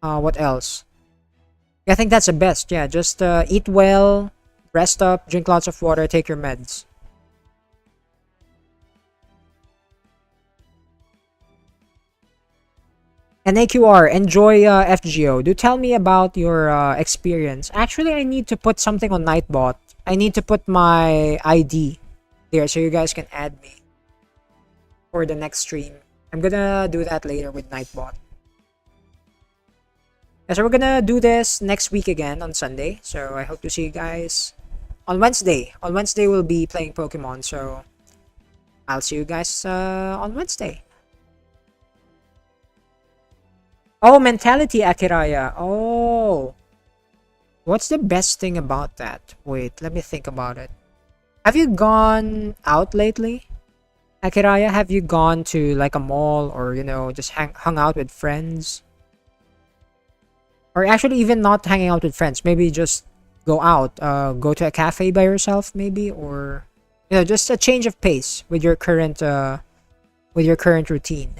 what else? Yeah, I think that's the best. Yeah, just eat well, rest up, drink lots of water, take your meds. And AQR, enjoy FGO. Do tell me about your experience. Actually, I need to put something on Nightbot. I need to put my ID there so you guys can add me for the next stream. I'm gonna do that later with Nightbot. Yeah, so we're gonna do this next week again on Sunday. So I hope to see you guys on Wednesday. On Wednesday, we'll be playing Pokemon. So I'll see you guys on Wednesday. Oh, mentality, Akiraya. Oh. What's the best thing about that? Wait, let me think about it. Have you gone out lately? Akiraya, have you gone to like a mall or, just hung out with friends? Or actually even not hanging out with friends. Maybe just go out. Go to a cafe by yourself maybe. Or, just a change of pace with your current routine.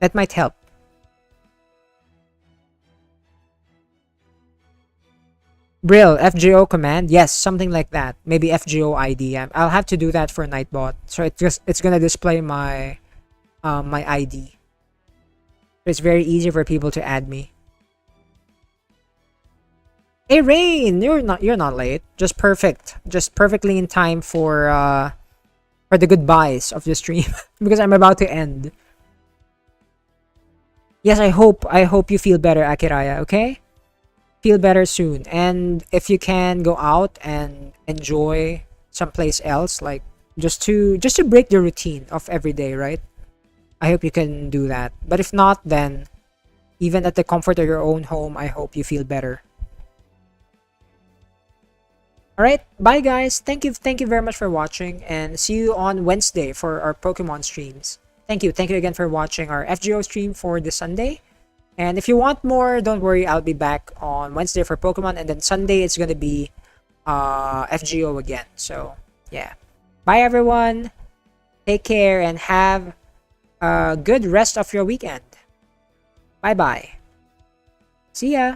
That might help. Brill, FGO command? Yes, something like that. Maybe FGO ID. I'll have to do that for Nightbot. So it's gonna display my my ID. It's very easy for people to add me. Hey Rain, you're not late. Just perfect. Just perfectly in time for or the goodbyes of the stream because I'm about to end. Yes, I hope you feel better, Akiraya, okay? Feel better soon. And if you can go out and enjoy someplace else, like just to break the routine of every day, right? I hope you can do that. But if not, then even at the comfort of your own home, I hope you feel better. All right, bye guys. Thank you very much for watching, and see you on Wednesday for our Pokemon streams. Thank you again for watching our FGO stream for this Sunday. And if you want more, don't worry, I'll be back on Wednesday for Pokemon, and then Sunday it's gonna be FGO again. So yeah, bye everyone. Take care and have a good rest of your weekend. Bye bye. See ya.